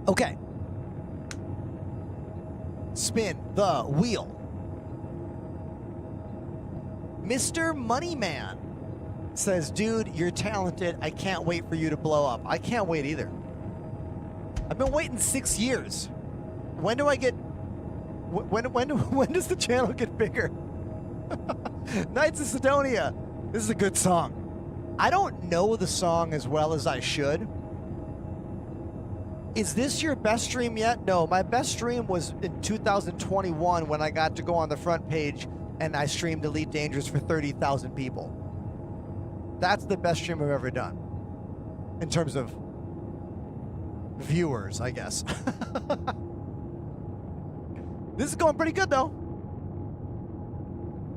Okay. Spin the wheel. Mr. Moneyman says, dude, you're talented. I can't wait for you to blow up. I can't wait either. I've been waiting 6 years. When do I get... When does the channel get bigger? Knights of Sidonia. This is a good song. I don't know the song as well as I should. Is this your best stream yet? No, my best stream was in 2021 when I got to go on the front page and I streamed Elite Dangerous for 30,000 people. That's the best stream I've ever done. In terms of viewers, I guess. This is going pretty good though.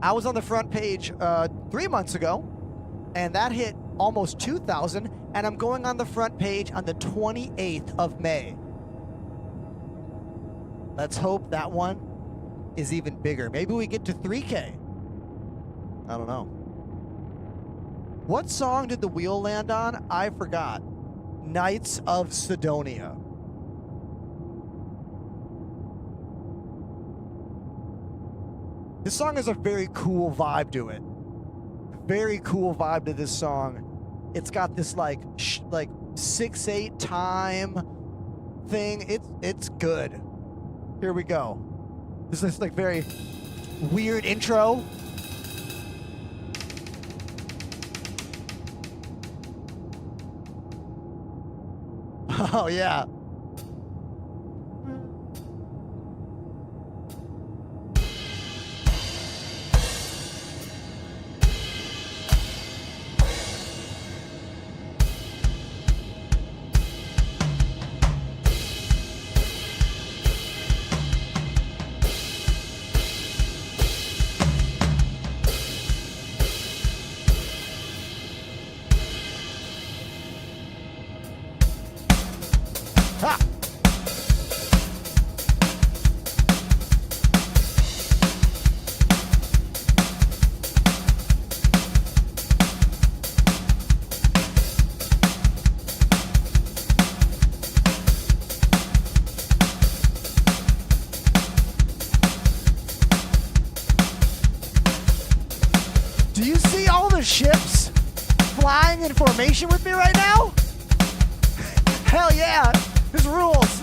I was on the front page 3 months ago and that hit almost 2,000, and I'm going on the front page on the 28th of May. Let's hope that one is even bigger. Maybe we get to 3K. I don't know. What song did the wheel land on? I forgot. Knights of Sidonia. This song has a very cool vibe to it. Very cool vibe to this song. It's got this like 6/8 time thing. It's good. Here we go. This is like very weird intro. Oh yeah. all the ships flying in formation with me right now? Hell yeah, this rules.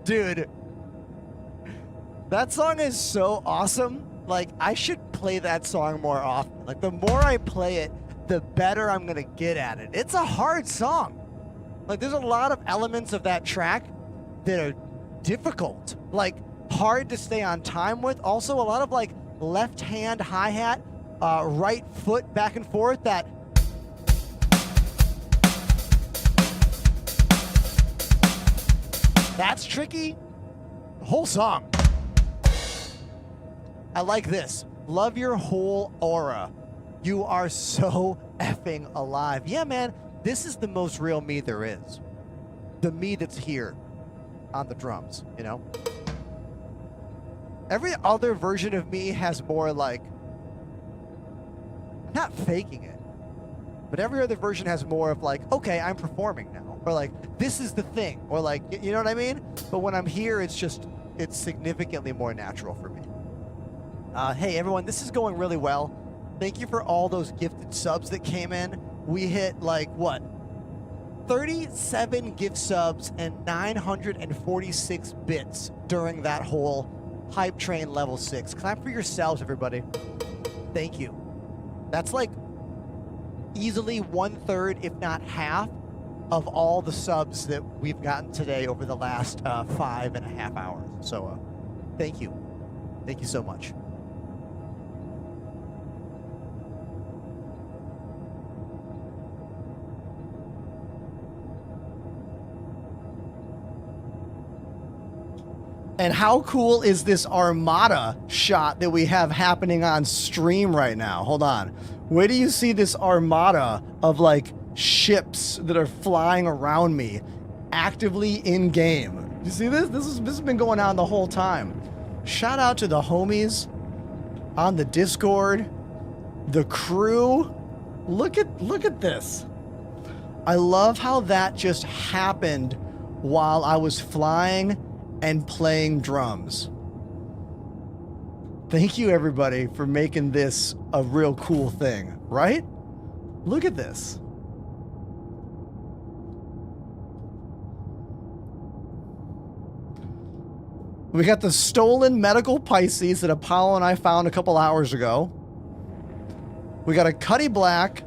Dude, that song is so awesome. Like, I should play that song more often. Like, the more I play it, the better I'm gonna get at it. It's a hard song. Like, there's a lot of elements of that track that are difficult. Like, hard to stay on time with. Also, a lot of, like, left-hand hi-hat right foot back and forth. That's tricky. The whole song. I like this. Love your whole aura. You are so effing alive. Yeah, man, this is the most real me there is. The me that's here on the drums, you know? Every other version of me has more like, not faking it, but every other version has more of like, okay, I'm performing now. Or like, this is the thing. Or like, you know what I mean? But when I'm here, it's significantly more natural for me. Hey, everyone, this is going really well. Thank you for all those gifted subs that came in. We hit like, what? 37 gift subs and 946 bits during that whole Hype Train level 6. Clap for yourselves, everybody. Thank you. That's like easily 1/3, if not half, of all the subs that we've gotten today over the last 5.5 hours. So thank you. Thank you so much. And how cool is this Armada shot that we have happening on stream right now? Hold on. Where do you see this Armada of like ships that are flying around me actively in game? You see this? This has been going on the whole time. Shout out to the homies on the Discord, the crew. Look at this. I love how that just happened while I was flying and playing drums. Thank you, everybody, for making this a real cool thing, right? Look at this. We got the stolen medical Pisces that Apollo and I found a couple hours ago. We got a Cuddy Black,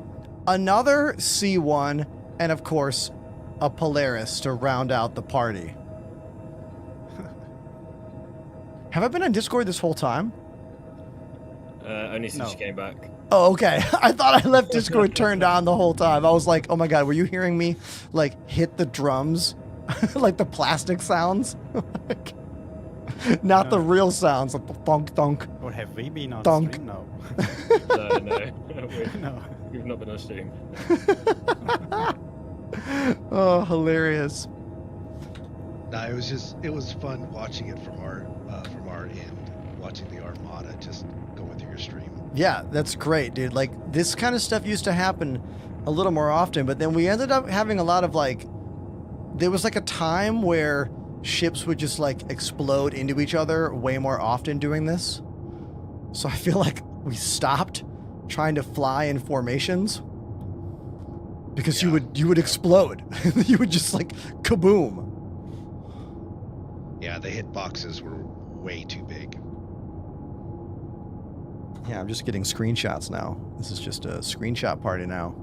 another C1, and of course, a Polaris to round out the party. Have I been on Discord this whole time? Only since you came back. Oh, okay. I thought I left Discord turned on the whole time. I was like, oh my god, were you hearing me like hit the drums? Like the plastic sounds? Not the real sounds, like the thunk thunk. Or have we been on thunk. stream? No. No. We've not been on stream. Oh, hilarious. No, it was fun watching it from our end, watching the Armada just going through your stream. Yeah, that's great, dude. Like, this kind of stuff used to happen a little more often, but then we ended up having a lot of, like, there was, like, a time where ships would just, like, explode into each other way more often doing this. So I feel like we stopped trying to fly in formations because you would explode. You would just, like, kaboom. Yeah, the hitboxes were way too big. Yeah, I'm just getting screenshots now. This is just a screenshot party now.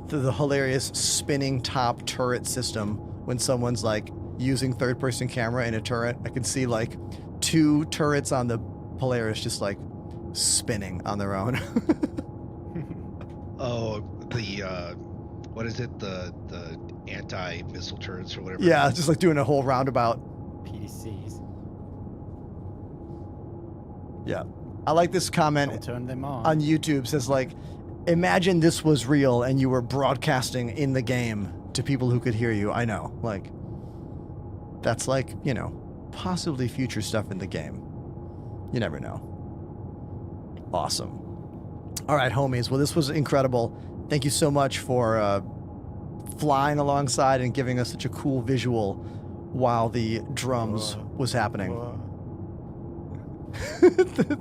The hilarious spinning top turret system when someone's like using third-person camera in a turret. I can see like 2 turrets on the Polaris just like spinning on their own. Oh, the what is it? The anti-missile turrets or whatever. Yeah, just like doing a whole roundabout. PDCs. Yeah. I like this comment. Don't turn them on. On YouTube says like, imagine this was real and you were broadcasting in the game to people who could hear you. I know. Like, that's like, you know, possibly future stuff in the game. You never know. Awesome. All right, homies. Well, this was incredible. Thank you so much for flying alongside and giving us such a cool visual while the drums was happening.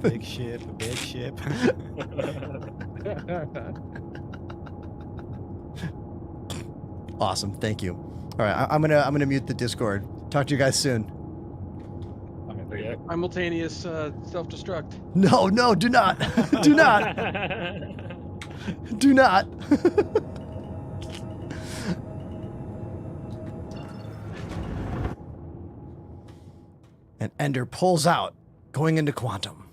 Big ship, big ship. Awesome. Thank you. All right, I'm gonna mute the Discord. Talk to you guys soon. Simultaneous self-destruct. No, do not. Do not. Do not. And Ender pulls out Going into quantum.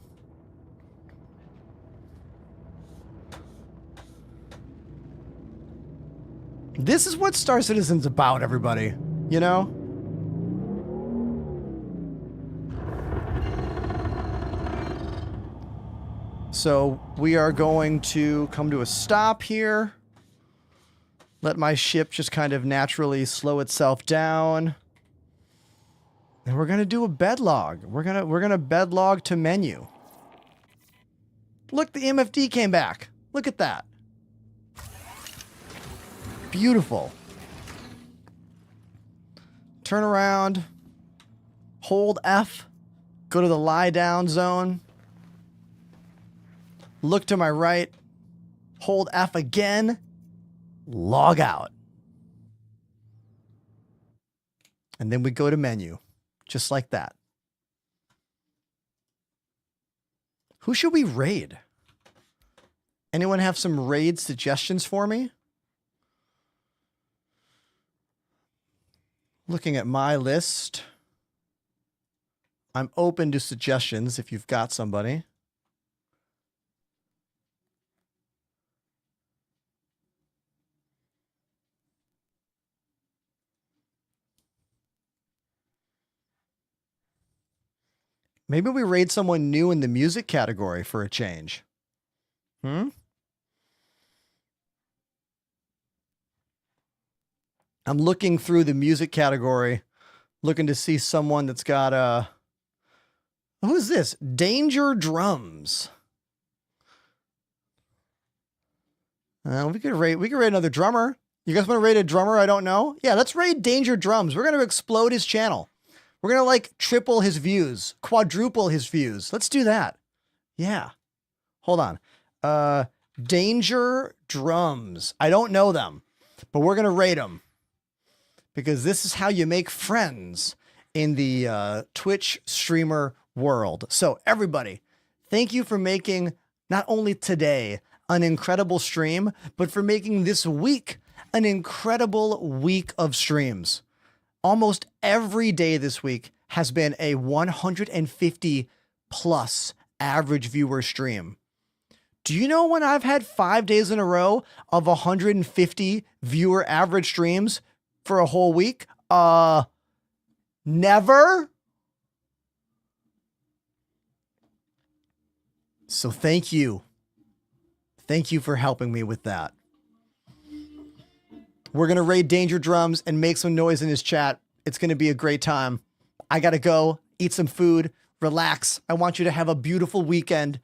This is what Star Citizen's about, everybody. You know? So we are going to come to a stop here. Let my ship just kind of naturally slow itself down. And we're gonna do a bed log. We're gonna bed log to menu. Look, the MFD came back. Look at that. Beautiful. Turn around. Hold F. Go to the lie down zone. Look to my right. Hold F again. Log out. And then we go to menu. Just like that. Who should we raid? Anyone have some raid suggestions for me? Looking at my list. I'm open to suggestions if you've got somebody. Maybe we raid someone new in the music category for a change. I'm looking through the music category, looking to see someone that's got a... Who's this? Danger Drums. We could raid another drummer. You guys want to raid a drummer I don't know? Yeah, let's raid Danger Drums. We're going to explode his channel. We're going to like triple his views, quadruple his views. Let's do that. Yeah. Hold on. Danger Drums. I don't know them, but we're going to raid them because this is how you make friends in the Twitch streamer world. So everybody, thank you for making not only today an incredible stream, but for making this week an incredible week of streams. Almost every day this week has been a 150 plus average viewer stream. Do you know when I've had 5 days in a row of 150 viewer average streams for a whole week? Never. So thank you. Thank you for helping me with that. We're going to raid Danger Drums and make some noise in his chat. It's going to be a great time. I got to go eat some food, relax. I want you to have a beautiful weekend.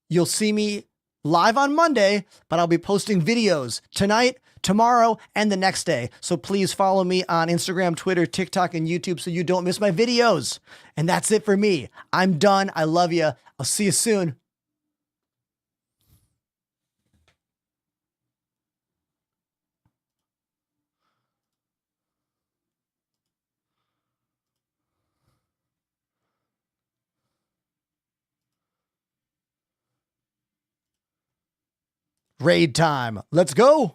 You'll see me live on Monday, but I'll be posting videos tonight, tomorrow, and the next day. So please follow me on Instagram, Twitter, TikTok, and YouTube so you don't miss my videos. And that's it for me. I'm done. I love you. I'll see you soon. Raid time. Let's go.